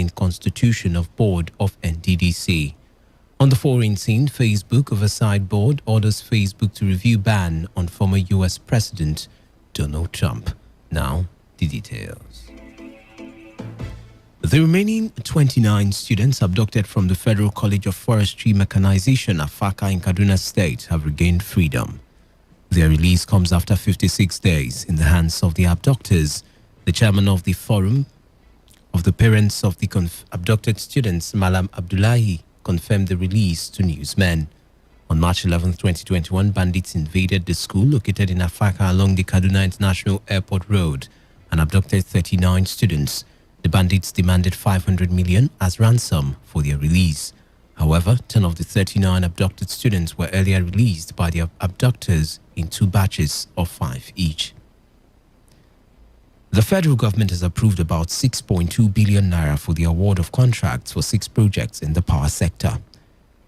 amending constitution of board of NDDC. On the foreign scene, Facebook Oversight Board orders Facebook to review ban on former U.S. President Donald Trump. Now, the details. The remaining 29 students abducted from the Federal College of Forestry Mechanization Afaka in Kaduna State have regained freedom. Their release comes after 56 days in the hands of the abductors. The chairman of the Forum of the Parents of the Abducted Students, Malam Abdullahi, confirmed the release to newsmen. On March 11, 2021, bandits invaded the school located in Afaka along the Kaduna International Airport Road and abducted 39 students. The bandits demanded 500 million as ransom for their release. However, 10 of the 39 abducted students were earlier released by the abductors in 2 batches of 5 each. The federal government has approved about 6.2 billion naira for the award of contracts for 6 projects in the power sector.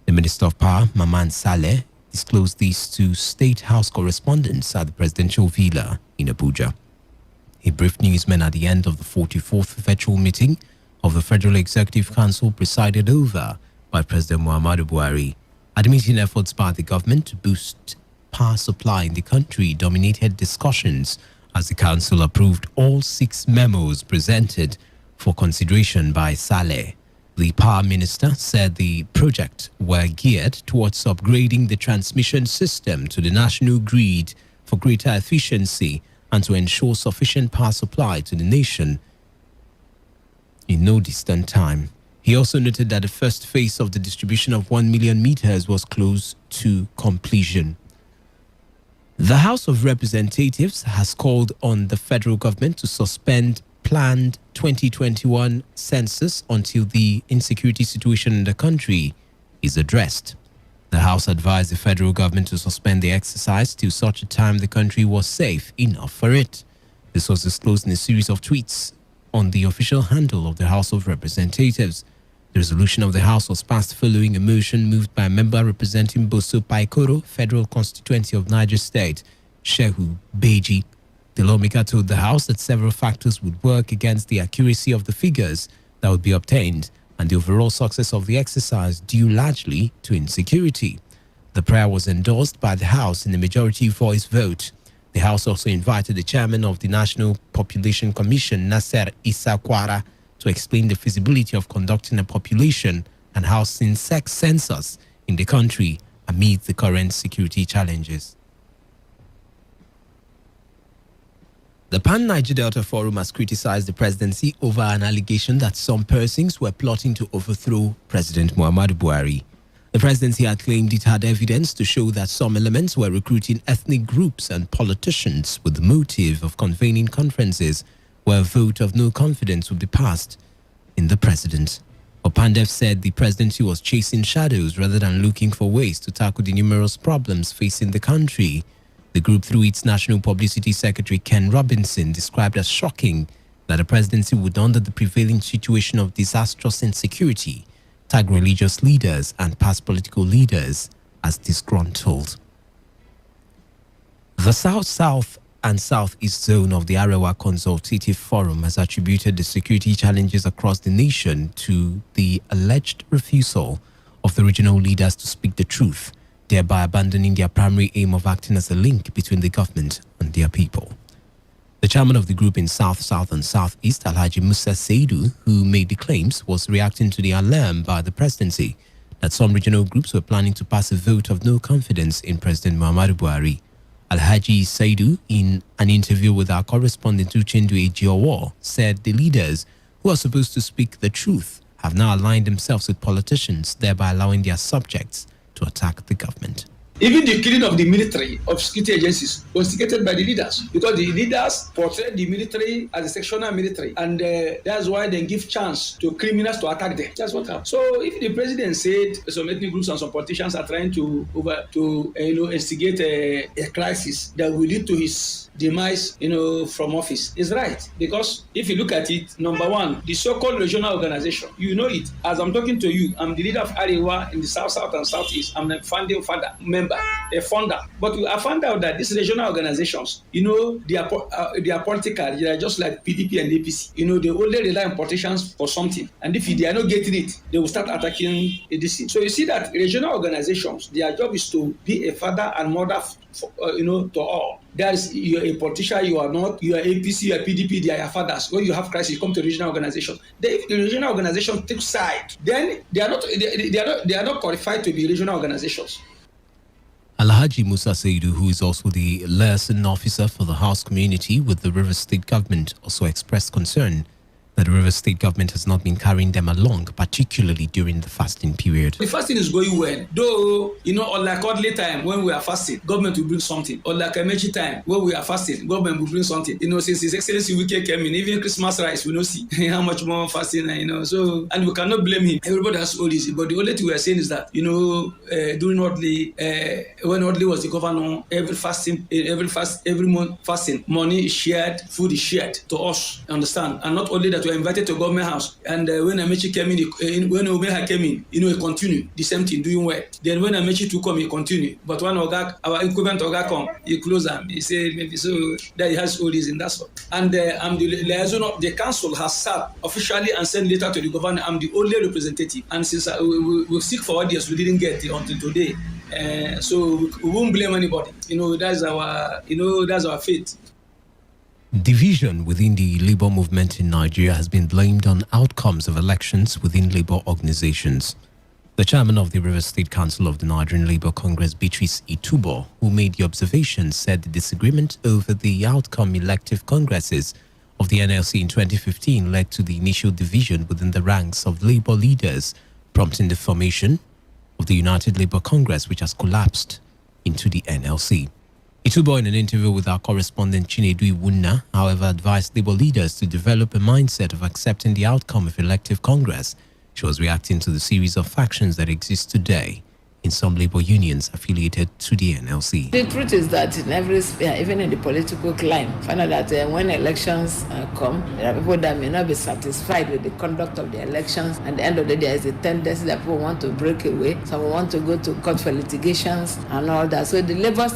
The Minister of Power, Maman Saleh, disclosed these to State House correspondents at the Presidential Villa in Abuja. He briefed newsmen at the end of the 44th virtual meeting of the Federal Executive Council presided over by President Muhammadu Buhari. At the meeting, efforts by the government to boost power supply in the country dominated discussions as the council approved all 6 memos presented for consideration by Saleh. The power minister said the projects were geared towards upgrading the transmission system to the national grid for greater efficiency and to ensure sufficient power supply to the nation in no distant time. He also noted that the first phase of the distribution of 1 million meters was close to completion. The House of Representatives has called on the federal government to suspend planned 2021 census until the insecurity situation in the country is addressed. The House advised the federal government to suspend the exercise till such a time the country was safe enough for it. This was disclosed in a series of tweets on the official handle of the House of Representatives. The resolution of the House was passed following a motion moved by a member representing Boso Paikoro, Federal Constituency of Niger State, Shehu Beji. The lawmaker told the House that several factors would work against the accuracy of the figures that would be obtained and the overall success of the exercise due largely to insecurity. The prayer was endorsed by the House in a majority voice vote. The House also invited the chairman of the National Population Commission, Nasser Issa Kwara, to explain the feasibility of conducting a population and housing sex census in the country amid the current security challenges. The Pan-Niger Delta Forum has criticized the presidency over an allegation that some persons were plotting to overthrow President Muhammadu Buhari. The presidency had claimed it had evidence to show that some elements were recruiting ethnic groups and politicians with the motive of convening conferences where a vote of no confidence would be passed in the president. Opandev said the presidency was chasing shadows rather than looking for ways to tackle the numerous problems facing the country. The group, through its National Publicity Secretary Ken Robinson, described as shocking that the presidency would, under the prevailing situation of disastrous insecurity, tag religious leaders and past political leaders as disgruntled. The South and Southeast zone of the Arewa Consultative Forum has attributed the security challenges across the nation to the alleged refusal of the regional leaders to speak the truth, thereby abandoning their primary aim of acting as a link between the government and their people. The chairman of the group in South, South and Southeast, Alhaji Musa Seidu, who made the claims, was reacting to the alarm by the presidency that some regional groups were planning to pass a vote of no confidence in President Muhammadu Buhari. Alhaji Saidu, in an interview with our correspondent Uchendu Ejiowo, said the leaders who are supposed to speak the truth have now aligned themselves with politicians, thereby allowing their subjects to attack the government. Even the killing of the military, of security agencies, was instigated by the leaders, because the leaders portray the military as a sectional military, and that's why they give chance to criminals to attack them. That's what happened. So if the president said some ethnic groups and some politicians are trying to instigate a crisis that will lead to his demise, from office, is right. Because if you look at it, number one, the so-called regional organization, it. As I'm talking to you, I'm the leader of Arewa in the South, South and Southeast. I'm the founding father member member, a founder. But I found out that these regional organizations, they are political. They are just like PDP and APC. They only rely on politicians for something. And if they are not getting it, they will start attacking ADC. So you see that regional organizations, their job is to be a father and mother, to all. That is, you are a politician, you are not, you are APC, you are PDP, they are your fathers. When you have crisis, you come to regional organizations. If the regional organization takes side, then they are not qualified to be regional organizations. Alhaji Musa Seidu, who is also the liaison officer for the House community with the Rivers State government, also expressed concern that the Rivers State government has not been carrying them along, particularly during the fasting period. The fasting is going well, though, unlike Odley time when we are fasting, government will bring something. Unlike Amechi time when we are fasting, government will bring something. Since His Excellency Wike came in, even Christmas rice, we don't see how much more fasting, so, and we cannot blame him. Everybody has all this, but the only thing we are saying is that, during Odley, when Odley was the governor, every month fasting, money is shared, food is shared to us, understand? And not only that, we are invited to government house, and when Amechi came in, when Omeha came in, he continued the same thing, doing well. Then when Amechi to come, he continued. But when our equipment come, he closed them. He said maybe so that he has all this in that sort. And I'm the liaison of the council has sat officially and sent letter to the governor. I'm the only representative, and since we seek for audience, we didn't get it until today. So we won't blame anybody. That's our fate. Division within the labor movement in Nigeria has been blamed on outcomes of elections within labor organizations. The chairman of the Rivers State Council of the Nigerian Labour Congress, Beatrice Itubo, who made the observation, said the disagreement over the outcome elective congresses of the NLC in 2015 led to the initial division within the ranks of labor leaders, prompting the formation of the United Labour Congress, which has collapsed into the NLC. Itubo, in an interview with our correspondent Chinedu Iwunna, however, advised labor leaders to develop a mindset of accepting the outcome of elective Congress. She was reacting to the series of factions that exist today in some labor unions affiliated to the NLC. The truth is that in every sphere, even in the political climate, find out that when elections come, there are people that may not be satisfied with the conduct of the elections. At the end of the day, there is a tendency that people want to break away. Some want to go to court for litigations and all that. So the labor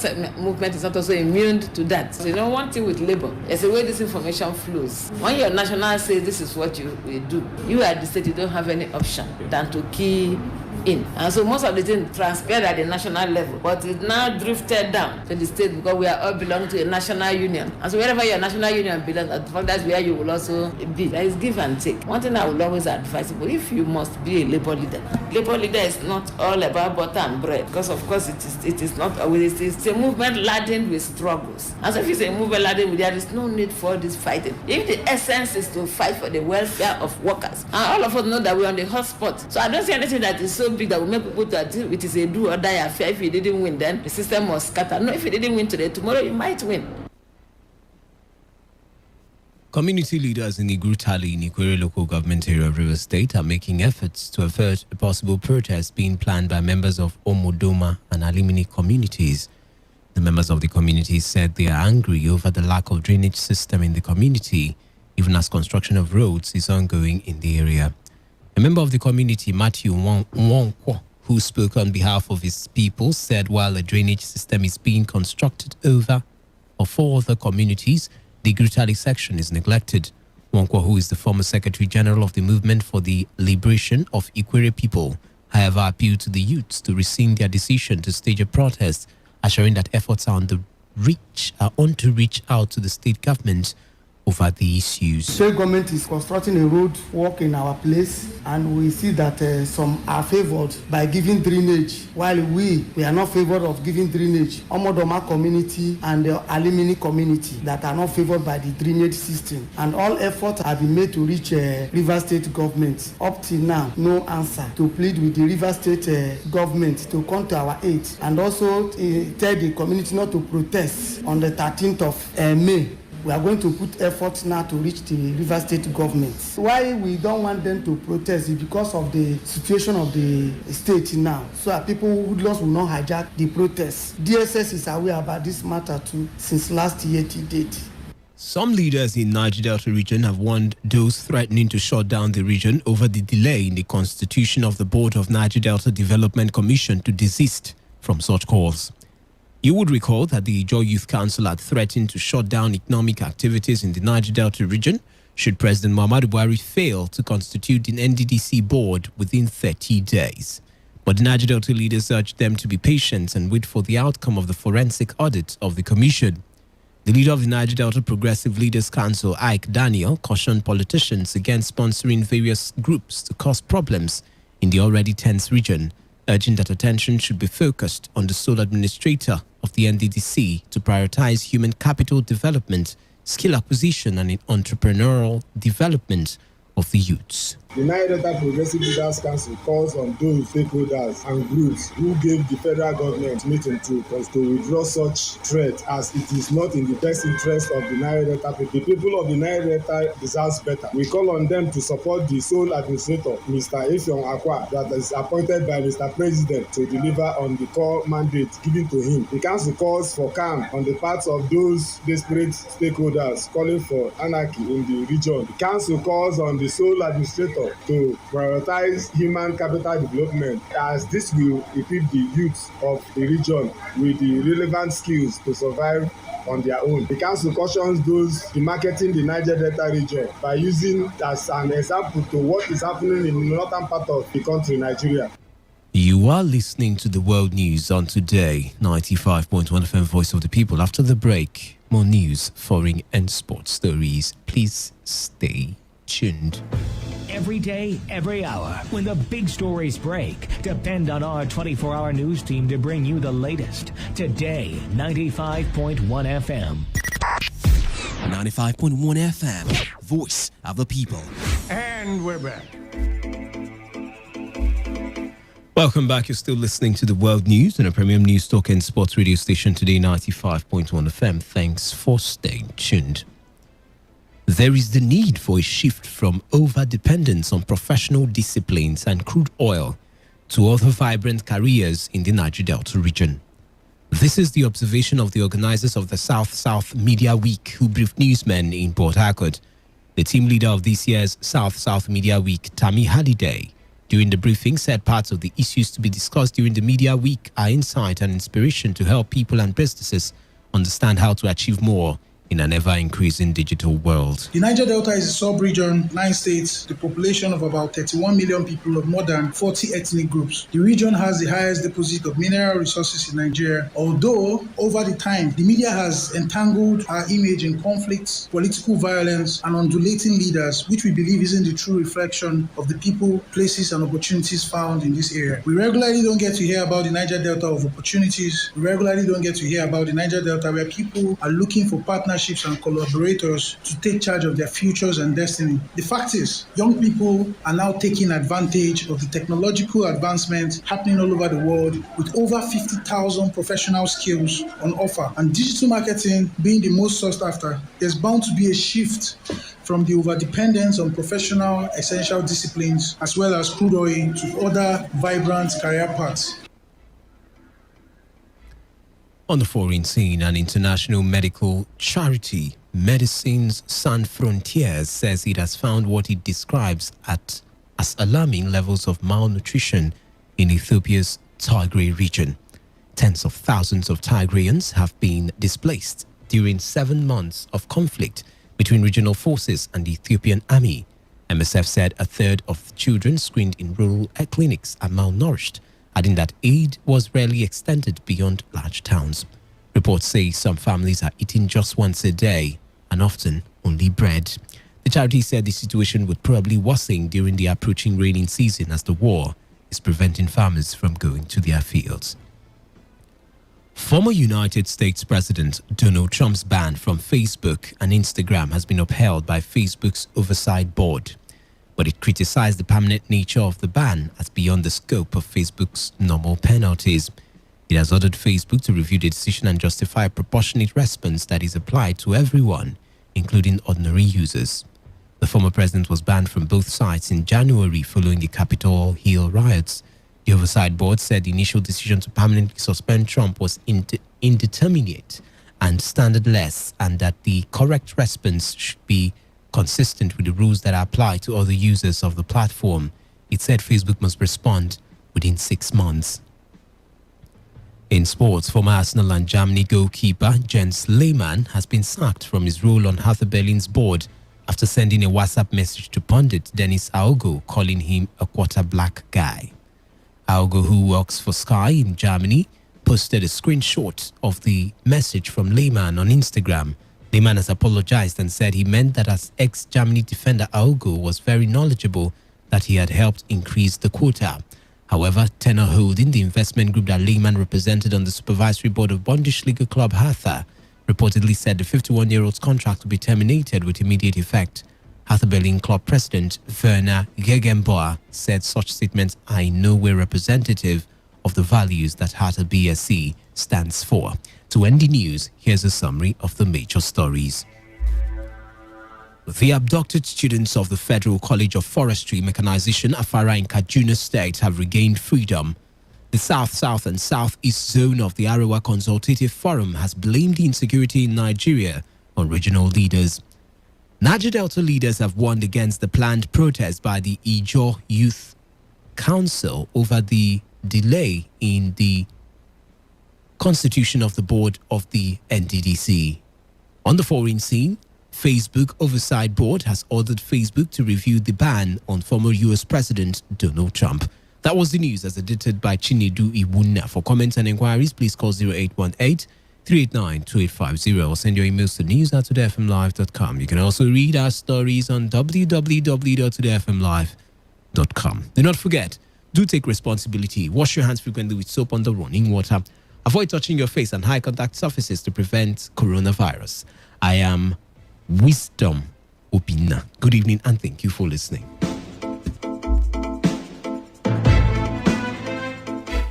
movement is not also immune to that. So one thing with labor, there's a way this information flows. When your national says this is what you will do, you at the state, you don't have any option than to key in. And so most of the things transpired at the national level, but it's now drifted down to the state because we are all belong to a national union. And so wherever your national union belongs, that's where you will also be. There is give and take. One thing I will always advise people, if you must be a labor leader is not all about butter and bread, because of course it is not always. It's a movement laden with struggles. And so if it's a movement laden with, there is no need for this fighting. If the essence is to fight for the welfare of workers, and all of us know that we're on the hot spot. So I don't see anything that is so big that will make people to deal with. It is a do or die affair. If you didn't win, then the system must scatter. No, if you didn't win today, tomorrow you might win. Community leaders in Igrutali in Ikwere local government area of Rivers State are making efforts to avert a possible protest being planned by members of Omodoma and Alimini communities. The members of the community said they are angry over the lack of drainage system in the community, even as construction of roads is ongoing in the area. A member of the community, Matthew Nwankwo, who spoke on behalf of his people, said while a drainage system is being constructed over or for other communities, the Igrutali section is neglected. Nwankwo, who is the former Secretary General of the Movement for the Liberation of Ikwere People, however, appealed to the youths to rescind their decision to stage a protest, assuring that efforts are on to reach out to the state government over the issues. The state government is constructing a road work in our place, and we see that some are favored by giving drainage, while we are not favored of giving drainage. Omodoma community and the Alimini community that are not favored by the drainage system, and all efforts have been made to reach River State government. Up till now, no answer. To plead with the River State government to come to our aid, and also tell the community not to protest on the 13th of May. We are going to put efforts now to reach the River State government. Why we don't want them to protest is because of the situation of the state now. So that people who will not hijack the protests. DSS is aware about this matter too since last year to date. Some leaders in Niger Delta region have warned those threatening to shut down the region over the delay in the constitution of the Board of Niger Delta Development Commission to desist from such calls. You would recall that the Joy Youth Council had threatened to shut down economic activities in the Niger Delta region should President Muhammadu Buhari fail to constitute an NDDC board within 30 days. But the Niger Delta leaders urged them to be patient and wait for the outcome of the forensic audit of the commission. The leader of the Niger Delta Progressive Leaders Council, Ike Daniel, cautioned politicians against sponsoring various groups to cause problems in the already tense region, urging that attention should be focused on the sole administrator of the NDDC to prioritize human capital development, skill acquisition, and entrepreneurial development of the youths. The Niger Delta Progressive Leaders Council calls on those stakeholders and groups who gave the federal government meeting to withdraw such threat, as it is not in the best interest of the Niger Delta people. The people of the Niger Delta deserves better. We call on them to support the sole administrator, Mr. Effiong Akwa, that is appointed by Mr. President to deliver on the core mandate given to him. The council calls for calm on the part of those desperate stakeholders calling for anarchy in the region. The council calls on the sole administrator to prioritize human capital development, as this will equip the youth of the region with the relevant skills to survive on their own. The council cautions those demarketing the Niger Delta region by using as an example to what is happening in the northern part of the country, Nigeria. You are listening to the World News on Today 95.1 FM Voice of the People. After the break, more news, foreign and sports stories. Please stay tuned. Every day, every hour, when the big stories break, depend on our 24-hour news team to bring you the latest. Today, 95.1 FM. 95.1 FM, Voice of the People. And we're back. Welcome back. You're still listening to the World News on a premium news talk and sports radio station Today 95.1 FM. Thanks for staying tuned. There is the need for a shift from over-dependence on professional disciplines and crude oil to other vibrant careers in the Niger Delta region. This is the observation of the organizers of the South-South Media Week, who briefed newsmen in Port Harcourt. The team leader of this year's South-South Media Week, Tammy Halliday, during the briefing said parts of the issues to be discussed during the Media Week are insight and inspiration to help people and businesses understand how to achieve more in an ever-increasing digital world. The Niger Delta is a sub-region, 9 states, the population of about 31 million people of more than 40 ethnic groups. The region has the highest deposit of mineral resources in Nigeria, although over the time, the media has entangled our image in conflicts, political violence, and undulating leaders, which we believe isn't the true reflection of the people, places, and opportunities found in this area. We regularly don't get to hear about the Niger Delta of opportunities. We regularly don't get to hear about the Niger Delta where people are looking for partnerships and collaborators to take charge of their futures and destiny. The fact is, young people are now taking advantage of the technological advancements happening all over the world, with over 50,000 professional skills on offer. And digital marketing being the most sought after, there's bound to be a shift from the overdependence on professional essential disciplines as well as crude oil to other vibrant career paths. On the foreign scene, an international medical charity, Medicines Sans Frontières, says it has found what it describes as alarming levels of malnutrition in Ethiopia's Tigray region. Tens of thousands of Tigrayans have been displaced during 7 months of conflict between regional forces and the Ethiopian army. MSF said a third of children screened in rural clinics are malnourished, adding that aid was rarely extended beyond large towns. Reports say some families are eating just once a day and often only bread. The charity said the situation would probably worsen during the approaching rainy season, as the war is preventing farmers from going to their fields. Former United States President Donald Trump's ban from Facebook and Instagram has been upheld by Facebook's oversight board, but it criticized the permanent nature of the ban as beyond the scope of Facebook's normal penalties. It has ordered Facebook to review the decision and justify a proportionate response that is applied to everyone, including ordinary users. The former president was banned from both sites in January following the Capitol Hill riots. The oversight board said the initial decision to permanently suspend Trump was indeterminate and standardless, and that the correct response should be consistent with the rules that apply to other users of the platform. It said Facebook must respond within 6 months. In sports, former Arsenal and Germany goalkeeper Jens Lehmann has been sacked from his role on Hertha Berlin's board after sending a WhatsApp message to pundit Dennis Aogo calling him a quarter black guy. Aogo, who works for Sky in Germany, posted a screenshot of the message from Lehmann on Instagram. Lehmann has apologized and said he meant that as ex-Germany defender Aogo was very knowledgeable that he had helped increase the quota. However, Tenor Holding, the investment group that Lehmann represented on the supervisory board of Bundesliga club Hertha, reportedly said the 51-year-old's contract would be terminated with immediate effect. Hertha Berlin club president Werner Gegenbauer said such statements are in no way representative of the values that Hertha BSC stands for. To end the news, here's a summary of the major stories. The abducted students of the Federal College of Forestry Mechanization Afara in Kaduna State have regained freedom. The South, South and Southeast zone of the Arewa Consultative Forum has blamed the insecurity in Nigeria on regional leaders. Niger Delta leaders have warned against the planned protest by the Ijaw Youth Council over the delay in the constitution of the board of the NDDC. On the foreign scene, Facebook Oversight Board has ordered Facebook to review the ban on former US President Donald Trump. That was the news as edited by Chinedu Iwuna. For comments and inquiries, please call 0818-389-2850 or send your emails to news@todayfmlive.com. You can also read our stories on www.todayfmlive.com. Do not forget, do take responsibility. Wash your hands frequently with soap under running water. Avoid touching your face and high contact surfaces to prevent coronavirus. I am Wisdom Opina. Good evening and thank you for listening.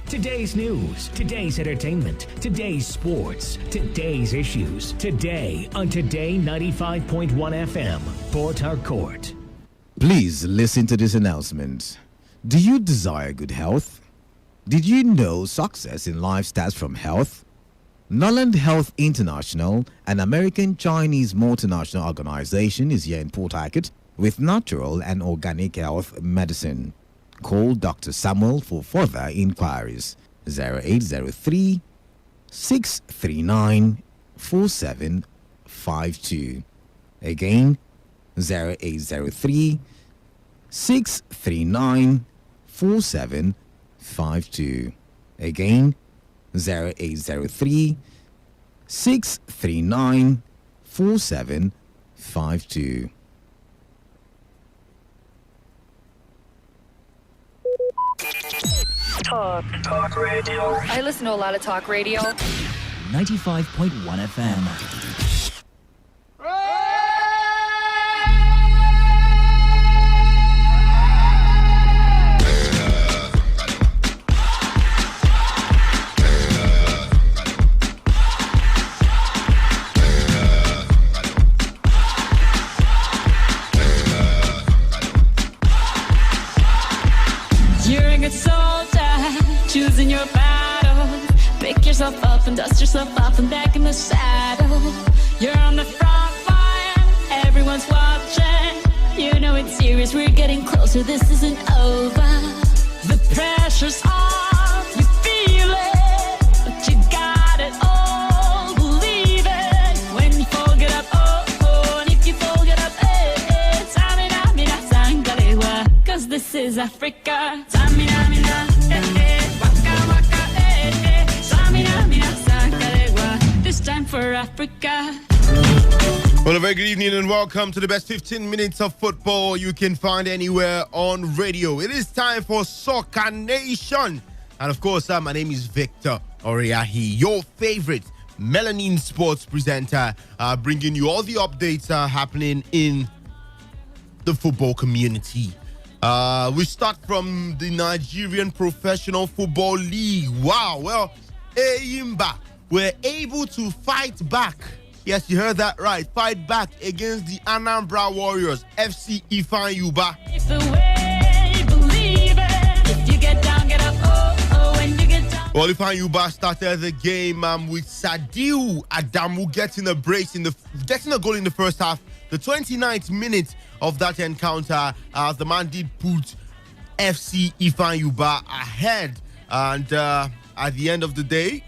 Today's news, today's entertainment, today's sports, today's issues. Today on Today 95.1 FM, Port Harcourt. Please listen to this announcement. Do you desire good health? Did you know success in life starts from health? Noland Health International, an American-Chinese multinational organization, is here in Port Harcourt with natural and organic health medicine. Call Dr. Samuel for further inquiries. 0803 639 4752. Again, 0803 639 4752. Again, 0803 639 4752. Talk radio. I listen to a lot of talk radio. 95.1 FM. Choosing your battle. Pick yourself up and dust yourself off and back in the saddle. You're on the front line, everyone's watching. You know it's serious, we're getting closer, this isn't over. The pressure's on, you feel it, but you got it all, believe it. When you fall, get up, oh, oh, and if you fall, get up, eh, eh. Tamina, mina, sangalewa, 'cause this is Africa. Tamina, mina, eh, eh. This time for Africa. Well, a very good evening and welcome to the best 15 minutes of football you can find anywhere on radio. It is time for Soccer Nation. And of course, my name is Victor Oriahi, your favorite Melanin Sports presenter, bringing you all the updates happening in the football community. We start from the Nigerian Professional Football League. Wow, well, Eyimba were able to fight back. Yes, you heard that right. Fight back against the Anambra Warriors, FC Ifeanyi. Well, Ifeanyi started the game with Sadiu Adamu getting a goal in the first half. The 29th minute of that encounter, the man did put FC Ifeanyi ahead, and at the end of the day,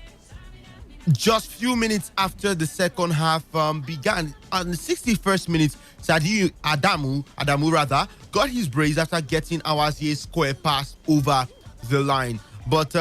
just few minutes after the second half began. On the 61st minute, Sadiu Adamu got his brace after getting Awazie's square pass over the line. But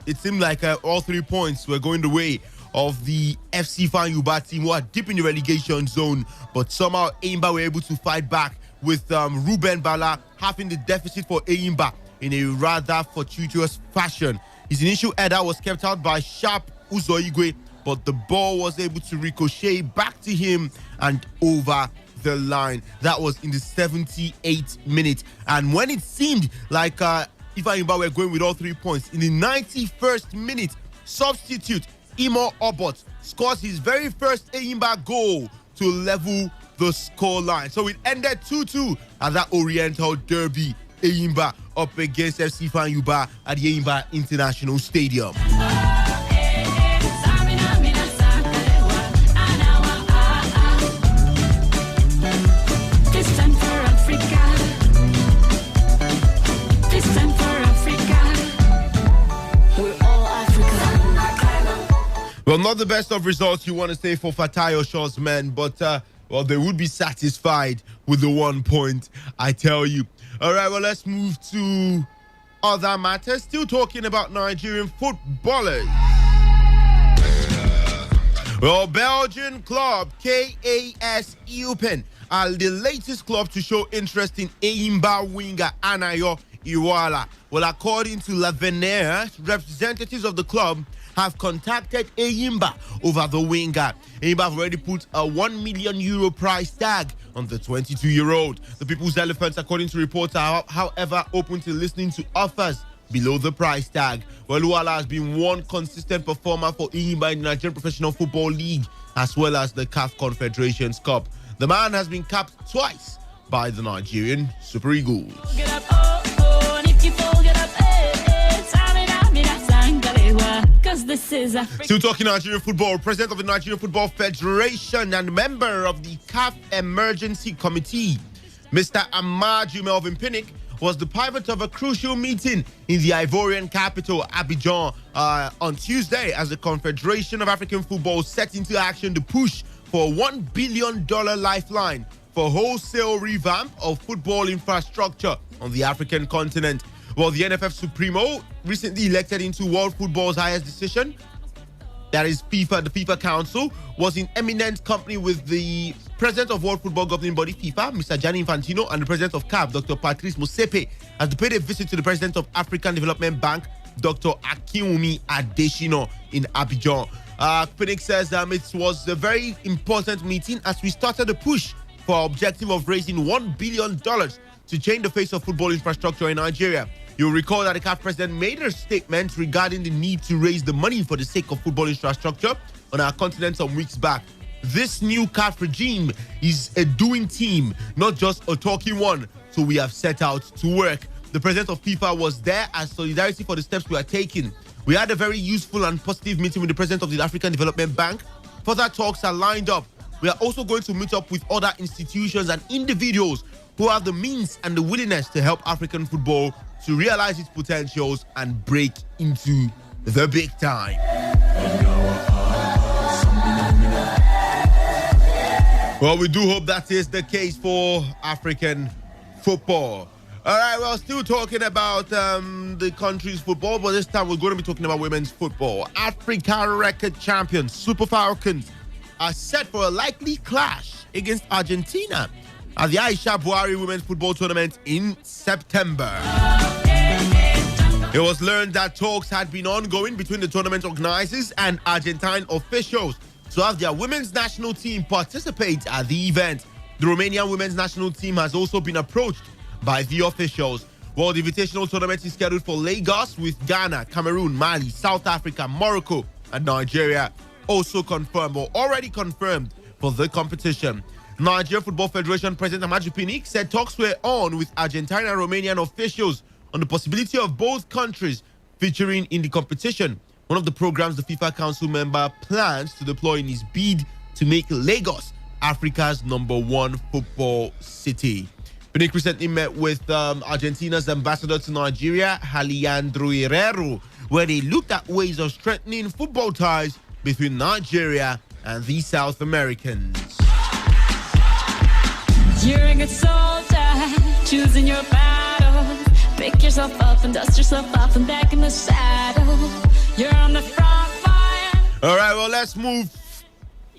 it seemed like all 3 points were going the way of the FC Fanyuba team, who are deep in the relegation zone. But somehow Eimba were able to fight back with Ruben Bala having the deficit for Eimba in a rather fortuitous fashion. His initial header was kept out by Sharp Uzoigwe, but the ball was able to ricochet back to him and over the line. That was in the 78th minute. And when it seemed like Ifeanyi were going with all 3 points, in the 91st minute, substitute Imo Obot scores his very first Eimba goal to level the scoreline. So it ended 2-2 at that Oriental Derby. Eimba up against FC Fanyuba at the Eimba International Stadium. Well, not the best of results you want to say for Fatayo Shaw's men, but well, they would be satisfied with the 1 point, I tell you. All right, well, let's move to other matters. Still talking about Nigerian footballers. Well, Belgian club KAS Eupen are the latest club to show interest in Eimba winger Anayo Iwala. Well, according to Lavenere, representatives of the club have contacted Eimba over the winger. Eimba have already put a €1 million price tag on the 22-year-old. The People's Elephants, according to reports, are however open to listening to offers below the price tag. Well, Uwala has been one consistent performer for Eimba in the Nigerian Professional Football League as well as the CAF Confederations Cup. The man has been capped twice by the Nigerian Super Eagles. Still talking Nigerian football, president of the Nigerian Football Federation and member of the CAF Emergency Committee, Mr. Amaju Melvin Pinnick, was the pivot of a crucial meeting in the Ivorian capital, Abidjan, on Tuesday as the Confederation of African Football set into action the push for a $1 billion lifeline for wholesale revamp of football infrastructure on the African continent. Well, the NFF Supremo, recently elected into world football's highest decision, that is FIFA, the FIFA Council, was in eminent company with the president of World Football Governing Body FIFA, Mr. Gianni Infantino, and the president of CAF, Dr. Patrice Motsepe, as they paid a visit to the president of African Development Bank, Dr. Akinwumi Adesina, in Abidjan. Pinnick says it was a very important meeting as we started a push for our objective of raising $1 billion to change the face of football infrastructure in Nigeria. You'll recall that the CAF president made a statement regarding the need to raise the money for the sake of football infrastructure on our continent some weeks back. This new CAF regime is a doing team, not just a talking one, so we have set out to work. The president of FIFA was there as solidarity for the steps we are taking. We had a very useful and positive meeting with the president of the African Development Bank. Further talks are lined up. We are also going to meet up with other institutions and individuals who have the means and the willingness to help African football to realize its potentials and break into the big time. Well, we do hope that is the case for African football. All right, well, still talking about the country's football, but this time we're going to be talking about women's football. Africa record champions, Super Falcons, are set for a likely clash against Argentina at the Aisha Buhari Women's Football Tournament in September. It was learned that talks had been ongoing between the tournament organizers and Argentine officials to have their women's national team participate at the event. The Romanian women's national team has also been approached by the officials. Well, the invitational tournament is scheduled for Lagos with Ghana, Cameroon, Mali, South Africa, Morocco, and Nigeria also confirmed or already confirmed for the competition. Nigeria Football Federation President Amaju Pinnick said talks were on with Argentine and Romanian officials on the possibility of both countries featuring in the competition, one of the programs the FIFA Council member plans to deploy in his bid to make Lagos Africa's #1 football city. Pinnick recently met with Argentina's ambassador to Nigeria, Alejandro Herrero, where they looked at ways of strengthening football ties between Nigeria and the South Americans. You're a good soldier, choosing your battles. Pick yourself up and dust yourself off and back in the saddle. You're on the front line. All right, well, let's move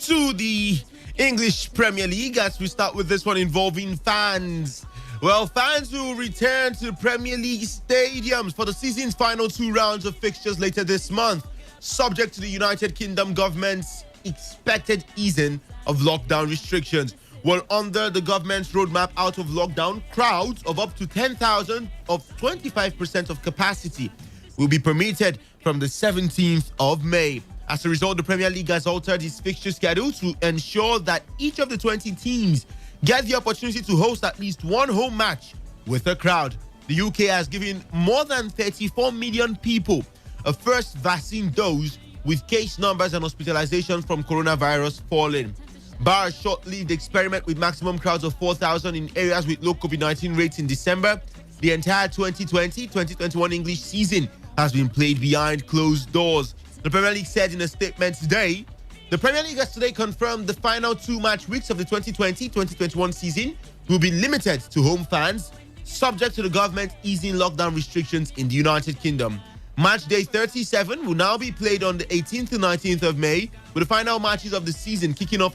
to the English Premier League as we start with this one involving fans. Well, fans will return to the Premier League stadiums for the season's final 2 rounds of fixtures later this month, subject to the United Kingdom government's expected easing of lockdown restrictions. Well, under the government's roadmap out of lockdown, crowds of up to 10,000 of 25% of capacity will be permitted from the 17th of May. As a result, the Premier League has altered its fixture schedule to ensure that each of the 20 teams get the opportunity to host at least one home match with a crowd. The UK has given more than 34 million people a first vaccine dose, with case numbers and hospitalizations from coronavirus falling. Bar a short-lived experiment with maximum crowds of 4,000 in areas with low COVID-19 rates in December, the entire 2020-2021 English season has been played behind closed doors. The Premier League said in a statement today, the Premier League has today confirmed the final 2 match weeks of the 2020-2021 season will be limited to home fans, subject to the government easing lockdown restrictions in the United Kingdom. Match day 37 will now be played on the 18th to 19th of May, with the final matches of the season kicking off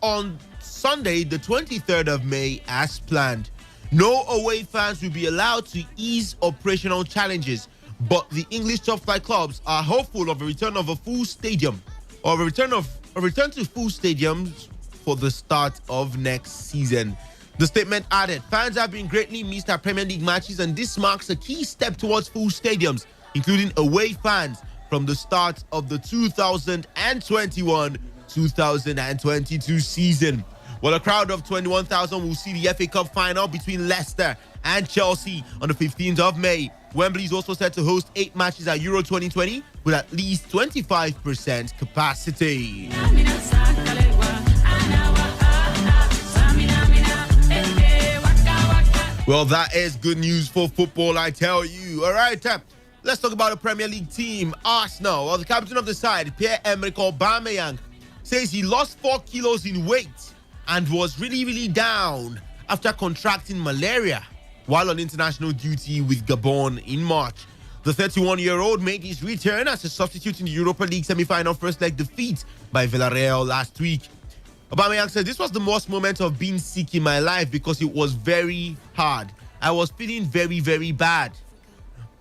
on Sunday, the 23rd of May, as planned. No away fans will be allowed to ease operational challenges, but the English top flight clubs are hopeful of a return of a full stadium, or a return to full stadiums for the start of next season. The statement added, fans have been greatly missed at Premier League matches, and this marks a key step towards full stadiums, including away fans, from the start of the 2021-2022 season. Well, a crowd of 21,000 will see the FA Cup final between Leicester and Chelsea on the 15th of May. Wembley is also set to host 8 matches at Euro 2020 with at least 25% capacity. Well, that is good news for football, I tell you. All right, let's talk about the Premier League team, Arsenal. Well, the captain of the side, Pierre-Emerick Aubameyang, says he lost 4 kilos in weight and was really down after contracting malaria while on international duty with Gabon in March. The 31-year-old made his return as a substitute in the Europa League semi-final first leg defeat by Villarreal last week. Aubameyang said, "This was the worst moment of being sick in my life because it was very hard. I was feeling very bad."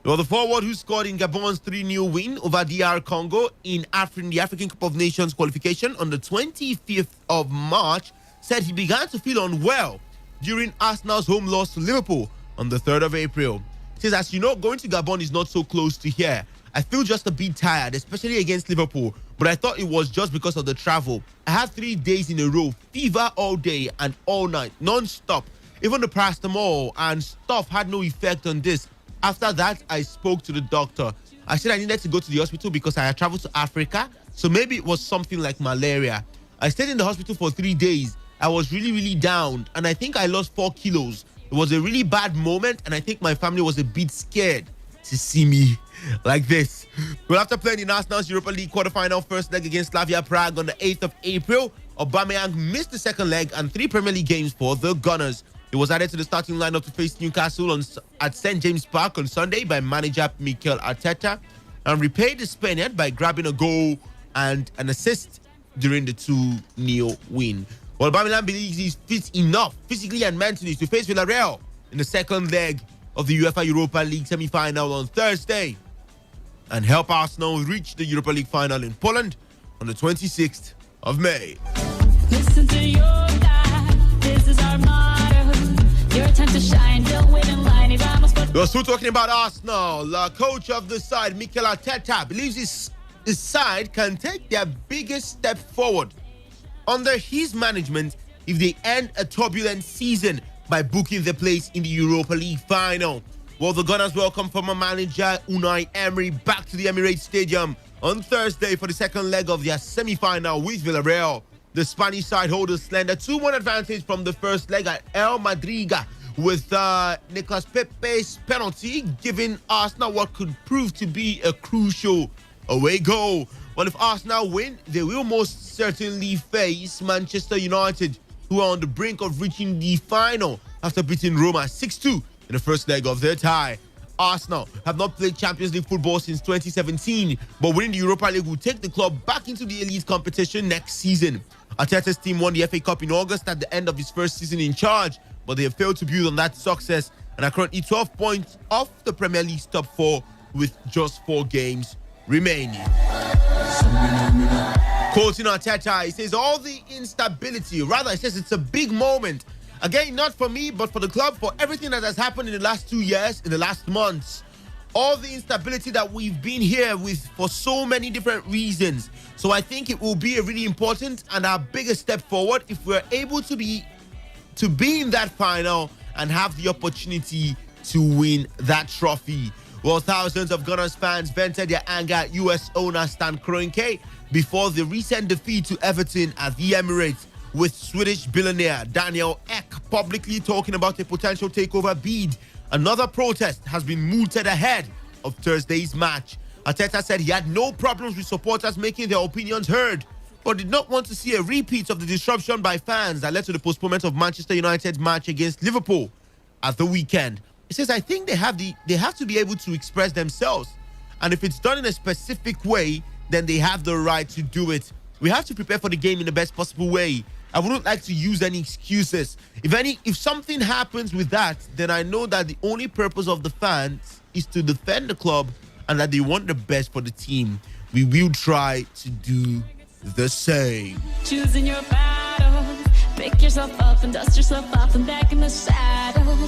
Well, the forward who scored in Gabon's 3-0 win over DR Congo in the African Cup of Nations qualification on the 25th of March said he began to feel unwell during Arsenal's home loss to Liverpool on the 3rd of April. He says, "As you know, going to Gabon is not so close to here. I feel just a bit tired, especially against Liverpool, but I thought it was just because of the travel. I had 3 days in a row, fever all day and all night, non-stop. Even the paracetamol and stuff had no effect on this. After that, I spoke to the doctor. I said I needed to go to the hospital because I had traveled to Africa, so maybe it was something like malaria. I stayed in the hospital for 3 days. I was really down, and I think I lost 4 kilos. It was a really bad moment, and I think my family was a bit scared to see me like this." Well, after playing in Arsenal's Europa League quarterfinal first leg against Slavia Prague on the 8th of April, Aubameyang missed the second leg and 3 Premier League games for the Gunners. He was added to the starting lineup to face Newcastle at St. James Park on Sunday by manager Mikel Arteta, and repaid the Spaniard by grabbing a goal and an assist during the 2-0 win. Well, Aubameyang believes he's fit enough physically and mentally to face Villarreal in the second leg of the UEFA Europa League semi-final on Thursday and help Arsenal reach the Europa League final in Poland on the 26th of May. Listen to your life. This is our motto. Your time to shine. Don't wait in line. We're still talking about Arsenal. The coach of the side, Mikel Arteta, believes his side can take their biggest step forward under his management if they end a turbulent season by booking the place in the Europa League final. Well, the Gunners welcome former manager Unai Emery back to the Emirates Stadium on Thursday for the second leg of their semi-final with Villarreal. The Spanish side hold a slender 2-1 advantage from the first leg at El Madriga, with Nicolas Pepe's penalty giving Arsenal what could prove to be a crucial away goal. Well, if Arsenal win, they will most certainly face Manchester United, who are on the brink of reaching the final after beating Roma 6-2 in the first leg of their tie. Arsenal have not played Champions League football since 2017, but winning the Europa League will take the club back into the elite competition next season. Arteta's team won the FA Cup in August at the end of his first season in charge, but they have failed to build on that success and are currently 12 points off the Premier League's top four with just 4 games remaining. Quoting Arteta, he says all the instability, rather he says it's a big moment. Again, not for me, but for the club, for everything that has happened in the last 2 years, in the last months. All the instability that we've been here with for so many different reasons. So I think it will be a really important and our biggest step forward if we're able to be in that final and have the opportunity to win that trophy. Well, thousands of Gunners fans vented their anger at US owner Stan Kroenke before the recent defeat to Everton at the Emirates, with Swedish billionaire Daniel Ek publicly talking about a potential takeover bid. Another protest has been mooted ahead of Thursday's match. Arteta said he had no problems with supporters making their opinions heard, but did not want to see a repeat of the disruption by fans that led to the postponement of Manchester United's match against Liverpool at the weekend. He says, I think they have to be able to express themselves, and if it's done in a specific way, then they have the right to do it. We have to prepare for the game in the best possible way. I wouldn't like to use any excuses. If something happens with that, then I know that the only purpose of the fans is to defend the club and that they want the best for the team. We will try to do the same. Choosing your battles, pick yourself up and dust yourself off and back in the saddle.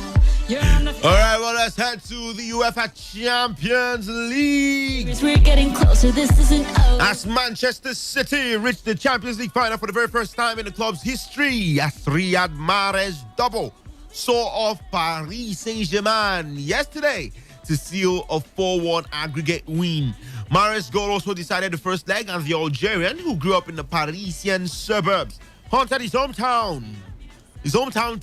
All right, well, let's head to the UEFA Champions League. We're getting closer, this isn't over. As Manchester City reached the Champions League final for the very first time in the club's history, as Riyad Mahrez double saw off Paris Saint-Germain yesterday to seal a 4-1 aggregate win. Mahrez's goal also decided the first leg, and the Algerian, who grew up in the Parisian suburbs, haunted his hometown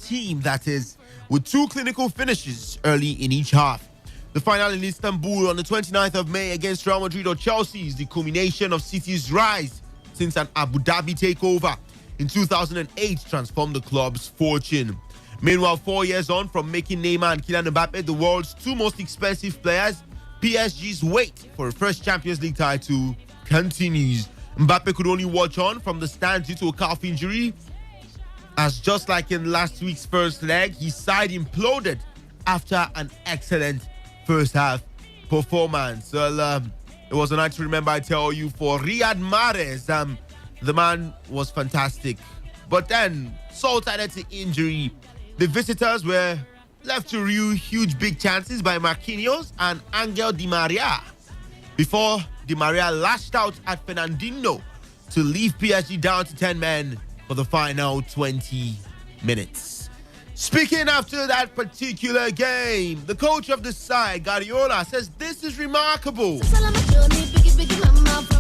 team, that is, with 2 clinical finishes early in each half. The final in Istanbul on the 29th of May against Real Madrid or Chelsea is the culmination of City's rise since an Abu Dhabi takeover in 2008 transformed the club's fortune. Meanwhile, 4 years on from making Neymar and Kylian Mbappe the world's 2 most expensive players, PSG's wait for a first Champions League title continues. Mbappe could only watch on from the stands due to a calf injury, as just like in last week's first leg, his side imploded after an excellent first half performance. Well, it was a night to remember, I tell you, for Riyad Mahrez. The man was fantastic, but then Saul added to injury. The visitors were left to rue huge big chances by Marquinhos and Angel Di Maria before Di Maria lashed out at Fernandinho to leave PSG down to 10 men for the final 20 minutes. Speaking after that particular game, the coach of the side, Guardiola, says this is remarkable.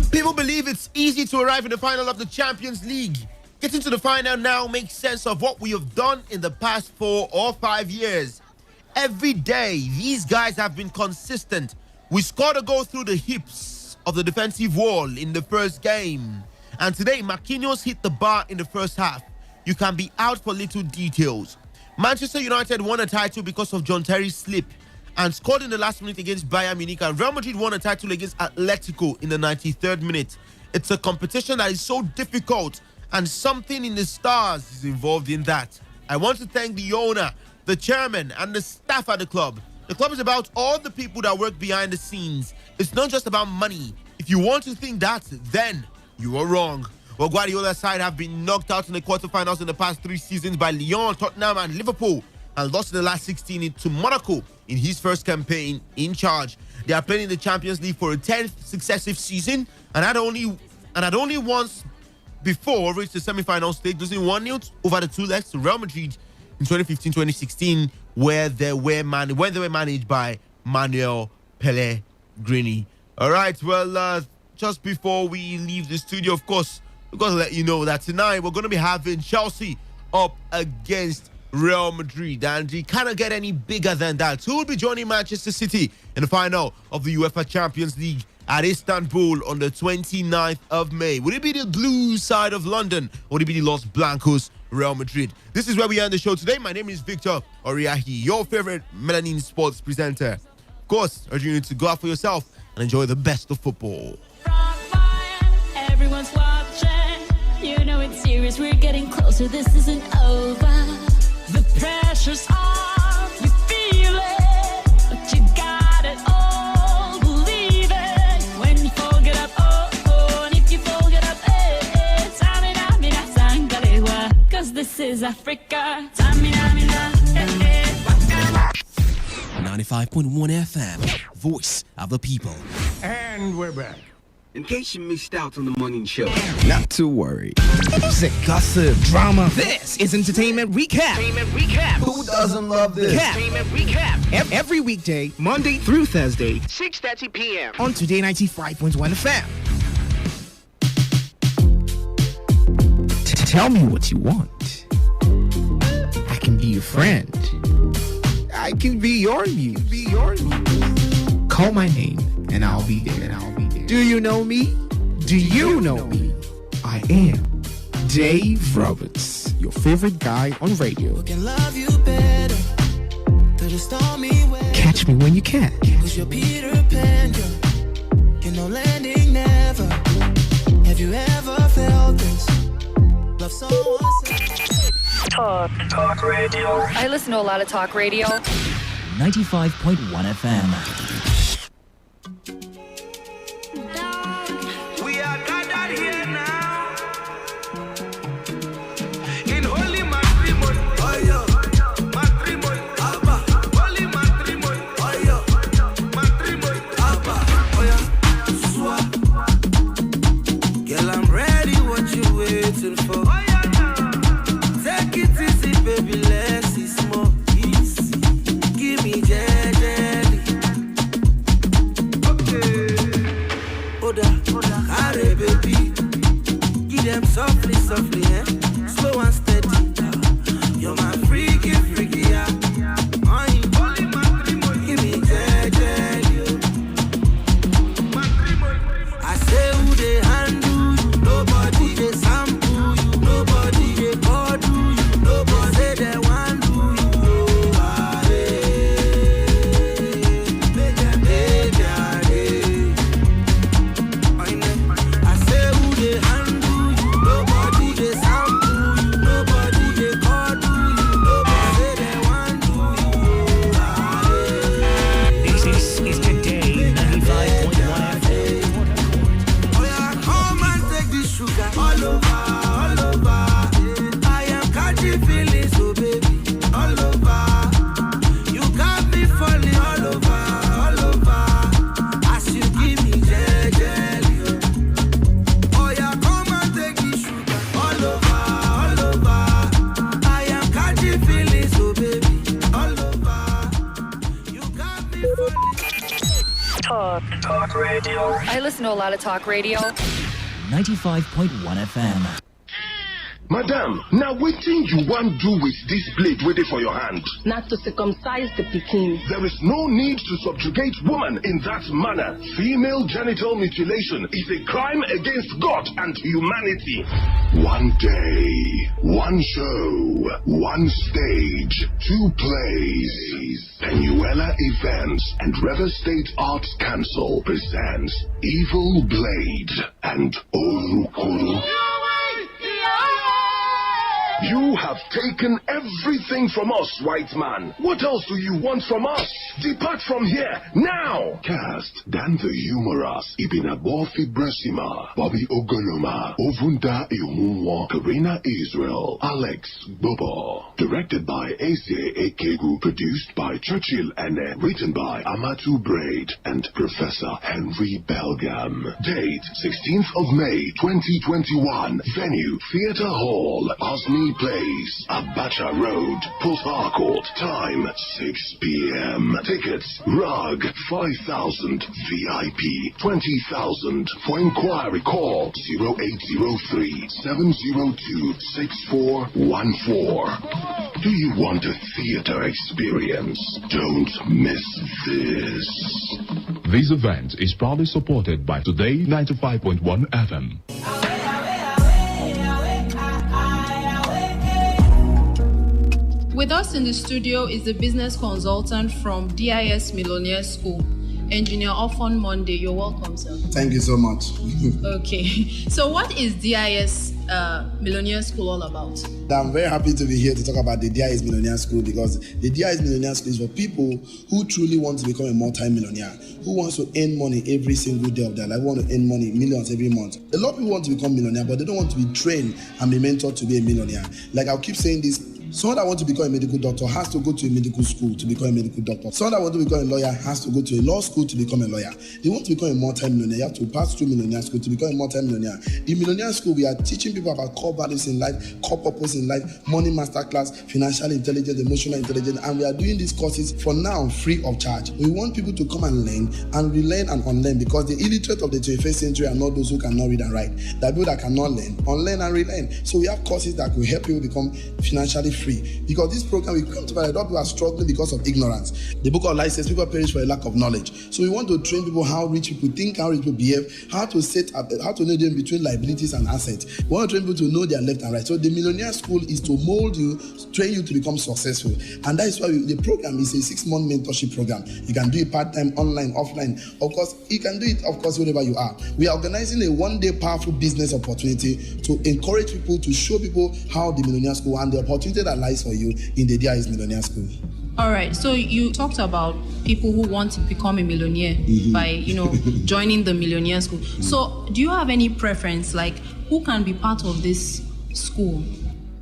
People believe it's easy to arrive in the final of the Champions League. Getting to the final now makes sense of what we have done in the past 4 or 5 years. Every day, these guys have been consistent. We scored a goal through the hips of the defensive wall in the first game. And today, Marquinhos hit the bar in the first half. You can be out for little details. Manchester United won a title because of John Terry's slip and scored in the last minute against Bayern Munich. And Real Madrid won a title against Atletico in the 93rd minute. It's a competition that is so difficult, and something in the stars is involved in that. I want to thank the owner, the chairman, and the staff at the club. The club is about all the people that work behind the scenes. It's not just about money. If you want to think that, then you are wrong. Well, Guardiola's side have been knocked out in the quarterfinals in the past 3 seasons by Lyon, Tottenham, and Liverpool, and lost in the last 16 to Monaco in his first campaign in charge. They are playing in the Champions League for a 10th successive season, and had only once before reached the semi-final stage, losing 1-0 over the 2 legs to Real Madrid in 2015-2016, when they were managed by Manuel Pellegrini. All right, well, just before we leave the studio, of course, we've got to let you know that tonight we're going to be having Chelsea up against Real Madrid, and it cannot get any bigger than that. Who will be joining Manchester City in the final of the UEFA Champions League at Istanbul on the 29th of May? Would it be the blue side of London, or would it be the Los Blancos, Real Madrid? This is where we end the show today. My name is Victor Oriahi, your favorite Melanin sports presenter. Of course, urging you to go out for yourself and enjoy the best of football. Everyone's watching. You know it's serious. We're getting closer. This isn't over. The pressure's on. You feel it, but you got it all. Believe it. When you fold it up, oh, and if you fold it up, Tamina, sangalewa. 'Cause this is Africa. Tamina, 95.1 FM, voice of the people. And we're back. In case you missed out on the morning show, Not to worry. Music, gossip, drama. This is Entertainment Recap. who doesn't love this? Entertainment Recap. Every weekday, Monday through Thursday, 6:30 p.m. on Today 95.1 FM. Tell me what you want. I can be your friend. I can be your muse. Call my name and I'll be there. Do you know me? Do you know me? I am Dave Roberts, your favorite guy on radio. Can love you better, but it's stormy weather. Catch me when you can. 'Cause you're Peter Pan, you're no landing never. Have you ever felt this? Love someone. Talk radio. I listen to a lot of talk radio. 95.1 FM. We are gathered here now in holy matrimony. Oh yeah, matrimony. Abba, holy matrimony. Oh yeah, matrimony. Abba, oh yeah. Swa, girl, I'm ready. What you waiting for? Oh yeah, take it easy, baby. Less is more. Easy, give me jelly. Okay. Oda, carry baby, give them softly, eh? Slow and steady. You're my freaky, yeah. Holy matrimony, give me jelly. I say who they handle you, nobody they sample you, nobody they call do you, nobody say they want do you. Talk radio. I listen to a lot of talk radio. 95.1 FM. Madam, now wetin you want do with this blade waiting for your hand? Not to circumcise the pikin. There is no need to subjugate woman in that manner. Female genital mutilation is a crime against God and humanity. One day, one show, one stage, two plays. Penuela Events and River State Arts Council presents Evil Blade and Orukuru. You have taken everything from us, white man. What else do you want from us? Depart from here, now! Cast Dan the Humorous, Ibinabofi Bresima, Bobby Ogoloma, Ovunda Ihunwa, Karina Israel, Alex Bobo. Directed by Eze Ekegu, produced by Churchill Ene, written by Amatu Braid and Professor Henry Belgam. Date, 16th of May, 2021. Venue, Theatre Hall, Osney Family Place, Abacha Road, Port Harcourt. Time 6 p.m. Tickets, rug 5,000, VIP 20,000. For inquiry, call 0803 702 6414. Do you want a theater experience? Don't miss this. This event is proudly supported by Today95.1 FM. With us in the studio is the business consultant from DIS Millionaire School, Engineer Ofon Monday. You're welcome, sir. Thank you so much. Okay. So what is DIS Millionaire School all about? I'm very happy to be here to talk about the DIS Millionaire School, because the DIS Millionaire School is for people who truly want to become a multi-millionaire, who wants to earn money every single day of their life, who want to earn money, millions every month. A lot of people want to become millionaire, but they don't want to be trained and be mentored to be a millionaire. Like I'll keep saying this, someone that wants to become a medical doctor has to go to a medical school to become a medical doctor. Someone that wants to become a lawyer has to go to a law school to become a lawyer. They want to become a multi-millionaire, you have to pass through millionaire school to become a multi-millionaire. In millionaire school, we are teaching people about core values in life, core purpose in life, money masterclass, financial intelligence, emotional intelligence, and we are doing these courses for now free of charge. We want people to come and learn and relearn and unlearn, because the illiterate of the 21st century are not those who cannot read and write. There are people that cannot learn, unlearn and relearn. So we have courses that will help you become financially free, because this program will come to find a lot of people are struggling because of ignorance. The book of life says people perish for a lack of knowledge. So we want to train people how rich people think, how rich people behave, how to set up, how to know them between liabilities and assets. We want to train people to know their left and right. So the Millionaire School is to mold you, train you to become successful, and that is why the program is a 6-month mentorship program. You can do it part-time, online, offline. Of course, you can do it, of course, wherever you are. We are organizing a one-day powerful business opportunity to encourage people, to show people how the Millionaire School and the opportunity that lies for you in the DIS Millionaire School. All right. So you talked about people who want to become a millionaire by, joining the Millionaire School. So do you have any preference, like who can be part of this school?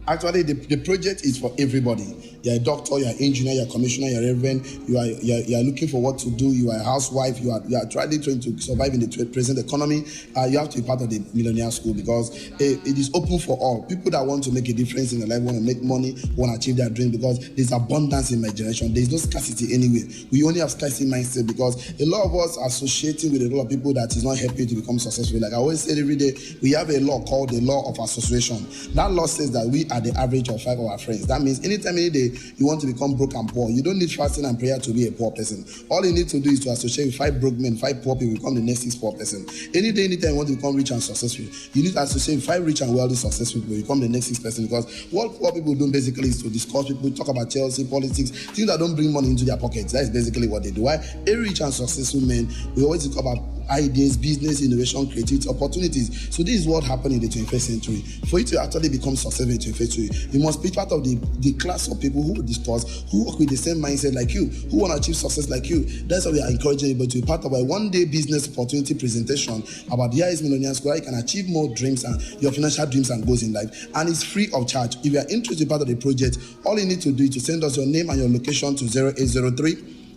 Actually, the project is for everybody. You're a doctor, you're an engineer, you're a commissioner, you're a reverend, you are looking for what to do, you are a housewife, you are trying to survive in the present economy. You have to be part of the Millionaire School, because it is open for all. People that want to make a difference in their life, want to make money, want to achieve their dream, because there's abundance in my generation. There's no scarcity anywhere. We only have scarcity mindset, because a lot of us are associating with a lot of people that is not helping to become successful. Like I always say every day, we have a law called the law of association. That law says that we are the average of 5 of our friends. That means anytime, any day, you want to become broke and poor, you don't need fasting and prayer to be a poor person. All you need to do is to associate with 5 broke men, 5 poor people, become the next 6 poor person. Any day, anytime you want to become rich and successful, you need to associate with 5 rich and wealthy successful people, become the next 6 person. Because what poor people do basically is to discuss people, talk about Chelsea, politics, things that don't bring money into their pockets. That is basically what they do. Why? A rich and successful men, we always talk about ideas, business, innovation, creativity, opportunities. So this is what happened in the 21st century. For you to actually become successful in the 21st century, you must be part of the class of people who discuss, who work with the same mindset like you, who want to achieve success like you. That's why we are encouraging you to be part of a one-day business opportunity presentation about the DIS Millionaire School, where you can achieve more dreams and your financial dreams and goals in life. And it's free of charge. If you are interested in part of the project, all you need to do is to send us your name and your location to 0803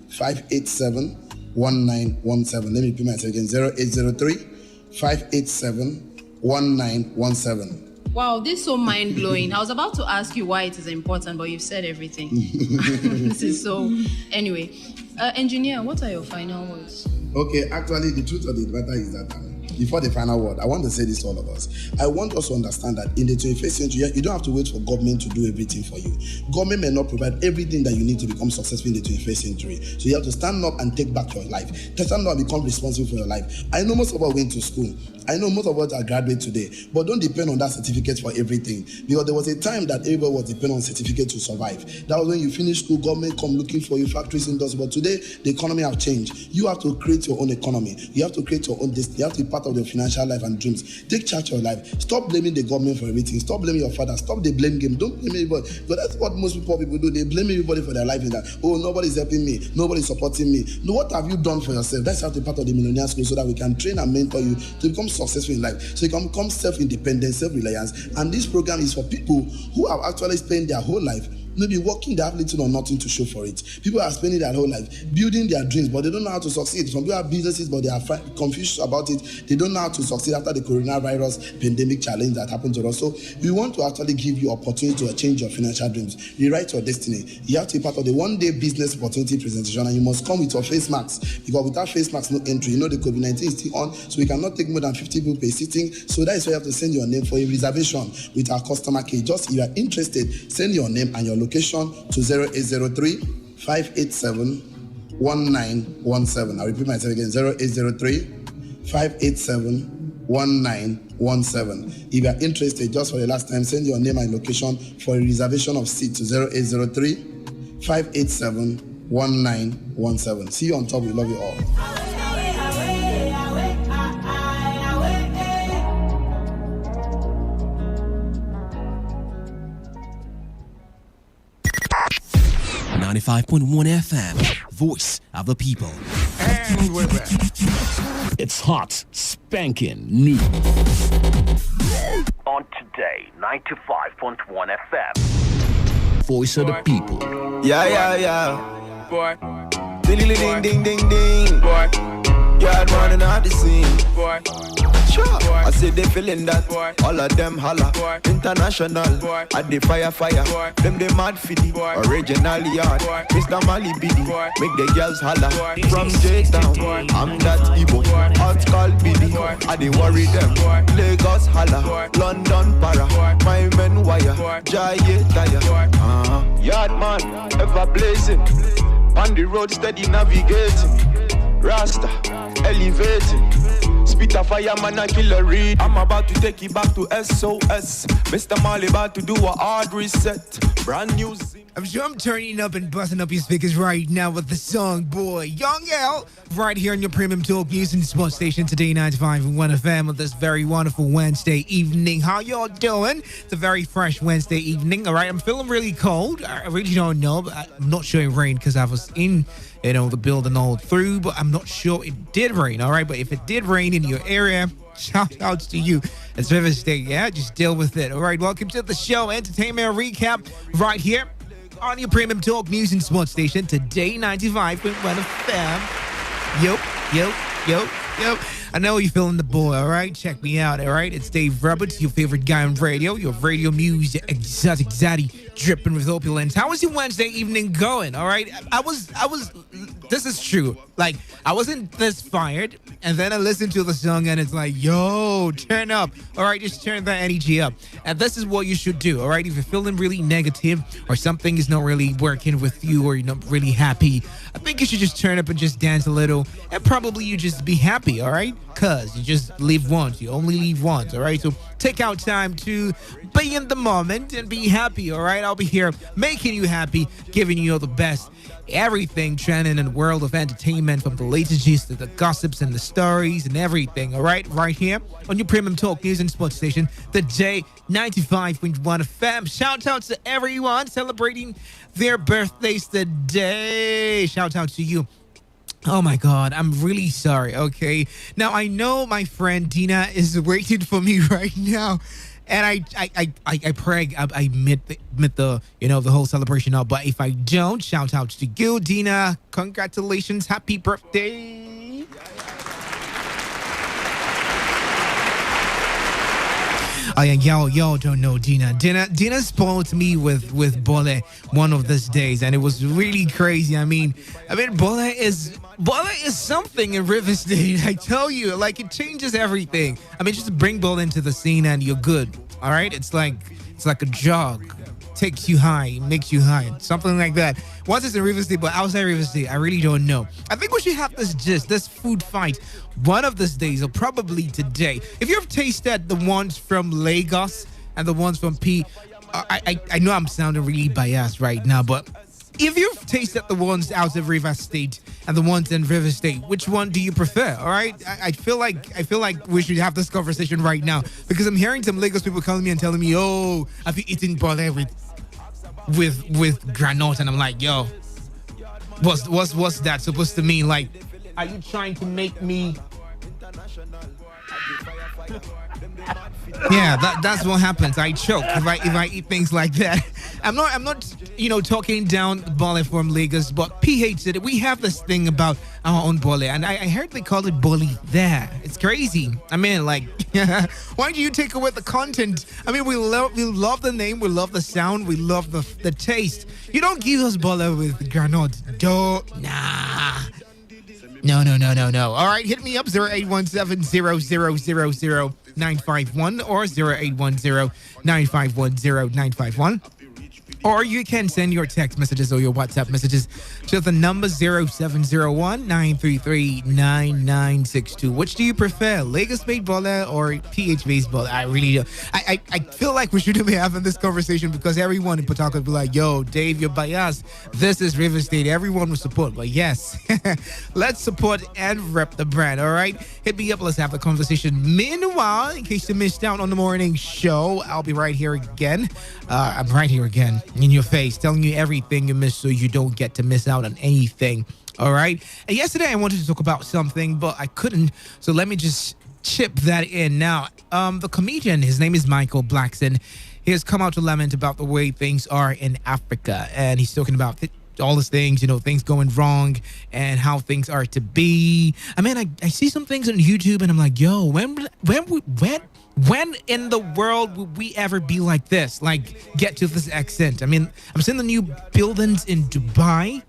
587 1917. Let me repeat myself again. 0803 587 1917. Wow, this is so mind-blowing. I was about to ask you why it is important, but you've said everything. This is so... Anyway, engineer, what are your final words? Okay, actually, the truth of the matter is that before the final word, I want to say this to all of us. I want us to understand that in the 21st century, you don't have to wait for government to do everything for you. Government may not provide everything that you need to become successful in the 21st century. So you have to stand up and take back your life. Stand up and become responsible for your life. I know most of us went to school. I know most of us are graduates today, but don't depend on that certificate for everything. Because there was a time that everybody was dependent on certificate to survive. That was when you finish school, government come looking for you, factories, industries. But today, the economy have changed. You have to create your own economy. You have to create your own destiny. You have to be part of your financial life and dreams. Take charge of your life. Stop blaming the government for everything. Stop blaming your father. Stop the blame game. Don't blame anybody. Because that's what most people do. They blame everybody for their life. In that, oh, nobody's helping me. Nobody's supporting me. No, what have you done for yourself? That's how to be part of the Millionaire School, so that we can train and mentor you to become successful in life. So you can become self-independent, self-reliance. And this program is for people who have actually spent their whole life maybe working, they have little or nothing to show for it. People are spending their whole life building their dreams, but they don't know how to succeed. Some people have businesses, but they are confused about it. They don't know how to succeed after the coronavirus pandemic challenge that happened to us. So we want to actually give you opportunity to change your financial dreams, rewrite your destiny. You have to be part of the one-day business opportunity presentation, and you must come with your face masks, because without face masks, no entry. You know the COVID-19 is still on, so we cannot take more than 50 people per sitting. So that is why you have to send your name for a reservation with our customer care. Just if you are interested, send your name and your location to 0803 587 1917. I'll repeat myself again, 0803 587 1917. If you are interested, just for the last time, send your name and location for a reservation of seat to 0803 587 1917. See you on top. We love you all. 95.1 FM, voice of the people. And we're back. It's hot, spanking new. On Today 95.1 FM. Voice of the people. Yeah. Boy. Ding, ding, ding, ding, ding. Boy. Yard running out the scene. Boy. Sure. I say they feeling that. Boy. All of them holla. Boy. International. Boy. At the fire. Boy. Them they mad fiddy. Original yard. Boy. Mr. Mali Biddy. Boy. Make the girls holla. Boy. From J-Town. Boy. I'm that Igbo. Hot call Biddy. I they worry them. Boy. Lagos holla. Boy. London para. Boy. My men wire. Jaye tire. Yard man. Ever blazing. On the road steady navigating. Rasta, elevating. Spit a fireman and kill a reed. I'm about to take it back to SOS. Mr. Marley about to do a hard reset. Brand new zing. I'm sure I'm turning up and busting up your speakers right now with the song Boy Young L right here on your premium talk news and sports station Today 95.1 FM on this very wonderful Wednesday evening. How y'all doing? It's a very fresh Wednesday evening. All right, I'm feeling really cold. I really don't know, but I'm not sure it rained because I was in the building all through, but I'm not sure it did rain. All right, but if it did rain in your area, shout outs to you. It's River State, yeah? Just deal with it. All right, welcome to the show. Entertainment recap right here on your premium talk news and sports station Today 95.1 FM. Yo. I know you're feeling the boy, all right? Check me out, all right? It's Dave Roberts, your favorite guy on radio, your radio music, exotic zaddy, dripping with opulence. How was your Wednesday evening going, all right? I was, this is true. Like, I wasn't this fired, and then I listened to the song, and it's like, yo, turn up, all right? Just turn that energy up. And this is what you should do, all right? If you're feeling really negative, or something is not really working with you, or you're not really happy, I think you should just turn up and just dance a little, and probably you just be happy, all right? Because you just live once. You only live once, all right? So take out time to be in the moment and be happy, all right? I'll be here making you happy, giving you all the best. Everything trending in the world of entertainment, from the latest gist to the gossips and the stories and everything, all right? Right here on your premium talk news and sports station, the J95.1 FM. Shout out to everyone celebrating their birthdays today. Shout out to you. Oh my God, I'm really sorry, okay? Now, I know my friend Dina is waiting for me right now, and I pray I met the the whole celebration up, but if I don't, shout out to you, Dina. Congratulations, happy birthday. Oh yeah, y'all don't know Dina. Dina spoiled me with Bole one of these days, and it was really crazy. I mean, Bole is something in River State. I tell you, like, it changes everything. I mean, just bring Bole into the scene and you're good. All right, it's like a jog. Takes you high, makes you high, something like that. Once it's in River State, but outside River State, I really don't know. I think we should have this food fight one of these days, or probably today. If you've tasted the ones from Lagos and the ones from I know I'm sounding really biased right now, but if you've tasted the ones out of River State and the ones in River State, which one do you prefer? All right, I feel like we should have this conversation right now, because I'm hearing some Lagos people calling me and telling me, "Oh, have you eaten bole with granite?" And I'm like, "Yo, what's that supposed to mean? Like, are you trying to make me?" Yeah, that's what happens. I choke if I eat things like that. I'm not, talking down Bole from Lagos, but PH said it. We have this thing about our own Bole, and I heard they call it Bole there. It's crazy. I mean, like, why do you take away the content? I mean, we love the name, we love the sound, we love the taste. You don't give us Bole with granite. Nah. No. All right, hit me up 0817-0000951 or 0810-951-0951. Or you can send your text messages or your WhatsApp messages to the number 0701-933-9962. Which do you prefer, Lagos-made baller or PH-based baller? I really do. I feel like we shouldn't be having this conversation because everyone in Port Harcourt will be like, yo, Dave, you're biased. This is River State. Everyone will support. But yes, let's support and rep the brand, all right? Hit me up. Let's have the conversation. Meanwhile, in case you missed out on the morning show, I'll be right here again. I'm right here again in your face, telling you everything you missed so you don't get to miss out on anything. All right. And yesterday I wanted to talk about something, but I couldn't. So let me just chip that in now. The comedian, his name is Michael Blackson. He has come out to lament about the way things are in Africa. And he's talking about all these things, things going wrong and how things are to be. I mean, I see some things on YouTube and I'm like, yo, when in the world would we ever be like this? Like, get to this extent. I mean, I'm seeing the new buildings in Dubai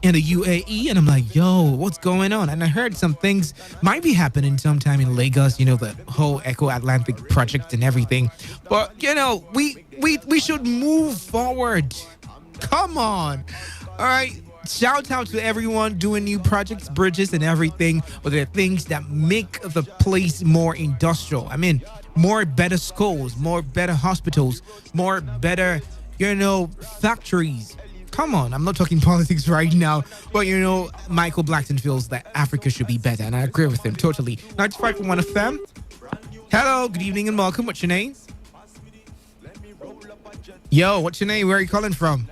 and the UAE, and I'm like, yo, what's going on? And I heard some things might be happening sometime in Lagos, the whole Eco Atlantic project and everything. But, we should move forward. Come on. All right. Shout out to everyone doing new projects, bridges, and everything. But there are things that make the place more industrial. I mean, more better schools, more better hospitals, more better, factories. Come on, I'm not talking politics right now, but Michael Blackson feels that Africa should be better, and I agree with him totally. 95.1 FM. Hello, good evening and welcome. What's your name? Yo, what's your name? Where are you calling from?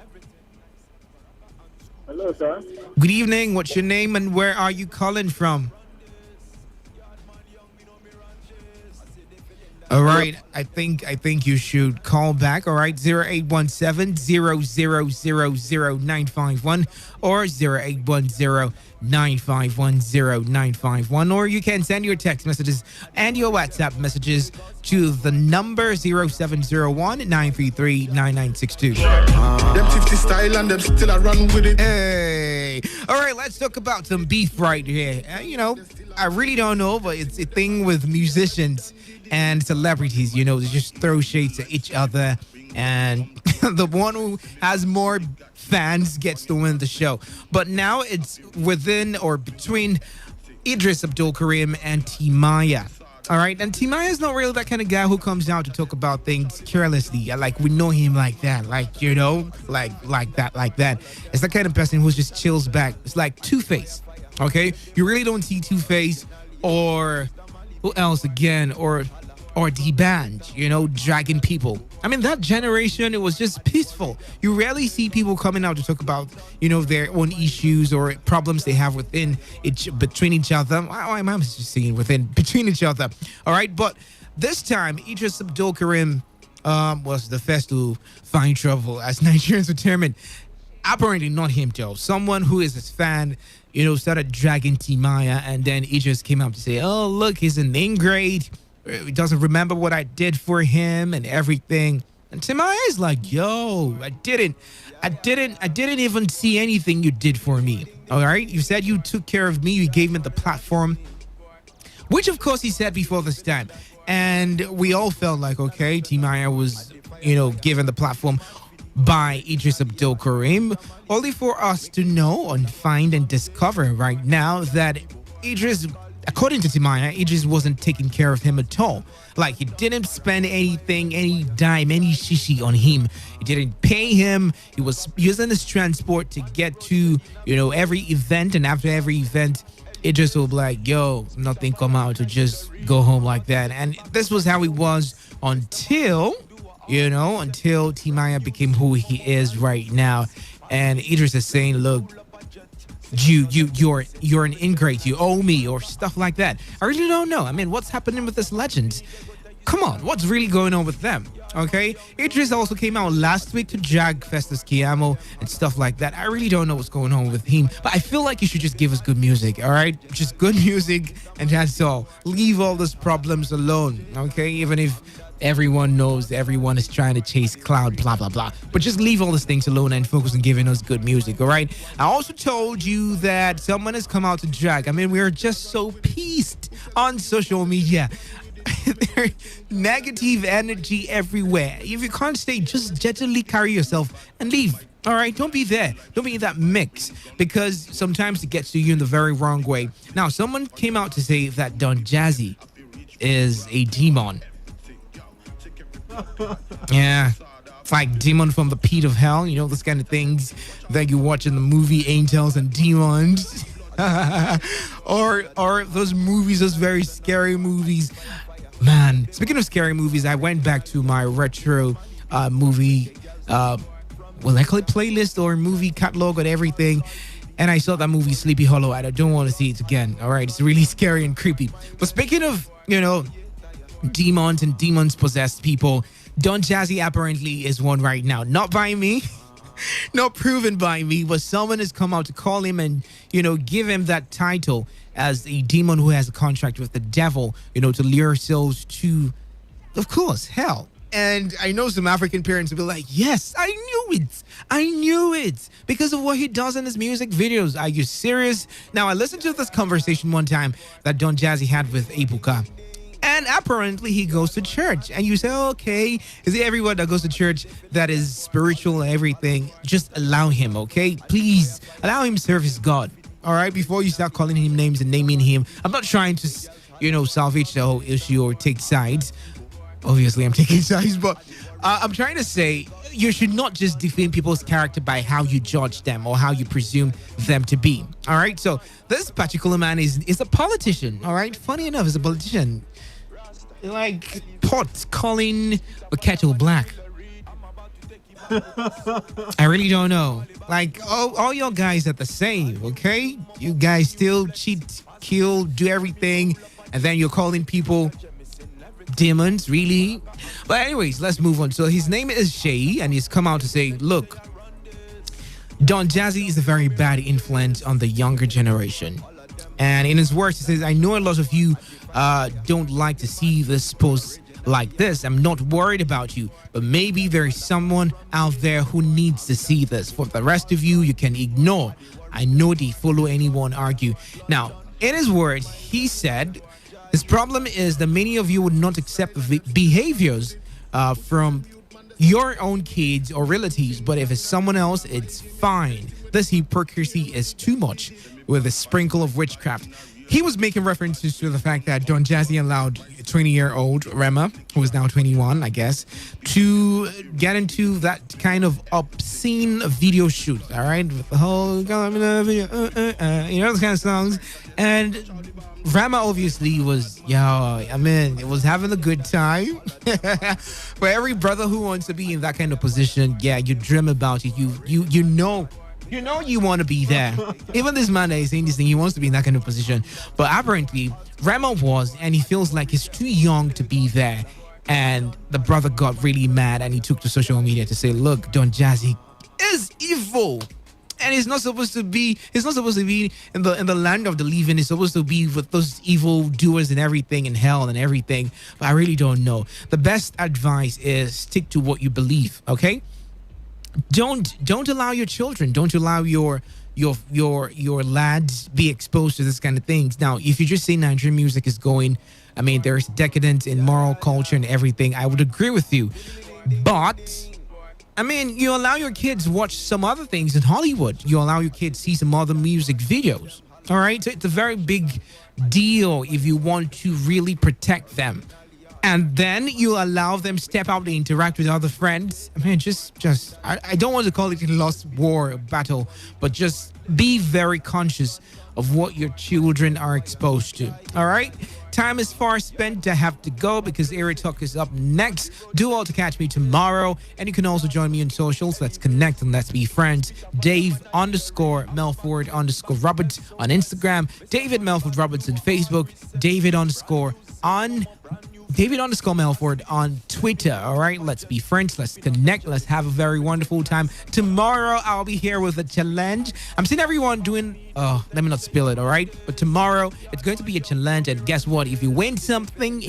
Hello, sir. Good evening. What's your name and where are you calling from? All right. I think you should call back. All right. 0817-0000951 or 0810-951-0951. Or you can send your text messages and your WhatsApp messages to the number 0701-933-9962. Them 50 style and them still I run with it. Hey. All right. Let's talk about some beef right here. I really don't know, but it's a thing with musicians and celebrities, they just throw shades at each other, and the one who has more fans gets to win the show. But now it's within or between Idris Abdul Karim and Timaya. All right, and Timaya is not really that kind of guy who comes out to talk about things carelessly. Like, we know him like that, like that. It's the kind of person who just chills back. It's like Two-Face, okay? You really don't see Two-Face or who else again, or D-Band, dragging people. I mean, that generation, it was just peaceful. You rarely see people coming out to talk about, their own issues or problems they have between each other. My mom's just saying between each other. All right, but this time, Idris Abdul Karim was the first to find trouble, as Nigerians determined. Apparently not him, though. Someone who is his fan, started dragging Timaya, and then he just came out to say, oh, look, he's an ingrate. He doesn't remember what I did for him and everything. And Timaya is like, yo, I didn't even see anything you did for me. All right. You said you took care of me. You gave me the platform, which of course he said before this time. And we all felt like, okay, Timaya was, given the platform by Idris Abdul Karim, only for us to know and find and discover right now that Idris, according to Timaya, Idris wasn't taking care of him at all. Like, he didn't spend anything, any dime, any shishi on him. He didn't pay him. He was using his transport to get to, every event. And after every event, Idris will be like, yo, nothing come out to just go home like that. And this was how he was until Timaya became who he is right now. And Idris is saying, look, you're an ingrate, you owe me, or stuff like that. I really don't know. I mean, what's happening with this legend? Come on, what's really going on with them? Okay, Idris also came out last week to jag Festus Kiyamo and stuff like that. I really don't know what's going on with him, but I feel like you should just give us good music, all right? Just good music, and that's all. Leave all those problems alone, okay? Even if everyone knows everyone is trying to chase cloud, blah, blah, blah. But just leave all these things alone and focus on giving us good music, all right? I also told you that someone has come out to drag. I mean, we're just so pissed on social media. There's negative energy everywhere. If you can't stay, just gently carry yourself and leave. All right, don't be there. Don't be in that mix, because sometimes it gets to you in the very wrong way. Now, someone came out to say that Don Jazzy is a demon. Yeah, it's like demon from the pit of hell. You know, those kind of things that you watch in the movie Angels and Demons. or those movies, those very scary movies. Man, speaking of scary movies, I went back to my retro movie, I call it playlist or movie catalog and everything, and I saw that movie Sleepy Hollow, and I don't want to see it again. All right, it's really scary and creepy. But speaking of, demons and demons-possessed people, Don Jazzy apparently is one right now. Not by me. Not proven by me, but someone has come out to call him and, give him that title as a demon who has a contract with the devil, to lure souls to, of course, hell. And I know some African parents will be like, yes, I knew it, because of what he does in his music videos. Are you serious? Now, I listened to this conversation one time that Don Jazzy had with Ebuka. And apparently he goes to church. And you say, okay, is it everyone that goes to church that is spiritual and everything? Just allow him, okay? Please, allow him to serve his God. All right? Before you start calling him names and naming him. I'm not trying to, salvage the whole issue or take sides. Obviously, I'm taking sides. But I'm trying to say you should not just define people's character by how you judge them or how you presume them to be. All right? So this particular man is a politician. All right? Funny enough, he's a politician. Like pot calling the kettle black. I really don't know. Like, all your guys are the same, okay? You guys still cheat, kill, do everything, and then you're calling people demons, really? But anyways, let's move on. So his name is Shay, and he's come out to say, look, Don Jazzy is a very bad influence on the younger generation. And in his words, he says, I know a lot of you don't like to see this post like this. I'm not worried about you, but maybe there is someone out there who needs to see this. For the rest of you, you can ignore. I know they follow anyone argue. Now, in his words, he said, his problem is that many of you would not accept the behaviors from your own kids or relatives, but if it's someone else, it's fine. This hypocrisy is too much, with a sprinkle of witchcraft. He was making references to the fact that Don Jazzy allowed 20-year-old Rema, who is now 21, I guess, to get into that kind of obscene video shoot, all right? With the whole, video, those kind of songs. And Rema obviously was, it was having a good time. For every brother who wants to be in that kind of position, you dream about it. You know you want to be there. Even this man that is saying this thing, he wants to be in that kind of position. But apparently, Rema was, and he feels like he's too young to be there. And the brother got really mad, and he took to social media to say, look, Don Jazzy is evil. And he's not supposed to be in the land of the living. He's supposed to be with those evil doers and everything, in hell and everything. But I really don't know. The best advice is stick to what you believe, okay? Don't allow your children, don't allow your lads be exposed to this kind of things. Now, if you just say Nigerian music is going, there's decadence in moral culture and everything, I would agree with you. But you allow your kids watch some other things in Hollywood. You allow your kids see some other music videos. All right, so it's a very big deal if you want to really protect them. And then you allow them step out and interact with other friends. I don't want to call it a lost war or battle, but just be very conscious of what your children are exposed to. All right? Time is far spent. I have to go because Area Talk is up next. Do all to catch me tomorrow. And you can also join me on socials. Let's connect and let's be friends. Dave_Melford_Roberts on Instagram. David Melford Roberts on Facebook. David_ on David_Melford on Twitter. All right, let's be friends. Let's connect. Let's have a very wonderful time. Tomorrow, I'll be here with a challenge. I'm seeing everyone doing, let me not spill it, all right? But tomorrow, it's going to be a challenge. And guess what? If you win something,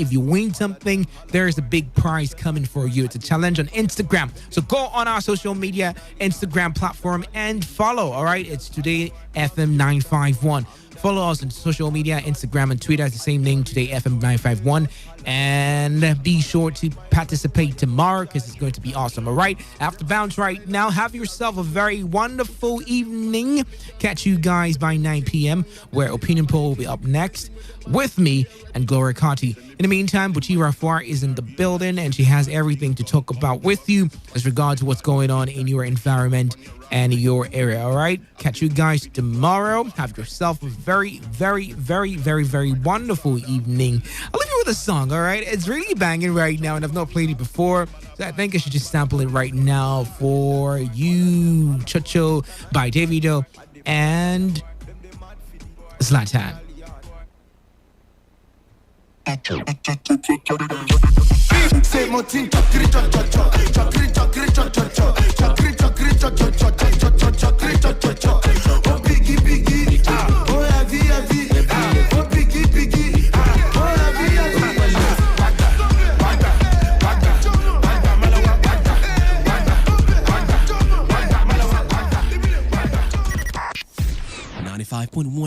there is a big prize coming for you. It's a challenge on Instagram. So go on our social media, Instagram platform, and follow, all right? It's Today FM 951. Follow us on social media, Instagram and Twitter. It's the same name, Today FM 951. And be sure to participate tomorrow because it's going to be awesome. All right. After bounce right now, have yourself a very wonderful evening. Catch you guys by 9 p.m. where Opinion Poll will be up next with me and Gloria Carty. In the meantime, Buchi Rafar is in the building and she has everything to talk about with you as regards to what's going on in your environment and your area. All right. Catch you guys tomorrow. Have yourself a very, very, very, very, very wonderful evening. I'll leave you with a song. All right. It's really banging right now and I've not played it before. So I think I should just sample it right now for you. Chocho by Davido and Zlatan.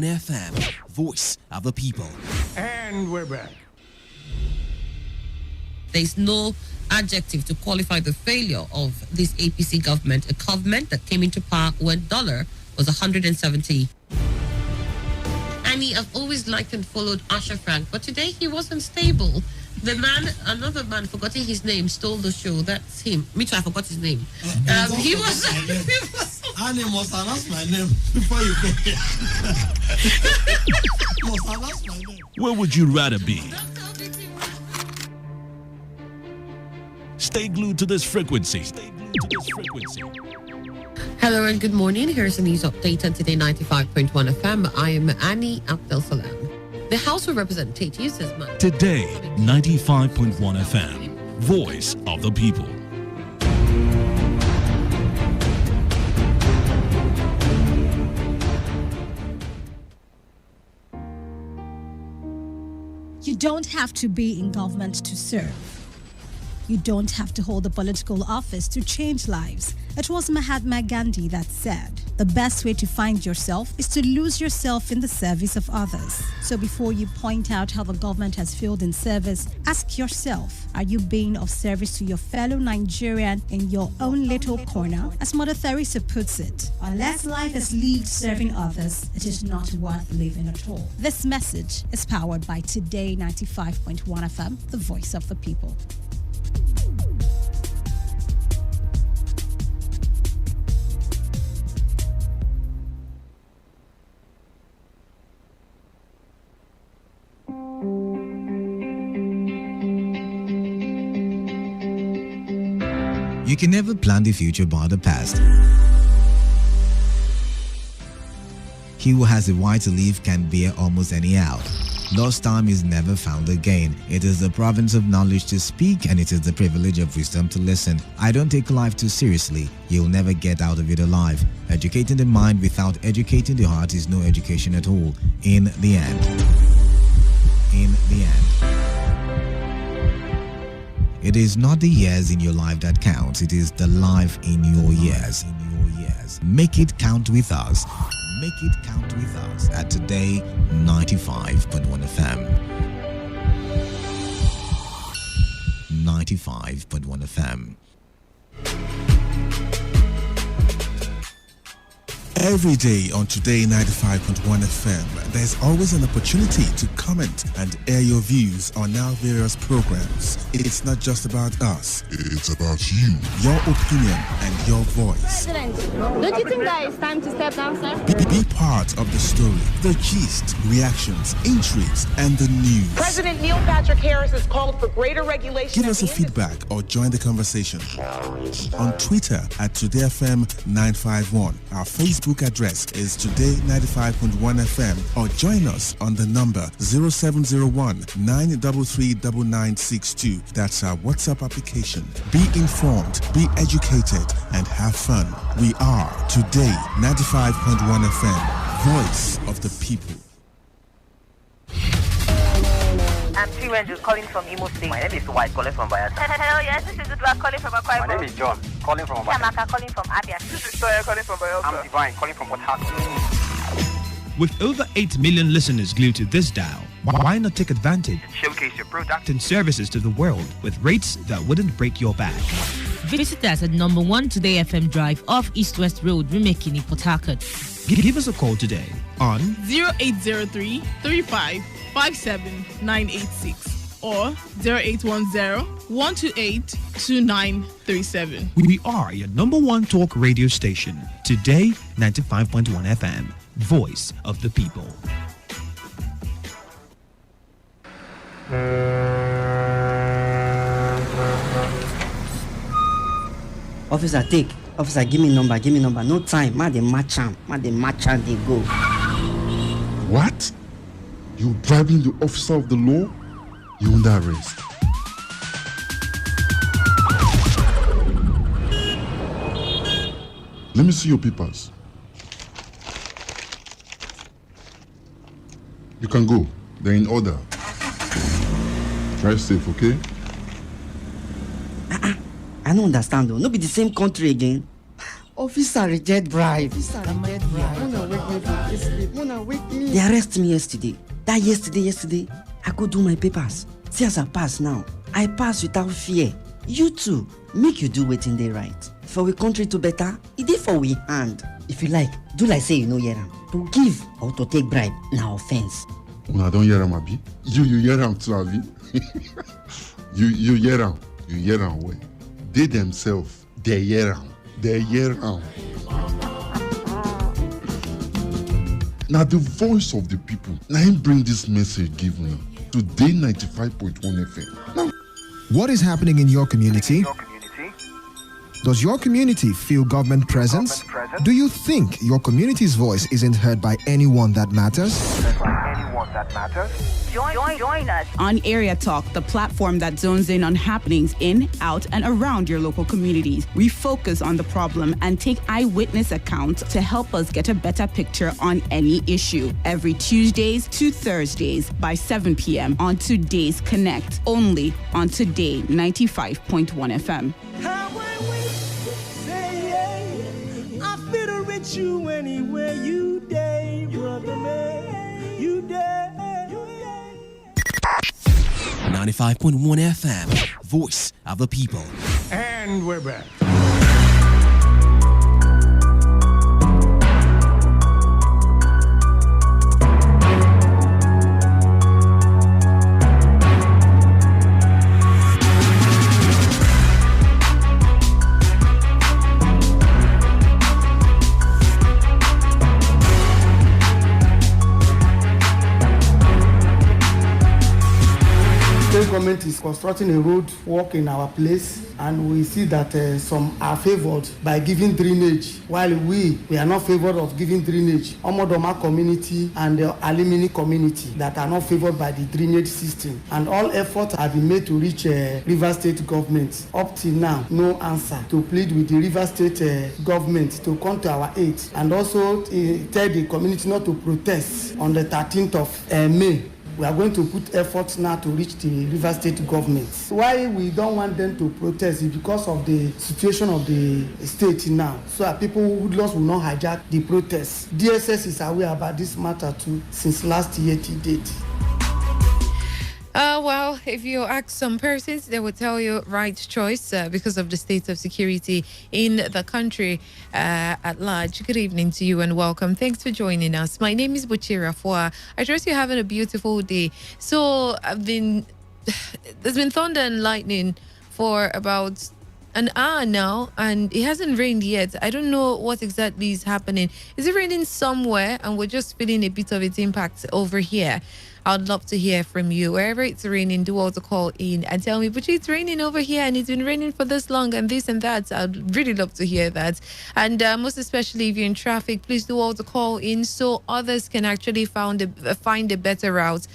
FM, voice of the people. And we're back. There's no adjective to qualify the failure of this APC government, a government that came into power when dollar was 170. Annie, I've always liked and followed Asher Frank, but today he wasn't stable. The man, another man, forgetting his name, stole the show. That's him. Me too, I forgot his name. He was... Annie must announce my name before you go. Must announce my name. Where would you rather be? Stay glued to this frequency. Hello and good morning. Here's a news update on Today 95.1 FM. I am Annie Abdel Salam. The House of Representatives has Today 95.1 FM, voice of the people. You don't have to be in government to serve. You don't have to hold a political office to change lives. It was Mahatma Gandhi that said, the best way to find yourself is to lose yourself in the service of others. So before you point out how the government has failed in service, ask yourself, are you being of service to your fellow Nigerian in your own little corner? As Mother Teresa puts it, unless life is lived serving others, it is not worth living at all. This message is powered by Today 95.1 FM, the voice of the people. You can never plan the future by the past. He who has a right to live can bear almost anyhow. Lost time is never found again. It is the province of knowledge to speak, and it is the privilege of wisdom to listen. I don't take life too seriously. You'll never get out of it alive. Educating the mind without educating the heart is no education at all. In the end. It is not the years in your life that counts. It is the life in your years. Make it count with us. Make it count with us at Today 95.1 FM. 95.1 FM. Every day on Today 95.1 FM, there's always an opportunity to comment and air your views on our various programs. It's not just about us, it's about you, your opinion, and your voice. President, don't you think that it's time to step down, sir? Be part of the story, the gist, reactions, intrigues, and the news. President Neil Patrick Harris has called for greater regulation. Give us a feedback or join the conversation on Twitter at TodayFM951, our Facebook Facebook address is Today95.1 FM or join us on the number 0701 933 9962. That's our WhatsApp application. Be informed, be educated, and have fun. We are Today 95.1 FM, voice of the people. I'm T-Ranger calling from Imo State. My name is White calling from Bayelsa. Hello, yes, this is Udwa calling from Akwa Ibom. My name is John calling from Bayelsa. Amaka calling from Abia. This is Toya calling from Bayelsa. I'm Divine calling from Port Harcourt. With over 8 million listeners glued to this dial, why not take advantage? Showcase your product and services to the world with rates that wouldn't break your bank. Visit us at number 1 Today FM Drive off East West Road, Rumekini, Port Harcourt. Give us a call today on 0803 35 57986 or 0810 128 2937. We are your number 1 talk radio station. Today, 95.1 FM. Voice of the people. Officer, take. Officer, give me number. No time. Ma dey match am. They go. What? You bribing the officer of the law? You under arrest. Let me see your papers. You can go. They're in order. Drive safe, okay? I don't understand though. No be the same country again. Officer reject bribe. They arrest me yesterday. That yesterday, I go do my papers. See as I pass now. I pass without fear. You too, make you do wetin dey right. For we country to better, it dey for we hand. If you like, do like say you no hear am. To give or to take bribe, na offense. Una don hear am, abi? You hear am too, abi? You hear am. You hear am well. They themselves, they hear am. Now the voice of the people. Now him bring this message give me. Today 95.1 FM. Now, what is happening in your community? Does your community feel government presence? Do you think your community's voice isn't heard by anyone that matters? Join us on Area Talk, the platform that zones in on happenings in, out, and around your local communities. We focus on the problem and take eyewitness accounts to help us get a better picture on any issue. Every Tuesdays to Thursdays by 7 p.m. on Today's Connect, only on Today 95.1 FM. I feel to reach you anywhere you day, brother man. You day. 95.1 FM, voice of the people. And we're back. Government is constructing a road walk in our place, and we see that some are favored by giving drainage, while we are not favored of giving drainage. Omodoma community and the Alimini community that are not favored by the drainage system, and all efforts have been made to reach River State government. Up till now, no answer. To plead with the River State government to come to our aid, and also tell the community not to protest on the 13th of May. We are going to put efforts now to reach the River State government. Why we don't want them to protest is because of the situation of the state now. So that people who lost will not hijack the protests. DSS is aware about this matter too since last year to date. Well, if you ask some persons, they will tell you right choice because of the state of security in the country at large. Good evening to you and welcome. Thanks for joining us. My name is Buchira Foa. I trust you're having a beautiful day. So there's been thunder and lightning for about an hour now and it hasn't rained yet. I don't know what exactly is happening. Is it raining somewhere and we're just feeling a bit of its impact over here? I'd love to hear from you. Wherever it's raining, do also call in and tell me, but it's raining over here and it's been raining for this long and this and that. I'd really love to hear that. And most especially if you're in traffic, please do also call in so others can actually find a better route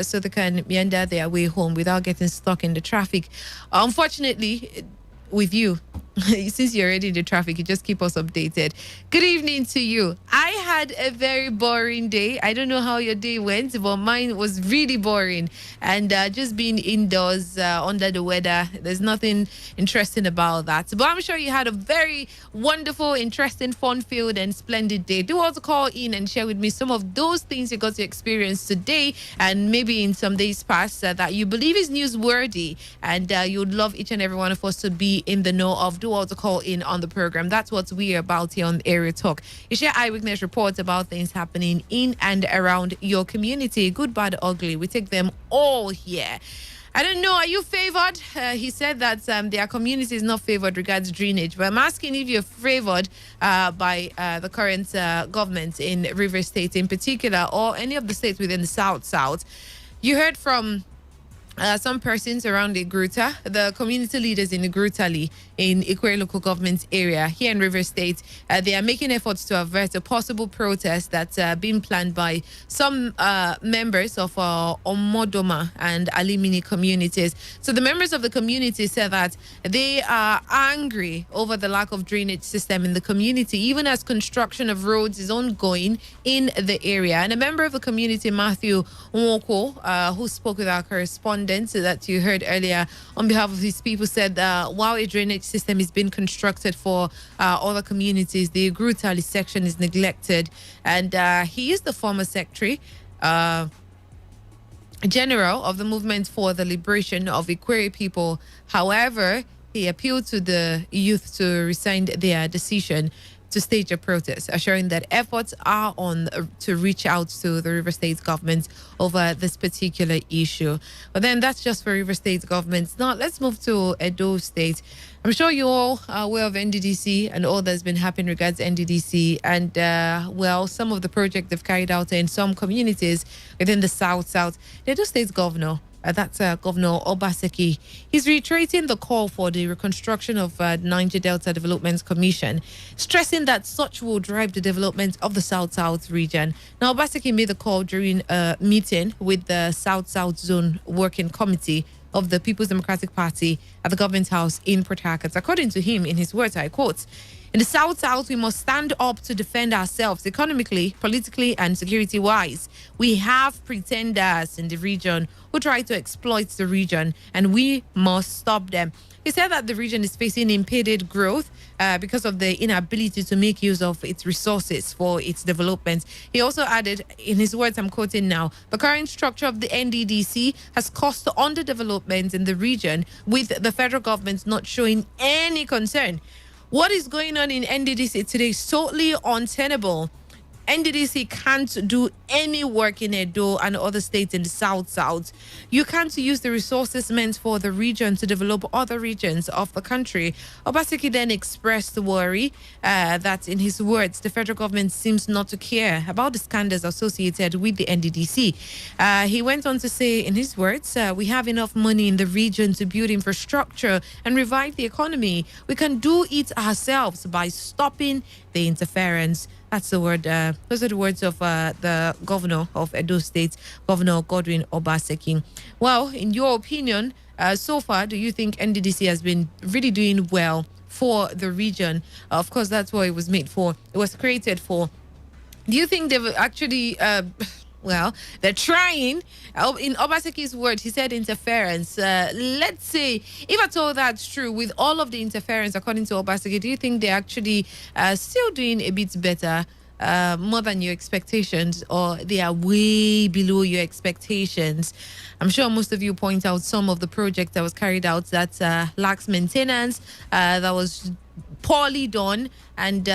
so they can meander their way home without getting stuck in the traffic. Unfortunately, with you, since you're already in the traffic, you just keep us updated. Good evening to you. I had a very boring day. I don't know how your day went, but mine was really boring. And just being indoors under the weather, there's nothing interesting about that. But I'm sure you had a very wonderful, interesting, fun-filled, and splendid day. Do also call in and share with me some of those things you got to experience today and maybe in some days past that you believe is newsworthy and you would love each and every one of us to be in the know of. Do also call in on the program. That's what we're about here on Area Talk. You share eyewitness reports about things happening in and around your community. Good, bad, ugly. We take them all here. I don't know. Are you favored? He said that their community is not favored regards drainage. But I'm asking if you're favored by the current government in Rivers State in particular or any of the states within the South. You heard from some persons around Igruta, the community leaders in Igrutali in Ikwe local government area here in River State. They are making efforts to avert a possible protest that's been planned by some members of Omodoma and Alimini communities. So the members of the community said that they are angry over the lack of drainage system in the community, even as construction of roads is ongoing in the area. And a member of the community, Matthew Nwoko, who spoke with our correspondent that you heard earlier on behalf of his people, said while a drainage system is being constructed for other communities, the Grutali section is neglected. And he is the former secretary general of the Movement for the Liberation of Ikwere People. However, he appealed to the youth to rescind their decision to stage a protest, assuring that efforts are on to reach out to the River State government over this particular issue. But then that's just for River State government. Now let's move to Edo State. I'm sure you all are aware of NDDC and all that's been happening regards NDDC and well, some of the projects they've carried out in some communities within the South. The Edo State governor, that's Governor Obaseki. He's reiterating the call for the reconstruction of Niger Delta Development Commission, stressing that such will drive the development of the South region. Now, Obaseki made the call during a meeting with the South Zone Working Committee of the People's Democratic Party at the Government House in Port Harcourt. According to him, in his words, I quote, "In the South, we must stand up to defend ourselves economically, politically, and security-wise. We have pretenders in the region who try to exploit the region, and we must stop them." He said that the region is facing impeded growth because of the inability to make use of its resources for its development. He also added, in his words, I'm quoting now, "The current structure of the NDDC has caused underdevelopment in the region, with the federal government not showing any concern. What is going on in NDDC today is totally untenable. NDDC can't do any work in Edo and other states in the South. You can't use the resources meant for the region to develop other regions of the country." Obaseki then expressed the worry that, in his words, the federal government seems not to care about the scandals associated with the NDDC. He went on to say, in his words, "We have enough money in the region to build infrastructure and revive the economy. We can do it ourselves by stopping the interference." That's the word. Those are the words of the governor of Edo State, Governor Godwin Obaseki. Well, in your opinion, so far, do you think NDDC has been really doing well for the region? Of course, that's what it was made for. It was created for. Do you think they've actually... well, they're trying. In Obaseki's word, he said interference. Let's say, if at all that's true, with all of the interference, according to Obaseki, do you think they're actually still doing a bit better, more than your expectations, or they are way below your expectations? I'm sure most of you point out some of the projects that was carried out that lacks maintenance, that was poorly done, and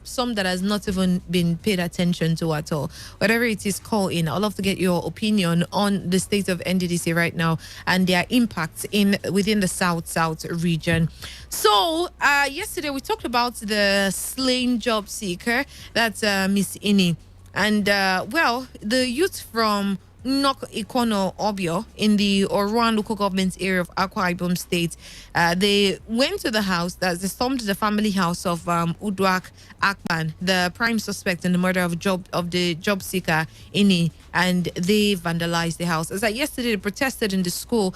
some that has not even been paid attention to at all. Whatever it is, call in. I'd love to get your opinion on the state of NDDC right now and their impacts within the South region. So yesterday we talked about the slain job seeker, that's Miss Ini, and the youth from Nok Ikono Obio in the Oruan local government area of Akwa Ibom State. They went to the house, they stormed the family house of Udwak Akpan, the prime suspect in the murder of the job seeker Ini, and they vandalized the house. As yesterday, they protested in the school,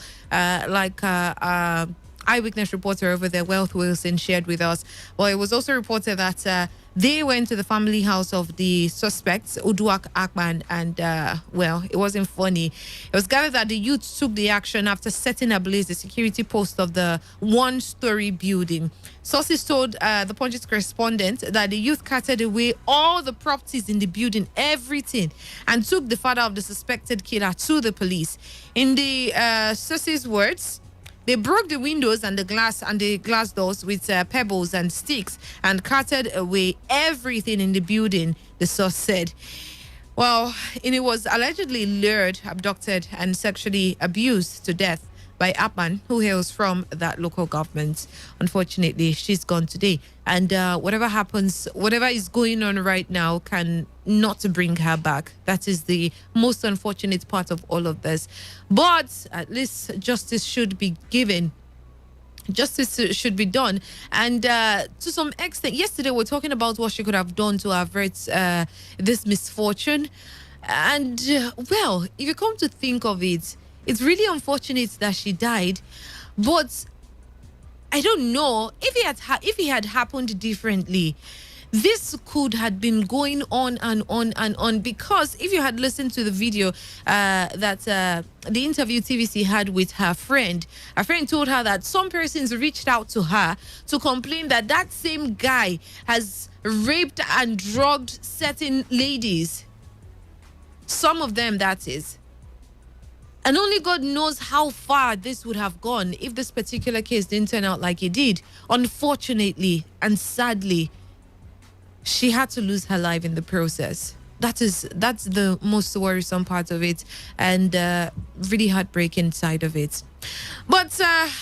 eyewitness reporter over there, Wealth Wilson, shared with us. Well, it was also reported that they went to the family house of the suspects, Uduak Akman, and, it wasn't funny. It was gathered that the youth took the action after setting ablaze the security post of the one-story building. Sources told the Punch's correspondent that the youth carted away all the properties in the building, everything, and took the father of the suspected killer to the police. In the sources' words, they broke the windows and the glass doors with pebbles and sticks and carted away everything in the building, the source said. Well, Ini was allegedly lured, abducted, and sexually abused to death by Apman, who hails from that local government. Unfortunately, she's gone today. And whatever happens, whatever is going on right now can not bring her back. That is the most unfortunate part of all of this. But at least justice should be given. Justice should be done. And to some extent, yesterday we were talking about what she could have done to avert this misfortune. And, if you come to think of it, it's really unfortunate that she died. But I don't know if it had happened differently. This could have been going on and on and on, because if you had listened to the video the interview TVC had with her friend told her that some persons reached out to her to complain that that same guy has raped and drugged certain ladies. Some of them, that is. And only God knows how far this would have gone if this particular case didn't turn out like it did. Unfortunately and sadly, she had to lose her life in the process. That's the most worrisome part of it, and really heartbreaking side of it. But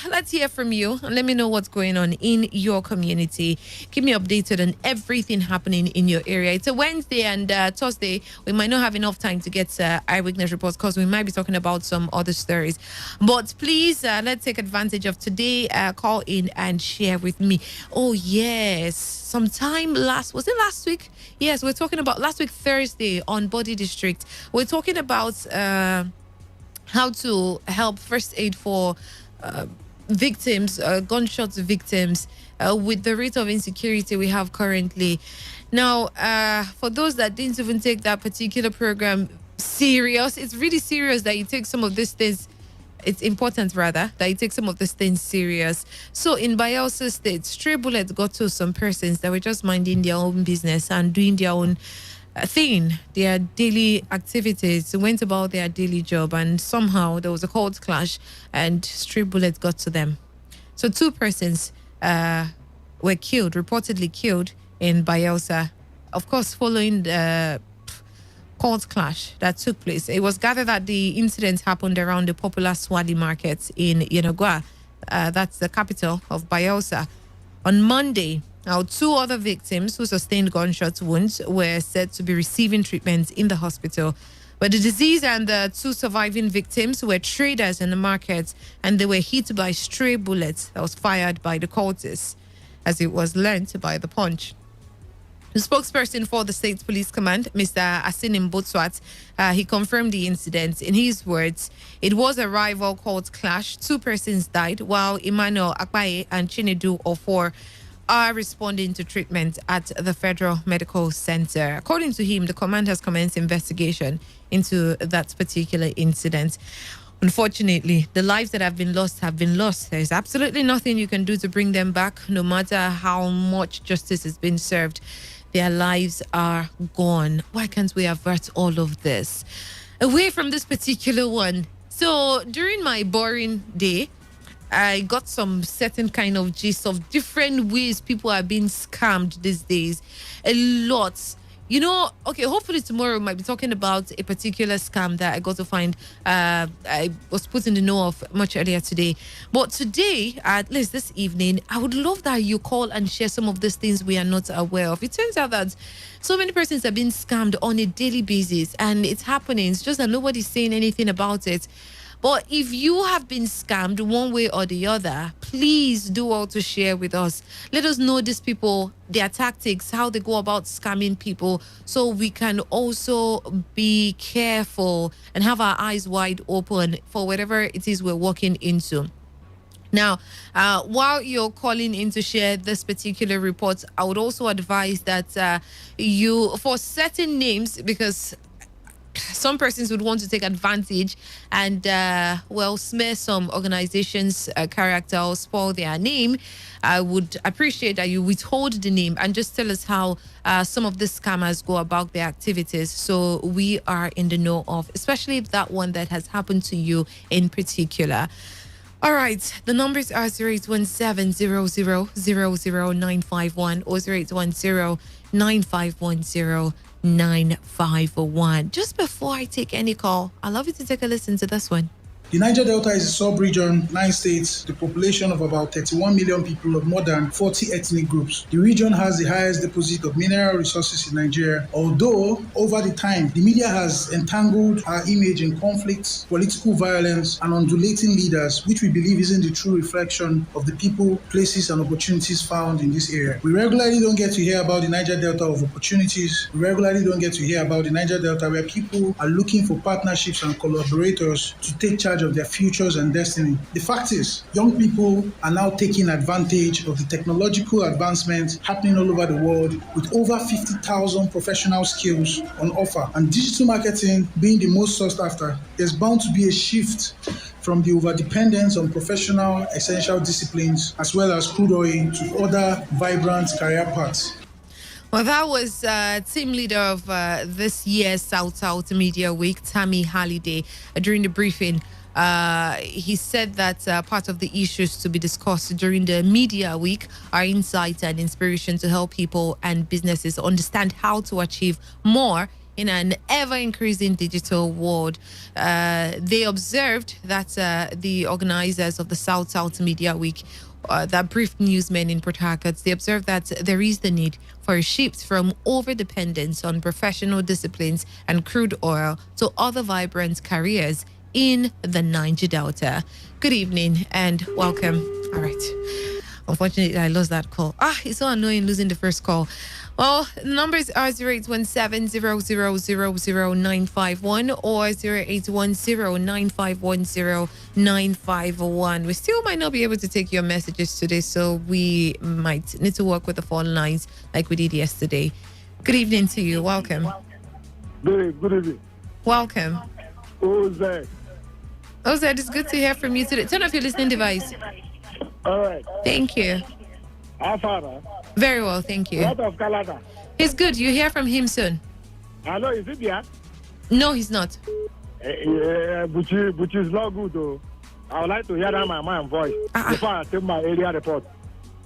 let's hear from you and let me know what's going on in your community. Keep me updated on everything happening in your area. It's a Wednesday and Thursday. We might not have enough time to get eyewitness reports because we might be talking about some other stories. But please, let's take advantage of today. Call in and share with me. Oh, yes. Sometime last week? Yes, we're talking about last week, Thursday on Body District. We're talking about how to help first aid for victims, gunshot victims, with the rate of insecurity we have currently. Now, for those that didn't even take that particular program serious, it's really serious that you take some of these things. It's important, rather, that you take some of these things serious. So in Bayelsa State, stray bullets got to some persons that were just minding their own business and doing their own thing, their daily activities, went about their daily job, and somehow there was a cold clash and stray bullets got to them. So 2 persons were killed, reportedly killed in Bayelsa, of course, following the cold clash that took place. It was gathered that the incident happened around the popular Swadi market in Yenagua, that's the capital of Bayelsa, on Monday. Now, 2 other victims who sustained gunshot wounds were said to be receiving treatment in the hospital. But the disease and the 2 surviving victims were traders in the market, and they were hit by stray bullets that was fired by the cultists, as it was learned by the Punch. The spokesperson for the State Police Command, Mr. Asinim Botswat, he confirmed the incident. In his words, it was a rival cold clash. 2 persons died, while Emmanuel Akbaye and Chinedu Ofor are responding to treatment at the Federal Medical Center. According to him, the command has commenced investigation into that particular incident. Unfortunately, the lives that have been lost have been lost. There's absolutely nothing you can do to bring them back, no matter how much justice has been served. Their lives are gone. Why can't we avert all of this? Away from this particular one. So during my boring day, I got some certain kind of gist of different ways people are being scammed these days. A lot. You know, okay, hopefully tomorrow we might be talking about a particular scam that I got to find. I was put in the know of much earlier today. But today, at least this evening, I would love that you call and share some of these things we are not aware of. It turns out that so many persons are being scammed on a daily basis, and it's happening. It's just that nobody's saying anything about it. But if you have been scammed one way or the other, please do all to share with us. Let us know these people, their tactics, how they go about scamming people, so we can also be careful and have our eyes wide open for whatever it is we're walking into. Now, while you're calling in to share this particular report, I would also advise that you, for certain names, because some persons would want to take advantage and smear some organizations' character or spoil their name. I would appreciate that you withhold the name and just tell us how some of the scammers go about their activities, so we are in the know of, especially if that one that has happened to you in particular. All right, the numbers are 0817-0000951 or 0810-9510-951. Just before I take any call, I'd love you to take a listen to this one. The Niger Delta is a sub-region, 9 states, the population of about 31 million people of more than 40 ethnic groups. The region has the highest deposit of mineral resources in Nigeria, although over the time, the media has entangled our image in conflicts, political violence, and undulating leaders, which we believe isn't the true reflection of the people, places, and opportunities found in this area. We regularly don't get to hear about the Niger Delta of opportunities. We regularly don't get to hear about the Niger Delta where people are looking for partnerships and collaborators to take charge of their futures and destiny. The fact is, young people are now taking advantage of the technological advancements happening all over the world, with over 50,000 professional skills on offer. And digital marketing being the most sought after, there's bound to be a shift from the overdependence on professional essential disciplines as well as crude oil to other vibrant career paths. Well, that was team leader of this year's South Media Week, Tammy Halliday, during the briefing. He said that part of the issues to be discussed during the media week are insight and inspiration to help people and businesses understand how to achieve more in an ever-increasing digital world. They observed that the organizers of the South Media Week that briefed newsmen in Port Harcourt, they observed that there is the need for a shift from over-dependence on professional disciplines and crude oil to other vibrant careers in the Niger Delta. Good evening and welcome. All right. Unfortunately, I lost that call. It's so annoying losing the first call. Well, the numbers are 0817-0000951 or 0810-9510-951. We still might not be able to take your messages today, so we might need to work with the phone lines like we did yesterday. Good evening to you. Welcome. Good evening. Welcome. Who's that? Ozed, it's good to hear from you today. Turn off your listening device. All right. Thank you. How far? Very well, thank you. What of Canada? He's good. You hear from him soon. Hello, is it there? No, he's not. But it's not good though. I would like to hear that my voice before I take my area report.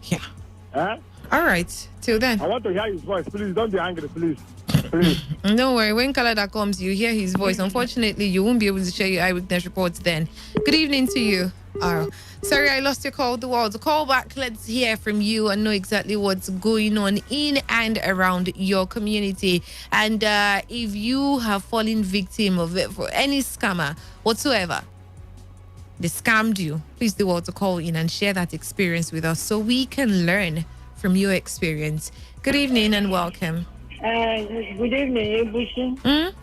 Yeah. All right. Till then. I want to hear his voice. Please don't be angry, please. Don't worry. When Canada comes, you hear his voice. Unfortunately, you won't be able to share your eyewitness reports then. Good evening to you. Sorry, I lost your call. The world. Call back. Let's hear from you and know exactly what's going on in and around your community. And if you have fallen victim of it for any scammer whatsoever, they scammed you, please do well to call in and share that experience with us so we can learn from your experience. Good evening and welcome. Good evening, Bushi.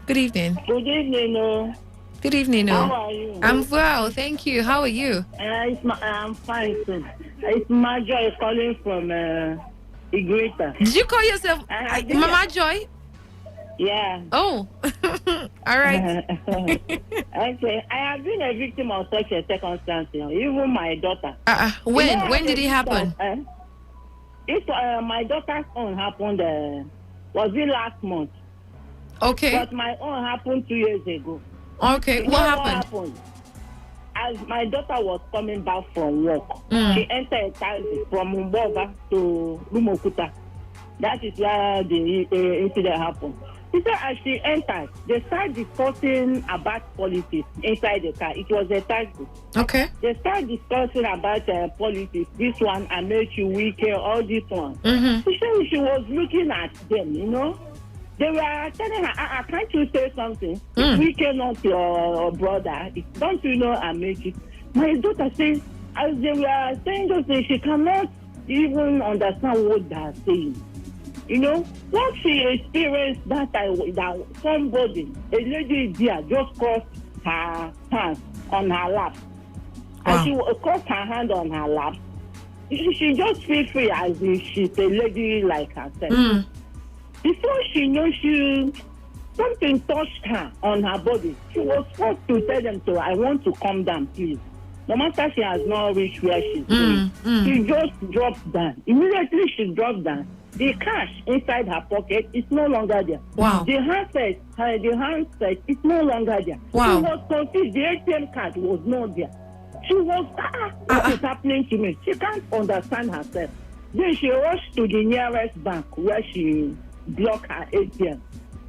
Good evening. Good evening, Good evening, How are you? I'm well, thank you. How are you? I'm fine, sir. It's Majoy calling from Igrita. Did you call yourself Mama Joy? Yeah. Oh, all right. Okay, I have been a victim of such a circumstance. Even my daughter. When? When did it happen? My daughter's own happened. Was it last month? Okay. But my own happened 2 years ago. Okay, what happened? I as my daughter was coming back from work, she entered a taxi from Mbova to Lumokuta. That is where the incident happened. She said as she entered, they started discussing about politics inside the car. It was a taxi. Okay. They started discussing about politics. This one, I make you weaker, all this one. She said she was looking at them, you know. They were telling her, can't you say something? Weaken not your brother. Don't you know I make it? My daughter says, as they were saying those things, she cannot even understand what they are saying. You know, what she experienced that time, that somebody, a lady there, just crossed her hand on her lap. And she crossed her hand on her lap. She just feels free as if she's a lady like herself. Before she knew, something touched her on her body. She was forced to tell them, so I want to calm down, please. No matter she has not reached where she's going. She just dropped down. Immediately she dropped down. The cash inside her pocket is no longer there. Wow. The handset is no longer there. Wow. She was confused. The ATM card was not there. She was, what is happening to me? She can't understand herself. Then she rushed to the nearest bank where she blocked her ATM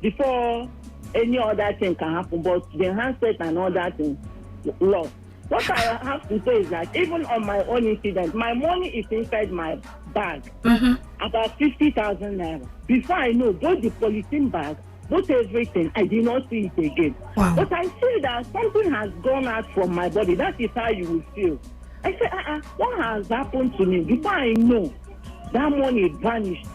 before any other thing can happen. But the handset and all that thing lost. What I have to say is that even on my own incident, my money is inside my bag, about 50,000 naira. Before I know, both the polythene bag, both everything, I did not see it again. Wow. But I feel that something has gone out from my body. That is how you will feel. I say, what has happened to me? Before I know, that money vanished.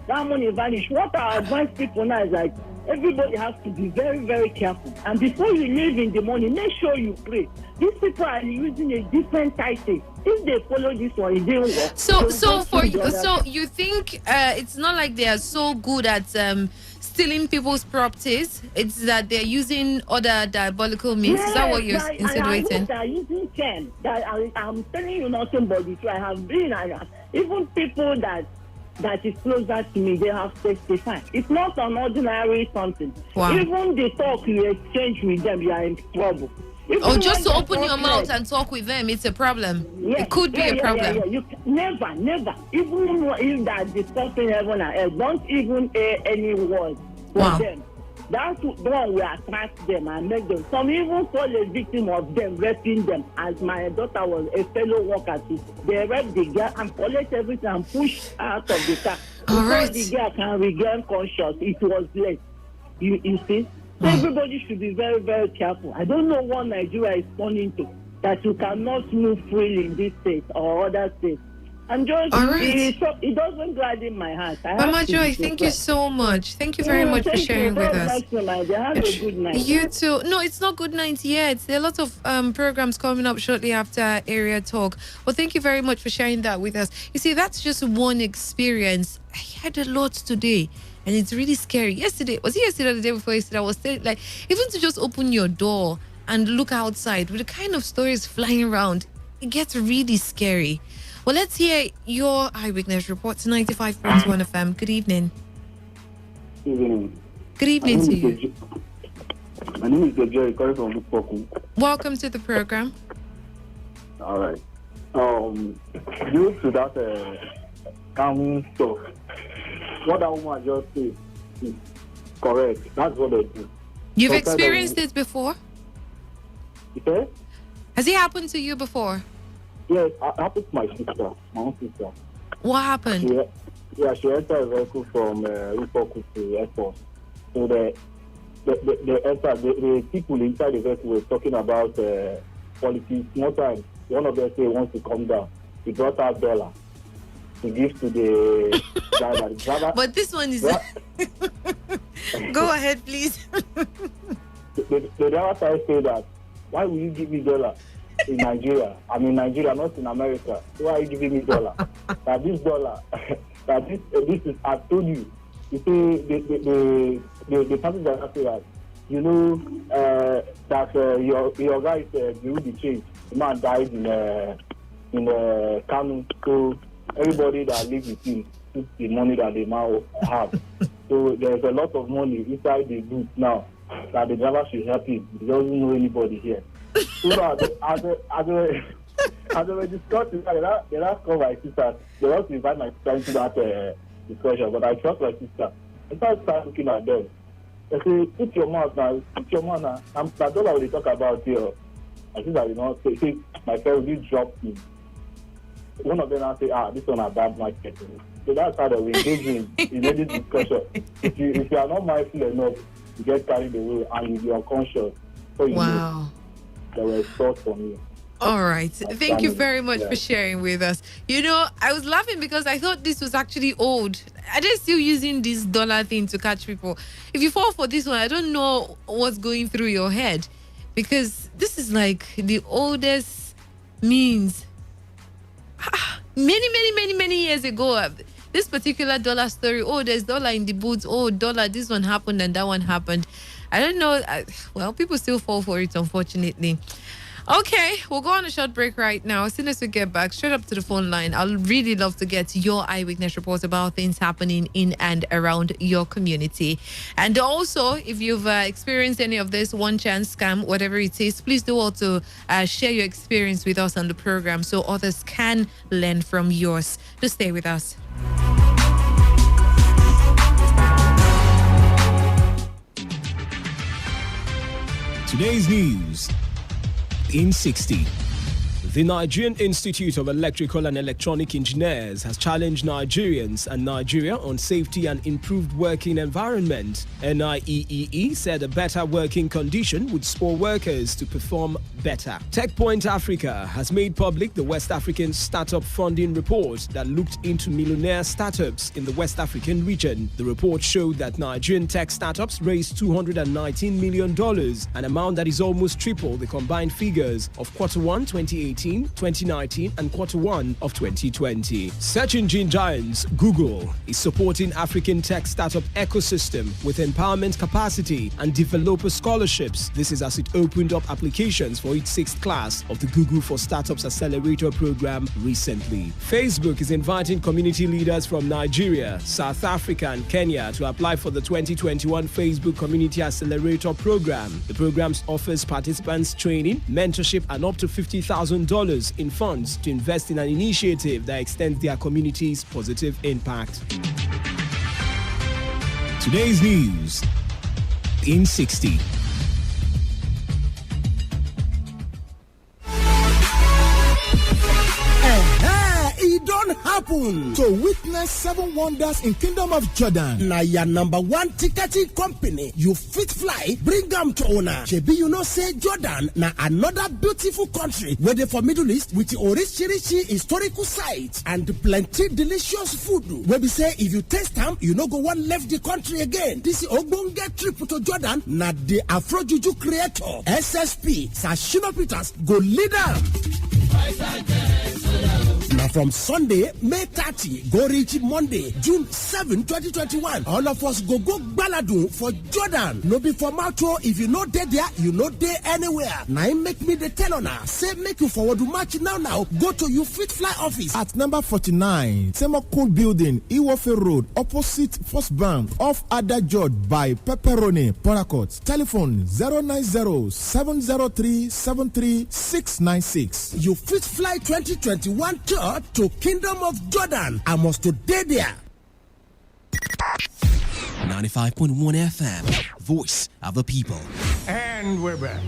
What I advise people now is like, everybody has to be very, very careful. And before you leave in the morning, make sure you pray. These people are using a different title. If they follow this one, it didn't work. So you think it's not like they are so good at stealing people's properties? It's that they're using other diabolical means. Is that what you're insinuating? They are using terms that I'm telling you nothing but the truth. I have been, even people that is closer to me, they have testified. It's not an ordinary something. Wow. Even the talk you exchange with them, you are in trouble. Even just to open your mouth and talk with them, it's a problem. It could be a problem. You never. Even if that discussing heaven and earth, don't even hear any word from them. That's the one will attract them and make them. Some even fall a victim of them, raping them. As my daughter was a fellow worker too, they raped the girl and collect everything and push out of the car. Before the girl can regain conscious, it was late. You see? So everybody should be very, very careful. I don't know what Nigeria is turning to, that you cannot move freely in this state or other states. I'm just, it doesn't gladden my heart. Mama Joy, thank you so much. Thank you very much for sharing with us. Have a good night. You too. No, it's not good night yet. There are lots of programs coming up shortly after Area Talk. Well, thank you very much for sharing that with us. You see, that's just one experience. I had a lot today. And it's really scary. Yesterday, was it yesterday or the day before yesterday? I was saying, like, even to just open your door and look outside with the kind of stories flying around, it gets really scary. Well, let's hear your eyewitness report to 95.1 FM. Good evening. Good evening. Good evening to you. My name is Joy, calling from Bukoku. Welcome to the program. All right. Due to that common stuff, what that woman just said is correct. That's what they do. You've experienced it before? Okay? Has it happened to you before? Yes, it happened to my sister, my own sister. What happened? She entered a vehicle from Bukoku to airport. So the people inside the vehicle were talking about politics. One time, one of them said he wants to come down. He brought out $1 to give to the driver. But this one is... Go ahead, please. the driver started saying that, why will you give me $1 in Nigeria? I'm in Nigeria, not in America. So why are you giving me $1? That this $1, that this is, I told you. You see, the passenger said that, you know, that your guy blew the change. The man died in Kanu. So everybody that lives with him took the money that the man have. So there's a lot of money inside the booth now that the driver should help him. He doesn't know anybody here. As they were discussing, they asked call my sister. They want to invite my sister into that discussion, but I trust my sister. I start looking at them. They say, put your mouth now. And that's all they talk about here. I think that, say, my friend, you drop me. One of them now say, this one a bad market. So that's how they were engaging in any discussion. If you are not mindful enough, you get carried away and you are unconscious. So you know there were thoughts from you. All right. Thank you very much for sharing with us. I was laughing because I thought this was actually old. Are they still using this dollar thing to catch people? If you fall for this one, I don't know what's going through your head, because this is like the oldest means. Many years ago, this particular dollar story, there's dollar in the boots, dollar, this one happened and that one happened. I don't know. Well, people still fall for it, unfortunately. Okay, we'll go on a short break right now. As soon as we get back, straight up to the phone line, I'll really love to get your eyewitness reports about things happening in and around your community. And also, if you've experienced any of this one chance scam, whatever it is, please do also share your experience with us on the program so others can learn from yours. Just stay with us. Today's news in 60. The Nigerian Institute of Electrical and Electronic Engineers has challenged Nigerians and Nigeria on safety and improved working environment. NIEEE said a better working condition would spur workers to perform better. TechPoint Africa has made public the West African Startup Funding Report that looked into millionaire startups in the West African region. The report showed that Nigerian tech startups raised $219 million, an amount that is almost triple the combined figures of Q1 2018, 2019 and Q1 of 2020. Search engine giants Google is supporting African tech startup ecosystem with empowerment capacity and developer scholarships. This is as it opened up applications for its 6th class of the Google for Startups Accelerator program recently. Facebook is inviting community leaders from Nigeria, South Africa and Kenya to apply for the 2021 Facebook Community Accelerator program. The program offers participants training, mentorship and up to $50,000 in funds to invest in an initiative that extends their community's positive impact. Today's news in 60. It don't happen to witness 7 wonders in Kingdom of Jordan. Na your number 1 ticketing company. You fit fly, bring them to owner. Shebi you know say Jordan na another beautiful country where they for Middle East with the rich historical sites and plenty delicious food. Where we say if you taste them, you no go one left the country again. This ogbonge trip to Jordan na the Afro Juju creator SSP Sashino Peters go lead them. Now from Sunday, May 30, go reach Monday, June 7, 2021. All of us go Baladu for Jordan. No be for Malto. If you know there, you know there anywhere. Now make me the tell now. Say make you forward to match now. Go to you Fit Fly office at number 49, Semokul Building, Iwofe Road, opposite First Bank, off Ada George by Pepperoni, Port. Telephone 090-703-73696. You Fit Fly 2021 tour to Kingdom of Jordan. I must today there. 95.1 FM, voice of the people. And we're back.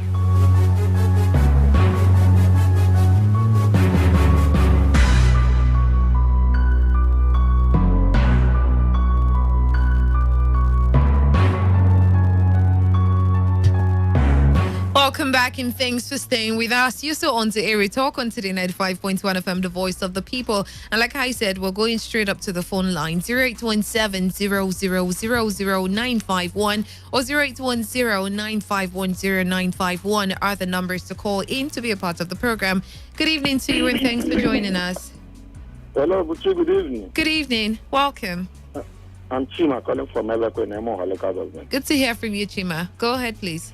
Welcome back and thanks for staying with us. You're still on to Airy Talk on Today 95.1 FM, the voice of the people. And like I said, we're going straight up to the phone line 0817-0000951 or 0810-9510951 are the numbers to call in to be a part of the program. Good evening to you and thanks for joining us. Hello, Buchi, good evening. Good evening. Welcome. I'm Chima calling from Eleko Nemo Haleka government. Good to hear from you, Chima. Go ahead, please.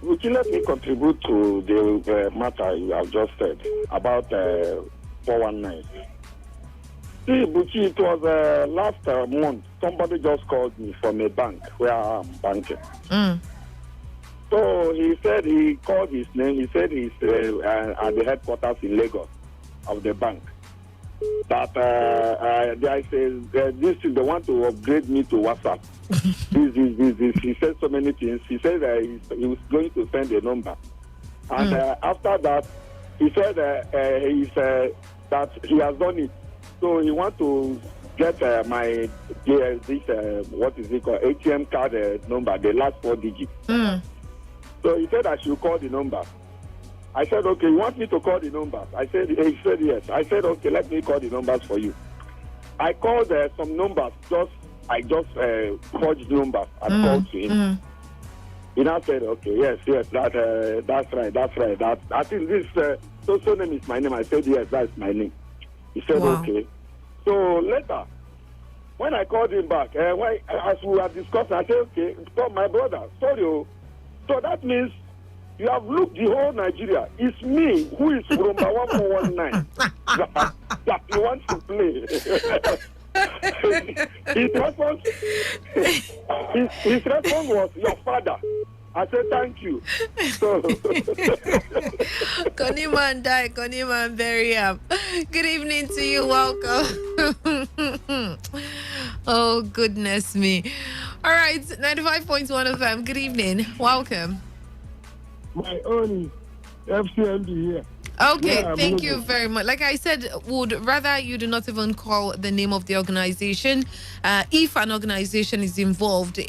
Would you let me contribute to the matter you have just said about 419? See, Buchi, it was last month, somebody just called me from a bank where I'm banking. So he said he called his name. He said he's at the headquarters in Lagos of the bank. That they say this is the one to upgrade me to WhatsApp. this. He said so many things. He said he was going to send a number, and after that, he said that he has done it. So he want to get my what is it called, ATM card number, the last 4 digits. So he said I should call the number. I said, okay, you want me to call the numbers? He said yes. I said, okay, let me call the numbers for you. I called some numbers. I just forged numbers and called to him. He now said, okay, yes, that's right. That I think this so name is my name. I said, yes, that's my name. He said, okay. So later, when I called him back, as we were discussing, I said, okay, so my brother, sorry. So that means you have looked the whole Nigeria. It's me who is from 1419 that you want to play. his response was your father. I said thank you. So Koniman very up. Good evening to you. Welcome. Oh goodness me. All right, 95.1 FM. Good evening. Welcome. My own FCMD here. Okay, thank you very much. Like I said, would rather you do not even call the name of the organization. If an organization is involved,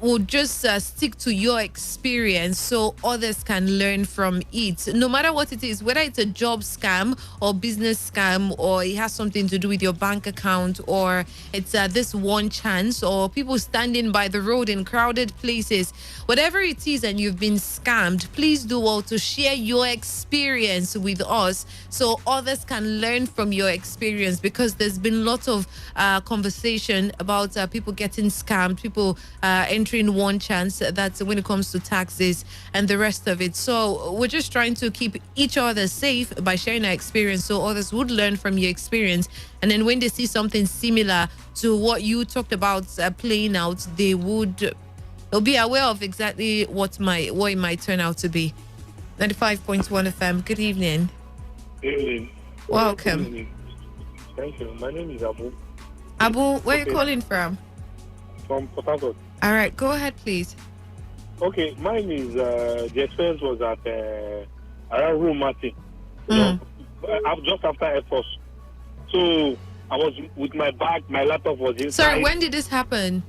would just stick to your experience so others can learn from it. No matter what it is, whether it's a job scam or business scam, or it has something to do with your bank account, or it's this one chance, or people standing by the road in crowded places, whatever it is and you've been scammed, please do well to share your experience with us so others can learn from your experience, because there's been lots of conversation about people getting scammed, people entering one chance, that's when it comes to taxes and the rest of it. So we're just trying to keep each other safe by sharing our experience so others would learn from your experience, and then when they see something similar to what you talked about playing out, they'll be aware of exactly what it might turn out to be. 95.1 FM. Good evening. Good evening. Welcome. Good evening. Thank you. My name is Abu. Abu, where are you calling from? From Port Harcourt. All right, go ahead, please. Okay, mine is the experience was at around Room Martin. Just after Air Force. So I was with my bag, my laptop was inside. Sorry, when did this happen?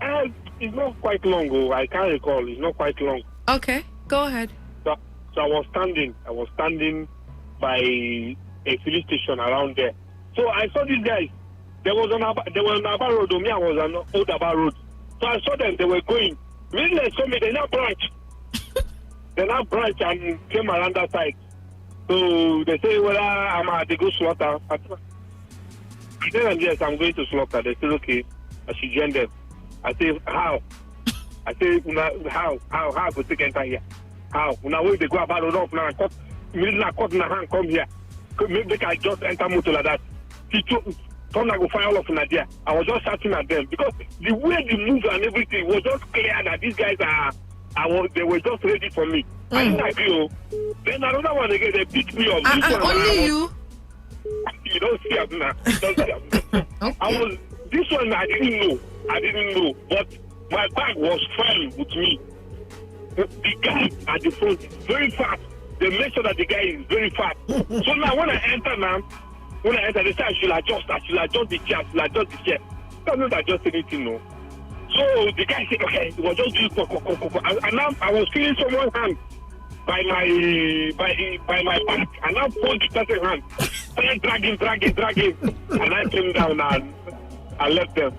It's not quite long ago. I can't recall. It's not quite long. Okay, go ahead. So I was standing by a filling station around there. So I saw these guys. They were on Aba Road. Me, I was on Old Aba Road. So I saw them. They were going. When they saw me, they now branch. And came around that side. So they say, well, I'm at the go slaughter. I tell them, yes, I'm going to slaughter. They say, okay, I should join them. I say, how? I say, how I go take enter here? How? Now when they go about road up now, I cut my hand, come here. Maybe I just enter motor like that. Come I go find all of Nadia. I was just shouting at them because the way they move and everything was just clear that these guys they were just ready for me. I didn't agree. Then another one again, they beat me up. Only you? You don't see them now. Okay. This one I didn't know. But my bag was fine with me. The guy at the front is very fast. They make sure that the guy is very fast. So now when I enter, they say I should adjust the chair, I don't adjust anything, no. So the guy said, okay, it was just doing and now I was feeling someone's hand by my back, and now pulled the person's hand. Started dragging. And I came down and I left them.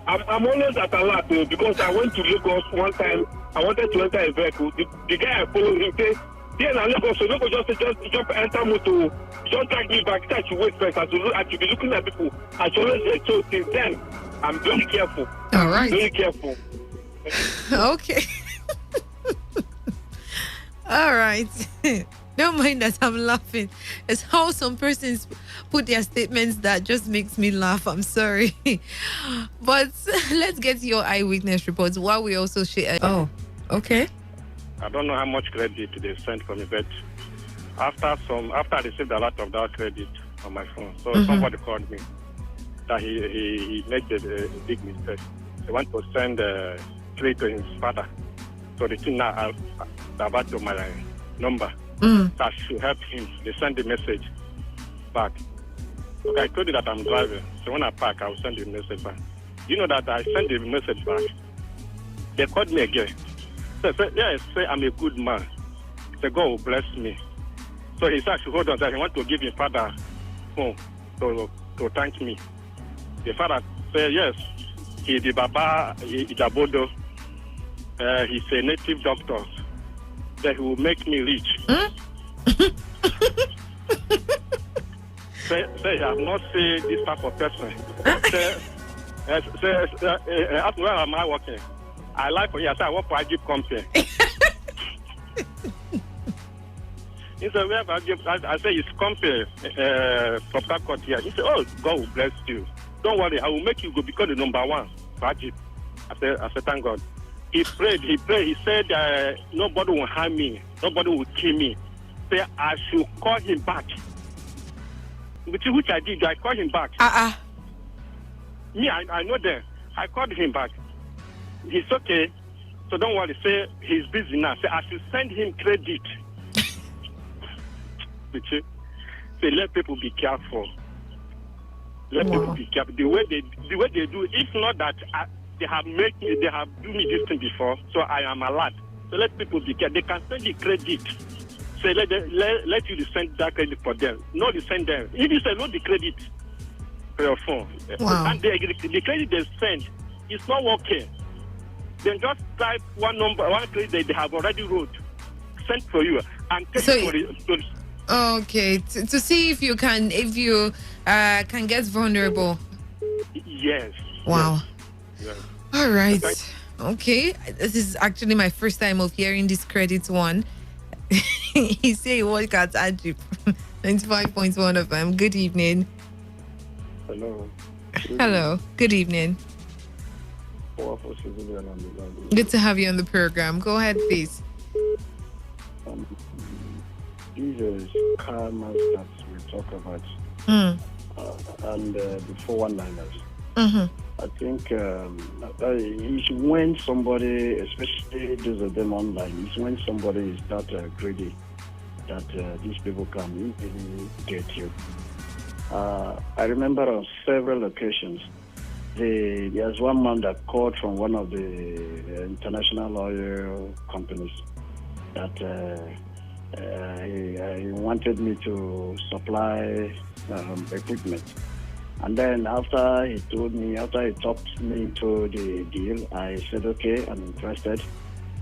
I'm always at alert because I went to Lagos one time. I wanted to enter a vehicle. The guy I followed him said, here now Lagos, so Lagos just jump enter motor, just drag me back. That you wait first. I should be looking at people. I should always say, so since then, I'm very careful. All right. Very careful. Okay. All right. Don't mind that I'm laughing. It's how some persons put their statements that just makes me laugh. I'm sorry. But let's get your eyewitness reports while we also share. Oh, okay. I don't know how much credit they sent for me, but after I received a lot of that credit on my phone, so somebody called me that he made a big mistake. He want to send credit to his father. So the thing now about to my number. That should help him. They send the message back. Okay, I told you that I'm driving. So when I park, I will send the message back. You know that I send the message back. They called me again. So I say I'm a good man. Say God will bless me. So he said, hold on, that he want to give his father phone to thank me. The father said, yes, he the Baba, he Jabodo. He's a native doctor. That he will make me rich. Say, I have not seen this type of person. Where am I working? I like for you. I say I work for Agip company. He said, where have I say it's company from Kakot here. He said, oh, God will bless you. Don't worry, I will make you go become the number one for Agip. I said, thank God. He prayed. He said, nobody will harm me. Nobody will kill me. Say, I should call him back. Which I did. I called him back. Me, I know that. I called him back. He's okay. So don't worry. Say, he's busy now. Say, I should send him credit. Say, let people be careful. Let people be careful. The way they do, if not that... They have done me this thing before, so I am alert. So let people be careful. They can send the credit. Say let you send that credit for them. No, they send them. If you say no, the credit for your phone, and the credit they send is not working. Then just type one credit they have already wrote, sent for you, and take it for it. Okay, to see if you can get vulnerable. Yes. Wow. Yes. All right. Okay. This is actually my first time of hearing this credit one. He say he work at Agip. 95.1 FM. Good evening. Hello. Hello. Good evening. Good to have you on the program. Go ahead, please. These are car masters we talk about. And the 419ers. I think it's when somebody, especially those of them online, it's when somebody is that greedy that these people can easily get you. I remember on several occasions, there's one man that called from one of the international oil companies that he wanted me to supply equipment. And then after he talked me into the deal, I said, okay, I'm interested.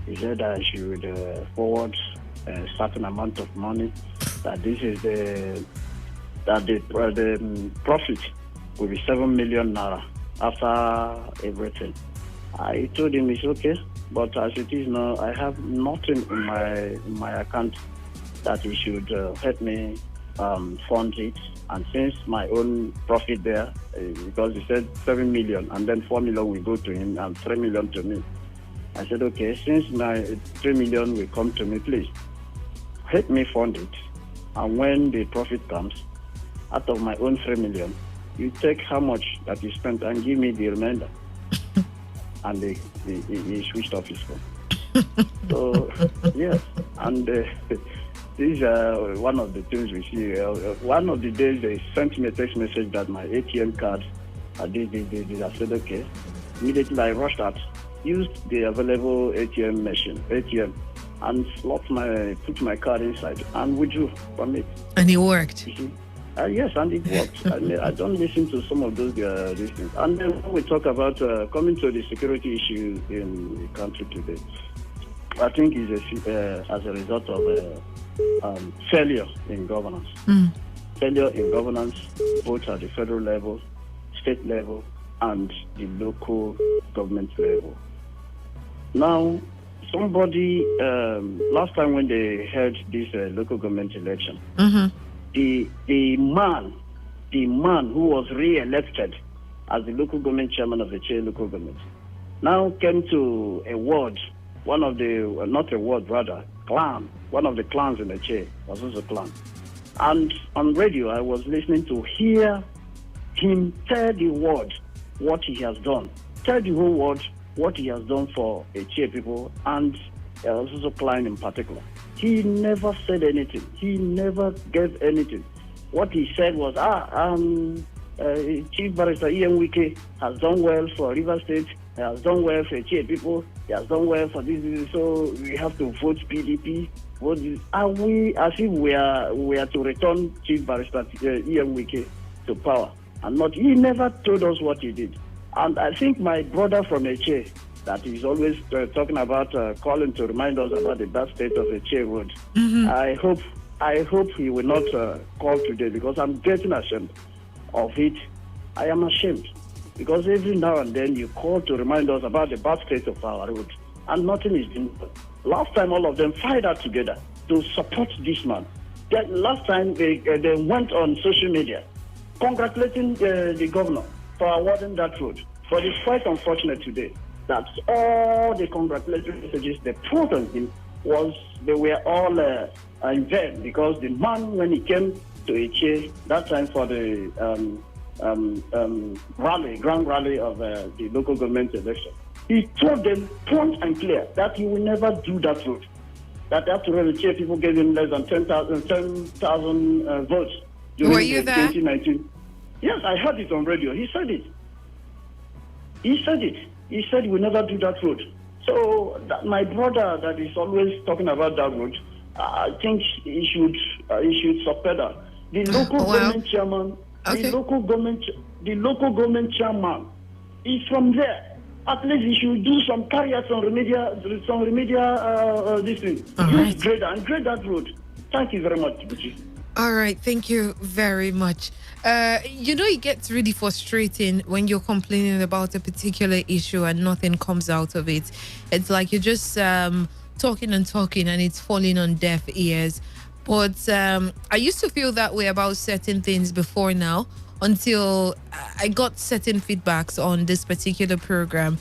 He said I should forward a certain amount of money, that this is the profit will be 7 million naira after everything. I told him it's okay, but as it is now, I have nothing in my account that he should help me fund it. And since my own profit there, because he said 7 million and then 4 million will go to him and 3 million to me. I said, okay, since my 3 million will come to me, please help me fund it. And when the profit comes, out of my own 3 million, you take how much that you spent and give me the remainder. And he switched off his phone. So, yes. And these are one of the things we see. One of the days they sent me a text message that my ATM card, I said, okay. Immediately I rushed out, used the available ATM machine, and put my card inside and withdrew from it. And it worked? Yes, and it worked. I don't listen to some of those things. And then when we talk about coming to the security issue in the country today, I think it's as a result of failure in governance. Failure in governance, both at the federal level, state level, and the local government level. Now, somebody, last time when they held this local government election, the man who was re-elected as the local government chairman of the Che local government now came to a ward, one of the, not a ward rather, clan, one of the clans in the Che, was also a clan. And on radio, I was listening to hear him tell the ward what he has done. Tell the whole world what he has done for a Che people and also clan in particular. He never said anything. He never gave anything. What he said was, Chief Barrister Ian Wike has done well for River State, he has done well for Che people, he has done well for this, so we have to vote PDP. Vote this. Are we, as if we are to return Chief Barrister Ian Wike to power? And not, he never told us what he did. And I think my brother from Eche, that is always talking about calling to remind us about the bad state of Eche Road. I hope he will not call today, because I'm getting ashamed of it. I am ashamed because every now and then you call to remind us about the bad state of our road, and nothing is being done. Last time all of them fired out together to support this man. Last time they went on social media congratulating the governor for awarding that road. But it's quite unfortunate today that all the congratulatory messages they put on him they were all in vain, because the man, when he came to Eche that time for the grand rally of the local government election, he told them point and clear that he will never do that road. That after all, the Eche people gave him less than 10,000 votes during Were you there? 2019. Yes, I heard it on radio. He said it. He said he will never do that road. So my brother that is always talking about that road, I think he should subpedal. The local government chairman, the local government chairman is from there. At least he should do some carry-out, some remedial this thing. Use grader and grade that road. Thank you very much, Buchi. All right, thank you very much. It gets really frustrating when you're complaining about a particular issue and nothing comes out of it. It's like you're just talking and talking and it's falling on deaf ears. But I used to feel that way about certain things before now, until I got certain feedbacks on this particular program.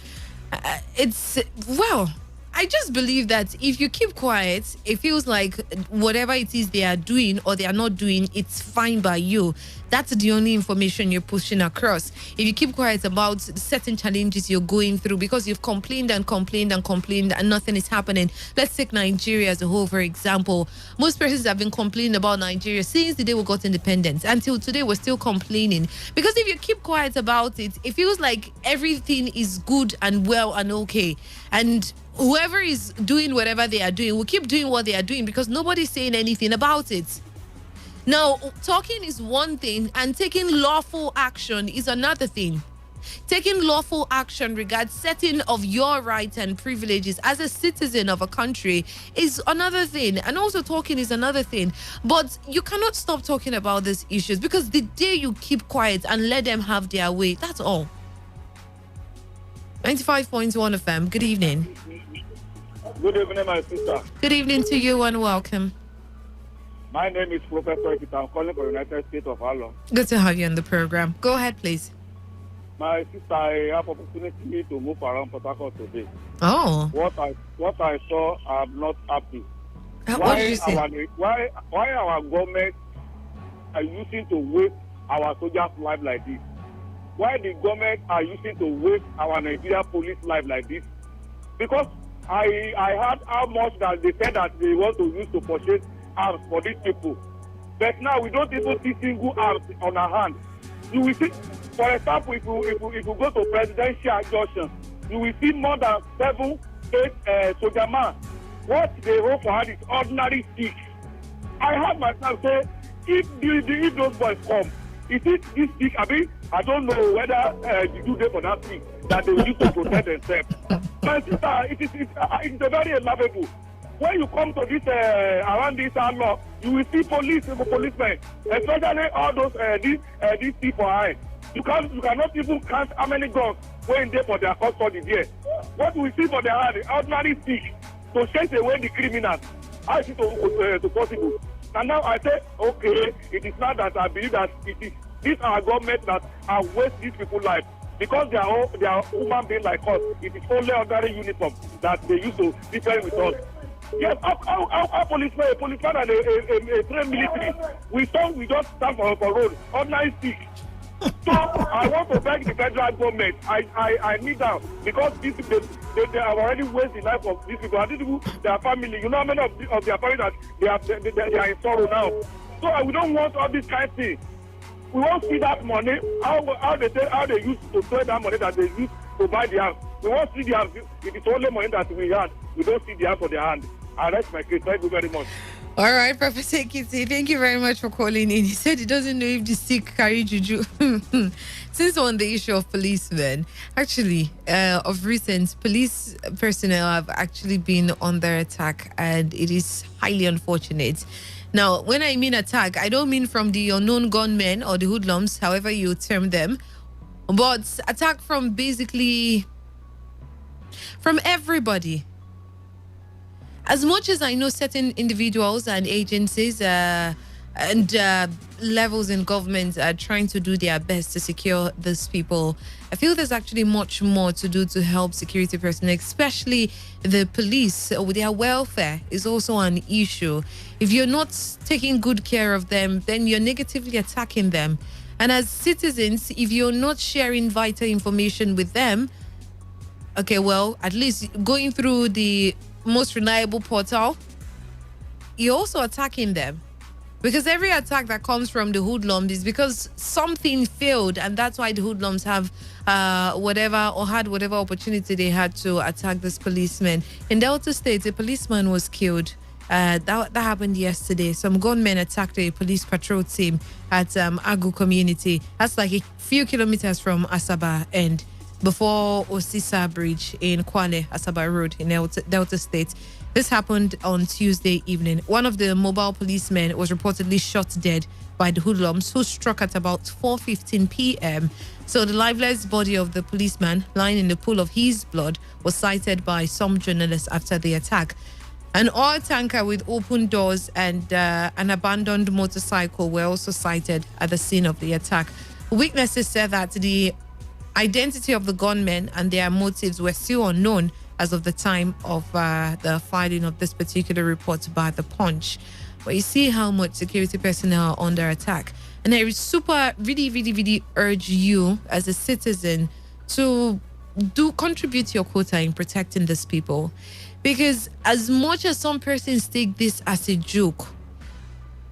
I just believe that if you keep quiet, it feels like whatever it is they are doing or they are not doing, it's fine by you. That's the only information you're pushing across. If you keep quiet about certain challenges you're going through because you've complained and complained and complained and nothing is happening. Let's take Nigeria as a whole, for example. Most persons have been complaining about Nigeria since the day we got independence. Until today, we're still complaining. Because if you keep quiet about it, it feels like everything is good and well and okay. And whoever is doing whatever they are doing will keep doing what they are doing because nobody's saying anything about it. Now, talking is one thing and taking lawful action is another thing. Taking lawful action regards setting of your rights and privileges as a citizen of a country is another thing. And also talking is another thing. But you cannot stop talking about these issues because the day you keep quiet and let them have their way, that's all. 95.1 FM, good evening. Good evening, my sister. Good evening to you and welcome. My name is Professor Ekita. I'm calling from the United States of Harlem. Good to have you on the program. Go ahead, please. My sister, I have opportunity to move around Port Harcourt today. Oh. What I saw, I'm not happy. What did you say? Why our government are using to waste our soldiers' life like this? Why the government are using to waste our Nigerian police life like this? Because I heard how much that they said that they want to use to purchase arms for these people. But now we don't even see single arms on our hand. You will see, for example, if you go to presidential junction, you will see more than 7, 8 soldier men. What they hold for hand is ordinary sticks. I heard myself say, if those boys come, is it this stick? I don't know whether you do that for that stick that they use to protect themselves. My sister, it's a very laughable. When you come to this around this law, you will see policemen, especially all those these people are. You cannot even count how many guns going there for their custody there. What we see for their hand, ordinary stick. to chase away the criminals. How is it to possible? And now I say, okay, it is not that I believe that it is this our government that are waste these people's life because they are human beings like us. It is only ordinary uniform that they use to differ with us. Yes, our policeman and a trained military, we don't stand for road, ordinary stick. So I want to beg the federal government. I need them because these people they have already wasted the life of these people. And these people, their family, you know how many of their family that they are in sorrow now. So we don't want all this kind of thing. We won't see that money. How they use to spend that money that they use to buy the house. We won't see the house. It is only money that we had. We don't see the house for their hand. And that's my case. Thank you very much. All right, Professor Kitty, thank you very much for calling in. He said he doesn't know if the stick carry juju. Since on the issue of policemen, actually, of recent, police personnel have actually been under attack, and it is highly unfortunate. Now, when I mean attack, I don't mean from the unknown gunmen or the hoodlums, however you term them, but attack from basically from everybody. As much as I know certain individuals and agencies and levels in government are trying to do their best to secure these people, I feel there's actually much more to do to help security personnel, especially the police. With their welfare is also an issue. If you're not taking good care of them, then you're negatively attacking them. And as citizens, if you're not sharing vital information with them, okay, well, at least going through the most reliable portal, you're also attacking them, because every attack that comes from the hoodlums is because something failed, and that's why the hoodlums have whatever opportunity they had to attack this policeman. In Delta State, a policeman was killed. That happened yesterday. Some gunmen attacked a police patrol team at Agu community. That's like a few kilometers from Asaba and before Osisa Bridge in Kwale, Asaba Road in Delta State. This happened on Tuesday evening. One of the mobile policemen was reportedly shot dead by the hoodlums, who struck at about 4:15 p.m. So the lifeless body of the policeman lying in the pool of his blood was sighted by some journalists after the attack. An oil tanker with open doors and an abandoned motorcycle were also sighted at the scene of the attack. Witnesses said that the identity of the gunmen and their motives were still unknown as of the time of the filing of this particular report by the Punch. But you see how much security personnel are under attack. And I really urge you as a citizen to contribute your quota in protecting these people. Because as much as some persons take this as a joke,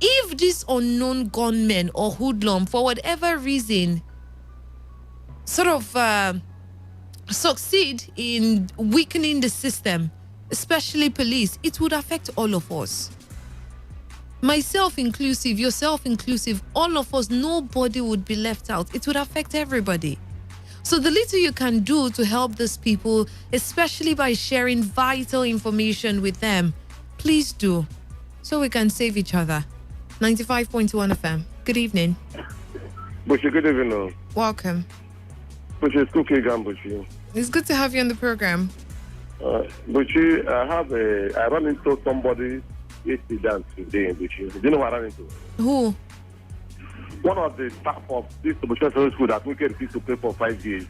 if this unknown gunman or hoodlum, for whatever reason, sort of succeed in weakening the system, especially police, it would affect all of us. Myself inclusive, yourself inclusive, all of us, nobody would be left out. It would affect everybody. So the little you can do to help these people, especially by sharing vital information with them, please do, so we can save each other. 95.1 FM. Good evening. Bushi, good evening. Welcome. Bushi, it's Cookie again, Bushi. It's good to have you on the program. Bushi, I ran into somebody yesterday today, Bushi. Do you know what I ran into? Who? One of the staff of this Bushi school that we can refuse to pay for 5 years.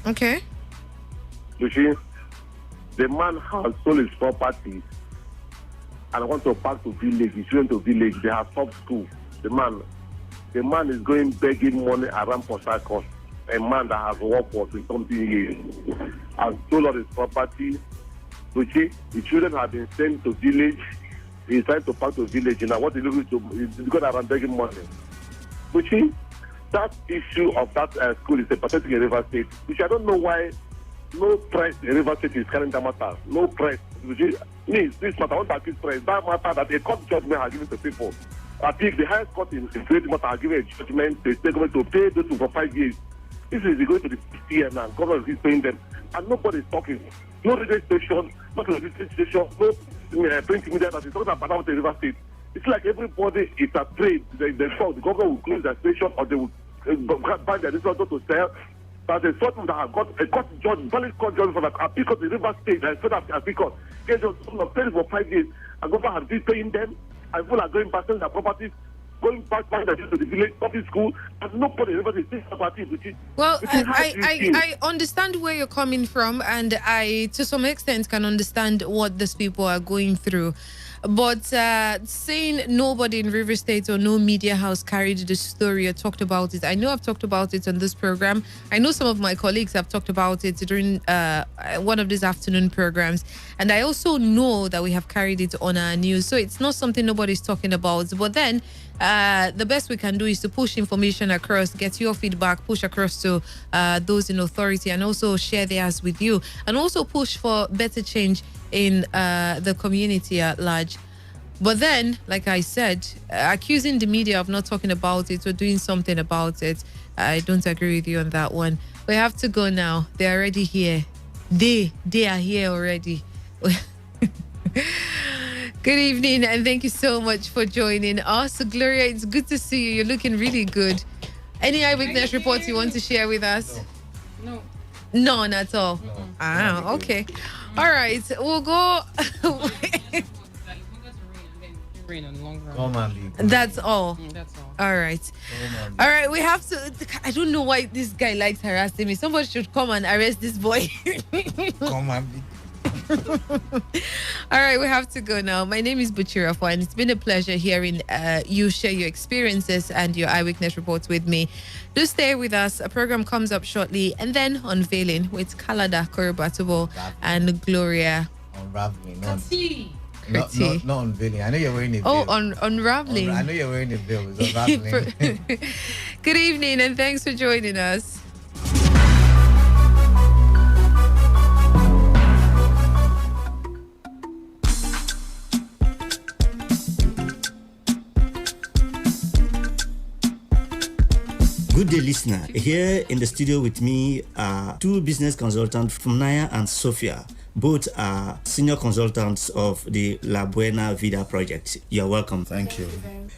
Okay. Bushi, the man has sold his property and wants to back to village. He's going to village. They have stopped school. The man is going begging money around Port Harcourt. A man that has worked for something years has sold all his property. Bushi, the children have been sent to village. He's trying to back to village. Now what he's looking to is going around begging money. Bushi, that issue of that school is a pathetic in River State. Bushi, I don't know why no press in River State is carrying that matter. No press. Bushi, this matter, I want to accuse press. That matter that a court judgment has given to people. I think the highest court in Great Matter has given a judgment to the government to pay those for 5 years. This is going to the PM now. Government is paying them. And nobody is talking. No radio station, not a radio station, no print media that is talking about the River State. It's like everybody is afraid. They thought the government will close their station or they will buy their resources to sell. That the first one that I got a court judge, valid court judge for the appeal court in River State, I said that appeal court. They just paid for 5 days. I go back and be paying them. And people are going back selling their properties, going back to the village public school, and nobody is taking property with it. Well, I understand where you're coming from, and I, to some extent, can understand what these people are going through. But saying nobody in River State or no media house carried the story or talked about it, I know I've talked about it on this program. I know some of my colleagues have talked about it during one of these afternoon programs. And I also know that we have carried it on our news. So it's not something nobody's talking about. But then the best we can do is to push information across, get your feedback, push across to those in authority, and also share theirs with you. And also push for better change in the community at large. But then, like I said, accusing the media of not talking about it or doing something about it, I don't agree with you on that one. We have to go now. They're already here. They are here already. Good evening, and thank you so much for joining us. Gloria, it's good to see you. You're looking really good. Any eyewitness reports you want to share with us? No. None at all? No. Okay. All right, we'll go. That's all. That's all. All right. All right, we have to. I don't know why this guy likes harassing me. Somebody should come and arrest this boy. Come on. All right, we have to go now. My name is Buchirafa, and it's been a pleasure hearing you share your experiences and your eyewitness reports with me. Do stay with us. A program comes up shortly, and then Unveiling with Kalada Korobatubo and Gloria. Unraveling. Not unveiling. I know you're wearing a veil. Oh, unraveling. I know you're wearing a veil. It's unraveling. Good evening, and thanks for joining us. Good day, listener. Here in the studio with me are two business consultants from Naya and Sophia. Both are senior consultants of the La Buena Vida project. You're welcome. Thank you.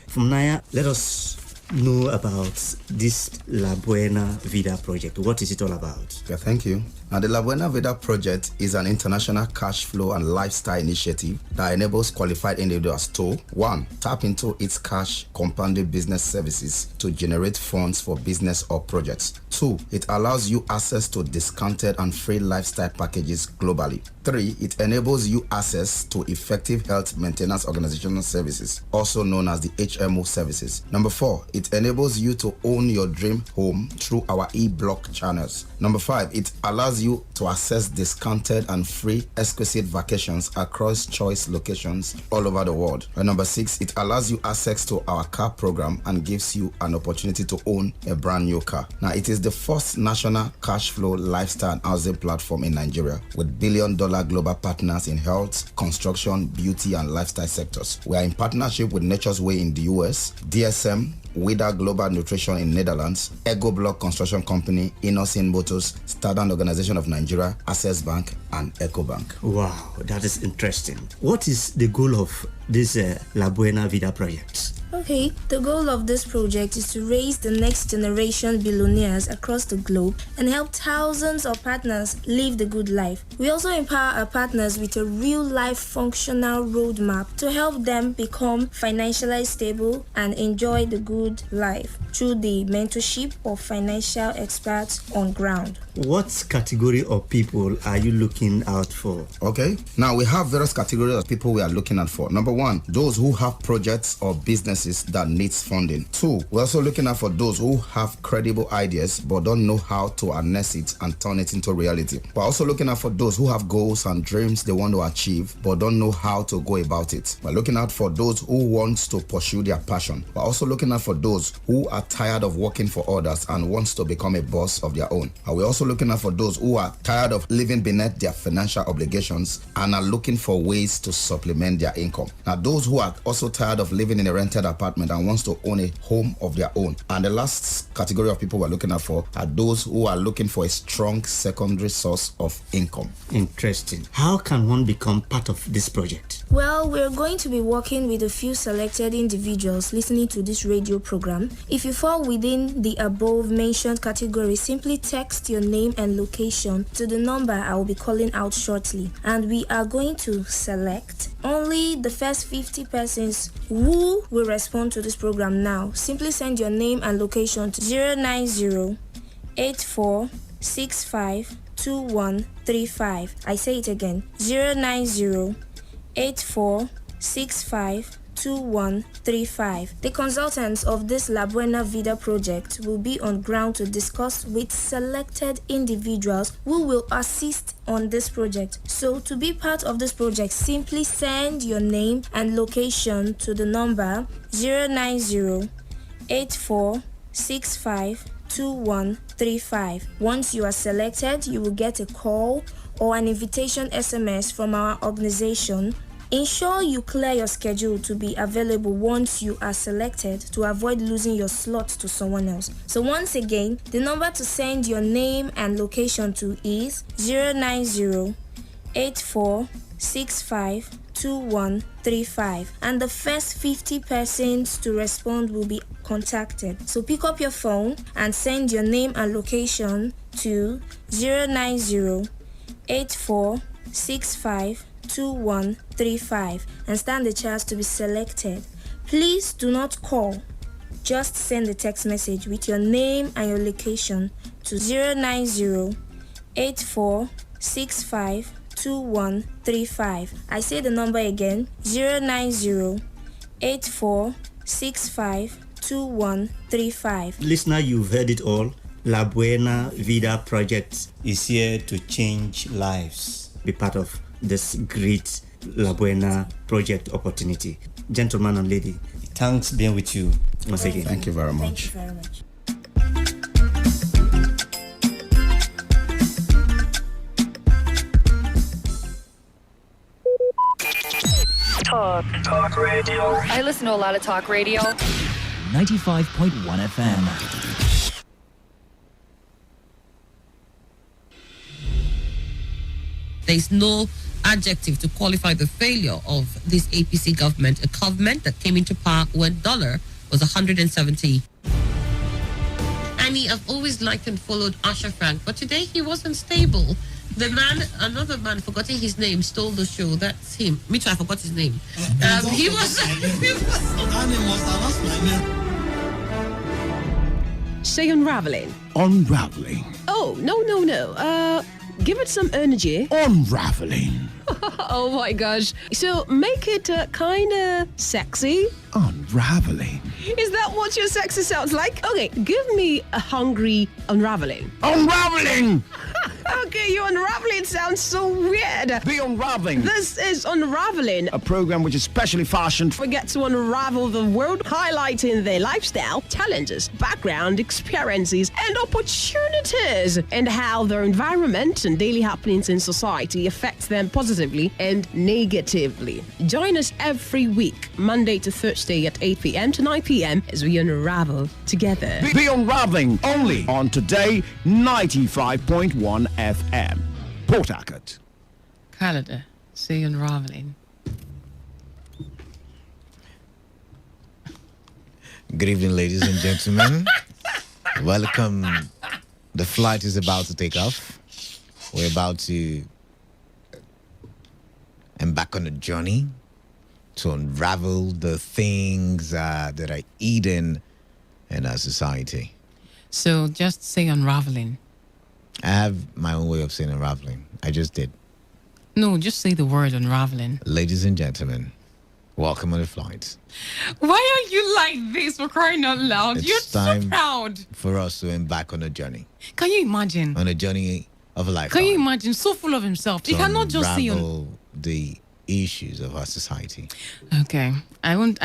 From Naya, let us know about this La Buena Vida project. What is it all about? Okay, thank you. Now, the La Buena Vida project is an international cash flow and lifestyle initiative that enables qualified individuals to 1. Tap into its cash compounded business services to generate funds for business or projects. 2. It allows you access to discounted and free lifestyle packages globally. 3. It enables you access to effective health maintenance organizational services, also known as the HMO services. 4. It enables you to own your dream home through our e-block channels. 5. It allows you to access discounted and free exquisite vacations across choice locations all over the world. And 6, it allows you access to our car program and gives you an opportunity to own a brand new car. Now, it is the first national cash flow lifestyle and housing platform in Nigeria with billion-dollar global partners in health, construction, beauty, and lifestyle sectors. We are in partnership with Nature's Way in the US, DSM, Wida Global Nutrition in Netherlands, Ego Block Construction Company, Innocent Motors, Standard Organization of Nigeria, Access Bank, and EcoBank. Wow, that is interesting. What is the goal of this La Buena Vida project? Okay, the goal of this project is to raise the next generation billionaires across the globe and help thousands of partners live the good life. We also empower our partners with a real-life functional roadmap to help them become financially stable and enjoy the good life through the mentorship of financial experts on ground. What category of people are you looking out for? Okay, now we have various categories of people we are looking out for. 1, those who have projects or businesses that needs funding. 2, we're also looking out for those who have credible ideas but don't know how to harness it and turn it into reality. We're also looking out for those who have goals and dreams they want to achieve but don't know how to go about it. We're looking out for those who want to pursue their passion. We're also looking out for those who are tired of working for others and wants to become a boss of their own. And we're also looking out for those who are tired of living beneath their financial obligations and are looking for ways to supplement their income. Now, those who are also tired of living in a rented apartment and wants to own a home of their own. And the last category of people we're looking out for are those who are looking for a strong secondary source of income. Interesting. How can one become part of this project? Well, we're going to be working with a few selected individuals listening to this radio program. If you fall within the above mentioned category, simply text your name and location to the number I will be calling out shortly. And we are going to select only the first 50 persons who will respond to this program now. Simply send your name and location to 090-8465-2135. I say it again, 090-8465-2135. The consultants of this La Buena Vida project will be on ground to discuss with selected individuals who will assist on this project. So to be part of this project, simply send your name and location to the number 090-8465-2135. Once you are selected, you will get a call or an invitation SMS from our organization. Ensure you clear your schedule to be available once you are selected to avoid losing your slot to someone else. So once again, the number to send your name and location to is 090-8465-2135, and the first 50 persons to respond will be contacted. So pick up your phone and send your name and location to 090-8465-2135 and stand the chance to be selected. Please do not call. Just send a text message with your name and your location to 090-8465-2135. I say the number again, 090-8465-2135. Listener, you've heard it all. La Buena Vida project is here to change lives. Be part of this great La Buena project opportunity. Gentleman and lady, thanks being with you once again. Thank you very much. Thank you very much. Talk radio. I listen to a lot of talk radio. 95.1 FM. There's no adjective to qualify the failure of this APC government, a government that came into power when dollar was 170. Annie, I've always liked and followed Asha Frank, but today he wasn't stable. The man, another man, forgetting his name, stole the show. That's him. Me too, I forgot his name. He was. Say unraveling. Unraveling. Oh, no. Give it some energy. Unraveling. Oh my gosh. So make it kind of sexy. Unraveling. Is that what your sexy sounds like? Okay, give me a hungry unraveling. Unraveling! Okay, your unraveling sounds so weird. The Unraveling. This is Unraveling, a program which is specially fashioned. We get to unravel the world, highlighting their lifestyle, challenges, background, experiences, and opportunities, and how their environment and daily happenings in society affects them positively and negatively. Join us every week, Monday to Thursday at 8 p.m. to 9 p.m. as we unravel together. The Unraveling, only on Today 95.1 FM. Port Harcourt. Canada, say unraveling. Good evening, ladies and gentlemen. Welcome. The flight is about to take off. We're about to embark on a journey to unravel the things that are hidden in our society. So just say unraveling. I have my own way of saying unraveling. I just did. No, just say the word unraveling. Ladies and gentlemen, welcome on the flight. Why are you like this, for crying out loud? It's You're so proud. For us to embark on a journey. Can you imagine? On a journey of a lifetime. Can you imagine? So full of himself. You cannot just say the issues of our society. Okay, I won't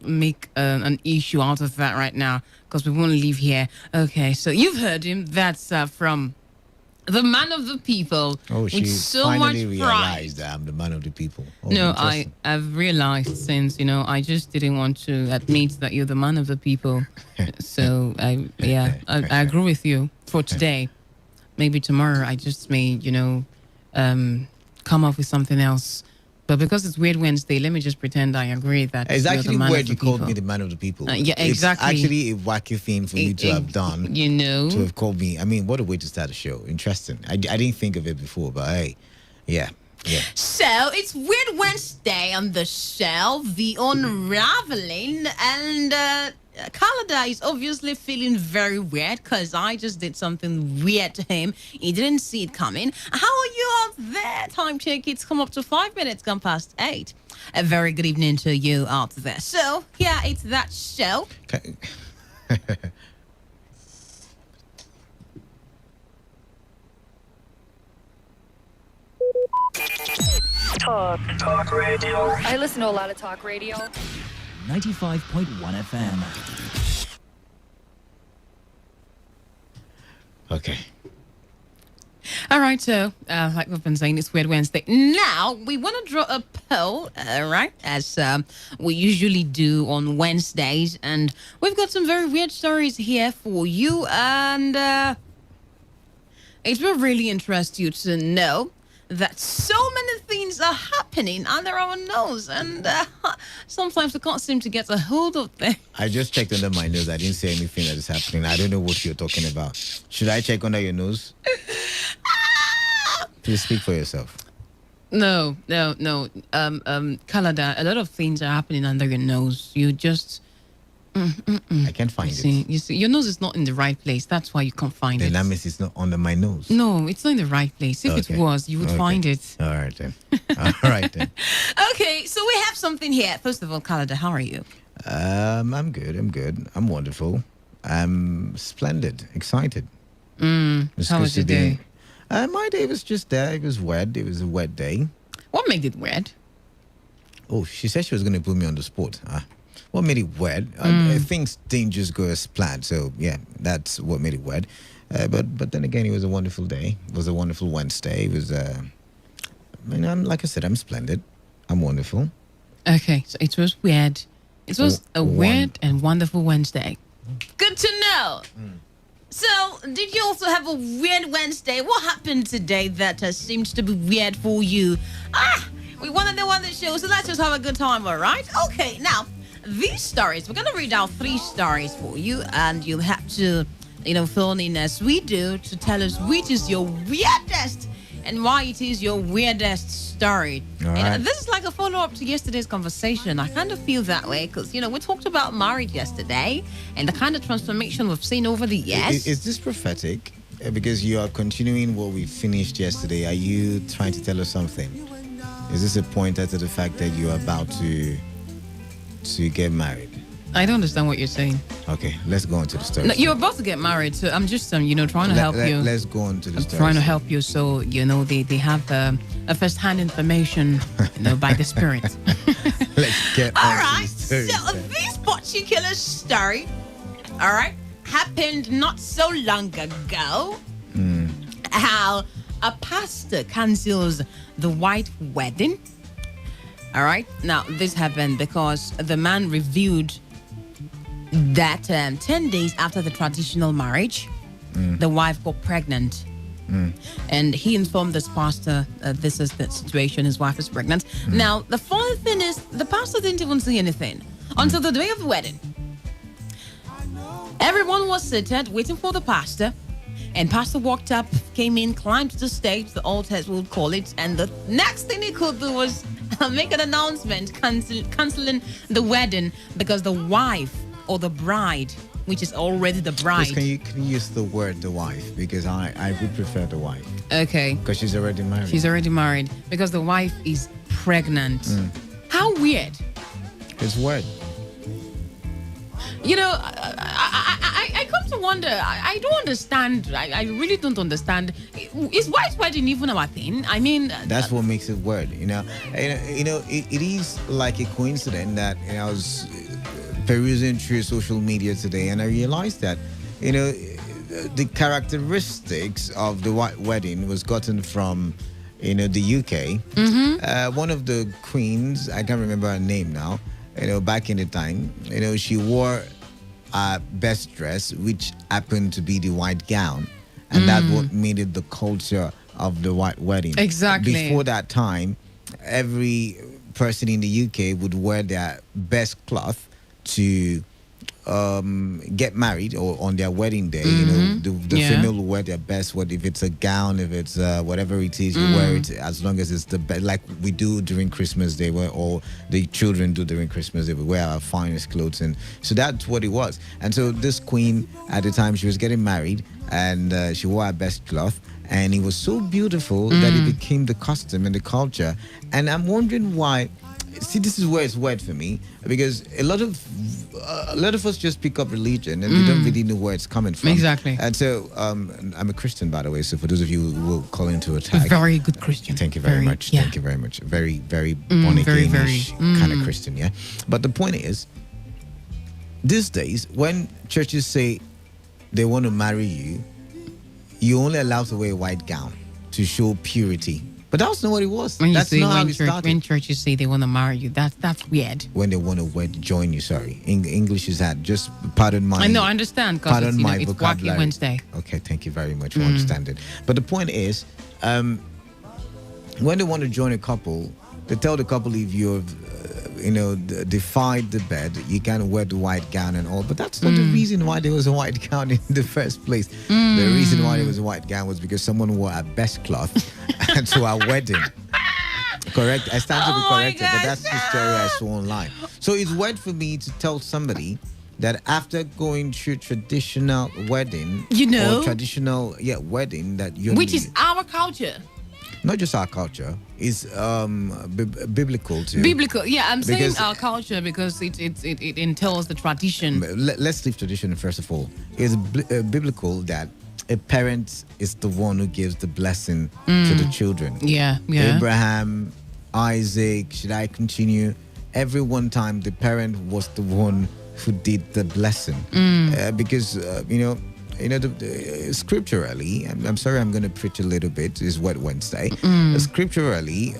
make an issue out of that right now because we won't leave here. Okay, so you've heard him. That's from the man of the people. Oh, she so finally much realized that I'm the man of the people. Oh, no, I've realized since I just didn't want to admit that you're the man of the people. So I agree with you for today. Maybe tomorrow I just may come up with something else But because it's Weird Wednesday, let me just pretend I agree that It's you're actually the man weird of you the called people. me the man of the people. Yeah, exactly. It's actually a wacky thing for you to have done. You know. To have called me. I mean, what a way to start a show. Interesting. I didn't think of it before, but hey, yeah. So it's Weird Wednesday on the show, the unraveling, and Kalada is obviously feeling very weird because I just did something weird to him. He didn't see it coming. How are you out there? Time check, it's come up to 5 minutes gone past 8. A very good evening to you out there. So, yeah, it's that show. Talk radio. I listen to a lot of talk radio. 95.1 FM. Okay. All right, so like we've been saying, it's Weird Wednesday. Now, we want to draw a poll, right, as we usually do on Wednesdays. And we've got some very weird stories here for you. And it will really interest you to know that so many things are happening under our nose. And sometimes we can't seem to get a hold of them. I just checked under my nose. I didn't see anything that is happening. I don't know what you're talking about. Should I check under your nose? Please speak for yourself. No. Kalada, a lot of things are happening under your nose. You just... I can't find it. You see, your nose is not in the right place. That's why you can't find it. That means it's not under my nose. No, it's not in the right place. If it was, you would find it. All right, then. All right, then. Okay, so we have something here. First of all, Kalada, how are you? I'm good. I'm wonderful. I'm splendid. Excited. How was your day? My day was just there. It was wet. It was a wet day. What made it wet? Oh, she said she was going to put me on the spot. What made it wet? Things didn't just go as planned. So, yeah, that's what made it wet. But then again, it was a wonderful day. It was a wonderful Wednesday. It was, like I said, I'm splendid. I'm wonderful. Okay, so it was weird. It was a weird and wonderful Wednesday. Good to know. So, did you also have a weird Wednesday? What happened today that seems to be weird for you? We want to know on the show, so let's just have a good time, all right? Okay, now, these stories, we're going to read out 3 stories for you, and you'll have to, fill in as we do to tell us which is your weirdest and why it is your weirdest story. All right. And this is like a follow-up to yesterday's conversation. I kind of feel that way because, we talked about marriage yesterday and the kind of transformation we've seen over the years. Is this prophetic? Because you are continuing what we finished yesterday. Are you trying to tell us something? Is this a pointer to the fact that you are about to get married? I don't understand what you're saying. Okay, let's go on to the story. No, you're about to get married, so I'm just, trying to help you. Let's go on to the story. I'm trying to help you so, they have a first-hand information, by the Spirit. Let's get all on right, to the story. So this particular story, all right, happened not so long ago. How a pastor cancels the white wedding. All right. Now, this happened because the man revealed that 10 days after the traditional marriage, the wife got pregnant. And he informed this pastor, this is the situation, his wife is pregnant. Now, the funny thing is, the pastor didn't even see anything until the day of the wedding. Everyone was seated, waiting for the pastor. And pastor walked up, came in, climbed to the stage, the altar as we would call it. And the next thing he could do was make an announcement, canceling the wedding because the wife or the bride, which is already the bride. Please, can you use the word the wife? Because I would prefer the wife. Okay. Because she's already married. She's already married because the wife is pregnant. How weird. It's weird. I come to wonder. I don't understand. I really don't understand. Is white wedding even our thing? I mean, that's what makes it weird. It is like a coincidence that I was perusing through social media today, and I realized that the characteristics of the white wedding was gotten from the UK. One of the queens, I can't remember her name now. Back in the time, she wore a best dress, which happened to be the white gown, and that what made it the culture of the white wedding. Exactly. Before that time, every person in the UK would wear their best cloth to get married or on their wedding day. You know, the female will wear their best. What if it's a gown, if it's whatever it is, you wear it as long as it's the best. Like we do during Christmas Day, where all the children do during Christmas Day. We wear our finest clothes, and so that's what it was. And so this queen at the time, she was getting married, and she wore her best cloth. And it was so beautiful that it became the custom and the culture. And I'm wondering why. See, this is where it's weird for me, because a lot of us just pick up religion and we don't really know where it's coming from. Exactly. And so I'm a Christian, by the way. So for those of you who will call into a tag, very good Christian. Thank you very much. Yeah. Thank you very much. Very born again-ish kind of Christian. Yeah. But the point is, these days when churches say they want to marry you, you're only allowed to wear a white gown to show purity. But that's not what it was. When you that's say not how when, it started. when churches say they want to marry you, that's weird. When they want to join you, sorry. English is that. Just pardon my... I know, I understand, because it's my Wacky vocabulary. Wednesday. Okay, thank you very much for understanding. But the point is, when they want to join a couple, they tell the couple if you've, defied the bed, you can wear the white gown and all. But that's not the reason why there was a white gown in the first place. The reason why there was a white gown was because someone wore a best cloth to our wedding. Correct? I stand to be corrected, but that's the story I saw online. So it's weird for me to tell somebody that after going through traditional wedding, or traditional wedding, that you're... Which is our culture. Not just our culture, is biblical too. Biblical, yeah. I'm saying our culture because it entails the tradition. Let's leave tradition first of all. It's biblical that a parent is the one who gives the blessing to the children. Yeah. Abraham, Isaac, should I continue? Every one time the parent was the one who did the blessing. Because, scripturally, I'm sorry, I'm going to preach a little bit. It's Wet Wednesday. Scripturally,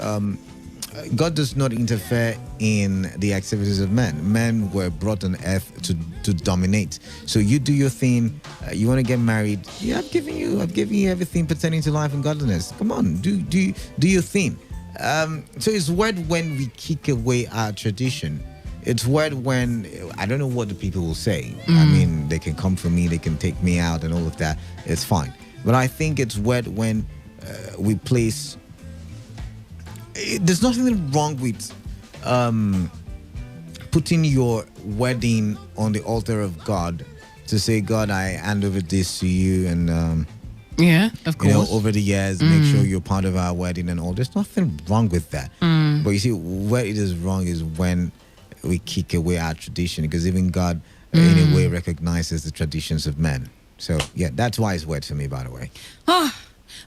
God does not interfere in the activities of men. Men were brought on earth to dominate. So you do your thing. You want to get married? Yeah, I've given you everything pertaining to life and godliness. Come on, do your thing. So it's weird when we kick away our tradition. It's weird when, I don't know what the people will say. I mean, they can come for me, they can take me out and all of that. It's fine. But I think it's weird when we place... There's nothing wrong with putting your wedding on the altar of God to say, God, I hand over this to you, and yeah, of course. Over the years, make sure you're part of our wedding and all. There's nothing wrong with that. But you see, where it is wrong is when we kick away our tradition, because even God in a way recognizes the traditions of men. So yeah, that's why it's weird for me, by the way.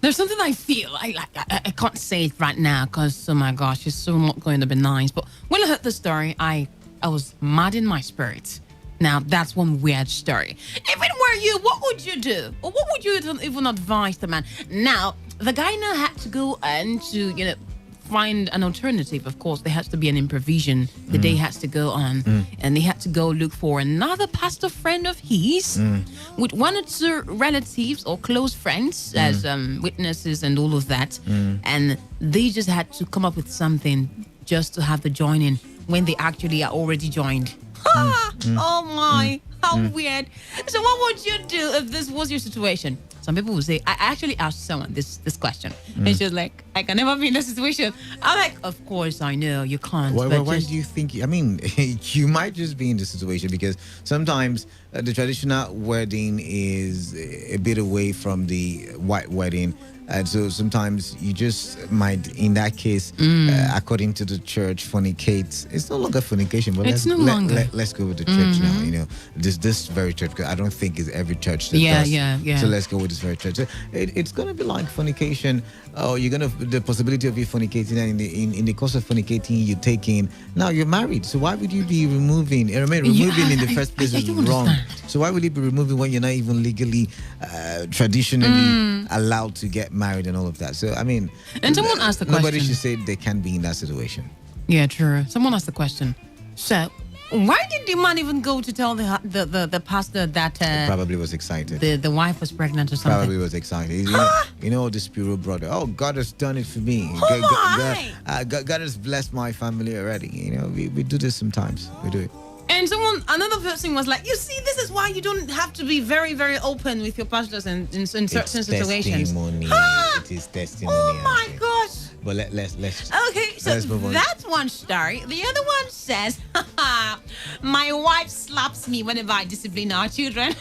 There's something I feel I can't say it right now because, oh my gosh, it's so not going to be nice. But when I heard the story, I was mad in my spirit. Now that's one weird story. If it were you, what would you do? Or what would you even advise the man? Now the guy now had to go and to find an alternative. Of course, there has to be an improvisation. The day has to go on, and they had to go look for another pastor friend of his with one or two relatives or close friends as witnesses and all of that. And they just had to come up with something just to have the joining when they actually are already joined. Oh my, how weird. So what would you do if this was your situation? Some people will say, I actually asked someone this question, and she was like, I can never be in this situation. I'm like, of course I know you can't. Why do you think? I mean, you might just be in this situation because sometimes the traditional wedding is a bit away from the white wedding. And so sometimes you just might, in that case, according to the church, fornicate. It's no longer fornication, but let's go with the church now. This very church, because I don't think it's every church that does. Yeah. So let's go with this very church. So it's going to be like fornication. You're going to, the possibility of you fornicating, and in the course of fornicating, you take in. Now you're married, so why would you be removing? Removing in the first place is wrong. So why would you be removing when you're not even legally, traditionally allowed to get married and all of that? So I mean, and someone asked the question. Nobody should say they can be in that situation. Yeah, true. Someone asked the question. So, Why did the man even go to tell the pastor that probably was excited. The wife was pregnant or something? Probably was excited. You know this Puro brother. Oh, God has done it for me. God has blessed my family already. You know, we do this sometimes. We do it. And another person was like, you see, this is why you don't have to be very, very open with your pastors in certain situations. Testimony. It is testimony. Oh my gosh. But let's okay, so let's move on. That's one story. The other one says, my wife slaps me whenever I discipline our children.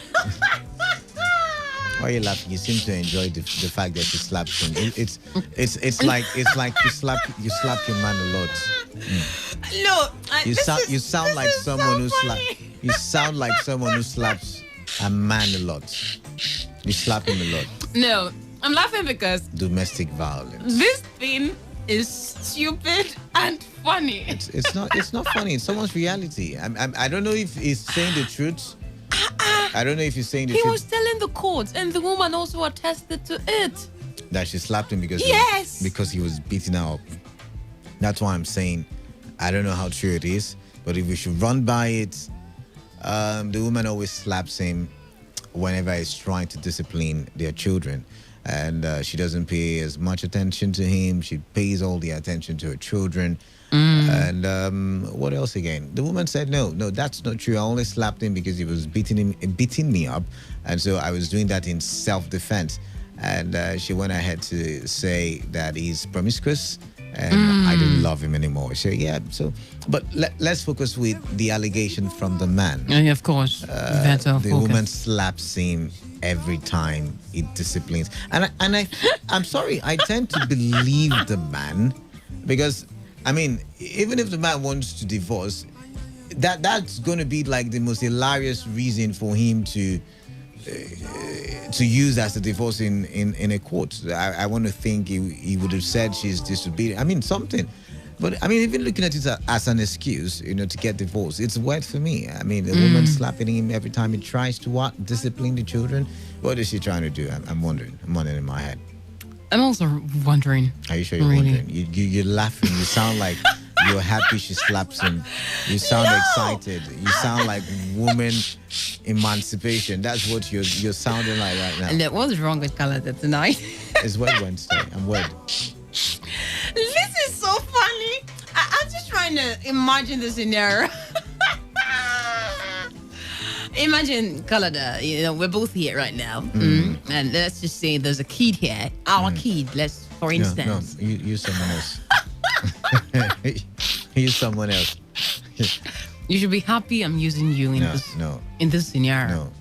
Why are you laughing? You seem to enjoy the fact that she slaps him. It's like you slap your man a lot. No, you sound like someone who slaps a man a lot. You slap him a lot. No, I'm laughing because domestic violence. This thing is stupid and funny. It's not funny. It's someone's reality. I don't know if he's saying the truth. I don't know if he's saying the truth. He was telling the court, and the woman also attested to it. That she slapped him because he was beating her up. That's why I'm saying I don't know how true it is, but if we should run by it, the woman always slaps him whenever he's trying to discipline their children. And she doesn't pay as much attention to him. She pays all the attention to her children. And what else again? The woman said, no, that's not true. I only slapped him because he was beating me up. And so I was doing that in self-defense. And she went ahead to say that he's promiscuous and I don't love him anymore. So, but let's focus with the allegation from the man. Of course. The woman slaps him every time he disciplines. And I'm sorry, I tend to believe the man because, I mean, even if the man wants to divorce, that's going to be like the most hilarious reason for him to use as a divorce in a court. I want to think he would have said she's disobedient. I mean, something. But, I mean, even looking at it as an excuse, to get divorced, it's weird for me. I mean, the woman slapping him every time he tries to discipline the children. What is she trying to do? I'm wondering. I'm wondering in my head. I'm also wondering. Are you sure you're wondering? You're laughing. You sound like you're happy she slaps him. You sound excited. You sound like woman emancipation. That's what you're sounding like right now. And what's wrong with Kalada tonight? It's Wed Wednesday. I'm wed. This is so funny. I'm just trying to imagine the scenario. Imagine, Kalada, we're both here right now. And let's just say there's a kid here. Our kid, for instance. No, use someone else. Use someone else. You should be happy I'm using you in this scenario. No.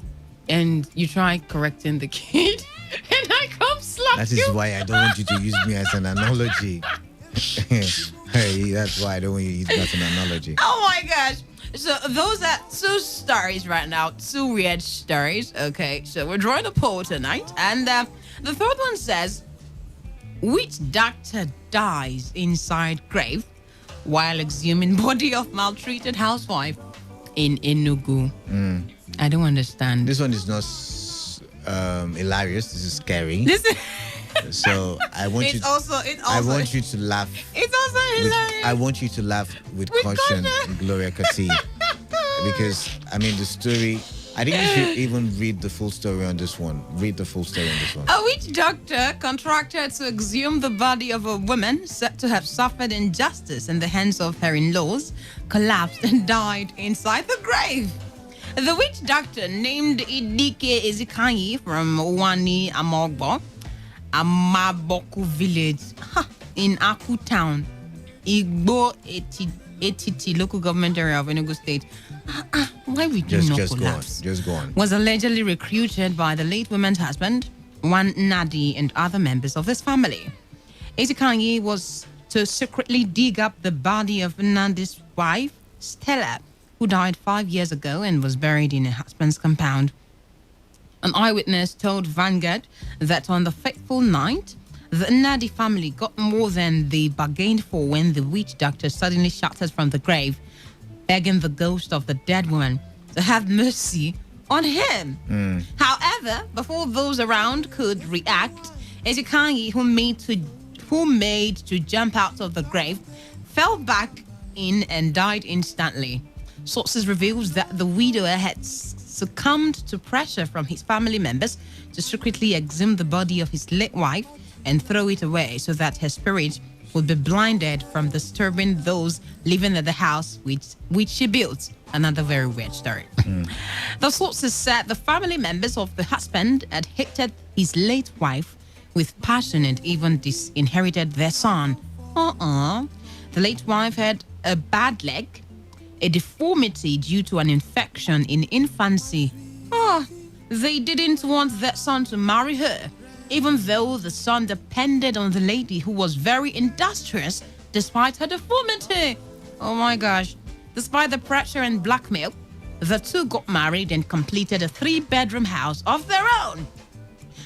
And you try correcting the kid, and I come slap you. That is why I don't want you to use me as an analogy. Hey, that's why I don't want you to use me as an analogy. Oh my gosh. So those are two stories right now, two weird stories. Okay, so we're drawing a poll tonight. And the third one says, which doctor dies inside grave while exhuming body of maltreated housewife in Enugu? I don't understand. This one is not hilarious. This is scary. So I want you to laugh. It's also hilarious. I want you to laugh with caution, Gloria Kati, because I mean the story. I think you should even read the full story on this one. Read the full story on this one. A witch doctor contracted to exhume the body of a woman said to have suffered injustice in the hands of her in-laws, collapsed and died inside the grave. The witch doctor, named Idike Ezikanyi from Wani Amaboku village in Aku town, Igbo Etiti local government area of Enugu state. Why would you not collapse? Just go on. Was allegedly recruited by the late woman's husband, one Nadi, and other members of his family. Ezikanyi was to secretly dig up the body of Nadi's wife, Stella, who died 5 years ago and was buried in her husband's compound. An eyewitness told Vanguard that on the fateful night, the Nadi family got more than they bargained for when the witch doctor suddenly shouted from the grave, begging the ghost of the dead woman to have mercy on him. However, before those around could react, Ezikanyi, who made to jump out of the grave, fell back in and died instantly. Sources reveals that the widower had succumbed to pressure from his family members to secretly exhume the body of his late wife and throw it away so that her spirit would be blinded from disturbing those living at the house which she built. Another very weird story. The sources said the family members of the husband had hated his late wife with passion and even disinherited their son. The late wife had a bad leg, a deformity due to an infection in infancy. They didn't want their son to marry her, even though the son depended on the lady who was very industrious despite her deformity. Oh my gosh. Despite the pressure and blackmail, the two got married and completed a 3-bedroom house of their own.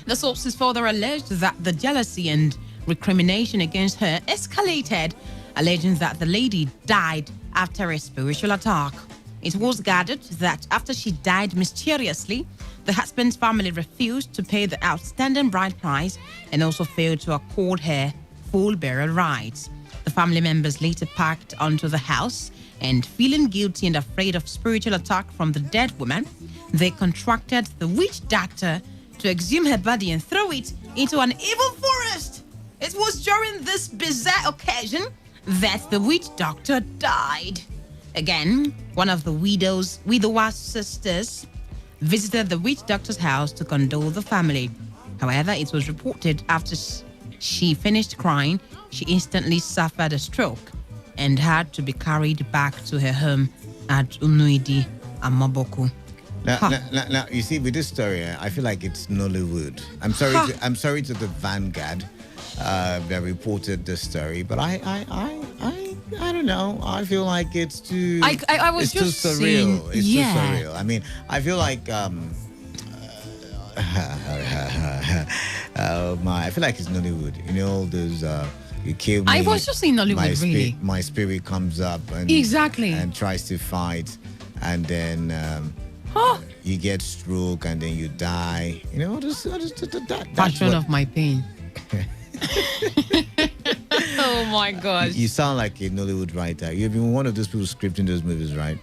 The sources further alleged that the jealousy and recrimination against her escalated, alleging that the lady died after a spiritual attack. It was gathered that after she died mysteriously, the husband's family refused to pay the outstanding bride price and also failed to accord her full burial rights. The family members later packed onto the house and, feeling guilty and afraid of spiritual attack from the dead woman, they contracted the witch doctor to exhume her body and throw it into an evil forest. It was during this bizarre occasion that the witch doctor died. Again, one of the widower's sisters visited the witch doctor's house to condole the family. However, it was reported after she finished crying, she instantly suffered a stroke and had to be carried back to her home at Unuidi, Amaboku. Now, you see, with this story, I feel like it's Nollywood. I'm sorry to the Vanguard that reported this story, but I don't know. I feel like it's too. I was just too surreal. saying, It's yeah. too surreal. I mean, I feel like I feel like it's Nollywood. You know, those you kill me. I was just saying Nollywood, really. My spirit comes up and tries to fight, and then you get stroke, and then you die. You know, that Passion of my pain. Oh my gosh. You sound like a Nollywood writer. You've been one of those people scripting those movies, right?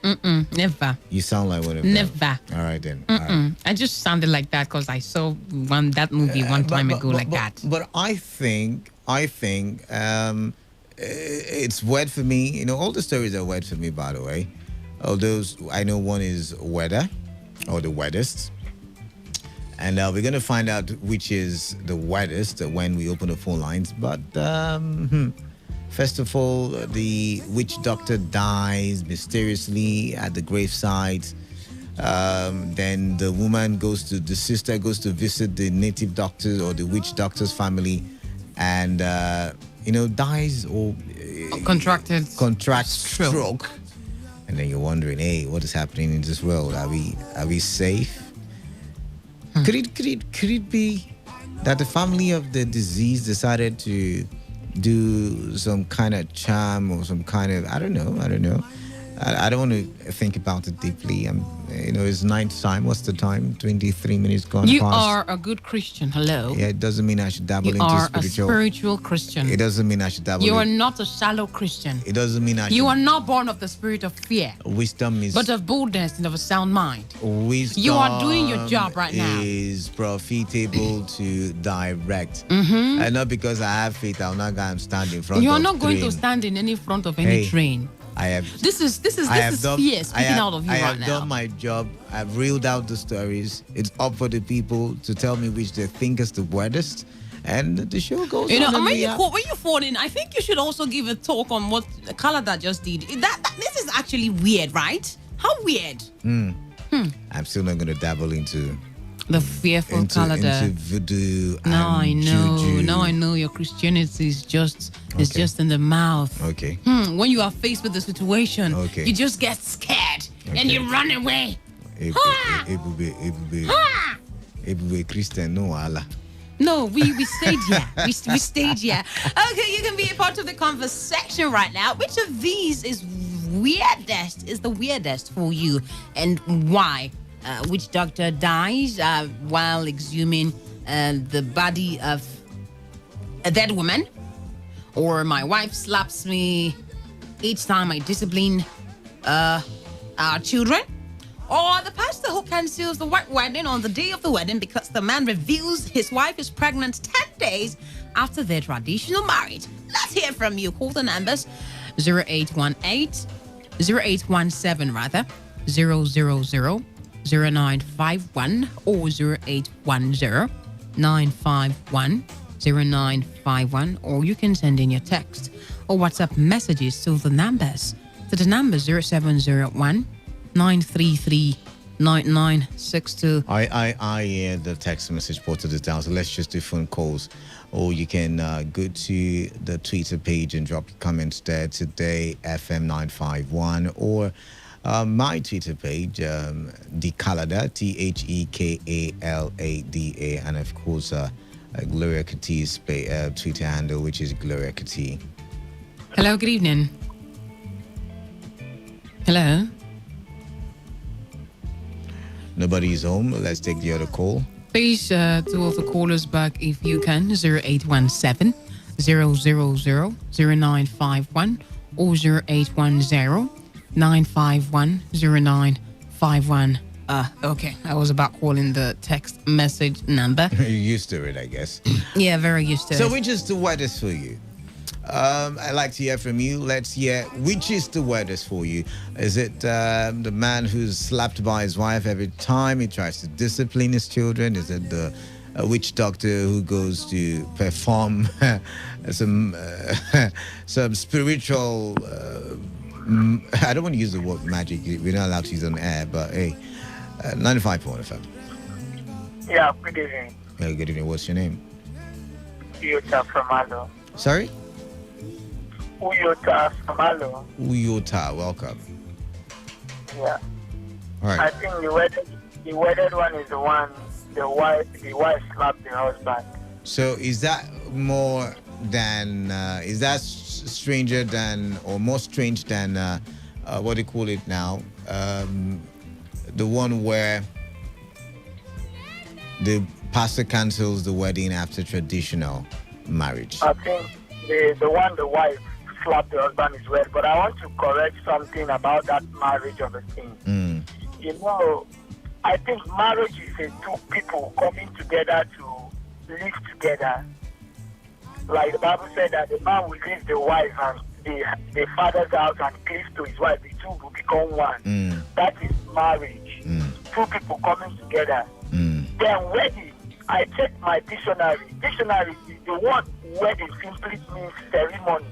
Never. You sound like one of them. Never. All right then. All right. I just sounded like that because I saw that movie one time ago like that. But I think it's weird for me. You know, all the stories are weird for me, by the way. Although I know one is weather, or the wettest. And we're going to find out which is the wettest when we open the phone lines. But first of all, the witch doctor dies mysteriously at the graveside. Then the sister goes to visit the native doctor or the witch doctor's family, and dies or contracts stroke. And then you're wondering, hey, what is happening in this world? Are we safe? Could it be that the family of the deceased decided to do some kind of charm or some kind of I don't know. I don't want to think about it deeply. It's night time. What's the time? 23 minutes gone past. You are a good Christian. Hello. Yeah, it doesn't mean I should dabble into spiritual. You are a spiritual Christian. It doesn't mean I should dabble. You are not a shallow Christian. It doesn't mean You are not born of the spirit of fear. Wisdom is. But of boldness and of a sound mind. Wisdom. You are doing your job right now. Is profitable to direct. And not because I have faith, I'll not go and stand in front. You are of not going train. to stand in any front of any train. This is fear speaking out of you right now. I have done my job. I've reeled out the stories. It's up for the people to tell me which they think is the weirdest, and the show goes on. When you phone in, I think you should also give a talk on what Kalada just did. This is actually weird, right? How weird? I'm still not going to dabble into the fearful Kalada. Into voodoo. Now I know. Juju. Now I know your Christianity is just in the mouth. Okay. When you are faced with the situation, you just get scared and you run away. Ebube Christian, no Allah. No, we stayed here. We stayed here. Okay, you can be a part of the conversation right now. Which of these is the weirdest for you, and why? Which doctor dies while exhuming the body of a dead woman? Or my wife slaps me each time I discipline a our children, or the pastor who cancels the white wedding on the day of the wedding because the man reveals his wife is pregnant 10 days after their traditional marriage. Let's hear from you. Call the numbers 0818 0817 rather 000 0951 or 0810 951 0951, or you can send in your text or WhatsApp messages to the numbers 0701 933 9962. I hear the text message portal is down, so let's just do phone calls. Or you can go to the Twitter page and drop your comments there, Today FM 951, or my Twitter page, Dekalada, TheKalada, and of course Gloria Kati's Twitter handle, which is Gloria Kati. Hello, good evening. Hello. Nobody's home. Let's take the other call. Please do all the callers back if you can. 0817 000 0951 or 0810 951 0951. Okay, I was about calling the text message number. You're used to it, I guess. Yeah, very used to it. So which is the wettest for you? I'd like to hear from you. Let's hear which is the wettest for you. Is it the man who's slapped by his wife every time he tries to discipline his children? Is it the witch doctor who goes to perform some spiritual... I don't want to use the word magic. We're not allowed to use it on air, but hey, 95.1fm. Yeah, good evening. Hey, good evening. What's your name? Uyota from Malo. Sorry? Uyota from Malo. Uyota, welcome. Yeah. All right. I think the wedded one is the one the wife slapped the husband. So is that more than is that stranger than or more strange than what do you call it now? The one where the pastor cancels the wedding after traditional marriage. I think the one the wife slapped the husband is weird, but I want to correct something about that marriage of a thing. You know, I think marriage is two people coming together to live together. Like the Bible said that the man will leave the wife and the father's house and cleave to his wife. The two will become one. That is marriage. Two people coming together. Then wedding, I checked my dictionary. Dictionary is the word wedding simply means ceremony.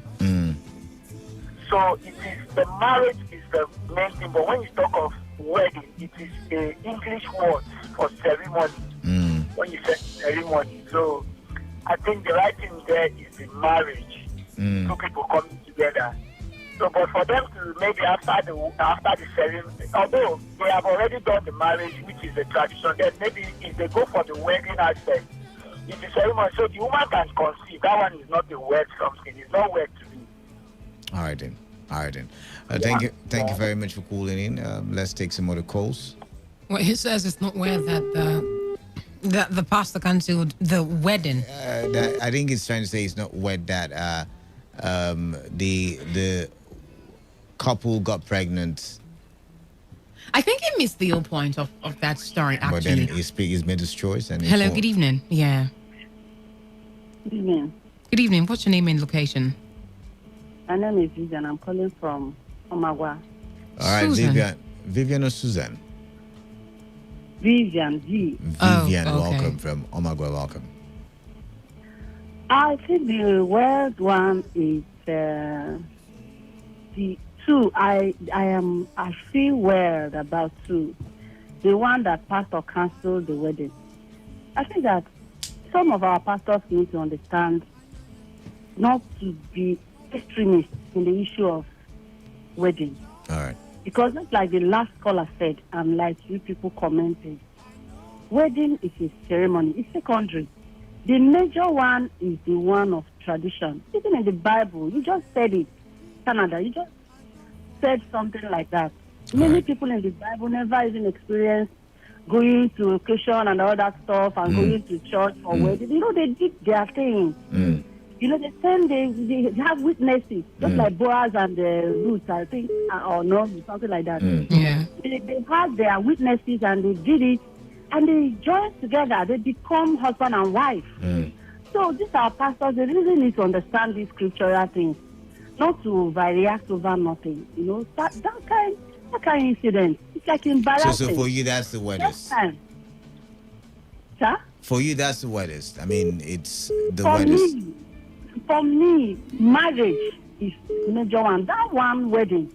So it is the marriage is the main thing. But when you talk of wedding, it is the English word for ceremony. When you say ceremony, so I think the right thing there is the marriage. Two people coming together. So, but for them to maybe after the ceremony, although they have already done the marriage, which is a tradition, then maybe if they go for the wedding aspect, it's a ceremony. So the woman can conceive. That one is not a wed something. It's not wed to me. All right then. Thank you very much for calling in. Let's take some other calls. Well, he says it's not where that the pastor canceled the wedding. I think he's trying to say it's not wed that the couple got pregnant. I think he missed the whole point of that story, actually. But then he's made his choice. And hello, good evening. Yeah. Good evening. Good evening. What's your name and location? My name is Vivian. I'm calling from Omagwa. All right, Susan. Vivian or Susan? Vivian. Vivian, welcome from Omagwa. Welcome. I think the word one is the two. I feel weird about two. The one that pastor canceled the wedding. I think that some of our pastors need to understand not to be extremists in the issue of wedding. All right. Because just like the last caller said, and like you people commented, wedding is a ceremony. It's secondary. The major one is the one of tradition. Even in the Bible, you just said it. Canada, you just said something like that. Many people in the Bible never even experienced going to occasion and all that stuff and going to church for wedding. You know, they did their thing. they send, they have witnesses, just like Boaz and Ruth, I think, or no, something like that. Yeah. They had their witnesses and they did it, and they joined together. They become husband and wife. So these are pastors. They really need to understand these scriptural things, not to overreact over nothing. That kind of incident. It's like embarrassing. So for you, that's the wettest. Sir? For you, that's the wettest. I mean, it's the wettest. For me, marriage is major one. That one wedding,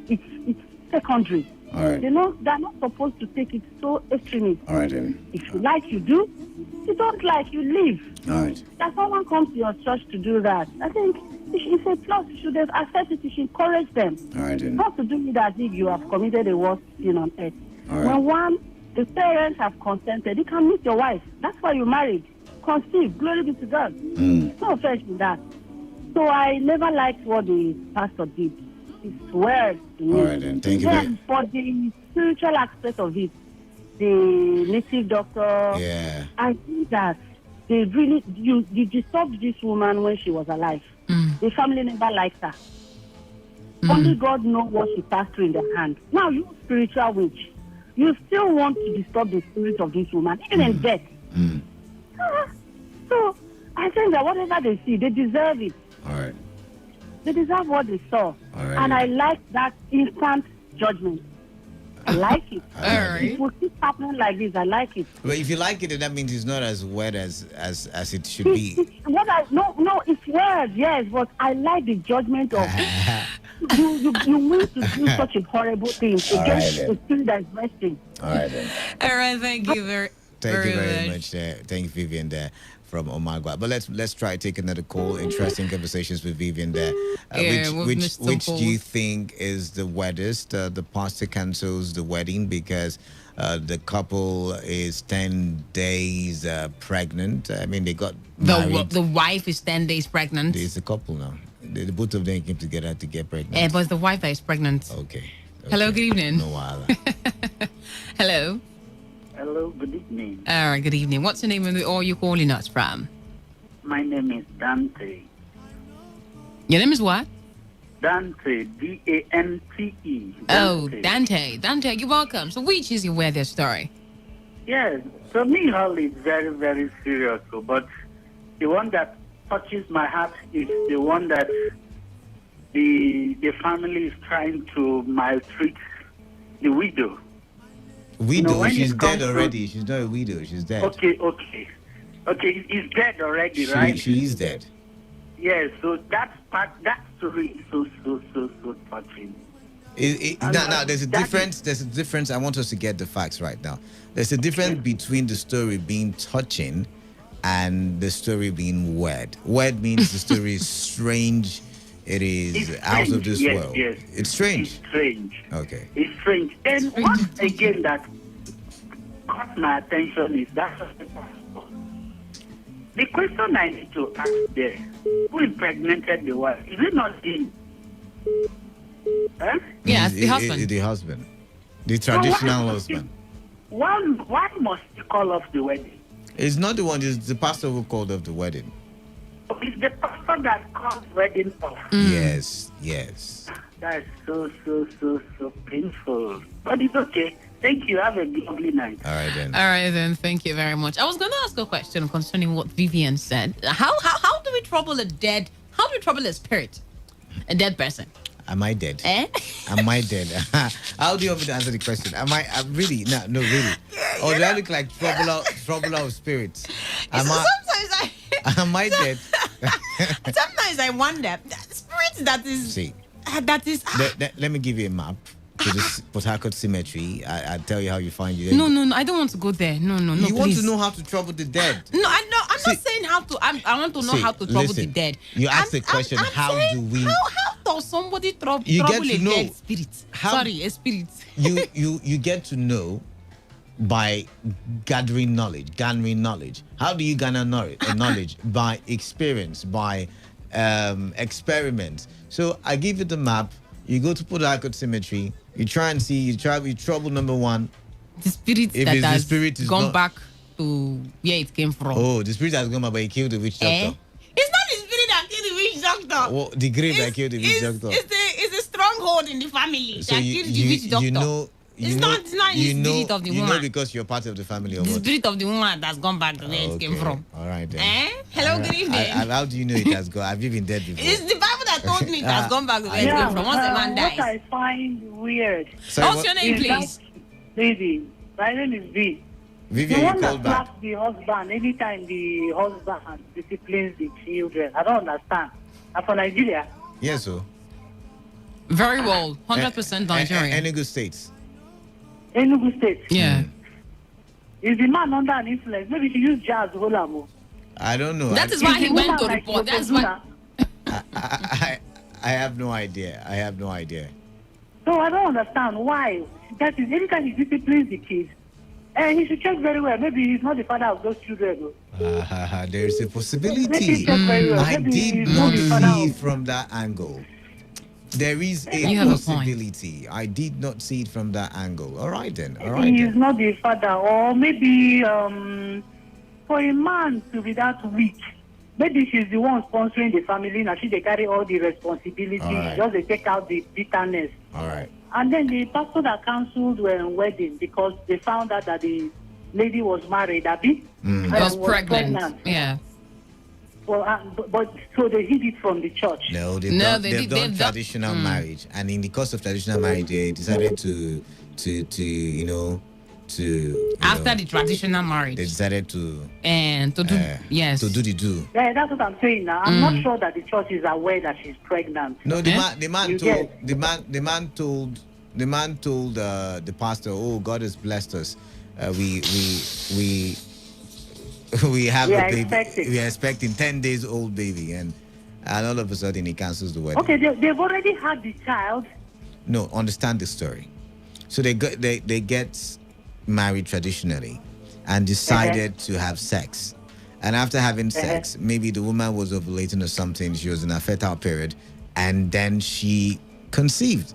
it's secondary. All right. They're not supposed to take it so extremely. All right, then. If you like, you do. If you don't like, you leave. All right. That someone comes to your church to do that. I think it's a plus. You should have accepted it. You should encourage them. All right, then. Not to do it as if you have committed the worst sin on earth. All right. When the parents have consented, you can meet your wife. That's why you married. Conceive. Glory be to God. No offense in that. So I never liked what the pastor did. It's weird to me. All right, then. Thank you. Then, for the spiritual aspect of it, the native doctor, I think that they really, you disturbed this woman when she was alive. The family never liked her. Only God knows what she passed through in their hand. Now, you spiritual witch, you still want to disturb the spirit of this woman, even in death. So, I think that whatever they see, they deserve it. All right. They deserve what they saw. All right. And I like that instant judgment. I like it. All right. It will keep happening like this. I like it. But if you like it, then that means it's not as wet as it should be. No, it's weird, yes, but I like the judgment of you want to do such a horrible thing against the spirit that is resting. All right, then. All right, thank you very much. Thank you, Vivian, there from Omagua. But let's try to take another call. Interesting conversations with Vivian there. Which do you think is the wettest? The pastor cancels the wedding because the couple is 10 days pregnant. I mean, they got married. The wife is 10 days pregnant. It's a couple now. The both of them came together to get pregnant. But it's the wife that is pregnant. Okay. Hello, good evening. No while. Hello. Hello, good evening. All right, good evening. What's your name and where are you calling us from? My name is Dante. Your name is what? Dante, D-A-N-T-E. Oh, Dante. Dante, you're welcome. So which is your weather story? Yes, for me, Holly, it's very, very serious. But the one that touches my heart is the one that the family is trying to maltreat the widow. Widow? She's dead already. She's not a widow. She's dead. Okay. He's dead already, right? She is dead. Yes, so that story is so touching. Now, there's a difference. There's a difference. I want us to get the facts right now. There's a difference between the story being touching and the story being weird. Weird means the story is strange. It is out of this world. Yes. It's strange. It's strange. Okay. It's strange. And once again, that caught my attention is that the question I need to ask there: who impregnated the wife? Is it not him? Huh? Yes, the husband. The husband. The traditional husband. Why must he call off the wedding? It's not the one. It's the pastor who called off the wedding. It's the pastor that called wedding off. Yes. That's so painful. But it's okay. Thank you. Have a lovely night. All right then. Thank you very much. I was going to ask a question concerning what Vivian said. How do we trouble a dead? How do we trouble a spirit? A dead person? Am I dead? Am I dead? How do you want me to answer the question? I'm really? No, really. Or do I look like trouble of spirits? Am I dead? Sometimes I wonder, spirits that is... See. That is... Let me give you a map to this Port Harcourt cemetery. I'll tell you how you find it. No, I don't want to go there. No, you please. Want to know how to trouble the dead? No, I'm not saying how to... I want to know how to trouble the dead. You asked the question, how do we... How does somebody trouble a dead spirit? A spirit. You get to know by gathering knowledge. How do you garner knowledge? By experience, by experiments. So I give you the map. You go to Port Harcourt Cemetery. You try and see. You trouble number one. The spirit has gone back to where it came from. Oh, the spirit has gone back, but he killed the witch doctor. It's not the spirit doctor. Well, the grave that killed the witch doctor. It's a stronghold in the family So that killed the witch doctor. It's not the spirit of the woman. You know because you're part of the family or The what? spirit of the woman that's gone back to where it came from. All right then. Hello, good evening. How do you know it has gone? Have you been dead before? It's the Bible that told me it has gone back to where it came from once a man dies. What I find weird. Sorry, what's your name, please? Lady, my name is V. Vivian, the you one called that back. slaps the husband anytime the husband disciplines the children. I don't understand. I'm from Nigeria. Yes, sir. Very well. 100% Nigerian. Enugu States. Enugu State. Yeah. Is the man under an influence? Maybe he used jazz holamo. I don't know. That is why he went to report. That's why. I have no idea. I have no idea. So I don't understand why. That is, anytime he disciplines the kids, he should check very well. Maybe he's not the father of those children. There is a possibility. Well. I did not see it from that angle. There is a possibility. I did not see it from that angle. All right then. All right. He is not the father, or maybe for a man to be that weak, maybe she's the one sponsoring the family. Now they carry all the responsibility. Right. Just they take out the bitterness. All right. And then the pastor that cancelled wedding because they found out that the lady was married, Abby. Was pregnant. Yeah. Well, but so they hid it from the church. No, they've done traditional marriage, and in the course of traditional marriage, they decided to after the traditional marriage, they decided to do the do. Yeah, that's what I'm saying now. I'm not sure that the church is aware that she's pregnant. No, the man told the pastor, "Oh, God has blessed us. We have a baby. We are expecting 10 days old baby, and all of a sudden he cancels the wedding." Okay, they've already had the child. No, understand the story. So they get married traditionally, and decided to have sex. And after having sex, maybe the woman was ovulating or something. She was in a fertile period, and then she conceived.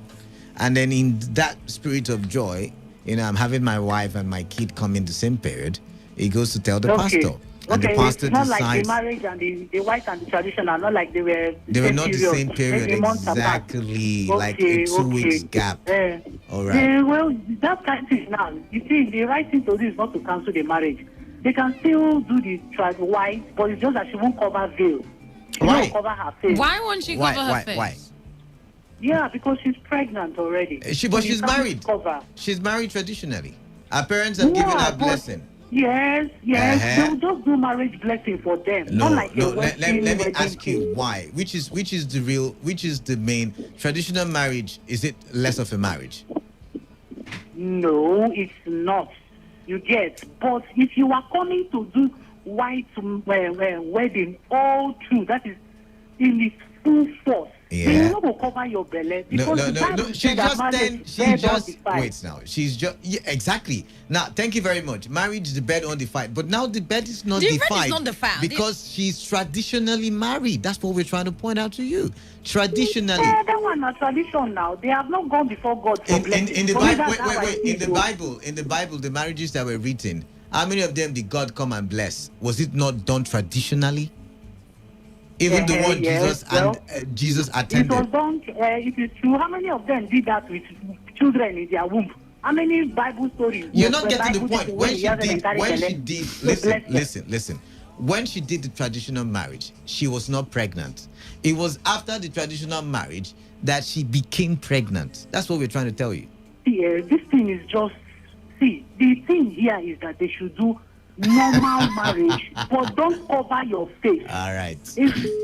And then in that spirit of joy, I'm having my wife and my kid come in the same period. He goes to tell the pastor. And the pastor it's not decides, like the marriage and the white and the tradition are not like they were. They were not the same period, exactly, like a 2 weeks gap. All right. Well, that kind of thing now. You see, the right thing to do is not to cancel the marriage. They can still do the white, but it's just that she won't cover veil. She won't cover her face. Why won't she cover her face? Why? Yeah, because she's pregnant already. But she's married. She's married traditionally. Her parents have given her blessing. Yes. They will just do marriage blessing for them. Let me ask you why. Which is the main traditional marriage? Is it less of a marriage? No, it's not. You get, but if you are coming to do white wedding all through, that is in its full force. Yeah. You're not going to cover your belly because exactly. Now, thank you very much. Marriage is the bed undefined, but now the bed is not defined because she's traditionally married. That's what we're trying to point out to you. Traditionally. Yeah, that one is tradition now. They have not gone before God for blessing. In the Bible, in the Bible, the marriages that were written, how many of them did God come and bless? Was it not done traditionally? Even the one Jesus attended. It was done. It is true. How many of them did that with children in their womb? How many Bible stories? You're not getting the point. When she did, listen. When she did the traditional marriage, she was not pregnant. It was after the traditional marriage that she became pregnant. That's what we're trying to tell you. Yeah, this thing is just. See, the thing here is that they should do normal marriage, but don't cover your face. All right.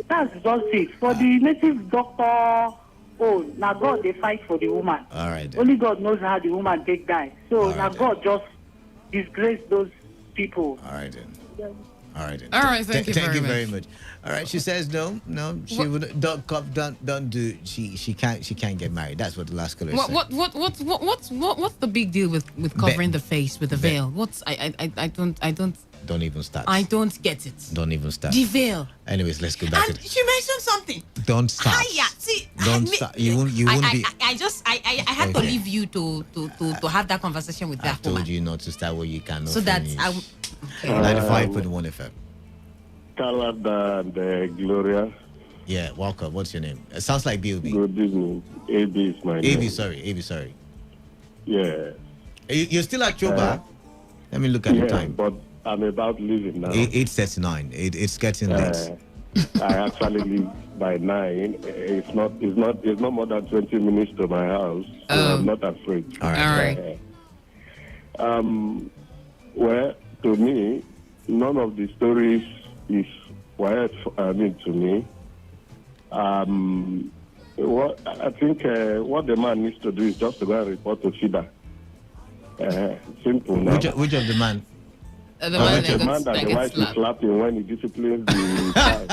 That's just it. For the native doctor, now God they fight for the woman. All right. Only God knows how the woman take die. So now God just disgrace those people. All right then. All right. All right. Thank you very much. All right. She says no. She would don't do. She can't get married. That's what the last caller said. What's the big deal with covering the face with a veil? Don't even start. I don't get it. Don't even start. The veil. Anyways, let's go back to she mentioned something. Don't start. Don't start. You won't be. I had to leave you to have that conversation with that woman. I told you not to start where you cannot. So that 95.1 FM. Calad and Gloria. Yeah, welcome. What's your name? It sounds like B.O.B. Good evening. AB is my name. AB, sorry. Yeah. You're still at Choba? Let me look at the time. But I'm about leaving now. 8:39. It's getting late. I actually leave by 9. It's not more than 20 minutes to my house. So I'm not afraid. All right. Well, to me, none of the stories is weird. To me. What I think what the man needs to do is just to go and report to FIDA. Simple. Now. Which of the man? The man that the wife is slapping when he disciplines the child.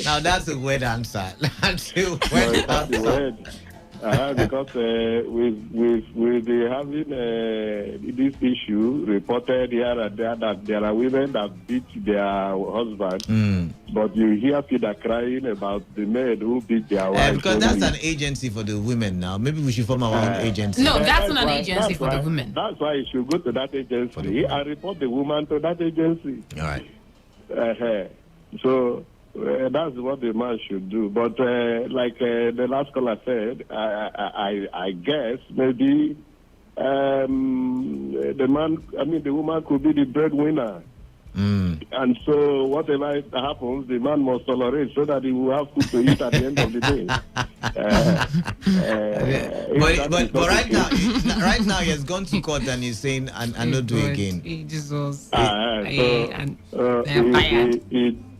Now that's a weird answer. That's a weird answer. Because with the having this issue reported here and there that there are women that beat their husband, but you hear people crying about the men who beat their wives. Because that's an agency for the women now. Maybe we should form our own agency. No, that's not an agency for the women. That's why you should go to that agency and report the woman to that agency. All right. So that's what the man should do. But like the last caller said, I guess maybe the woman could be the breadwinner. And so whatever happens, the man must tolerate so that he will have food to eat at the end of the day. But right now he has gone to court and he's saying, "I not do again."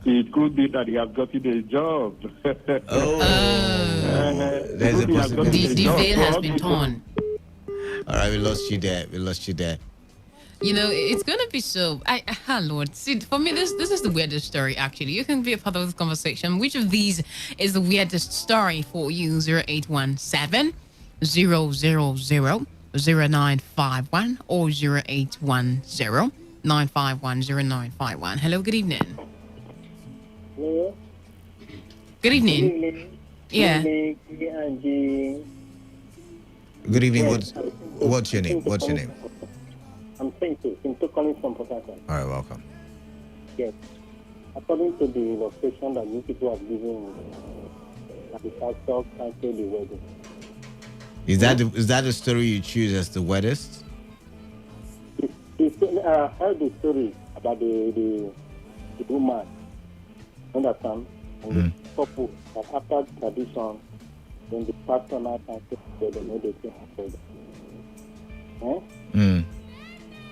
It could be that he has gotten a job. There's a possibility. The veil has been torn. All right, we lost you there. You know, it's going to be so... Lord. See, for me, this is the weirdest story, actually. You can be a part of this conversation. Which of these is the weirdest story for you? 0817 000 0951 or 0810 951 0951. Hello, good evening. Hello. Good evening. Good evening. Yeah. Good evening. What's your name? I'm Pinto calling from Port Harcourt. All right, welcome. Yes. According to the illustration that you people have given, the pastor canceled the wedding. Is that the story you choose as the weirdest? I heard the story about the woman. Understand? And the couple that after tradition, then the pastor now canceled the wedding, no, they can't hold it.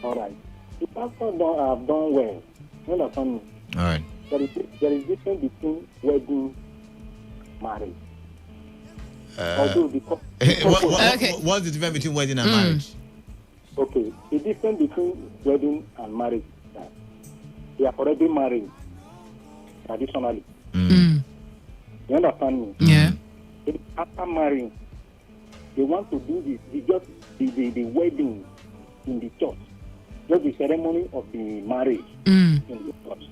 All right. The pastor have done well. You understand me? All right. There is difference between wedding, marriage. What's the difference between wedding and marriage? Okay. The difference between wedding and marriage is that they are already married traditionally. You understand me? Yeah. After marrying, they want to do the wedding in the church. Just the ceremony of the marriage in the church.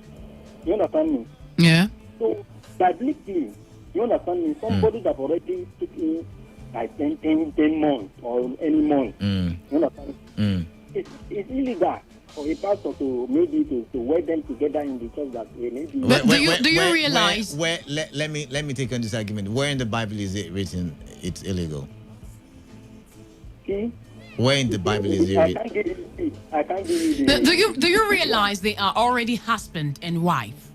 You understand me? Yeah. So, biblically, you understand me? Somebody that already took in like 10 months or any month. You understand me? It's illegal for a pastor to wed them together in the church that maybe. Do you realize? Let me take on this argument. Where in the Bible is it written it's illegal? See? Where in the Bible is it written? I can't give you the... Do you realize they are already husband and wife?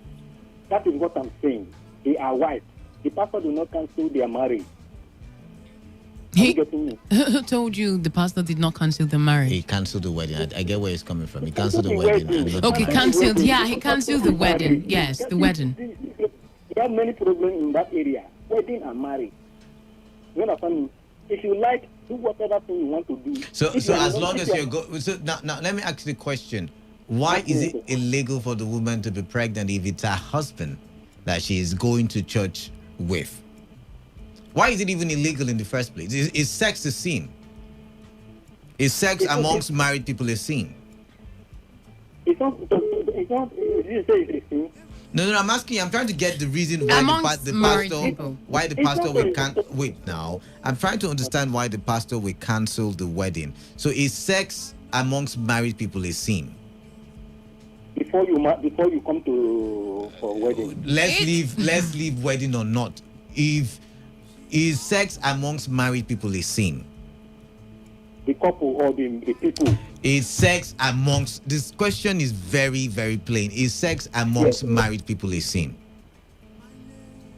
That is what I'm saying. They are wife. The pastor do not cancel their marriage. Who told you the pastor did not cancel the marriage? He canceled the wedding. I get where he's coming from. He canceled the wedding. Okay, cancelled. Yeah, he cancelled the wedding. Yes, the wedding. There are many problems in that area. Wedding and marriage. You understand me? If you like, do whatever thing you want to do. So as long as you're so now let me ask you the question: why is it illegal for the woman to be pregnant if it's her husband that she is going to church with? Why is it even illegal in the first place? Is sex a sin? Is sex amongst married people a sin? It's not. You say it's a sin. No, I'm asking. I'm trying to get the reason why the pastor will wait now. I'm trying to understand why the pastor will cancel the wedding. So is sex amongst married people a sin? before you come to for wedding. Let's leave wedding or not. If is sex amongst married people a sin? The couple or the people. Is sex amongst, this question is very, very plain. Is sex amongst married people a sin?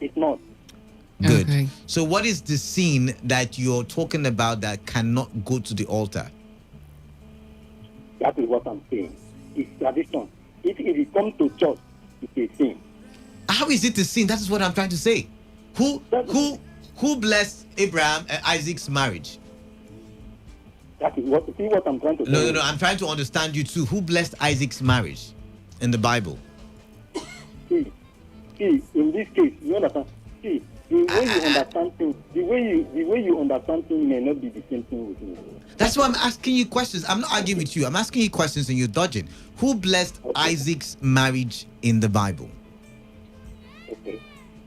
It's not. Good. Okay. So what is the sin that you're talking about that cannot go to the altar? That is what I'm saying. It's tradition. If it comes to church, it's a sin. How is it a sin? That is what I'm trying to say. Who blessed Abraham and Isaac's marriage? That is what I'm trying to say. No. I'm trying to understand you too. Who blessed Isaac's marriage in the Bible? See, in this case, you understand? See, the way you understand things may not be the same thing with me. That's why I'm asking you questions. I'm not arguing with you. I'm asking you questions and you're dodging. Who blessed Isaac's marriage in the Bible? Okay.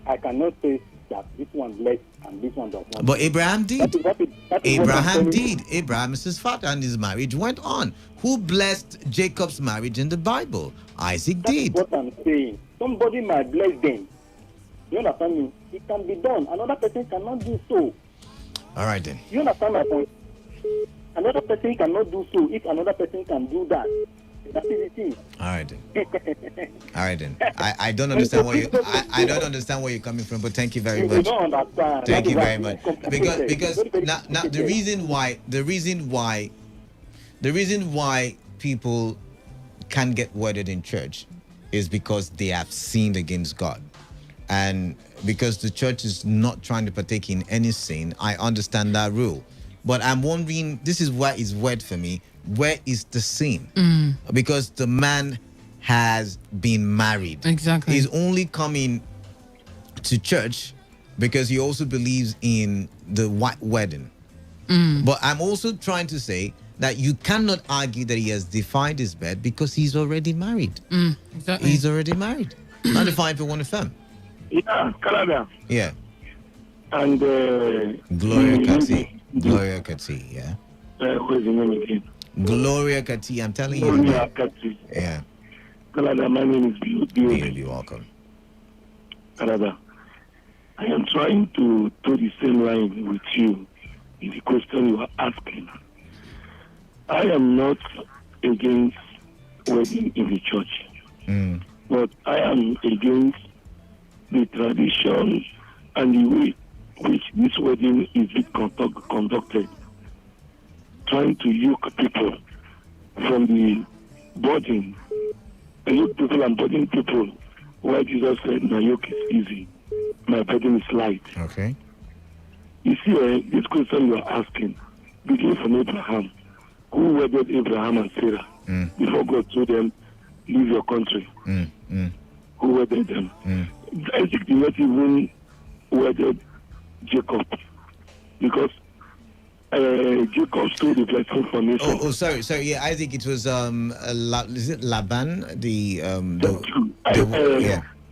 I cannot say that this one blessed and this one does not. But Abraham did. That is Abraham did. Abraham is his father and his marriage went on. Who blessed Jacob's marriage in the Bible? Isaac did. That's what I'm saying. Somebody might bless them. You understand me? It can be done. Another person cannot do so. All right then. You understand my point? Another person cannot do so. If another person can do that, that is the thing. All right then. I don't understand why I don't understand where you're coming from, but thank you very much. You don't understand. Thank you very much. Because now the reason why people can't get wedded in church is because they have sinned against God. And because the church is not trying to partake in any sin, I understand that rule. But I'm wondering, this is what is weird for me. Where is the sin? Because the man has been married. Exactly. He's only coming to church because he also believes in the white wedding. But I'm also trying to say that you cannot argue that he has defined his bed because he's already married. Exactly. He's already married. 95.1 FM. Yeah, Canada. Yeah. And Gloria Kati, yeah. What's the name again? Gloria Kati, I'm telling you. Gloria Kati. Yeah. Canada, my name is Bill. You're welcome. Canada, I am trying to the same line with you in the question you are asking. I am not against wedding in the church, but I am against the tradition and the way which this wedding is conducted, trying to yoke people from the burden, and yoke people and burden people. Why Jesus said, "My yoke is easy, my burden is light." Okay. You see, this question you are asking begins from Abraham, who wedded Abraham and Sarah before God told them, "Leave your country." Who wedded them? Isaac did not even wedded Jacob because Jacob stole the blessing from Esau. Sorry. Yeah, Isaac. It was is it Laban? Yeah.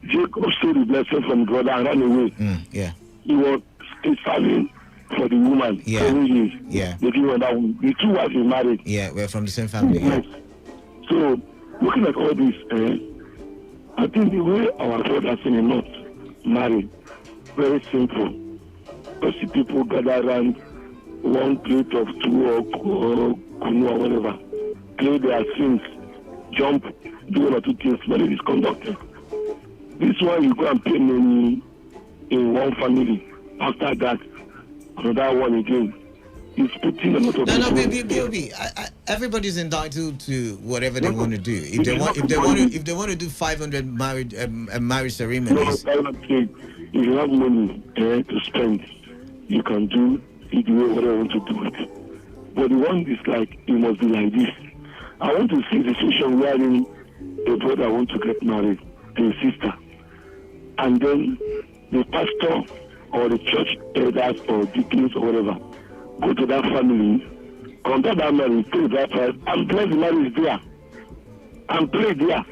Jacob stole the blessing from God and ran away. Yeah. He was standing for the woman 7 years. Yeah. The two wives he married. Yeah, we're from the same family. Yeah. So looking at all this, I think the way our brothers in the north marry, very simple. You see people gather around one plate of two or kunu or whatever, play their sins, jump, do one or two things, marriage is conducted. This one you go and pay money in one family. After that, another one again. It's putting a lot of baby. Everybody's entitled to whatever they want to do. If they want to do 500 marriage ceremonies. If you have money to spend, you can do it the way whatever you want to do it. But the one is like, it must be like this. I want to see the situation wherein a brother wants to get married to a sister, and then the pastor or the church elders or deacons or whatever go to that family, conduct that marriage, pay that price, and bless the marriage there, and pray there.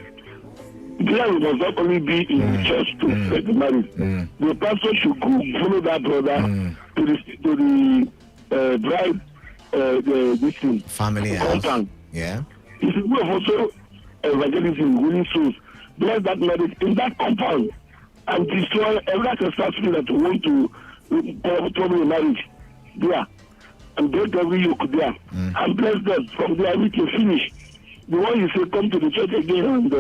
There we must not only be in the church to bless the marriage. The pastor should go follow that brother to the bride, this thing, family house. compound. Yeah. He should go also evangelism, winning souls. Bless that marriage in that compound and destroy every ancestral spirit that want to trouble the marriage there. And break every yoke there. And bless them from there everything finish. The one you say come to the church again and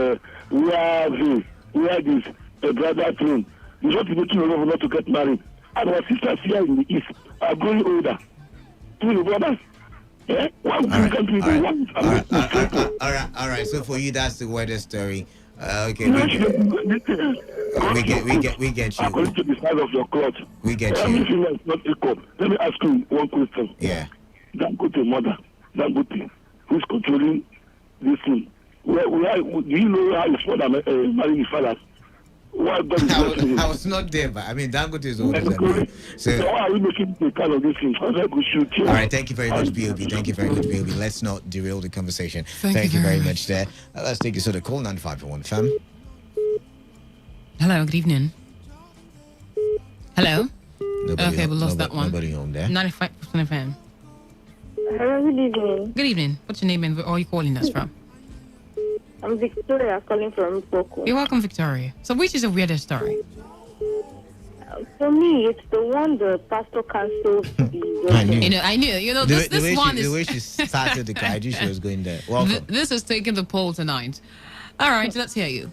where this brother thing. You want to go to the not to get married. And our sisters here in the east are growing older. To the brothers. Yeah? All right. So for you, that's the weather story. Okay, we get you. According to the size of your cloth, we get you. Everything is not equal. Let me ask you one question. Yeah. Dangote mother, Dangote, who's controlling this thing? Do you know how his father married his father? I was not there, but I mean, Dangote is older than me. So why are we making the kind of this thing? All right, thank you very much, B.O.B. Thank you very much, B.O.B. Let's not derail the conversation. Thank you very much there. Let's take you to the call, 95.1 FM. Hello, good evening. Hello? Okay, we lost that one. Nobody home there. 95% FM. Hello, good evening. Good evening. What's your name and where are you calling us from? I'm Victoria, calling from Boko. You're welcome, Victoria. So which is a weirder story? For me, it's the one the pastor cancelled. I knew. You know, this one is... The way she started the car, I knew she was going there. Welcome. This is taking the poll tonight. All right, let's hear you.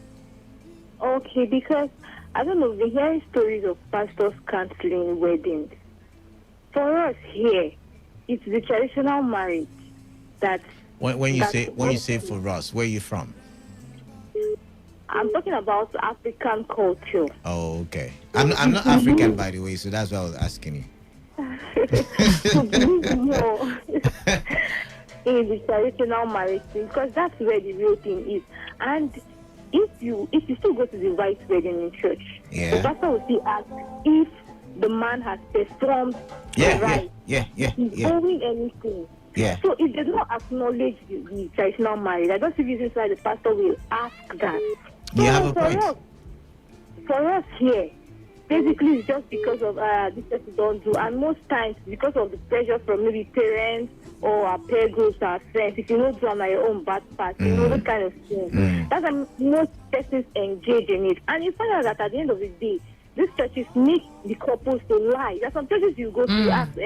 Okay, because, I don't know, we're hearing stories of pastors cancelling weddings. For us here, it's the traditional marriage that... When you say for us, where are you from? I'm talking about African culture. Oh, okay. I'm not African, by the way, so that's why I was asking you. In the traditional marriage thing, because that's where the real thing is. And if you still go to the right wedding in church, the pastor will still ask if the man has performed right. He's owing anything. Yeah. So if they don't acknowledge the traditional marriage, I don't see reasons why the pastor will ask that. You have a point. For us here, basically it's just because of this person don't do, and most times because of the pressure from maybe parents or our peer groups, our friends. If you don't do on your own bad part, you know, those kind of things. That's why most persons engage in it, and you find out that at the end of the day, these churches make the couples to lie. There's some churches you go to ask.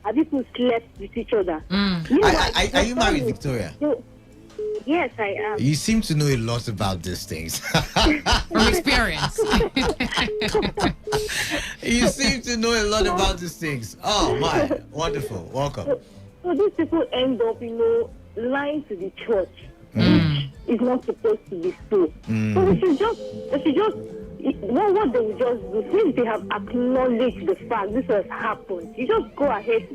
Have people slept with each other? You know, are you married, Victoria? Yes, I am. You seem to know a lot about these things. From experience. You seem to know a lot about these things. Oh, my. Wonderful. Welcome. So these people end up, lying to the church. It's not supposed to be so. So they should just what they will just do, since they have acknowledged the fact this has happened, you just go ahead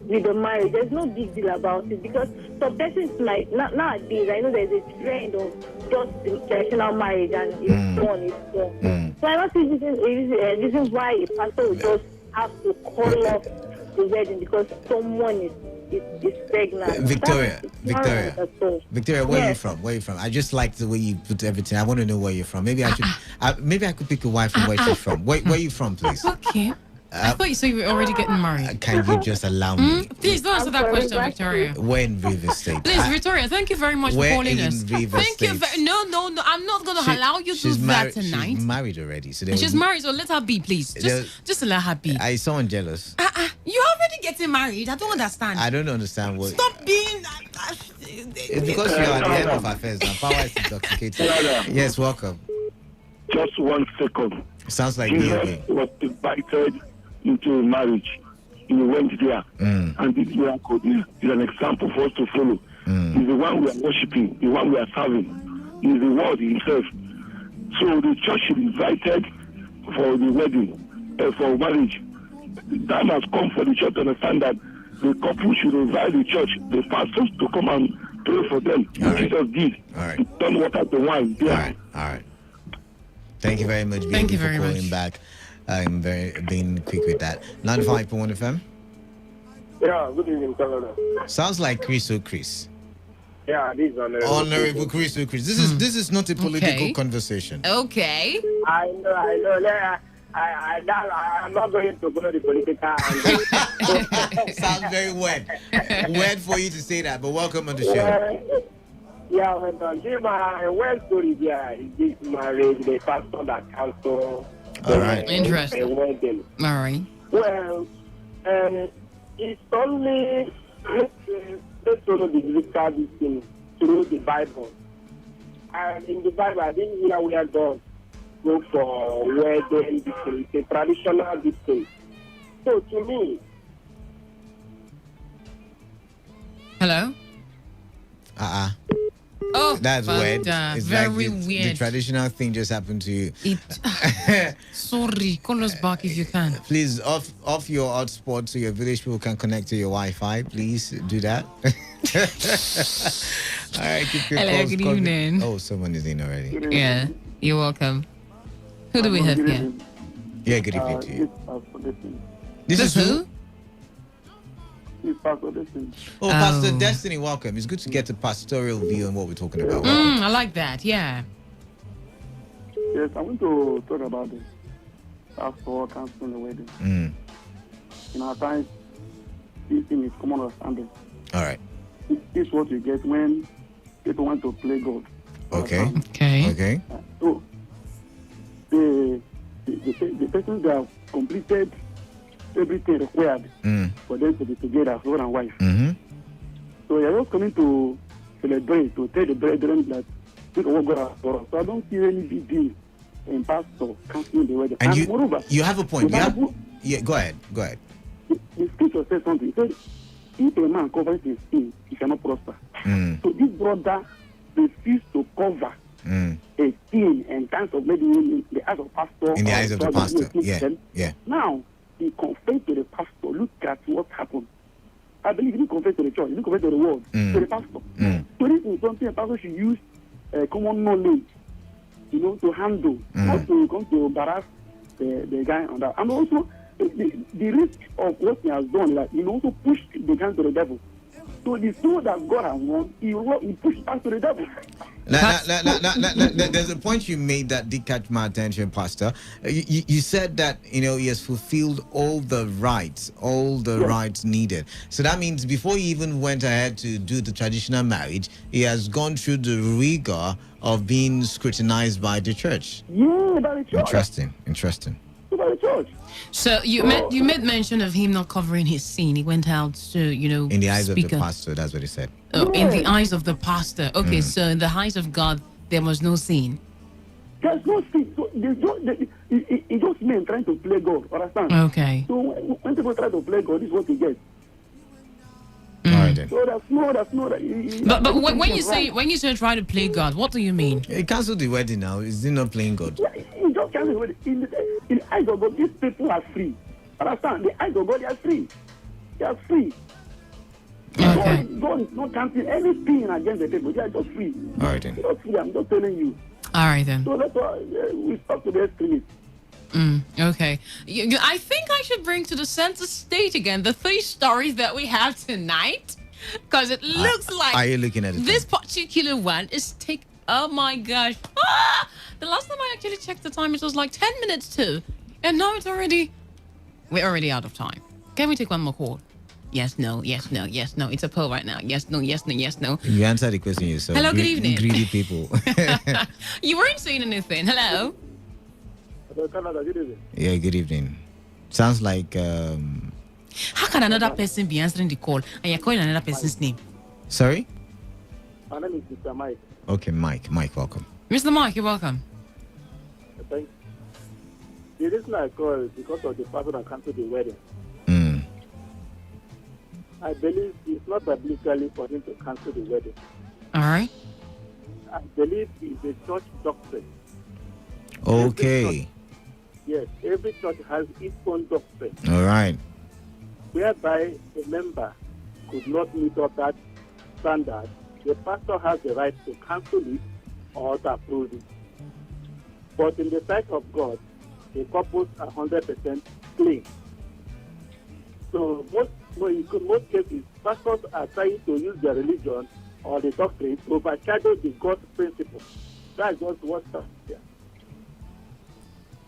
with the marriage. There's no big deal about it, because some persons might nowadays, I know there's a trend of just the traditional marriage and it's done. So I don't see this is why a pastor will just have to call off the wedding because someone is pregnant. Victoria, where are you from? I just like the way you put everything. I want to know where you're from. Maybe I should. Maybe I could pick a wife from where she's from. Where are you from, please? Okay. I thought you said you were already getting married. Can you just allow me? Please don't answer that question, Victoria. We're in River State. Please, Victoria, thank you very much for calling us. Thank you. No, I'm not going to allow you to do that tonight. She's married already. She's married, so let her be, please. Just let her be. I someone jealous. You're already getting married. I don't understand. I don't understand what. Stop being. It's because you're at the end of affairs now. Power is intoxicated. Yes, welcome. Just 1 second. Sounds like Jesus was invited into marriage. He went there, and this miracle is an example for us to follow. He's the one we are worshiping, the one we are serving. He's the Word himself. So the church is invited for the wedding, for marriage. The time has come for the church to understand that the couple should invite the church, the pastors, to come and pray for them. Jesus did. He turned water to wine. All right. Thank you very much. Thank you very for much. Calling back. I'm being quick with that. 95.1 FM. Yeah, good evening, Canada. Sounds like Chris O'Chris. Yeah, this is Honorable Chris O'Chris. This is not a political conversation. Okay. I know. I'm not going to go to the political. Sounds very weird. Weird for you to say that, but welcome on the show. Yeah, my one story there is this marriage, the pastor that cancelled Interesting. the wedding. All right. Well, it's only let's follow the biblical thing through the Bible. And in the Bible, I didn't hear where God go for wedding, it's a traditional thing. So to me, hello. Oh, that's weird. It's very like weird. The traditional thing just happened to you. Sorry, call us back if you can. Please off your hotspot so your village people can connect to your Wi-Fi. Please do that. All right, keep your hello, calls good coming. evening. Oh, someone is in already. Yeah, you're welcome. Who do we have here? Yeah, good evening to you. This is who? Pastor Destiny. Oh, Pastor Destiny, welcome. It's good to get a pastoral view on what we're talking about. I like that, yeah. Yes, I want to talk about this. Pastor canceling the wedding. In our time, this thing is common understanding. All right. This is what you get when people want to play God. Okay. Okay. So, the person that have completed everything required for them to be together as husband and wife. So you're just coming to celebrate, to tell the brethren that think of what God has for us. So I don't see any big deal in pastor canceling the wedding. And moreover, you have a point. Bible, Yeah, go ahead. The scripture says something. It says, if a man covers his sin, he cannot prosper. So this brother refused to cover a sin in terms of maybe in the eyes of pastor. In the eyes of the pastor, yeah. Now, he confessed to the pastor, look at what happened. I believe he didn't confess to the church, he didn't confess to the world, to the pastor. So this is something a pastor should use common knowledge, to handle, not to come to embarrass the guy on that. And also, the risk of what he has done, like, he also pushed the guy to the devil. So the soul that God has won, he pushed back to the devil. There's a point you made that did catch my attention, Pastor. You said that he has fulfilled all the rights needed. So that means before he even went ahead to do the traditional marriage, he has gone through the rigor of being scrutinized by the church. Yeah, by the church. Interesting. By the church. So you made mention of him not covering his sin. He went out to in the eyes of the pastor. That's what he said. Oh, in the eyes of the pastor. Okay, so in the eyes of God, there was no sin. There's no sin. So it's just men trying to play God. Understand? Okay. So when people try to play God, this is what you get. All right then. So that's no. But when you say try to play God, what do you mean? He canceled the wedding now. Is he not playing God? Yeah, he just canceled the wedding. In the eyes of God, these people are free. Understand? The eyes of God, they are free. They are free. Okay. God is not counting anything against the people. They are just free. All right then. Just free. I'm just telling you. All right then. So that's why we stop to the extremists. Okay. I think I should bring to the center stage again the 3 stories that we have tonight, because it looks like. Are you looking at it? This particular one is oh my gosh! The last time I actually checked the time, it was like 10 minutes to, and now we're already out of time. Can we take one more call? Yes, no, yes, no, yes, no. It's a poll right now. Yes, no, yes, no, yes, no. You answered the question yourself. Hello, good evening. Greedy people. You weren't saying anything. Hello. Canada, good evening. Yeah, good evening. Sounds like. How can another person be answering the call and you're calling another person's name? Sorry? My name is Mr. Mike. Okay, Mike. Mike, welcome. Mr. Mike, you're welcome. Thanks. The reason I called is because of the person that canceled the wedding. I believe it's not biblically for him to cancel the wedding. All right. I believe it's a church doctrine. Okay. Every church has its own doctrine. All right. Whereby a member could not meet up that standard, the pastor has the right to cancel it or to approve it. But in the sight of God, the couples are 100% clean. So in most cases, pastors are trying to use their religion or the doctrine to overshadow the God's principle. That's just what's there.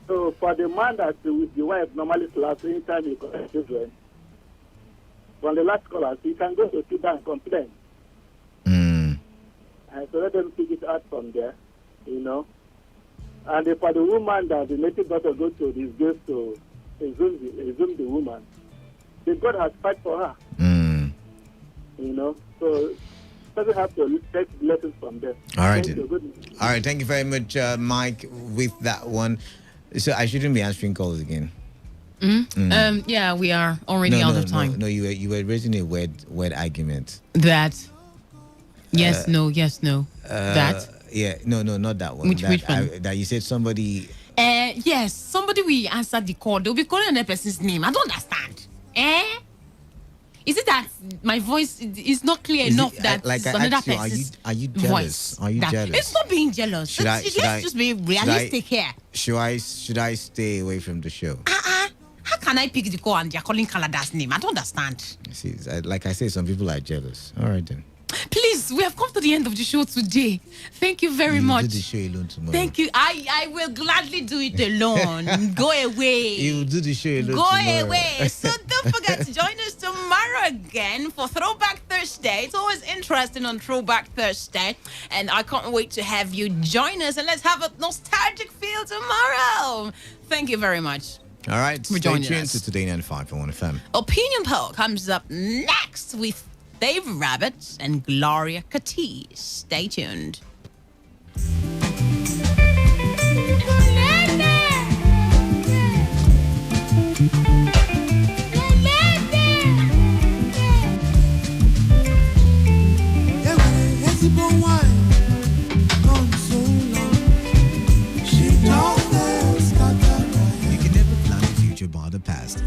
So for the man that with the wife normally slaps anytime he corrects children, from the last caller, he can go to sit down and complain. So let them pick it out from there, And for the woman that the native doctor goes to his grave to exhume the woman, the God has fight for her. So doesn't have to take lessons from there. All right. All right. Thank you very much, Mike, with that one. So I shouldn't be answering calls again. Yeah, we are already out of time. No, you were raising a word argument. That. Yes, no. That. Yeah, no, not that one. Which one? That you said somebody. Yes, somebody will answer the call. They'll be calling another person's name. I don't understand. Is it that my voice is not clear enough that like another person's Are you jealous? Are you jealous? It's not being jealous. Let's just be realistic here. Should I stay away from the show? How can I pick the call and they're calling Kalada's name? I don't understand. See, like I say, some people are jealous. All right then. Please, we have come to the end of the show today. Thank you very much. You do the show alone tomorrow. Thank you. I will gladly do it alone. Go away. You will do the show alone tomorrow. Go away. So don't forget to join us tomorrow again for Throwback Thursday. It's always interesting on Throwback Thursday. And I can't wait to have you join us. And let's have a nostalgic feel tomorrow. Thank you very much. All right. Stay tuned to Today 95.1 FM. Opinion Poll comes up next with Dave Rabbit and Gloria Kati. Stay tuned. You can never plan the future by the past.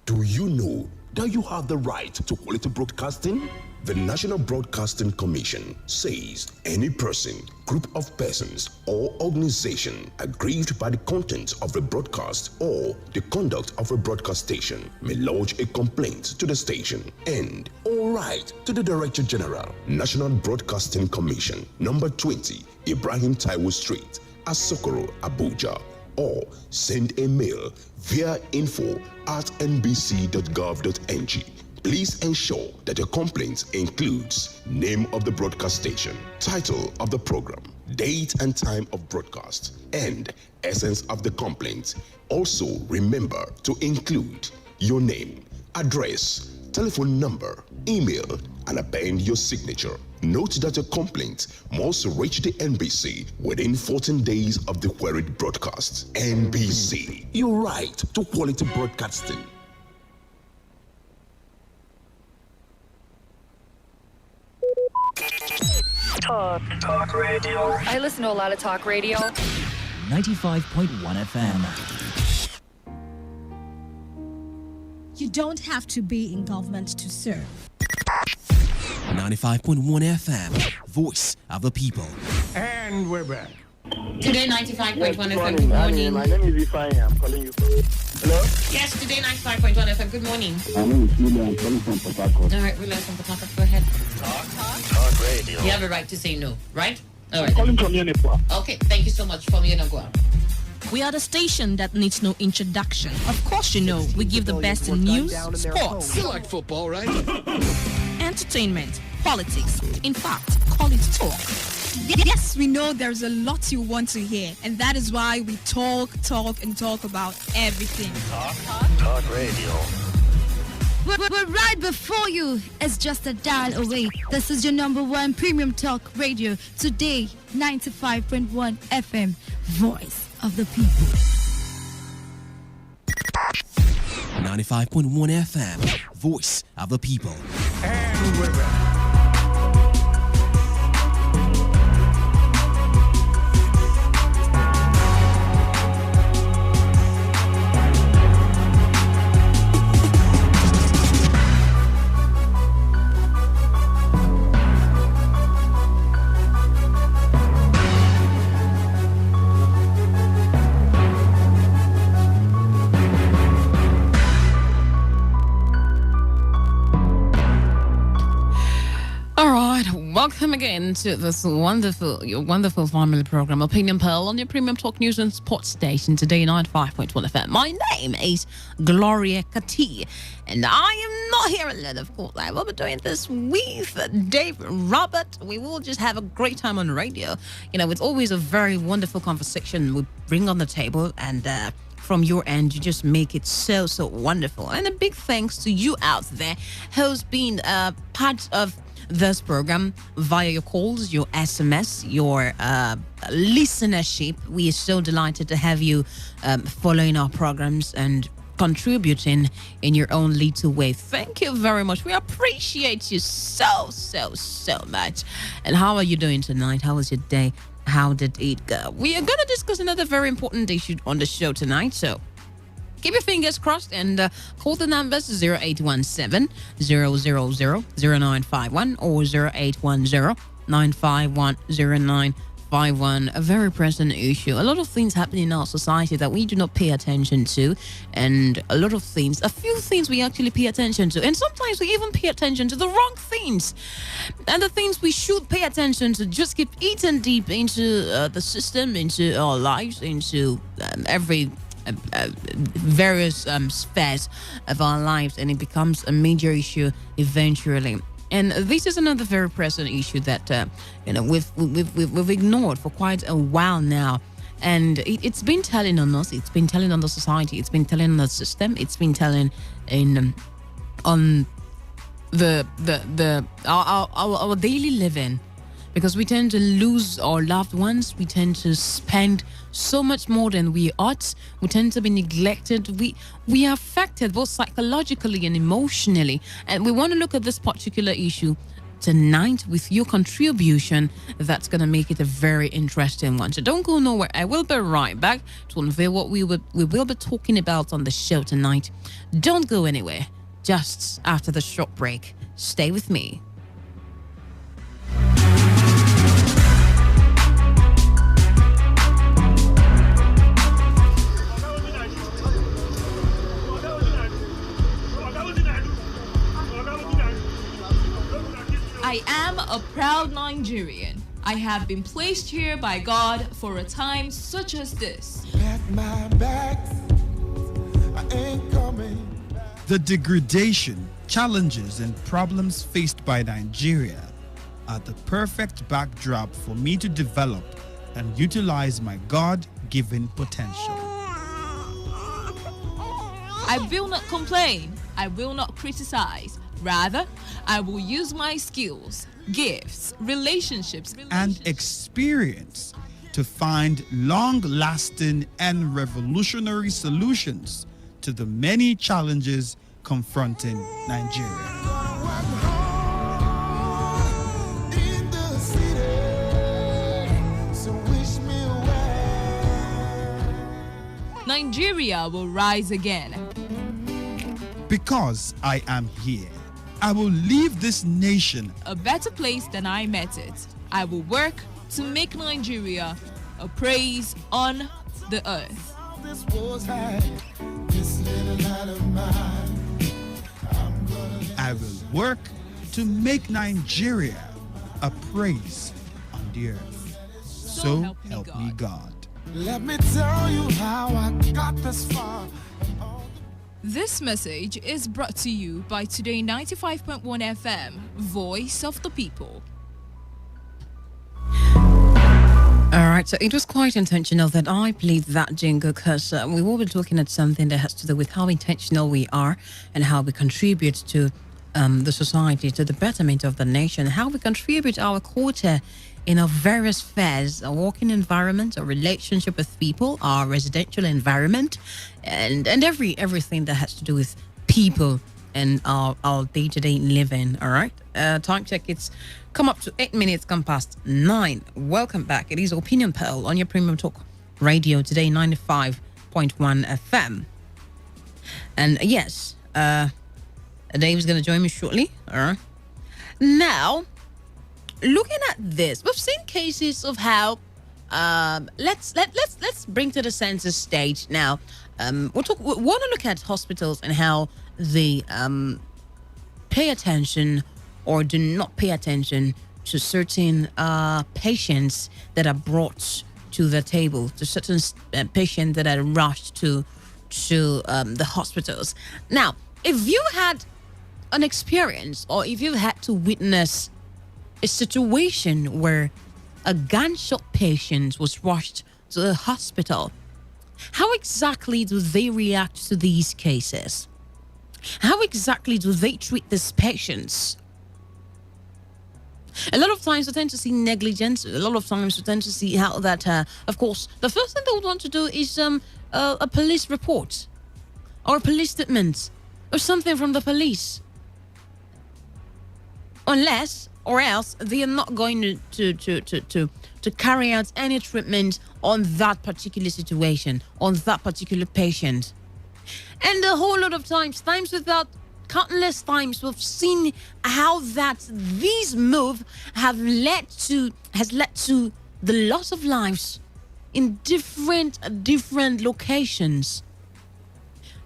Do you know that you have the right to quality broadcasting? The National Broadcasting Commission says any person, group of persons, or organization aggrieved by the content of a broadcast or the conduct of a broadcast station may lodge a complaint to the station and all right to the Director General, National Broadcasting Commission, number 20, Ibrahim Taiwo Street, Asokoro, Abuja, or send a mail via info@nbc.gov.ng. Please ensure that your complaint includes name of the broadcast station, title of the program, date and time of broadcast, and essence of the complaint. Also, remember to include your name, address, telephone number, email, and append your signature. Note that your complaint must reach the NBC within 14 days of the queried broadcast. NBC, your right to quality broadcasting. Talk radio. I listen to a lot of talk radio. 95.1 FM. You don't have to be in government to serve. 95.1 FM, voice of the people. And we're back. Today 95.1 FM. Good morning. My name is Ifeanyi. I'm calling you from. Hello? Yes, today 95.1 FM. Good morning. My name is William. I'm calling from Port Harcourt. All right, William from Port Harcourt. Go ahead. Talk radio. You have a right to say no, right? All right. I'm calling from Unipua. Okay, thank you so much from Unipua. We are the station that needs no introduction. Of course, you know, we give the best in news, sports. You like football, right? Entertainment, politics. In fact, call it talk. Yes, we know there's a lot you want to hear, and that is why we talk about everything. Talk radio. We're right before you. It's just a dial away. This is your number one premium talk radio. Today, 95.1 FM. Voice of the people. 95.1 FM, voice of the people. And we're back. Welcome again to this wonderful family program, Opinion Pearl, on your premium talk news and sports station, Today 95.1 FM. My name is Gloria Kati, and I am not here alone, of course. I will be doing this with Dave Robert. We will just have a great time on radio. You know, it's always a very wonderful conversation we bring on the table, and from your end, you just make it so wonderful. And a big thanks to you out there who's been part of this program via your calls, your SMS, your listenership. We are so delighted to have you following our programs and contributing in your own little way. Thank you very much. We appreciate you so much. And how are you doing tonight? How was your day? How did it go? We are going to discuss another very important issue on the show tonight, so keep your fingers crossed and call the numbers 0817 000 0951 or 0810 951 0951. A very present issue. A lot of things happen in our society that we do not pay attention to, and a few things we actually pay attention to, and sometimes we even pay attention to the wrong things. And the things we should pay attention to just get eaten deep into the system, into our lives, into every various spheres of our lives, and it becomes a major issue eventually. And this is another very present issue that we've ignored for quite a while now, and it's been telling on us. It's been telling on the society. It's been telling on the system. It's been telling on our daily living. Because we tend to lose our loved ones. We tend to spend so much more than we ought. We tend to be neglected. We are affected both psychologically and emotionally. And we want to look at this particular issue tonight with your contribution. That's going to make it a very interesting one. So don't go nowhere. I will be right back to unveil what we will be talking about on the show tonight. Don't go anywhere. Just after the short break. Stay with me. I am a proud Nigerian. I have been placed here by God for a time such as this. The degradation, challenges, and problems faced by Nigeria are the perfect backdrop for me to develop and utilize my God-given potential. I will not complain. I will not criticize. Rather, I will use my skills, gifts, relationships, and experience to find long-lasting and revolutionary solutions to the many challenges confronting Nigeria. Nigeria will rise again. Because I am here, I will leave this nation a better place than I met it. I will work to make Nigeria a praise on the earth. I will work to make Nigeria a praise on the earth. So help me God. Let me tell you how I got this far. This message is brought to you by Today 95.1 FM, Voice of the People. All right, so it was quite intentional that I played that jingle because we will be looking at something that has to do with how intentional we are and how we contribute to the society, to the betterment of the nation, how we contribute our quota in our various spheres, our working environment, our relationship with people, our residential environment, and everything that has to do with people and our day-to-day living. All right, time check, it's come up to 8 minutes gone past 9. Welcome back. It is Opinion Pearl on your premium talk radio, Today 95.1 FM. And yes, Dave's going to join me shortly. All right. Now, looking at this, we've seen cases of how let's bring to the census stage now. We want to look at hospitals and how they pay attention or do not pay attention to certain patients that are brought to the table, to certain patients that are rushed to the hospitals. Now, if you had an experience or if you had to witness a situation where a gunshot patient was rushed to the hospital, how exactly do they react to these cases? How exactly do they treat these patients? A lot of times we tend to see negligence. A lot of times we tend to see how that, of course, the first thing they would want to do is a police report or a police statement or something from the police. Unless or else they are not going to carry out any treatment on that particular situation, on that particular patient. And a whole lot of times without countless times, we've seen how that these moves has led to the loss of lives in different locations.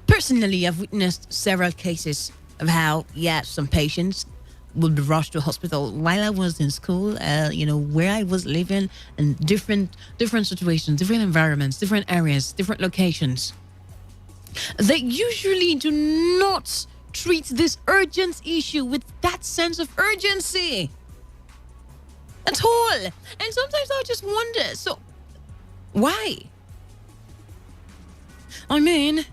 Personally, I've witnessed several cases of how, some patients would be rushed to a hospital while I was in school, where I was living, in different situations, different environments, different areas, different locations. They usually do not treat this urgent issue with that sense of urgency at all. And sometimes I just wonder, so why? I mean,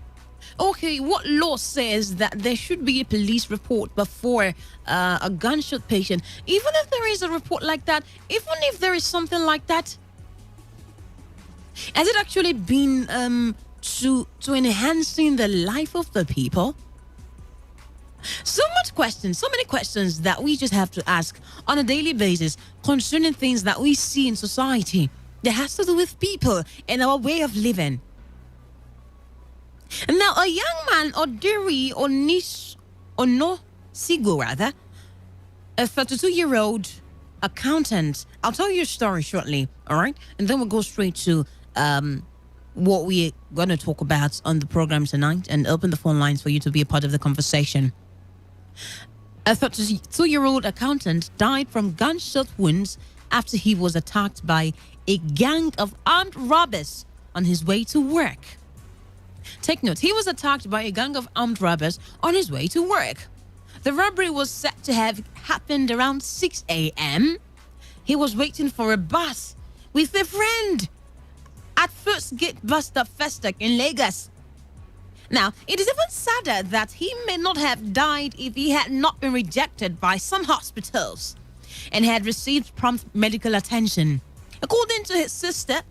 okay, what law says that there should be a police report before a gunshot patient? Even if there is a report like that, even if there is something like that, has it actually been to enhancing the life of the people? So many questions that we just have to ask on a daily basis concerning things that we see in society that has to do with people and our way of living. And now a young man, Odiri Onosigo, rather, a 32-year-old accountant. I'll tell you a story shortly, all right? And then we'll go straight to what we're going to talk about on the program tonight and open the phone lines for you to be a part of the conversation. A 32-year-old accountant died from gunshot wounds after he was attacked by a gang of armed robbers on his way to work. Take note, he was attacked by a gang of armed robbers on his way to work. The robbery was said to have happened around 6 a.m. He was waiting for a bus with a friend at First Gate bus stop Festac in Lagos. Now, it is even sadder that he may not have died if he had not been rejected by some hospitals and had received prompt medical attention. According to his sister,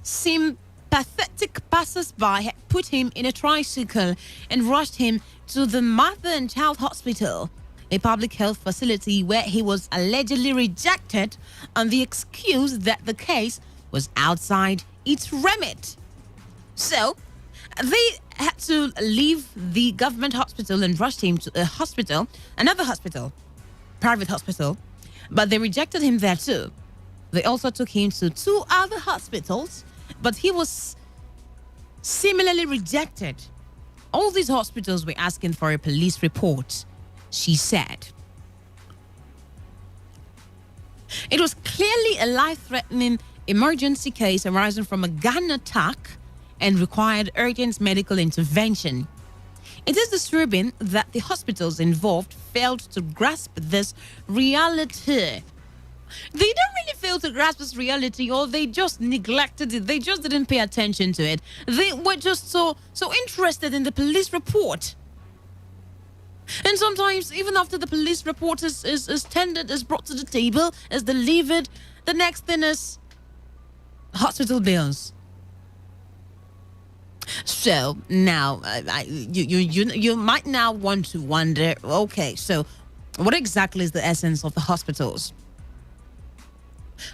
sympathetic passers-by had put him in a tricycle and rushed him to the Mother and Child Hospital, a public health facility where he was allegedly rejected on the excuse that the case was outside its remit. So, they had to leave the government hospital and rushed him to a hospital, another hospital, private hospital, but they rejected him there too. They also took him to 2 other hospitals, but he was similarly rejected. All these hospitals were asking for a police report, she said. It was clearly a life-threatening emergency case arising from a gun attack and required urgent medical intervention. It is disturbing that the hospitals involved failed to grasp this reality. They don't really fail to grasp this reality, or they just neglected it. They just didn't pay attention to it. They were just so interested in the police report. And sometimes, even after the police report is tendered, is brought to the table, is delivered, the next thing is hospital bills. So now, you might now want to wonder, okay, so what exactly is the essence of the hospitals?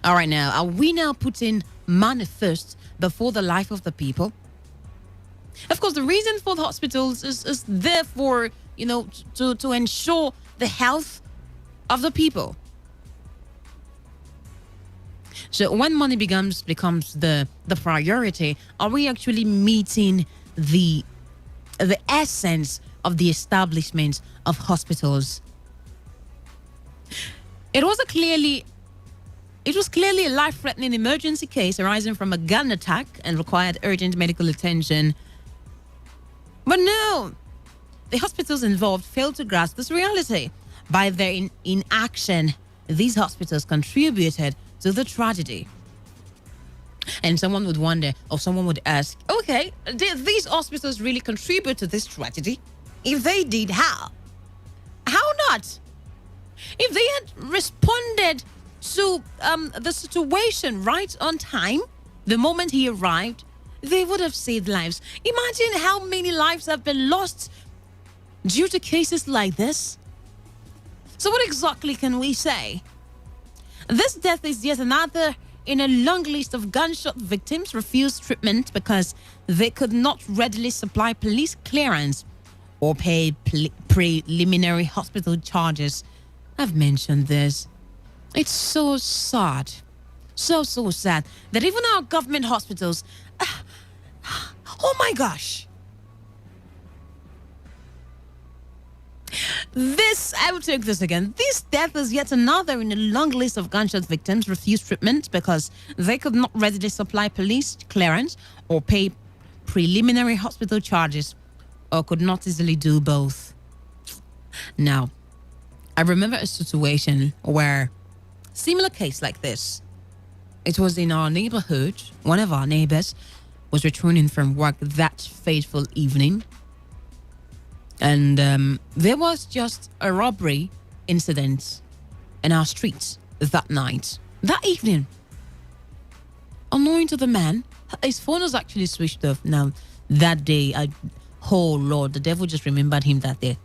All right, now, are we now putting money first before the life of the people? Of course, the reason for the hospitals is therefore, to ensure the health of the people. So when money becomes the priority, are we actually meeting the essence of the establishment of hospitals? It was a clearly It was clearly a life-threatening emergency case arising from a gun attack and required urgent medical attention. But no, the hospitals involved failed to grasp this reality. By their inaction, these hospitals contributed to the tragedy. And someone would wonder, or someone would ask, okay, did these hospitals really contribute to this tragedy? If they did, how? How not? If they had responded to the situation right on time, the moment he arrived, they would have saved lives. Imagine how many lives have been lost due to cases like this. So what exactly can we say? This death is yet another in a long list of gunshot victims refused treatment because they could not readily supply police clearance or pay preliminary hospital charges. I've mentioned this. It's so sad. So sad that even our government hospitals, oh my gosh. I will take this again. This death is yet another in a long list of gunshot victims refused treatment because they could not readily supply police clearance or pay preliminary hospital charges or could not easily do both. Now, I remember a situation where similar case like this. It was in our neighborhood. One of our neighbors was returning from work that fateful evening. And there was just a robbery incident in our streets that night, that evening. Unknowing to the man, his phone was actually switched off. Now, that day, oh Lord, the devil just remembered him that day.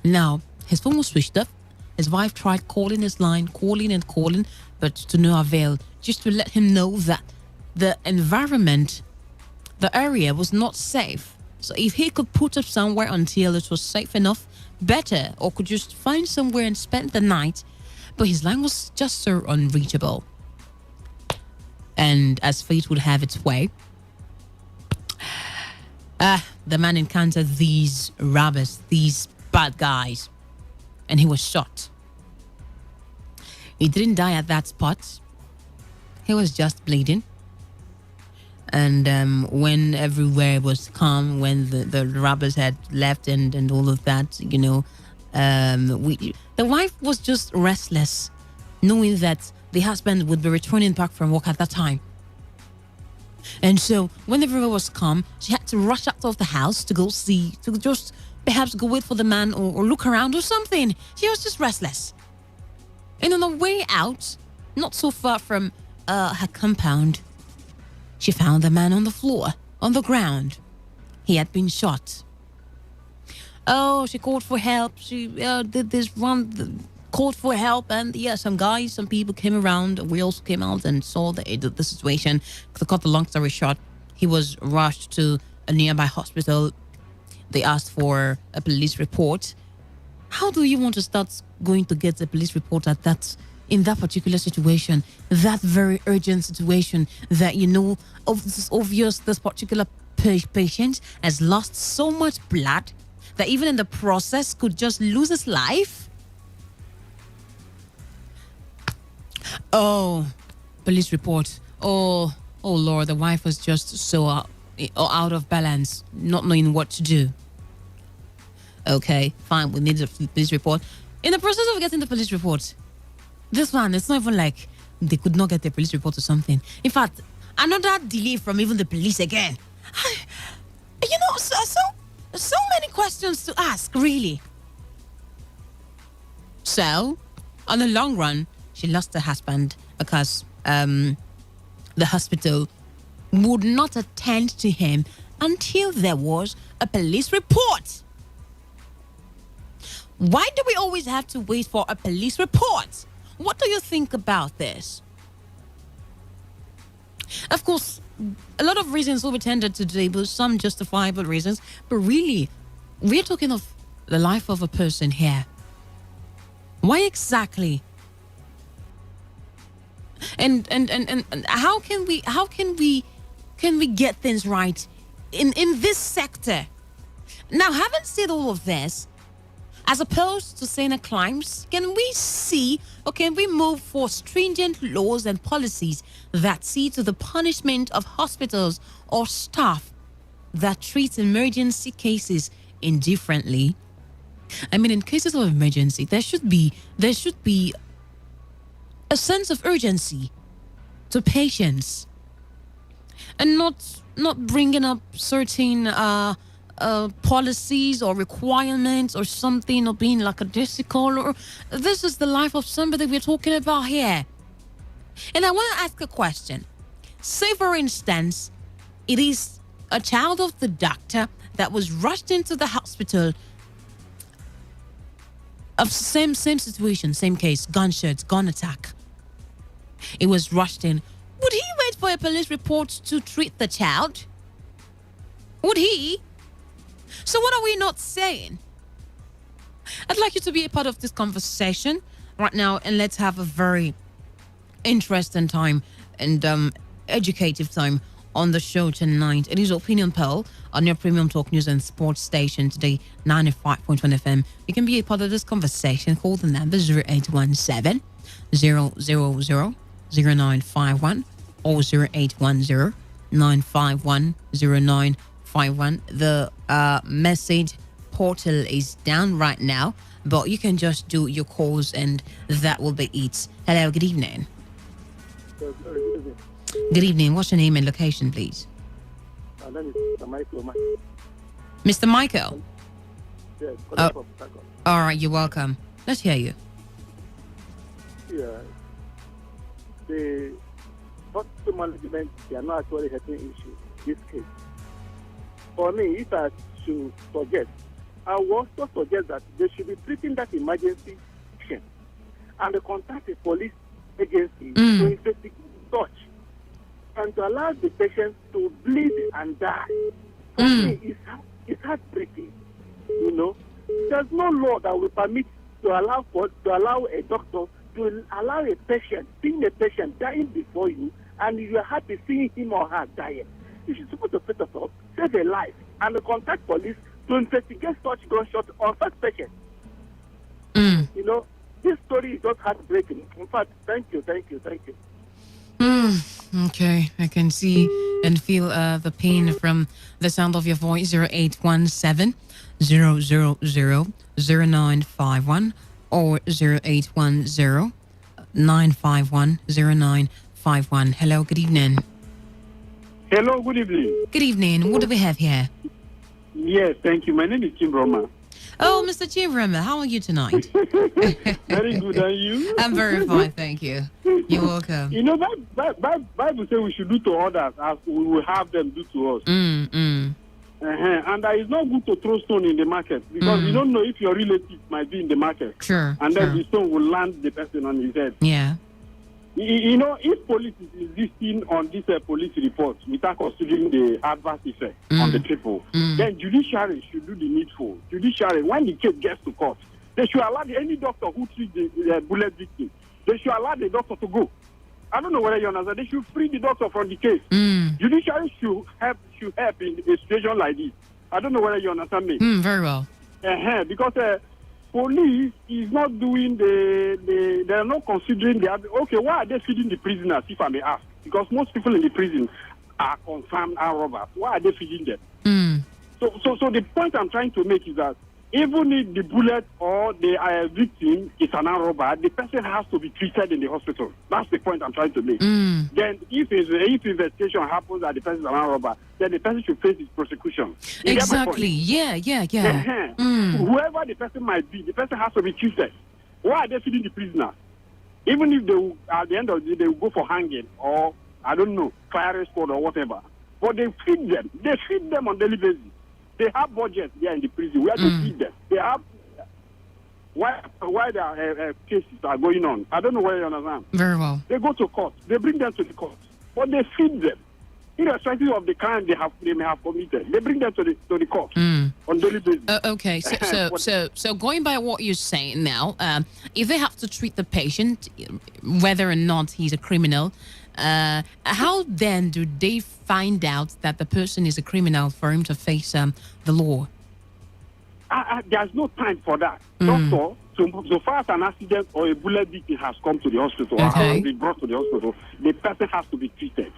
Now, his phone was switched off. His wife tried calling his line, calling, but to no avail, just to let him know that the environment, the area was not safe. So if he could put up somewhere until it was safe enough, better, or could just find somewhere and spend the night. But his line was just so unreachable. And as fate would have its way, the man encountered these robbers, these bad guys, and he was shot. He didn't die at that spot. He was just bleeding. And when everywhere was calm, when the robbers had left and all of that, the wife was just restless, knowing that the husband would be returning back from work at that time. And so when everywhere was calm, she had to rush out of the house to go see, to just perhaps go wait for the man or look around or something. She was just restless. And on the way out, not so far from her compound, she found the man on the floor, on the ground. He had been shot. Oh, she called for help. She did this run, called for help. And some people came around. We also came out and saw the situation. To cut the long story short, he was rushed to a nearby hospital. They asked for a police report. How do you want to start going to get a police report in that particular situation, that very urgent situation that it's obvious this particular patient has lost so much blood that even in the process could just lose his life? Oh, police report. Oh Lord, the wife was just so out of balance, not knowing what to do. Okay, fine, we need a police report. In the process of getting the police report, this one, it's not even like they could not get the police report or something. In fact, another delay from even the police again. So many questions to ask, really. So, on the long run, she lost her husband because the hospital would not attend to him until there was a police report. Why do we always have to wait for a police report? What do you think about this? Of course, a lot of reasons will be tended today, but some justifiable reasons. But really, we're talking of the life of a person here. Why exactly? And how can we get things right in this sector? Now, having said all of this, As opposed to saying crimes, can we see or can we move for stringent laws and policies that see to the punishment of hospitals or staff that treat emergency cases indifferently? I mean, in cases of emergency, there should be a sense of urgency to patients, and not bringing up certain policies or requirements or something, or being lackadaisical. Or this is the life of somebody we're talking about here. And I want to ask a question. Say, for instance, it is a child of the doctor that was rushed into the hospital of same situation, same case, gunshots, gun attack. It was rushed in. Would he wait for a police report to treat the child? Would he? So what are we not saying? I'd like you to be a part of this conversation right now, and let's have a very interesting time and educative time on the show tonight. It is Opinion Poll on your premium talk news and sports station today, 95.1 FM. You can be a part of this conversation. Call the number 0817 000 0951 or 0810 951 0951. The message portal is down right now, but you can just do your calls and that will be it. Hello, good evening. Good evening. What's your name and location, please? My name is Mr. Michael. Mr. Michael? Yes, all right, you're welcome. Let's hear you. Yeah. The hospital management, they are not actually helping issue this case. For me, if I should suggest, I will also suggest that they should be treating that emergency patient and contact the police agency to investigate such and to allow the patient to bleed and die. For me, it's heartbreaking. You know, there's no law that will permit to allow a doctor to allow a patient, seeing a patient dying before you, and you are happy seeing him or her dying. You should support the first of all, save a life, and contact police to investigate such gunshot on such patient. You know, this story is just heartbreaking. In fact, thank you. Okay, I can see and feel the pain from the sound of your voice. 0817 000 0951 or 0810 951 0951. Hello, good evening. Hello, good evening. Good evening. What do we have here? Yes, thank you. My name is Kim Roma. Oh, Mr. Chivrama, how are you tonight? Very good, and you? I'm very fine, thank you. You're welcome. You know, Bible says we should do to others as we will have them do to us. And it's not good to throw stone in the market because you don't know if your relative might be in the market. Sure. And then the stone will land the person on his head. Yeah. You know, if police is insisting on this police report without considering the adverse effect on the people, then judiciary should do the needful. Judiciary, when the case gets to court, they should allow any doctor who treats the bullet victim, they should allow the doctor to go. I don't know whether you understand. They should free the doctor from the case. Judiciary should help in a situation like this. I don't know whether you understand me. Very well. Because police is not doing they are not considering okay, why are they feeding the prisoners, if I may ask? Because most people in the prison are confirmed armed robbers. Why are they feeding them? So the point I'm trying to make is that even if the bullet or the victim is an armed robber, the person has to be treated in the hospital. That's the point I'm trying to make. Then if investigation happens that the person is an armed robber, then the person should face his prosecution. Exactly. Yeah. Whoever the person might be, the person has to be treated. Why are they feeding the prisoner? Even if they will, at the end of the day, they will go for hanging or, I don't know, firing squad or whatever. But they feed them. They feed them on daily basis. They have budget there in the prison. Where they feed them. They have why their cases are going on. I don't know where you understand. Very well. They go to court. They bring them to the court, but they feed them, irrespective of the crime they may have committed. They bring them to the court on daily basis. Okay, so going by what you're saying now, if they have to treat the patient, whether or not he's a criminal, how then do they find out that the person is a criminal for him to face the law? there's no time for that. Doctor, so far as an accident or a bullet victim has come to the hospital or has been brought to the hospital, the person has to be treated.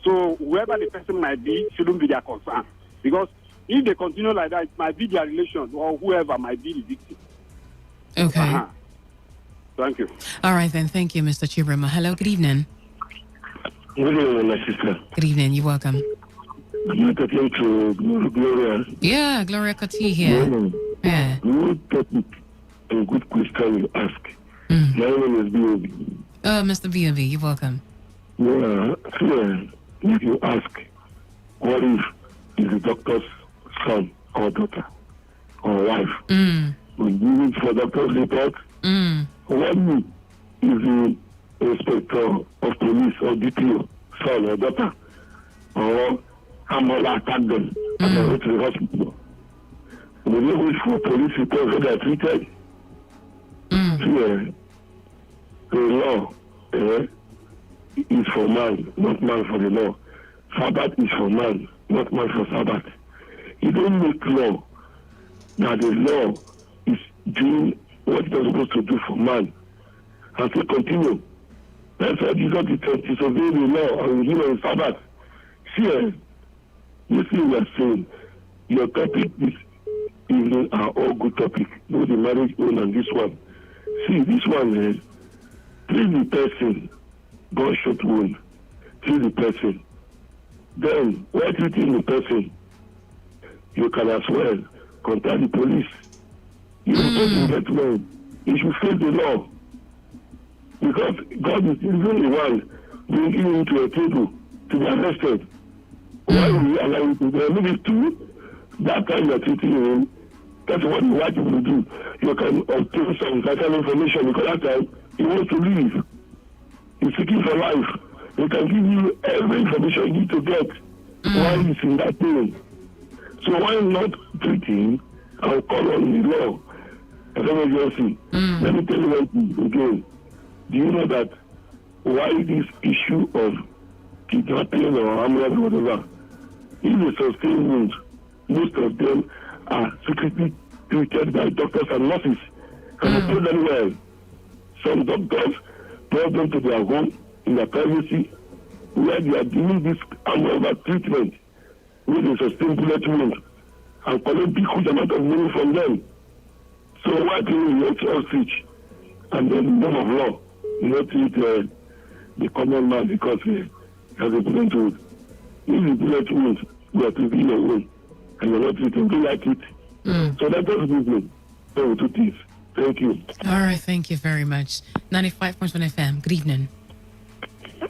So whoever the person might be shouldn't be their concern. Because if they continue like that, it might be their relation or whoever might be the victim. Okay. Thank you. All right, then. Thank you, Mr. Chirima. Hello, good evening. Good evening, my sister. Good evening. You're welcome. I'm talking to Gloria. Yeah, Gloria Kati here. Yeah. Good topic and good question you ask. My name is B.O.B. Oh, Mr. B.O.B., you're welcome. Yeah, if you ask, what if is the doctor's son or daughter or wife? We give it for doctor's report. What if is the inspector of police or DPO son or daughter? Or Amola attack them and they go to the hospital? We don't wait for police reports so they are treated. The law is for man, not man for the law. Sabbath is for man, not man for Sabbath. You don't make law that the law is doing what it was supposed to do for man. And so continue. That's why Jesus disobeyed the law and the Sabbath. See, you see we are saying your topic this evening are all good topics. Both the marriage one and this one. See, this one is treat the person, gunshot wound. Treat the person. Then, while treating the person, you can as well contact the police. You don't get well. You should face the law. Because God is even the one bringing him to a table to be arrested. Why will you allow him to be maybe two? That time you are treating him, that's what the white people do. You can obtain some vital information because that time he wants to leave. He's seeking for life. They can give you every information you need to get while he's in that pain. So why not treat him and call on the law as an emergency? Let me tell you one thing again. Do you know that why this issue of kidnapping or armament or whatever is a sustained wound? Most of them are secretly treated by doctors and nurses. And they pay them well. Some doctors brought them to their home in their privacy where they are doing this armament treatment with a sustained bullet wound and collect big huge amount of money from them. So why do you not ostrich and then the name of law? You not treat the common man because he has a bullet wound. If the bullet wound, you are to be your own and you're not treating, do like it. So that does business. So two things. Thank you. All right, thank you very much. 95.1 FM, good evening.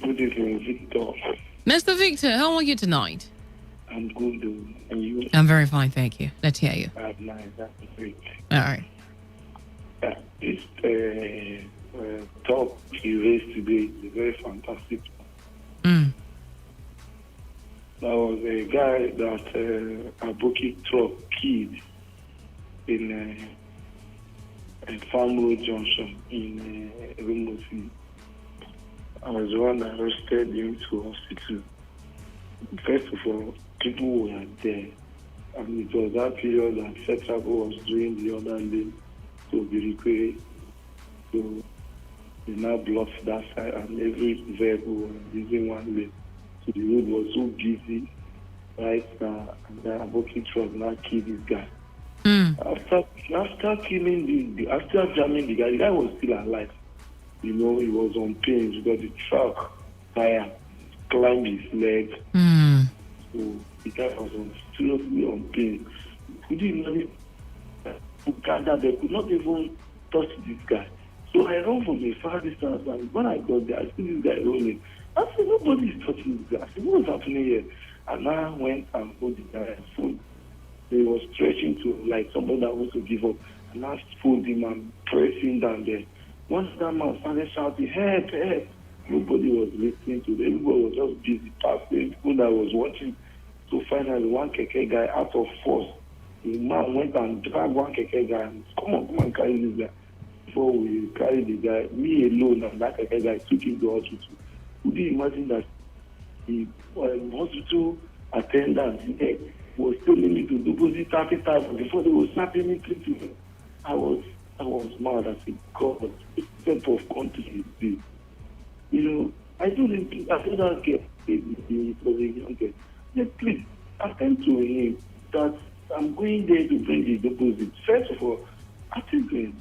Good evening, Victor. Mr. Victor, how are you tonight? I'm good, and you? I'm very fine, thank you. Let's hear you. Nice, that's great. All right. This talk you raised today is a very fantastic one. There was a guy that a booking truck killed in Farm Road Junction in Rumosi. I was the one that arrested him to hospital. First of all, people were there. And it was that period that Fetrago was doing the other lane to be required. So they now blocked that side and every vehicle was using one lane. So the road was so busy right now, and then a booking truck now killed this guy. After killing after jamming the guy was still alive. You know, he was on pain because the truck tire climbed his leg. So the guy was seriously on pain. Could you imagine? They could not even touch this guy. So I run from a far distance, and when I got there, I see this guy rolling. I said, nobody is touching this guy. I said, what's happening here? And I went and hold the guy's phone. He was stretching to like somebody that wants to give up. And I pulled him and pressing down there. Once that man started shouting, help, help. Nobody was listening to them. Everybody was just busy passing. People that was watching. So finally, one keke guy out of force, the man went and dragged one keke guy and come on, carry this guy. Before we carried the guy, me alone and that keke guy took him to hospital. Could you imagine that the hospital attendant, was telling me to deposit 30,000 before they were snapping me 3,000. I was mad. I said, God, what type of country is this? I told that girl, it was a young girl. I said, please, attend to him that I'm going there to bring the deposit. First of all, I think this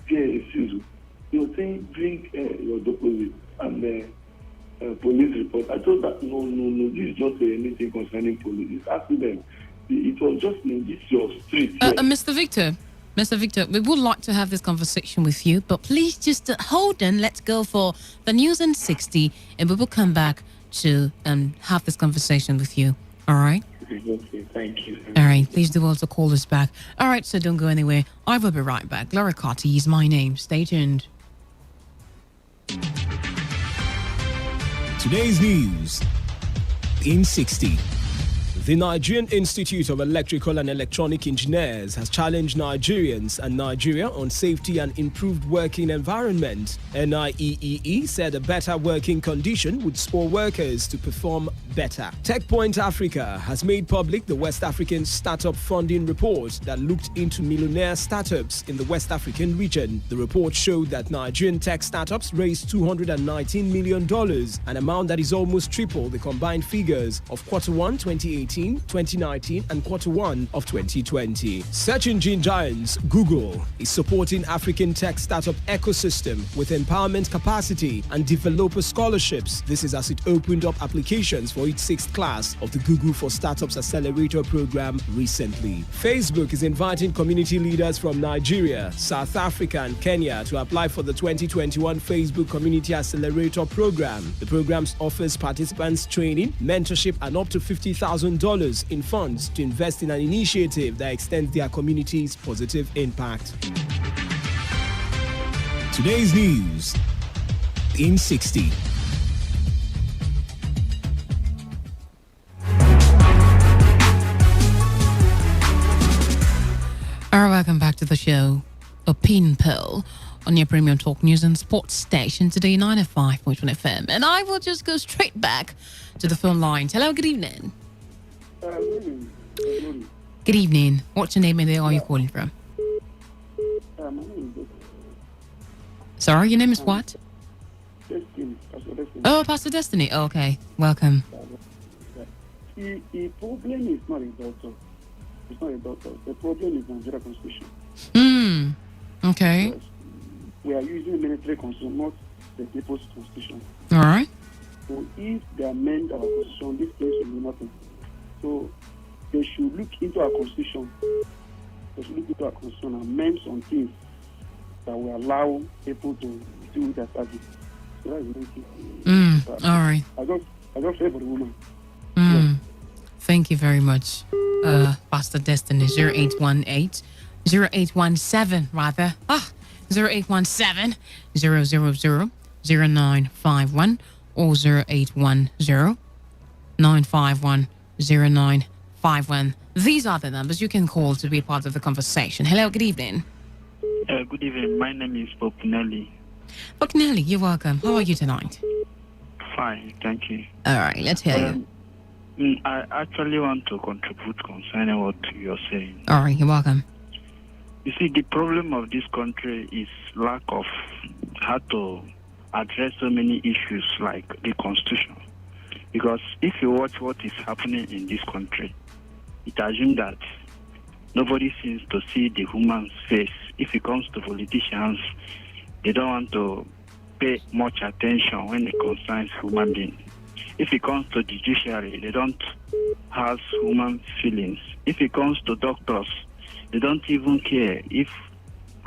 girl refused. You're saying bring your deposit and police report. I told that no, this is not anything concerning police. It's accident. It was just in this your street. Mr. Victor, we would like to have this conversation with you, but please just hold on. Let's go for the news in 60, and we will come back to have this conversation with you. All right? Okay, thank you. All right, please do also call us back. All right, so don't go anywhere. I will be right back. Laura Carty is my name. Stay tuned. Today's news in 60. The Nigerian Institute of Electrical and Electronic Engineers has challenged Nigerians and Nigeria on safety and improved working environment. NIEEE said a better working condition would spur workers to perform better. TechPoint Africa has made public the West African Startup Funding Report that looked into millionaire startups in the West African region. The report showed that Nigerian tech startups raised $219 million, an amount that is almost triple the combined figures of Q1 2018, 2019 and Q1 of 2020. Search engine giants Google is supporting African tech startup ecosystem with empowerment capacity and developer scholarships. This is as it opened up applications for its 6th class of the Google for Startups Accelerator program recently. Facebook is inviting community leaders from Nigeria, South Africa and Kenya to apply for the 2021 Facebook Community Accelerator program. The program offers participants training, mentorship and up to $50,000 in funds to invest in an initiative that extends their community's positive impact. Today's news in 60. All right, welcome back to the show. Opinion poll on your premium talk news and sports station, Today 95.1 FM. And I will just go straight back to the phone lines. Hello, good evening. Good evening. What's your name and where are you calling from? Sorry, your name is what? Destiny. Oh, Pastor Destiny. Oh, okay, welcome. The problem is not a doctor. It's not a doctor. The problem is Nigeria Constitution. Okay. Yes. We are using military constitution, not the people's constitution. All right. So if they amend our constitution, this place will be nothing. So they should look into our constitution. They should look into our constitution and amend some things that will allow people to do their service. So that is the all right. I just favor the woman. Yeah. Thank you very much, Pastor Destiny. 0817 rather. 0817 000 0951 or 0810 951 0951. These are the numbers you can call to be part of the conversation. Hello, good evening. Good evening. My name is Popinelli. Popinelli, you're welcome. How are you tonight? Fine, thank you. All right, let's hear you. I actually want to contribute concerning what you're saying. All right, you're welcome. You see, the problem of this country is lack of how to address so many issues like the Constitution. Because if you watch what is happening in this country, it assumes that nobody seems to see the human face. If it comes to politicians, they don't want to pay much attention when it concerns human beings. If it comes to judiciary, they don't have human feelings. If it comes to doctors, they don't even care if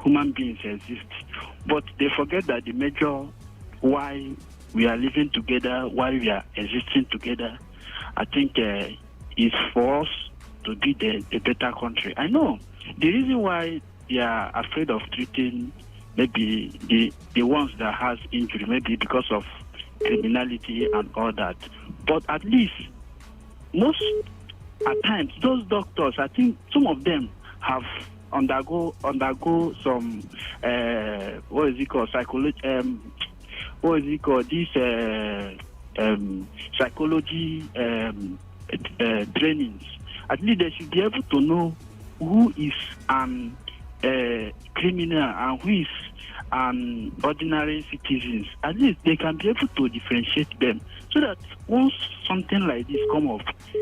human beings exist. But they forget that the major why we are living together, why we are existing together, I think is for us to be a better country. I know the reason why they are afraid of treating maybe the ones that has injury, maybe because of criminality and all that. But at least most at times those doctors, I think some of them have undergo some what is it called psychology psychology trainings At least they should be able to know who is an criminal and who is an ordinary citizens. At least they can be able to differentiate them, so that once something like this come up,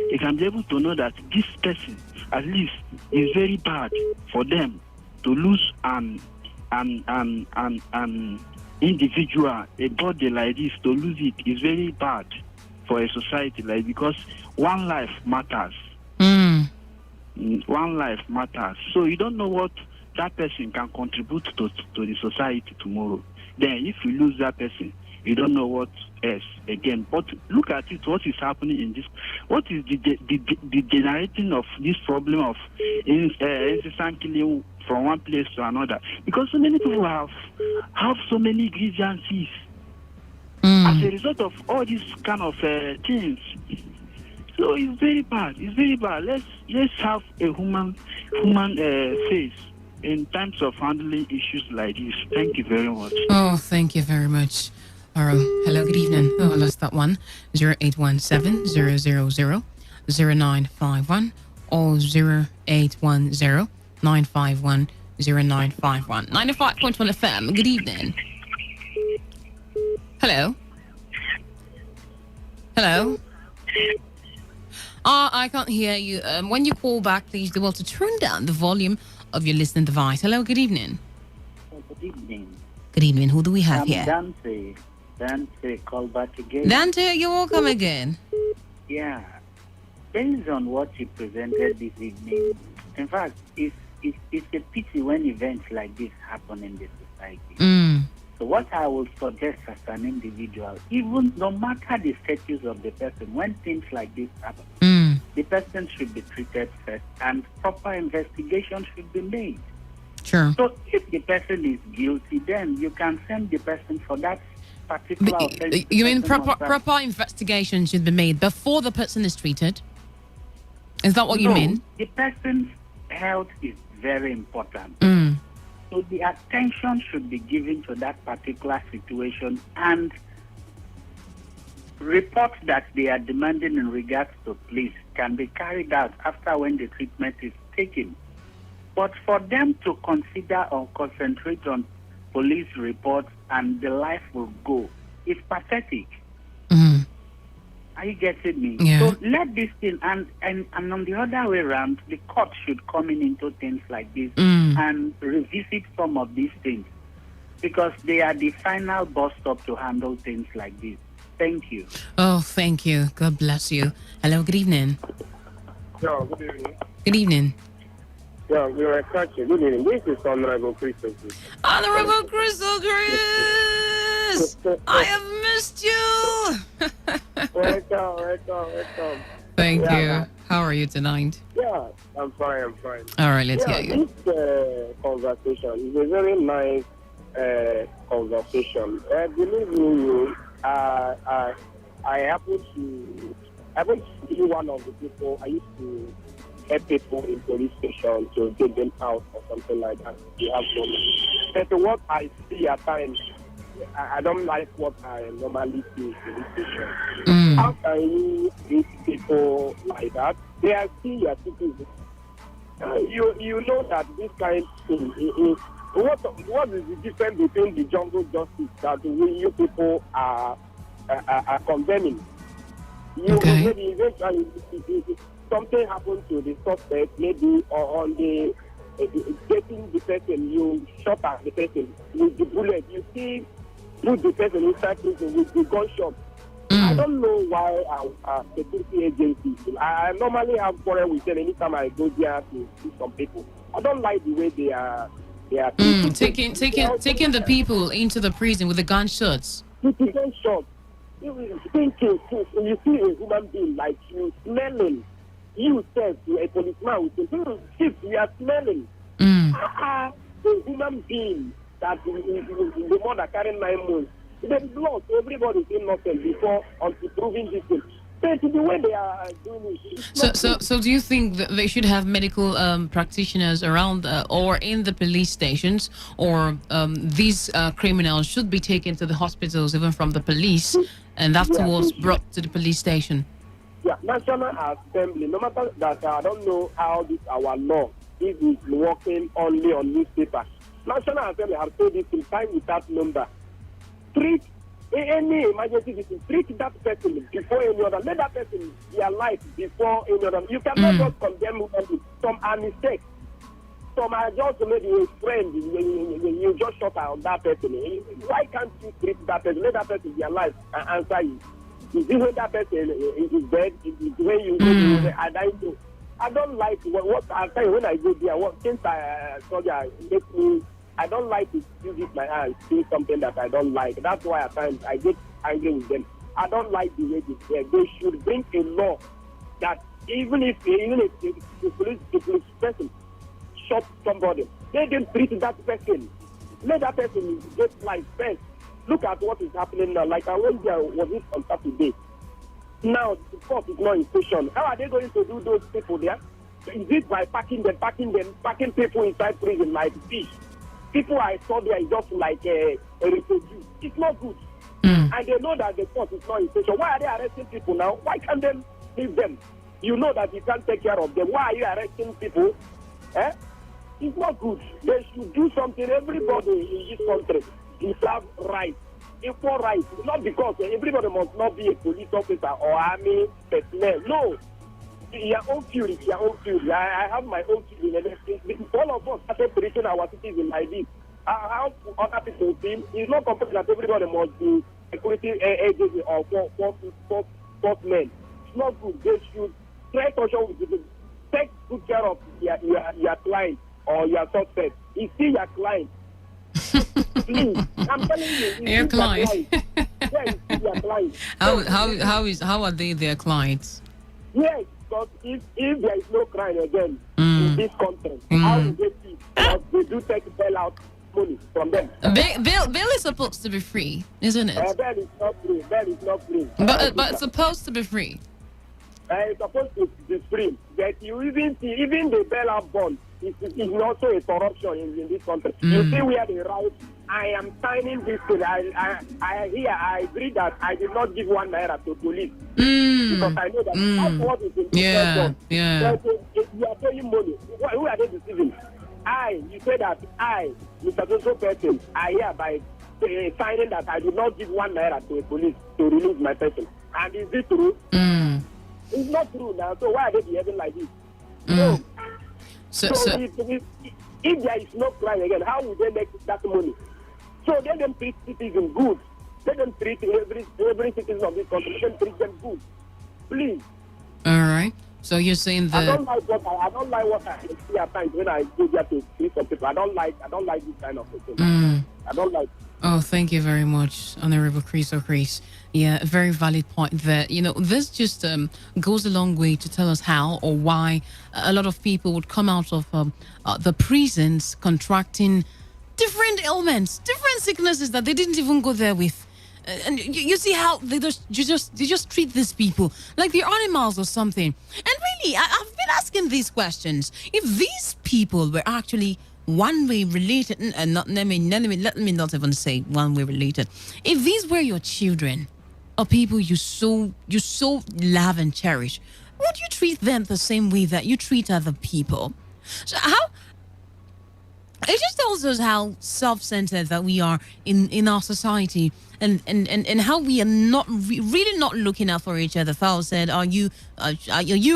they can be able to know that this person, at least, is very bad for them to lose an individual, a body like this, to lose it is very bad for a society, like, because one life matters. One life matters. So you don't know what that person can contribute to the society tomorrow. Then if you lose that person, you don't know what else again. But look at it, what is happening in this, what is the generating of this problem of incessant killing from one place to another? Because so many people have so many grievances as a result of all these kind of things. So it's very bad. It's very bad. Let's have a human face in terms of handling issues like this. Thank you very much. Oh, thank you very much. Hello, good evening. Oh, I lost that one. 0817 000 0951 or 0810 951 0951. 95.1 FM. Good evening. Hello. Hello. I can't hear you. When you call back, please do well to turn down the volume of your listening device. Hello, good evening. Good evening. Good evening. Who do we have here? Dante. Dante, call back again. Dante, you're welcome again. Yeah. Based on what you presented this evening, in fact, it's a pity when events like this happen in the society. So what I would suggest as an individual, even no matter the status of the person, when things like this happen, the person should be treated first and proper investigation should be made. Sure. So if the person is guilty, then you can send the person for that particular offense. You mean proper investigation should be made before the person is treated? Is that what you mean? The person's health is very important. So the attention should be given to that particular situation, and reports that they are demanding in regards to police can be carried out after when the treatment is taken. But for them to consider or concentrate on police reports and the life will go is pathetic. Are you getting me? Yeah. So let this thing, and on the other way around, the court should come into things like this and revisit some of these things, because they are the final bus stop to handle things like this. Thank you. Oh, thank you. God bless you. Hello, good evening. Yeah, good evening. Good evening. Yeah, we are catching. Good evening. This is Honorable Crystal. Honorable Crystal Chris! I have missed you! Welcome. Thank you. How are you tonight? Yeah, I'm fine. All right, let's hear you. This conversation is a very nice conversation. Believe me, I happen to be one of the people. I used to help people in police station to get them out or something like that. We have problems. But what I see at times, I don't like what I normally see in police station. How can you treat people like that? They are still your citizens. You know that this kind of thing is what is the difference between the jungle justice that you people are condemning? Maybe eventually something happened to the suspect, maybe on the getting the person, you shot at the person with the bullet. You see, put the person inside prison with the gunshot. I don't know why our security agencies. I normally have quarrel with them anytime I go there to see some people. I don't like the way they are taking the people into the prison with the gunshots. With the gunshot. You see a human being like you smelling. You said to a policeman, we are smelling. A human being that is the mother carrying 9 months. There is blood. Everybody is innocent before until proving this thing. But the way they are doing it. So do you think that they should have medical practitioners around or in the police stations, or these criminals should be taken to the hospitals even from the police and afterwards brought to the police station? Yeah, National Assembly, no matter that I don't know how this our law is working only on newspapers. National Assembly has told this in time without number. Treat any emergency victim, treat that person before any other. Let that person be alive before any other. You cannot just condemn some are mistakes. Some are just maybe a friend. You just shot on that person. Why can't you treat that person? Let that person be alive and answer you. Is it when that person is dead? Is it when you I don't know. I don't like what I tell you when I go there. Since I saw that, makes me. I don't like to use it my eyes, see something that I don't like. That's why at times I get angry with them. I don't like the way they should bring a law that even if the police person shot somebody, they didn't treat that person. Let that person get life first. Look at what is happening now. Like I went there, was it on Saturday? Now the court is not in session. How are they going to do those people there? Is it by packing people inside prison like fish? People I saw there is just like a refugee. It's not good. And they know that the court is not in session. Why are they arresting people now? Why can't they leave them? You know that you can't take care of them. Why are you arresting people? It's not good. They should do something. Everybody in this country deserve rights, equal rights. Not because everybody must not be a police officer or army personnel. No. Your own field is your own field. I have my own field. All of us started treating our citizens like this. How other people feel? It's not compulsory that everybody must be security agency or force men. It's not good. They should try to take good care of your client or your suspect. It's still your client. Please, I'm telling you, your client. Yes, your client. How are they their clients? Yes, but if there is no crime again in this country, how will they see? Because they do take bailout money from them. Bail is supposed to be free, isn't it? Bail is not free. Bail is not free. But it's supposed to be free. It's supposed to be free. But you even see, even the bailout bond is also a corruption in this country. You see where they write, I am signing this thing. I agree that I did not give 1 naira to police. Because I know that that's what is in the Yeah. You are paying money. Who are they deceiving? You say that Mr. Joshua person, I hereby signing that I did not give 1 naira to a police to release my person. And is it true? It's not true now. So why are they behaving like this? No. So if there is no crime again, how will they make that money? So let them treat citizens good. Let them treat every citizen of this country. Let them treat them good. Please. All right. So you're saying that I don't like what I see at times when I go there to see some people. I don't like this kind of thing. I don't like. Oh, thank you very much, Honorable Chris O'Chris. Yeah, a very valid point there. You know, this just goes a long way to tell us how or why a lot of people would come out of the prisons contracting different ailments, different sicknesses that they didn't even go there with. And you see how they just treat these people like they're animals or something. And really, I've been asking these questions. If these people were actually one way related, and let me not even say one way related. If these were your children or people you so love and cherish, would you treat them the same way that you treat other people? So it just tells us how self-centered that we are in our society, and how we are not really not looking out for each other. Fowle said, are you a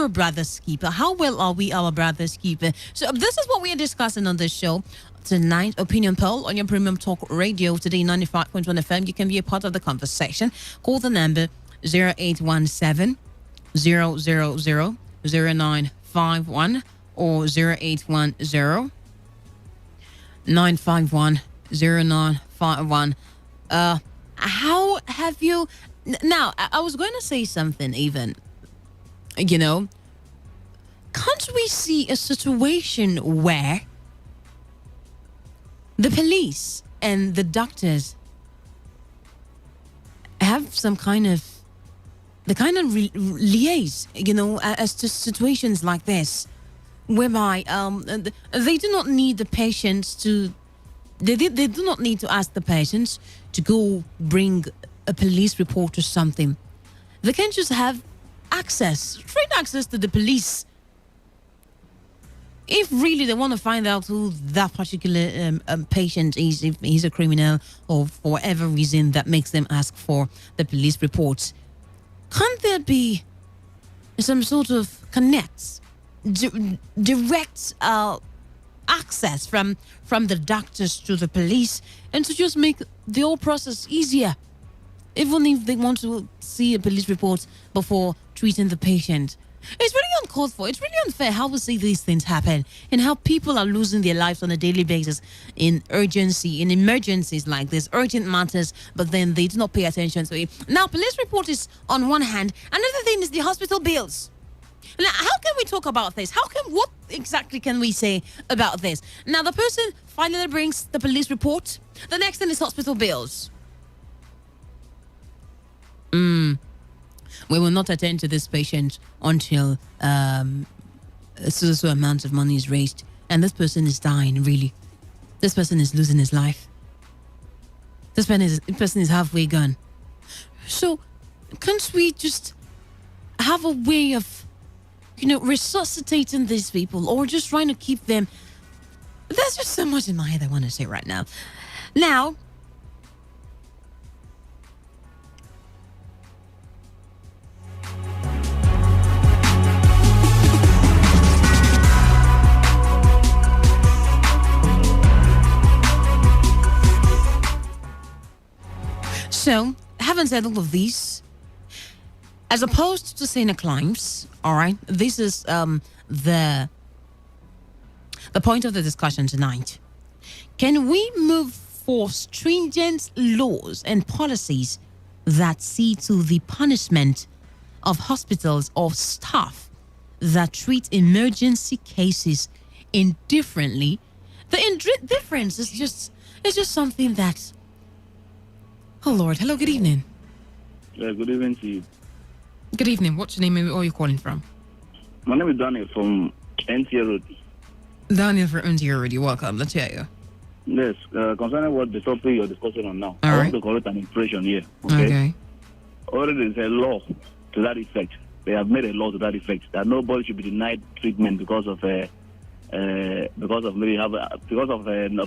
brother's keeper? How well are we our brother's keeper? So this is what we are discussing on this show tonight. Opinion poll on your premium talk radio today, 95.1 FM. You can be a part of the conversation. Call the number 0817 000 0951 or 0810 951 0951. How have you now? I was going to say something even, can't we see a situation where the police and the doctors have some kind of liaise, as to situations like this, whereby they do not need the patients to, they do not need to ask the patients to go bring a police report or something. They can just have access to the police. If really they want to find out who that particular patient is, if he's a criminal or for whatever reason that makes them ask for the police reports, can't there be some sort of direct access from the doctors to the police, and to just make the whole process easier, even if they want to see a police report before treating the patient? It's really uncalled for. It's really unfair how we see these things happen and how people are losing their lives on a daily basis in emergencies like this, urgent matters, but then they do not pay attention to it. Now, police report is on one hand. Another thing is the hospital bills. Now, how can we talk about this? What exactly can we say about this? Now, the person finally brings the police report. The next thing is hospital bills. We will not attend to this patient until so amount of money is raised. And this person is dying, really. This person is losing his life. This person is halfway gone. So, can't we just have a way of, resuscitating these people, or just trying to keep them? There's just so much in my head I want to say right now. Now, so, having said all of these, as opposed to Sena Climbs, all right, this is the point of the discussion tonight. Can we move for stringent laws and policies that see to the punishment of hospitals or staff that treat emergency cases indifferently? The indifference is just something that. Oh Lord, hello, good evening. Yeah, good evening to you. Good evening. What's your name and where are you calling from? My name is Daniel from NTA Road. Daniel from NTA Road, you're welcome. Let's hear you. Yes, concerning what the topic you're discussing on now, All I right. want to correct an impression here. Okay. Already there's a law to that effect. They have made a law to that effect that nobody should be denied treatment because of a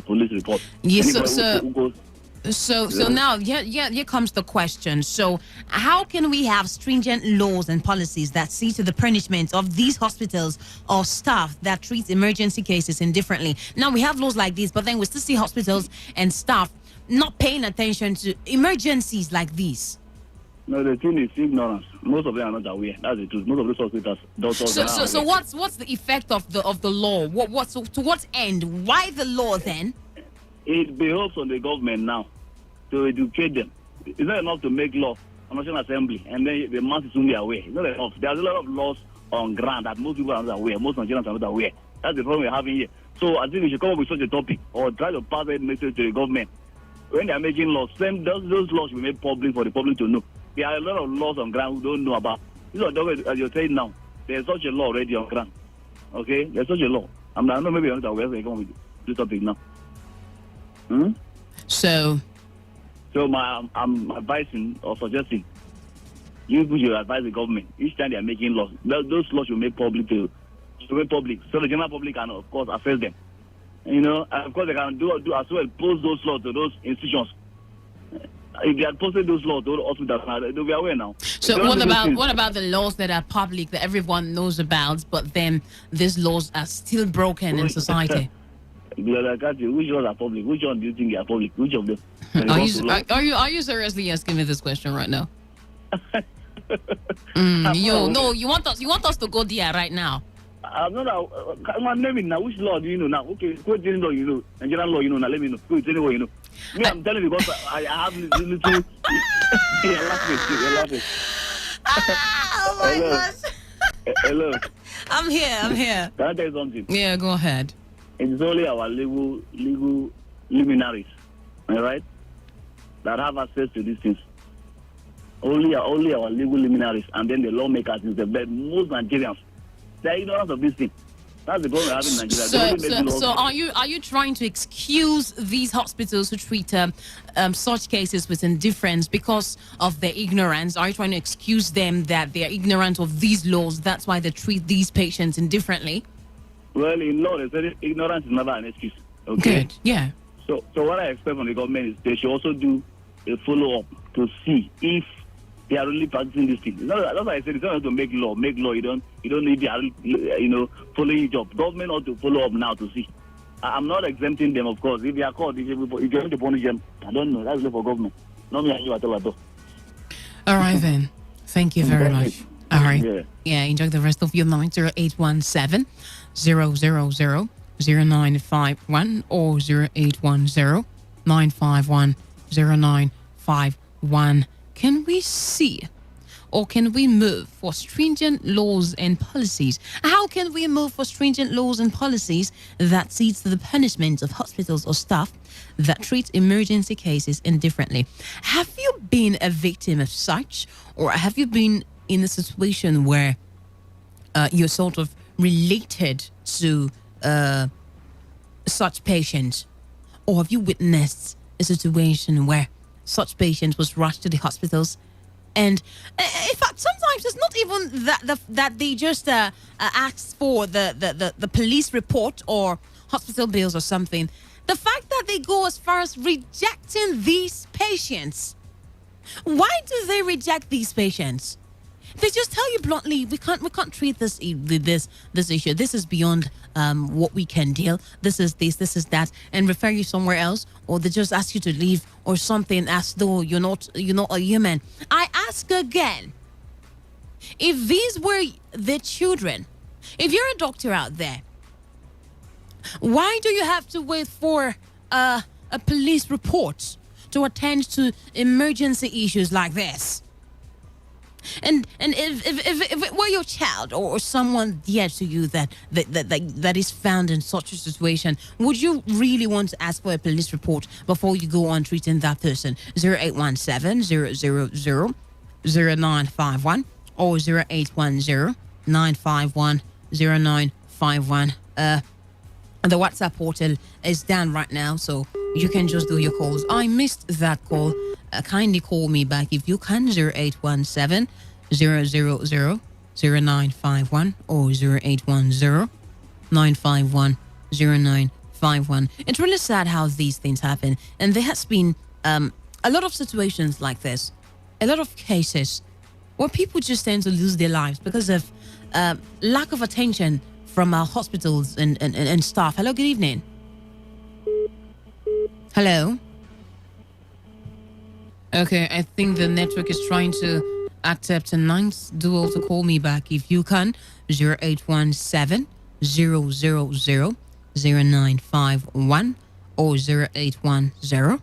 police report. Yes, Anybody So now, here comes the question. So, how can we have stringent laws and policies that see to the punishment of these hospitals or staff that treat emergency cases indifferently? Now, we have laws like this, but then we still see hospitals and staff not paying attention to emergencies like these. No, the thing is ignorance. Most of them are not aware. That's the truth. Most of those hospitals don't. So what's the effect of the law? To what end? Why the law then? It behoves on the government now to educate them. It's not enough to make law on National Assembly and then the masses will be aware. It's not enough. There's a lot of laws on ground that most people are not aware. Most Nigerians are not aware. That's the problem we're having here. So I think we should come up with such a topic or try to pass a message to the government. When they're making laws, those laws will be made public for the public to know. There are a lot of laws on ground we don't know about. These are, as you're saying now, there's such a law already on ground. Okay? There's such a law. I don't know, maybe you're not aware, so you come with this topic now. So I'm advising or suggesting you should advise the government each time they are making laws. Those laws should make public so the general public can of course access them. And of course they can do as well post those laws to those institutions. If they had posted those laws to the hospitals, they'll be aware now. So what about the laws that are public that everyone knows about, but then these laws are still broken in society? Which laws are public? Which one do you think are public? Which of them? Are you seriously asking me this question right now? You want us to go there right now? I'm not naming now. Which law do you know now? Okay, what law you know? Nigerian law you know now. Let me know. Go tell me what you know. Me, I'm telling you because I have little. You're laughing. Oh my gosh. Hello. I'm here. Can I tell you something? Yeah, go ahead. It's only our legal luminaries, all right, that have access to these things. Only our legal luminaries, and then the lawmakers is the best. Most Nigerians, they're ignorant of this thing. That's the problem we have in Nigeria. They only make laws. So are you trying to excuse these hospitals who treat such cases with indifference because of their ignorance? Are you trying to excuse them that they are ignorant of these laws? That's why they treat these patients indifferently? Well, in law, they say ignorance is never an excuse. Okay? Good, yeah. So what I expect from the government is they should also do a follow-up to see if they are really practicing this thing. That's why I said it's not to make law. Make law. You don't need the following your job. Government ought to follow up now to see. I'm not exempting them, of course. If they are caught, if you're going to punish them, I don't know. That's for government. Not me and you at all. All right then. Thank you very much. All right. Yeah. Enjoy the rest of your night. 0817 000 0951 or 0810 951 0951. Can we see or can we move for stringent laws and policies? How can we move for stringent laws and policies that sees the punishment of hospitals or staff that treat emergency cases indifferently? Have you been a victim of such, or have you been in a situation where you're sort of related to such patients, or have you witnessed a situation where such patients was rushed to the hospitals? And in fact, sometimes it's not even that they just ask for the police report or hospital bills or something. The fact that they go as far as rejecting these patients. Why do they reject these patients? They just tell you bluntly, we can't treat this issue. This is beyond what we can deal. This is that, and refer you somewhere else, or they just ask you to leave or something as though you're not a human. I ask again, if these were the children, if you're a doctor out there, why do you have to wait for a police report to attend to emergency issues like this? And if it were your child or someone dear to you that is found in such a situation, would you really want to ask for a police report before you go on treating that person? 0817 000 0951 or 0810 951 0951. The WhatsApp portal is down right now, so you can just do your calls. I missed that call. Kindly call me back if you can. 0817 000 0951 or 0810 951 0951. It's really sad how these things happen, and there has been a lot of situations like this, a lot of cases where people just tend to lose their lives because of lack of attention from our hospitals and staff. Hello, good evening. Hello. Okay, I think the network is trying to accept tonight. Do also call me back if you can. 0817 000 0951 or 0810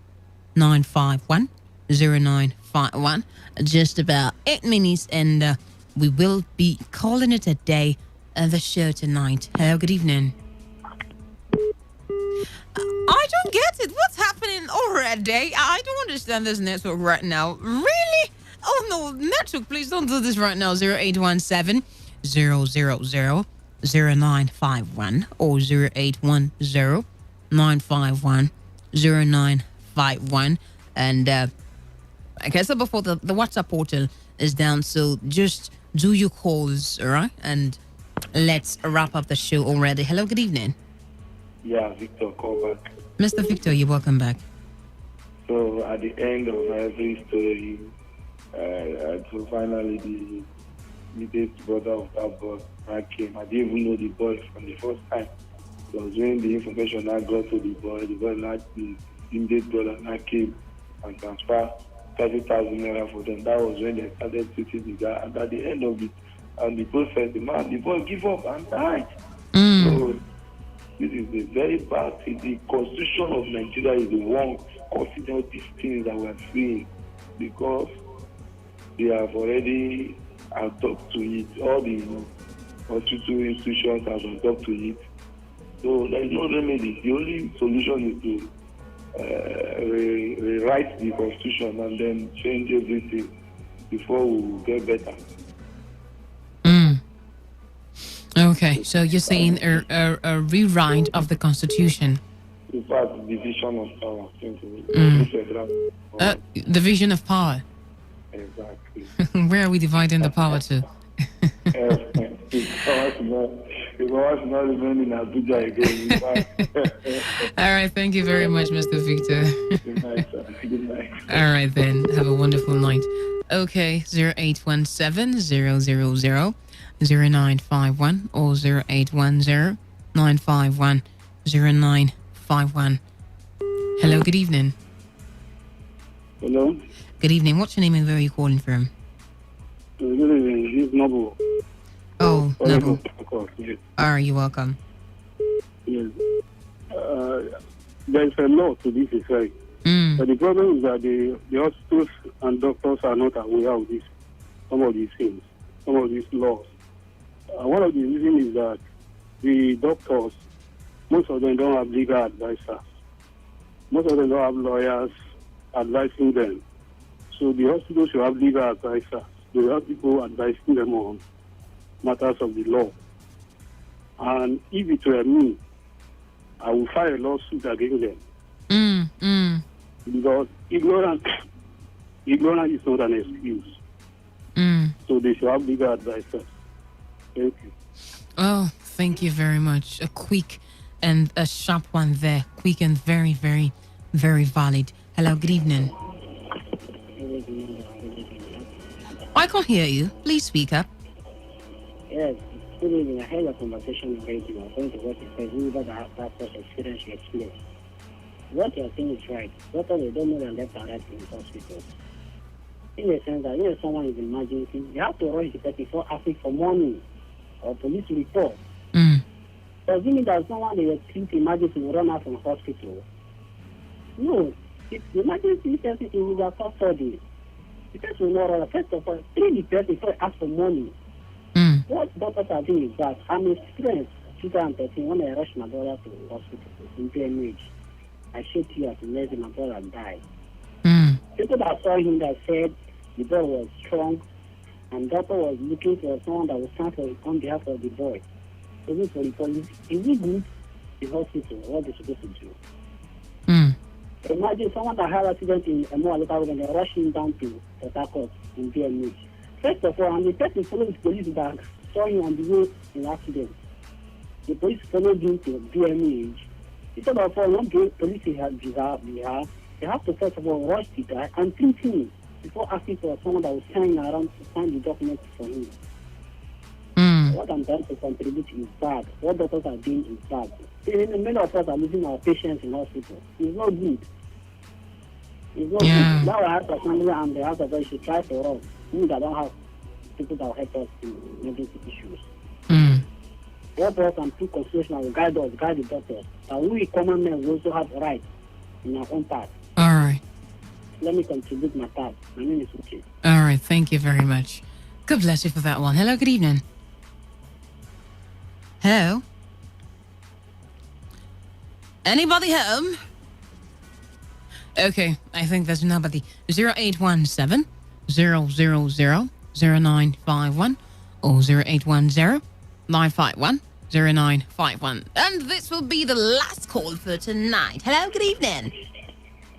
951 0951. Just about 8 minutes, and we will be calling it a day. The show tonight. Hello, good evening. I don't get it. What's happening already? I don't understand this network right now. Really? Oh no, network, please don't do this right now. 0817 000 0951 or 0810 951 0951. And like I said before, the WhatsApp portal is down, so just do your calls, all right? And let's wrap up the show already. Hello, good evening. Yeah, Victor, call back. Mr. Victor, you're welcome back. So at the end of every story, so finally the immediate brother of that boy came. I didn't even know the boy from the first time. So when the information I got to the boy not the immediate brother now came and transferred 30,000 naira for them. That was when they started treating the guy. And at the end of it, and the process, the boy give up and died. So this is a very bad thing. The constitution of Nigeria is the one considering these things that we're seeing, because they have already adopted to it. All the hospital institutions have adopted to it. So there is no remedy. The only solution is to rewrite the constitution and then change everything before we get better. Okay. So you're saying a rewrite of the Constitution? In fact, division of power. Division of power. Exactly. Where are we dividing the power to? Not remaining in Abuja again. All right, thank you very much, Mr. Victor. Good night, sir. Good night. All right, then. Have a wonderful night. Okay, 0817 000 0951 or 0810 951 0951. Hello, good evening. Hello. Good evening. What's your name and where are you calling from? Good evening. This is Nobu. Oh, Nabu. Yes. Are you welcome? Yes. There is a law to this effect. But the problem is that the hospitals and doctors are not aware of this, some of these things, some of these laws. One of the reasons is that the doctors, most of them don't have legal advisors. Most of them don't have lawyers advising them. So the hospital should have legal advisors. They have people advising them on matters of the law. And if it were me, I would file a lawsuit against them. Because ignorance is not an excuse. So they should have legal advisors. Thank you. Oh, thank you very much. A quick and a sharp one there. Quick and very, very, very valid. Hello, good evening. I can't hear you. Please speak up. Yes, good evening. I heard a conversation on radio. I'm going to what you said. You that such experience you experienced. What you're saying is right. Doctors, they don't know the left and right in hospitals. In the sense that if someone is in emergency, you have to rush the person before asking for money or police report. Does it mean that someone they treat emergency will run out from hospital? No. If the emergency person will be custody. The person will not run. First of all, treat the person before ask for money. What doctors are doing is that I'm experienced 2013 when I rushed my brother to the hospital in PMH. I showed you as a nurse and my brother died. People that saw him that said the boy was strong and doctor was looking for someone that would stand for on behalf of the boy. Even for the police, is it good? The hospital, what they're supposed to do? Imagine someone that had an accident in a more local and they rush him down to Port Harcourt in PMH. First of all, and the person followed the police back, saw him on the way in accident. The police followed him to PMH. Instead of all, when the police they have to first of all rush the guy and treat him before asking for someone that will sign around to sign the documents for him. What I'm trying to contribute is bad. What doctors are doing is bad. Many of us are losing our patients in hospital. It's not good. It's not good. Now I have a family and the house of us should try for us. We that don't have people that will help us in emergency issues. Help us and put constitution will guide us, guide the doctors. And we common men will also have rights in our own part. All right. Let me contribute my part. My name is Uche. All right. Thank you very much. God bless you for that one. Hello, good evening. Hello? Anybody home? Okay, I think there's nobody. 0817 000 0951 or 0810 951 0951. And this will be the last call for tonight. Hello, good evening.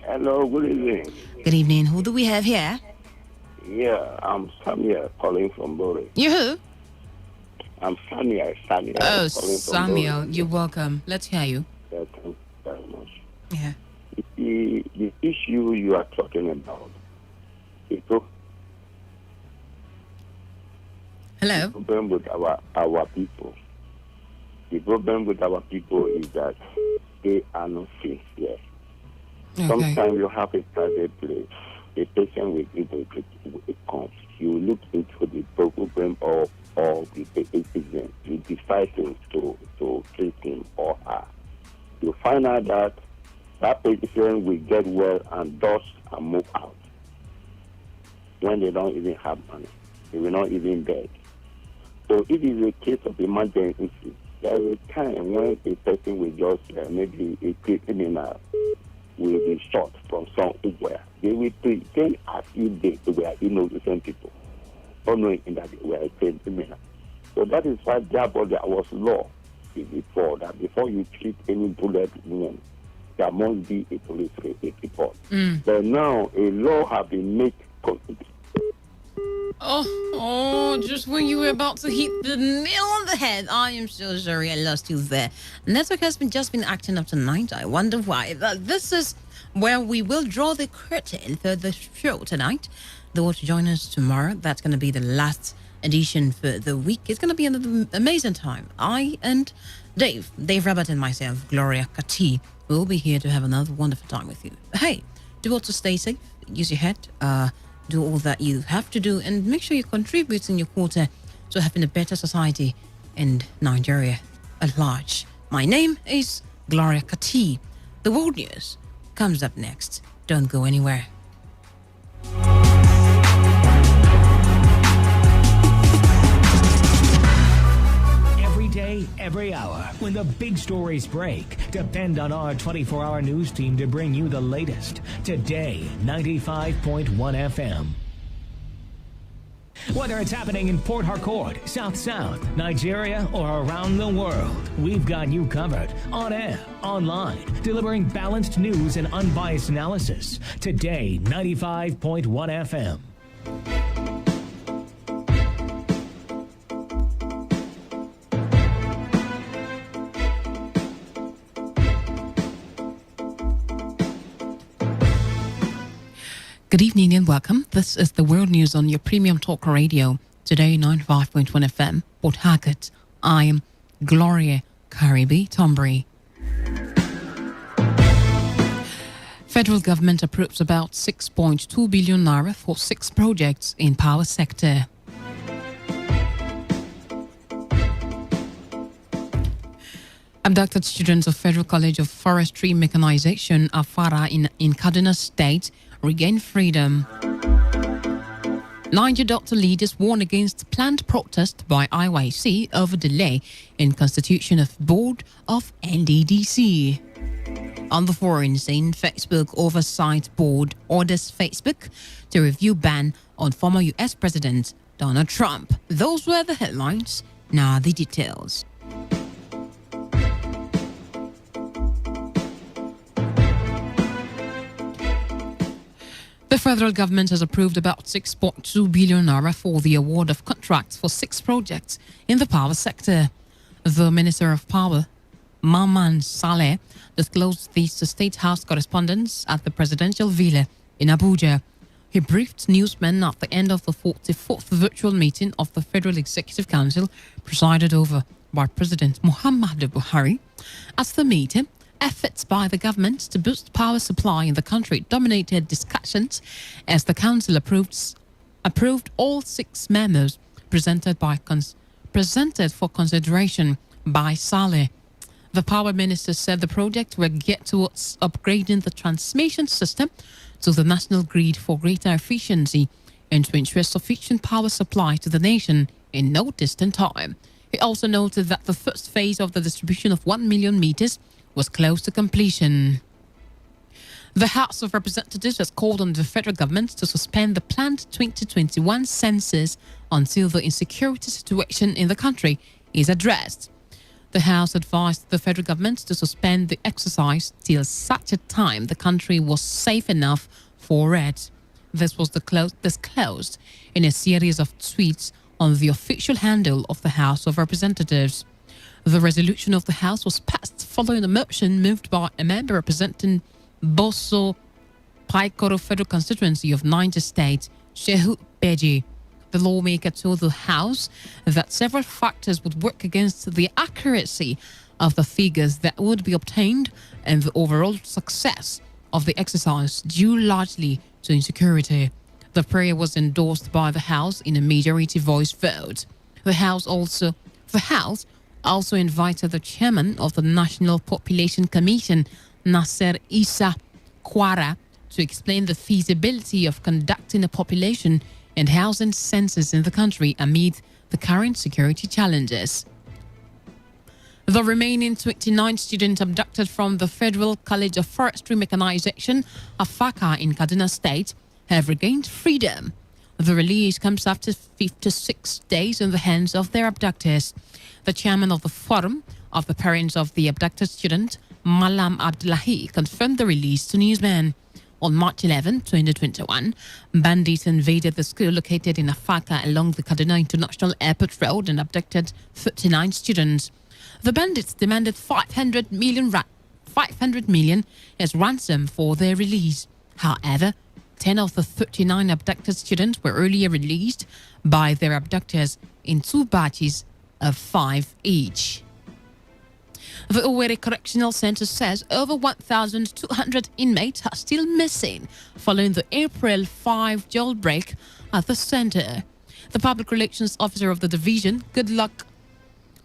Hello, good evening. Good evening. Who do we have here? Yeah, I'm Samuel calling from Bore. You who? I'm Samuel. Oh, Samuel, you're welcome. Let's hear you. Yeah, thank you very much. Yeah. The issue you are talking about, hello? The problem with our people. The problem with our people is that they are not sincere. Okay. Sometimes you have a private place. A patient will come. You look into the program of the patient. You decide to treat him or her. You find out that patient will get well and dust and move out. When they don't even have money. They will not even beg. So it is a case of emergency. There is a time when a person will just maybe a criminal will be shot from somewhere. They will pretend as if they were innocent people, not knowing that they were a criminal. So that is why there was law before that. Before you treat any bullet wound, there must be a police report. But now a law has been made. Just when you were about to hit the nail on the head. I am so sorry I lost you there. Network has just been acting up tonight. I wonder why. This is where we will draw the curtain for the show tonight. They will join us tomorrow. That's going to be the last edition for the week. It's going to be an amazing time. I and Dave Rabbit and myself, Gloria Kati, will be here to have another wonderful time with you. Hey, do also stay safe. Use your head. Do all that you have to do, and make sure you contribute in your quarter to having a better society in Nigeria at large. My name is Gloria Kati. The world news comes up next. Don't go anywhere. Every day, every hour, when the big stories break, depend on our 24-hour news team to bring you the latest. Today, 95.1 FM. Whether it's happening in Port Harcourt, South, Nigeria, or around the world, we've got you covered. On air, online, delivering balanced news and unbiased analysis. Today, 95.1 FM. Good evening and welcome. This is the World News on your premium talk radio. Today, 95.1 FM, Port Harcourt. I am Gloria Karibi Tombri. Federal government approves about 6.2 billion naira for 6 projects in power sector. Abducted students of Federal College of Forestry Mechanization, Afara in Kaduna State, regain freedom. Niger doctor leaders warn against planned protest by IYC over delay in constitution of board of NDDC. On the foreign scene, Facebook Oversight Board orders Facebook to review ban on former U.S. President Donald Trump. Those were the headlines. Now the details. The federal government has approved about 6.2 billion naira for the award of contracts for 6 projects in the power sector. The Minister of Power, Maman Saleh, disclosed these to State House correspondents at the Presidential Villa in Abuja. He briefed newsmen at the end of the 44th virtual meeting of the Federal Executive Council, presided over by President Muhammadu Buhari. At the meeting, efforts by the government to boost power supply in the country dominated discussions as the council approved all 6 memos presented for consideration by Saleh. The power minister said the project will get towards upgrading the transmission system to the national grid for greater efficiency and to ensure sufficient power supply to the nation in no distant time. He also noted that the first phase of the distribution of 1 million meters was close to completion. The House of Representatives has called on the federal government to suspend the planned 2021 census until the insecurity situation in the country is addressed. The House advised the federal government to suspend the exercise till such a time the country was safe enough for it. This was disclosed in a series of tweets on the official handle of the House of Representatives. The resolution of the House was passed following a motion moved by a member representing Boso Paikoro Federal Constituency of Niger State, Shehu Beji. The lawmaker told the House that several factors would work against the accuracy of the figures that would be obtained and the overall success of the exercise due largely to insecurity. The prayer was endorsed by the House in a majority voice vote. The House also invited the chairman of the National Population Commission, Nasser Issa Kwara, to explain the feasibility of conducting a population and housing census in the country amid the current security challenges. The remaining 29 students abducted from the Federal College of Forestry Mechanization, Afaka in Kaduna State, have regained freedom. The release comes after 56 days in the hands of their abductors. The chairman of the Forum of the Parents of the Abducted Student, Malam Abdullahi, confirmed the release to newsmen. On March 11, 2021, bandits invaded the school located in Afaka along the Kaduna International Airport Road and abducted 39 students. The bandits demanded 500 million as ransom for their release. However, 10 of the 39 abducted students were earlier released by their abductors in 2 batches of 5 each. The Owerri Correctional Center says over 1,200 inmates are still missing following the April 5 jailbreak at the center. The public relations officer of the division, Goodluck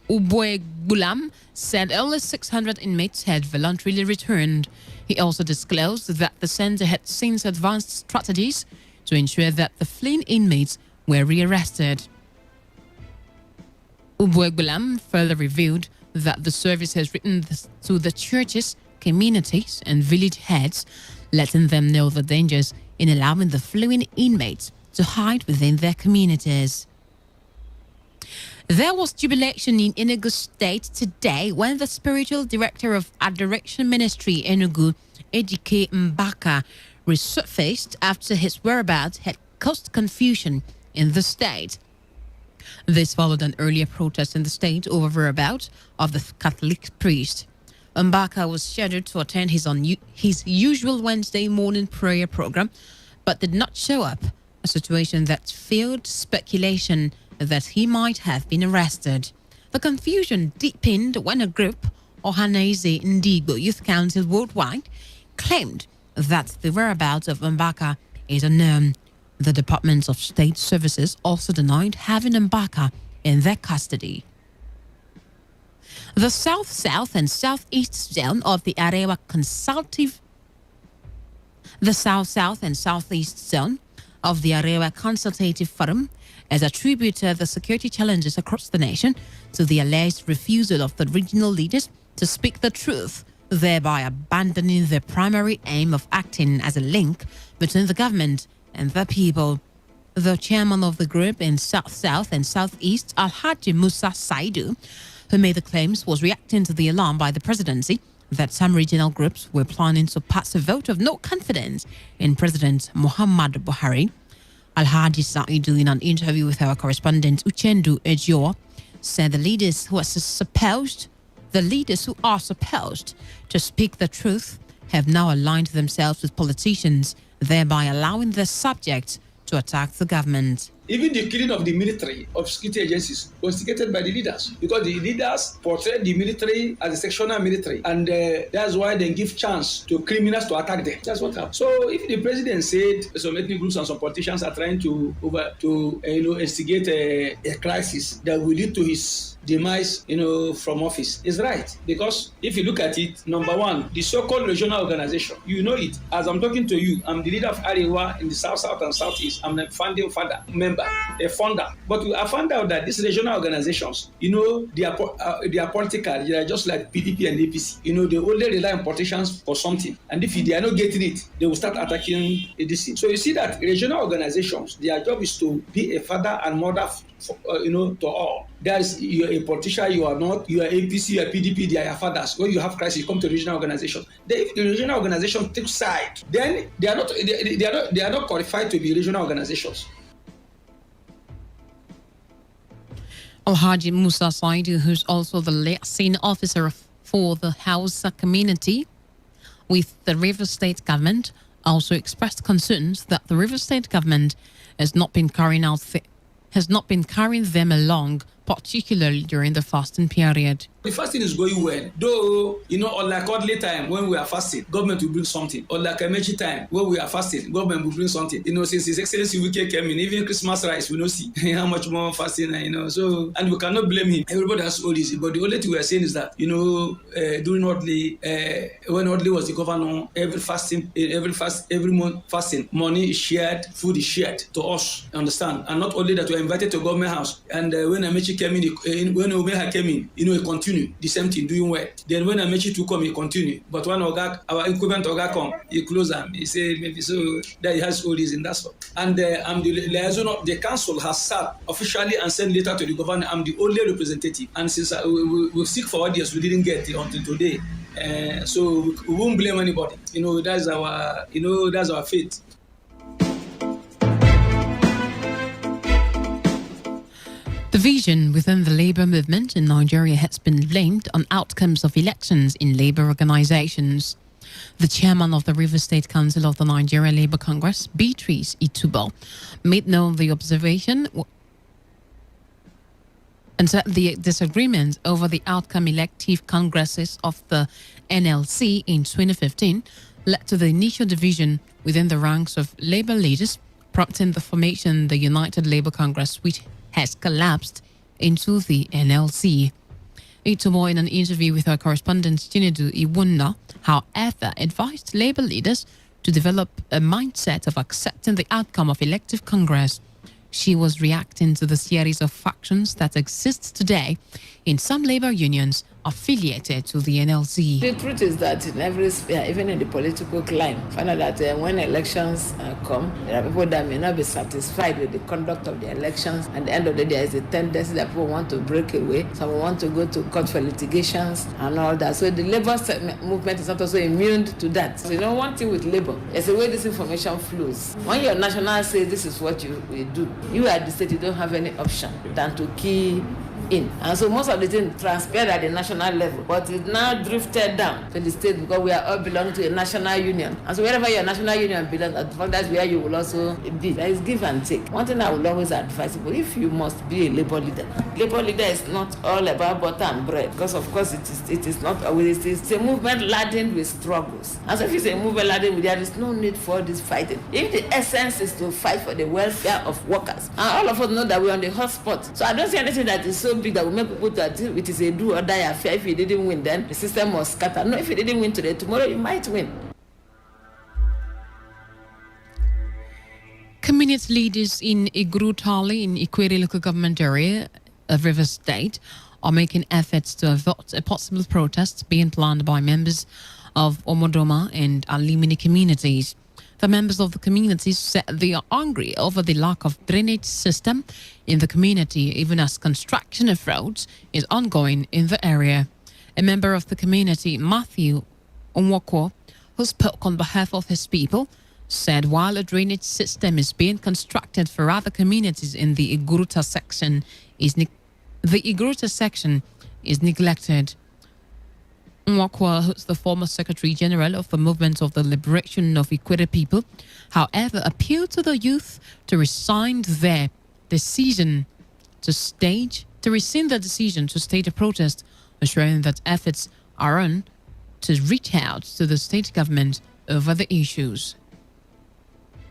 Ubwegulam, said only 600 inmates had voluntarily returned. He also disclosed that the center had since advanced strategies to ensure that the fleeing inmates were rearrested. Ubwegulam further revealed that the service has written to the churches, communities, and village heads, letting them know the dangers in allowing the fleeing inmates to hide within their communities. There was jubilation in Enugu State today when the spiritual director of Adoration Ministry Enugu, Ejike Mbaka, resurfaced after his whereabouts had caused confusion in the state. This followed an earlier protest in the state over whereabouts of the Catholic priest. Mbaka was scheduled to attend his usual Wednesday morning prayer program, but did not show up, a situation that fueled speculation that he might have been arrested. The confusion deepened when a group, Ohaneze Ndigo Youth Council Worldwide, claimed that the whereabouts of Mbaka is unknown. The Department of State Services also denied having Mbaka in their custody. The South-South and Southeast zone of the Arewa Consultative Forum has attributed the security challenges across the nation to the alleged refusal of the regional leaders to speak the truth, thereby abandoning their primary aim of acting as a link between the government and the people. The chairman of the group in South-South and Southeast, Alhaji Musa Saidu, who made the claims, was reacting to the alarm by the presidency that some regional groups were planning to pass a vote of no confidence in President Muhammadu Buhari. Alhaji Saidu, in an interview with our correspondent Uchendu Ejiowa, said the leaders who are supposed to speak the truth have now aligned themselves with politicians, thereby allowing the subjects to attack the government. Even the killing of the military, of security agencies, was instigated by the leaders, because the leaders portrayed the military as a sectional military, and that's why they give chance to criminals to attack them. That's what happened. So if the president said some ethnic groups and some politicians are trying to instigate a crisis that will lead to his demise, from office, is right. Because if you look at it, number one, the so-called regional organization, you know it. As I'm talking to you, I'm the leader of Arewa in the South, and Southeast. I'm a founding father, member, a founder. But I found out that these regional organizations, they are political. They are just like PDP and APC. They only rely on politicians for something. And if they are not getting it, they will start attacking ADC. So you see that regional organizations, their job is to be a father and mother to all. That is, you're a politician, you are not, you are APC, you are PDP, they are your fathers. When you have crisis, you come to regional organizations. If the regional organization takes side, then they are not qualified to be regional organizations. Alhaji Musa Saidu, who's also the liaison officer for the Hausa community with the River State government, also expressed concerns that the River State government has not been carrying them along, particularly during the fasting period. The fasting is going well. Though, unlike ordinary time when we are fasting, government will bring something. Unlike emergency time when we are fasting, government will bring something. Since His Excellency Wike came in, even Christmas rice, we don't see how much more fasting, So, and we cannot blame him. Everybody has all this. But the only thing we are saying is that, during Audley, when Audley was the governor, every month fasting, money is shared, food is shared to us, understand? And not only that, we are invited to government house. And when Amechi came in, when Omeha came in, he continued continue the same thing, doing well. Then when Amechi to come, he continue. But when our equipment come, he close them. He say maybe so that he has all this in that stuff. And I'm the liaison of the council has sat officially and sent letter to the governor. I'm the only representative. And since we seek for audience, we didn't get it until today. So we won't blame anybody. That's our fate. Division within the labor movement in Nigeria has been blamed on outcomes of elections in labor organizations. The chairman of the Rivers State Council of the Nigeria Labour Congress, Beatrice Itubo, made known the observation and said the disagreement over the outcome elective congresses of the NLC in 2015 led to the initial division within the ranks of labor leaders, prompting the formation of the United Labour Congress, which has collapsed into the NLC. Itubo, in an interview with our correspondent Chinedu Iwunna, however, advised labor leaders to develop a mindset of accepting the outcome of elective Congress. She was reacting to the series of factions that exist today in some labor unions affiliated to the NLC. The truth is that in every sphere, even in the political climb, find out that when elections come, there are people that may not be satisfied with the conduct of the elections. At the end of the day, there is a tendency that people want to break away. Some want to go to court for litigations and all that. So the labor movement is not also immune to that. So one thing with labor, there's a way this information flows. When your national says this is what you will do, you at the state, you don't have any option than to key in. And so most of the things transpired at the national level, but it now drifted down to the state because we are all belong to a national union. And so wherever your national union belongs, that's where you will also be. There is give and take. One thing I will always advise people, if you must be a labor leader is not all about butter and bread, because of course it is not always. It's a movement laden with struggles. And so if it's a movement laden with, there is no need for this fighting. If the essence is to fight for the welfare of workers, and all of us know that we're on the hot spot. So I don't see anything that is so big that will make people that it is a do or die affair. If you didn't win, then the system must scatter. No, if you didn't win today, tomorrow you might win. Community leaders in Igurutali in Ikwere local government area of Rivers State are making efforts to avert a possible protest being planned by members of Omodoma and Alimini communities. The members of the communities said they are angry over the lack of drainage system in the community, even as construction of roads is ongoing in the area. A member of the community, Matthew Onwoko, who spoke on behalf of his people, said while a drainage system is being constructed for other communities in the Iguruta section, is neglected. Nwakwa, who's the former Secretary General of the Movement of the Liberation of Ikwere People, however, appealed to the youth to rescind their decision to rescind the decision to stage a protest, assuring that efforts are on to reach out to the state government over the issues.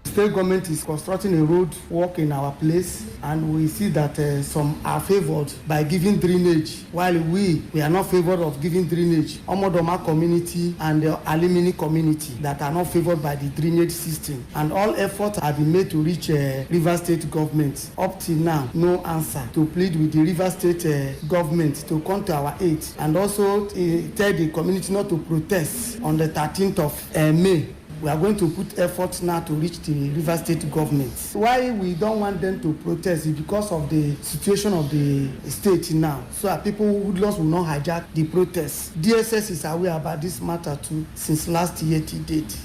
State government is constructing a road work in our place, and we see that some are favored by giving drainage, while we are not favored of giving drainage. Omodoma community and the Alimini community that are not favored by the drainage system, and all efforts have been made to reach River State government. Up till now, no answer. To plead with the River State government to come to our aid, and also tell the community not to protest on the 13th of May. We are going to put efforts now to reach the River State government. Why we don't want them to protest is because of the situation of the state now. So that people who lost will not hijack the protests. DSS is aware about this matter too since last year to date.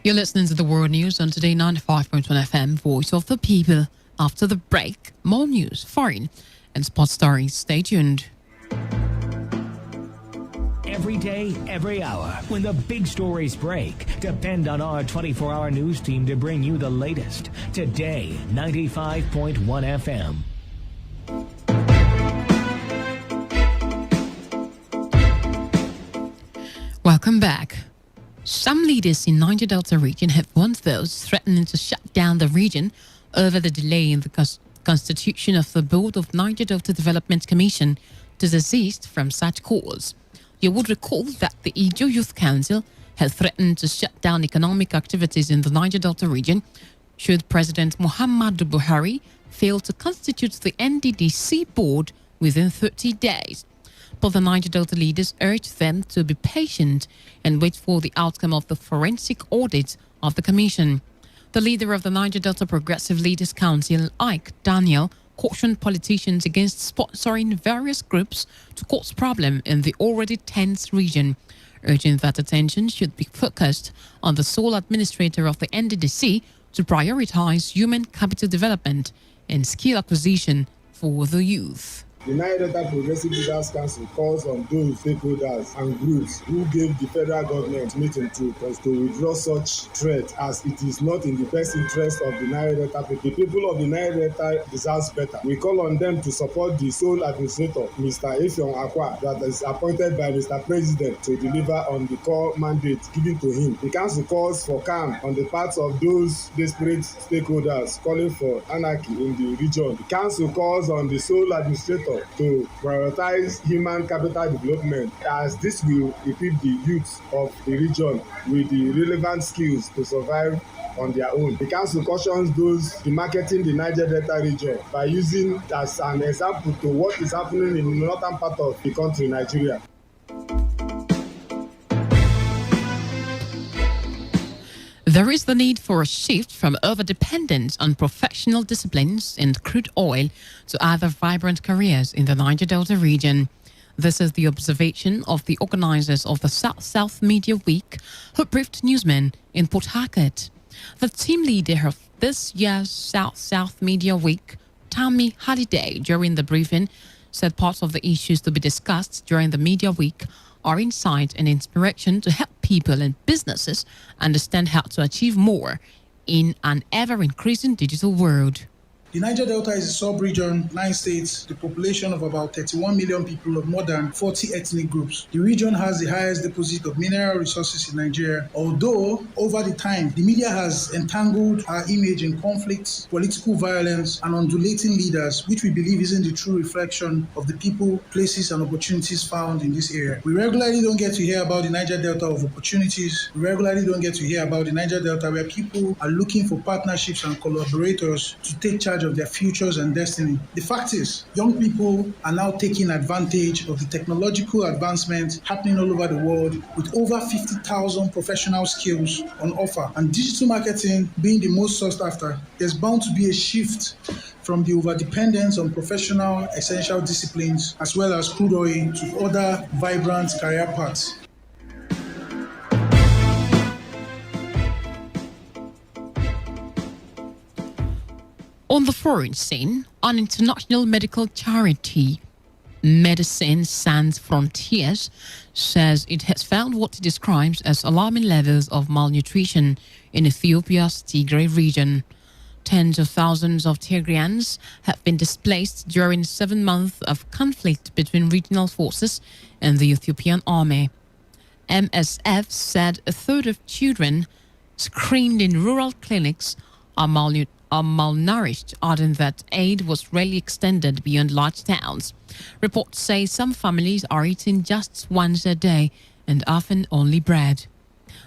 You're listening to the World News on Today 95.1 FM, Voice of the People. After the break, more news, foreign and sports stories. Stay tuned. Every day, every hour, when the big stories break, depend on our 24-hour news team to bring you the latest. Today, 95.1 FM. Welcome back. Some leaders in Niger Delta region have warned those threatening to shut down the region over the delay in the constitution of the Board of Niger Delta Development Commission to desist from such calls. You would recall that the Ijo Youth Council had threatened to shut down economic activities in the Niger Delta region should President Muhammadu Buhari failed to constitute the NDDC board within 30 days. But the Niger Delta leaders urged them to be patient and wait for the outcome of the forensic audit of the commission. The leader of the Niger Delta Progressive Leaders Council, Ike Daniel, cautioned politicians against sponsoring various groups to cause problem in the already tense region, urging that attention should be focused on the sole administrator of the NDDC to prioritize human capital development and skill acquisition for the youth. The Niger Delta Progressive Leaders Council calls on those stakeholders and groups who gave the federal government meeting to withdraw such threat, as it is not in the best interest of the Niger Delta people. The people of the Niger Delta deserves better. We call on them to support the sole administrator, Mr. Effiong Akwa, that is appointed by Mr. President to deliver on the core mandate given to him. The council calls for calm on the part of those desperate stakeholders calling for anarchy in the region. The council calls on the sole administrator to prioritize human capital development, as this will equip the youth of the region with the relevant skills to survive on their own. The council cautions those demarketing the Niger Delta region by using as an example to what is happening in the northern part of the country, Nigeria. There is the need for a shift from over-dependence on professional disciplines and crude oil to other vibrant careers in the Niger Delta region. This is the observation of the organizers of the South-South Media Week, who briefed newsmen in Port Harcourt. The team leader of this year's South-South Media Week, Tammy Halliday, during the briefing, said parts of the issues to be discussed during the Media Week are insight and inspiration to help people and businesses understand how to achieve more in an ever-increasing digital world. The Niger Delta is a sub-region, 9 states, the population of about 31 million people of more than 40 ethnic groups. The region has the highest deposit of mineral resources in Nigeria, although over the time, the media has entangled our image in conflicts, political violence, and undulating leaders, which we believe isn't the true reflection of the people, places, and opportunities found in this area. We regularly don't get to hear about the Niger Delta of opportunities. We regularly don't get to hear about the Niger Delta where people are looking for partnerships and collaborators to take charge of their futures and destiny. The fact is, young people are now taking advantage of the technological advancement happening all over the world, with over 50,000 professional skills on offer, and digital marketing being the most sought after. There's bound to be a shift from the overdependence on professional essential disciplines as well as crude oil to other vibrant career paths. On the foreign scene, an international medical charity, Medicine Sans Frontiers, says it has found what it describes as alarming levels of malnutrition in Ethiopia's Tigray region. Tens of thousands of Tigrayans have been displaced during 7 months of conflict between regional forces and the Ethiopian army. MSF said a third of children screened in rural clinics are malnourished, adding that aid was rarely extended beyond large towns. Reports say some families are eating just once a day and often only bread.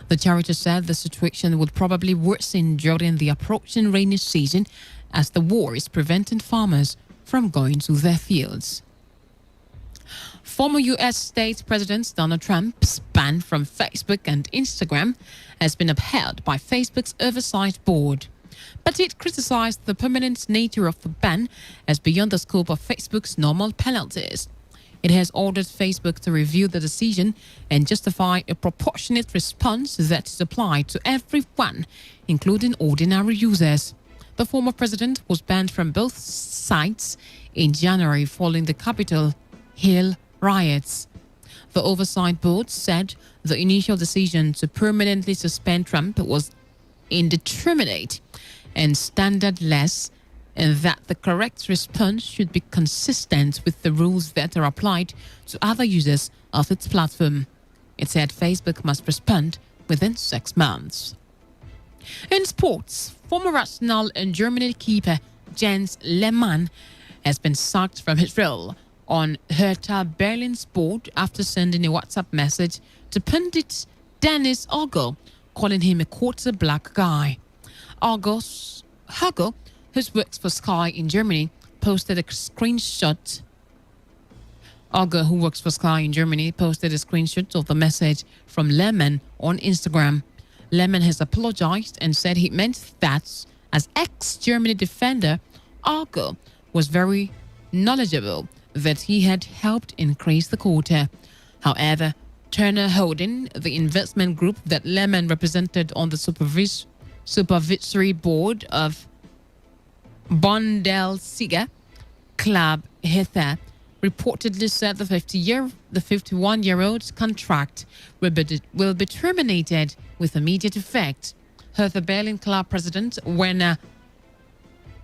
The charity said the situation would probably worsen during the approaching rainy season, as the war is preventing farmers from going to their fields. Former U.S. State President Donald Trump's ban from Facebook and Instagram has been upheld by Facebook's oversight board. But it criticized the permanent nature of the ban as beyond the scope of Facebook's normal penalties. It has ordered Facebook to review the decision and justify a proportionate response that is applied to everyone, including ordinary users. The former president was banned from both sites in January following the Capitol Hill riots. The oversight board said the initial decision to permanently suspend Trump was indeterminate and standardless, and that the correct response should be consistent with the rules that are applied to other users of its platform. It said Facebook must respond within 6 months. In sports, former Arsenal and Germany keeper Jens Lehmann has been sacked from his role on Hertha Berlin's board after sending a WhatsApp message to pundit Dennis Ogo, calling him a quarter black guy. Hugo who works for Sky in Germany, posted a screenshot. Olga, who works for Sky in Germany, posted a screenshot of the message from Lehman on Instagram. Lehman has apologized and said he meant that as ex-Germany defender, Olga was very knowledgeable that he had helped increase the quota. However, Turner Holding, the investment group that Lehman represented on the supervisory board of Bundesliga club Hertha, reportedly said the 51-year-old's contract will be terminated with immediate effect. Hertha Berlin club president Werner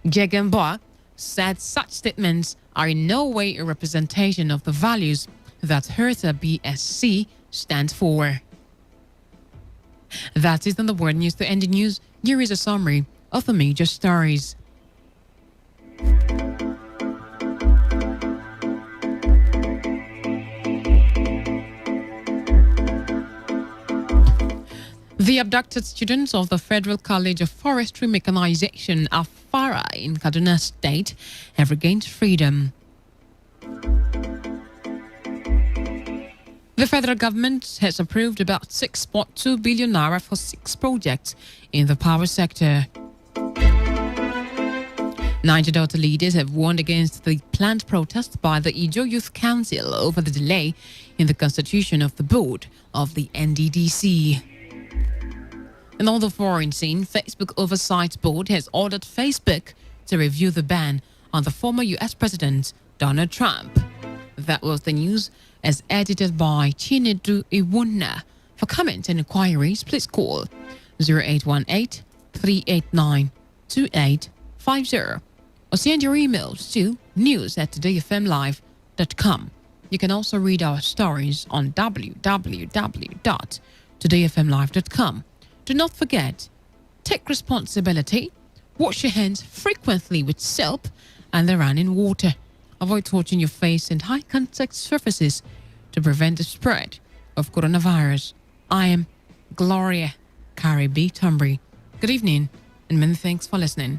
Gegenbauer said such statements are in no way a representation of the values that Hertha BSC stands for. That is on the World News. To end the news, here is a summary of the major stories. The abducted students of the Federal College of Forestry Mechanization, AFARA, in Kaduna State have regained freedom. The federal government has approved about 6.2 billion naira for 6 projects in the power sector. Niger Delta leaders have warned against the planned protest by the Ijo Youth Council over the delay in the constitution of the board of the NDDC. And on the foreign scene, Facebook Oversight Board has ordered Facebook to review the ban on the former U.S. President Donald Trump. That was the news as edited by Chinedu Iwuna. For comments and inquiries, please call 0818-389-2850 or send your emails to news@todayfmlive.com. You can also read our stories on www.todayfmlive.com. Do not forget, take responsibility, wash your hands frequently with soap and the running water. Avoid touching your face and high contact surfaces to prevent the spread of coronavirus. I am Gloria Carrie B. Tumbry. Good evening and many thanks for listening.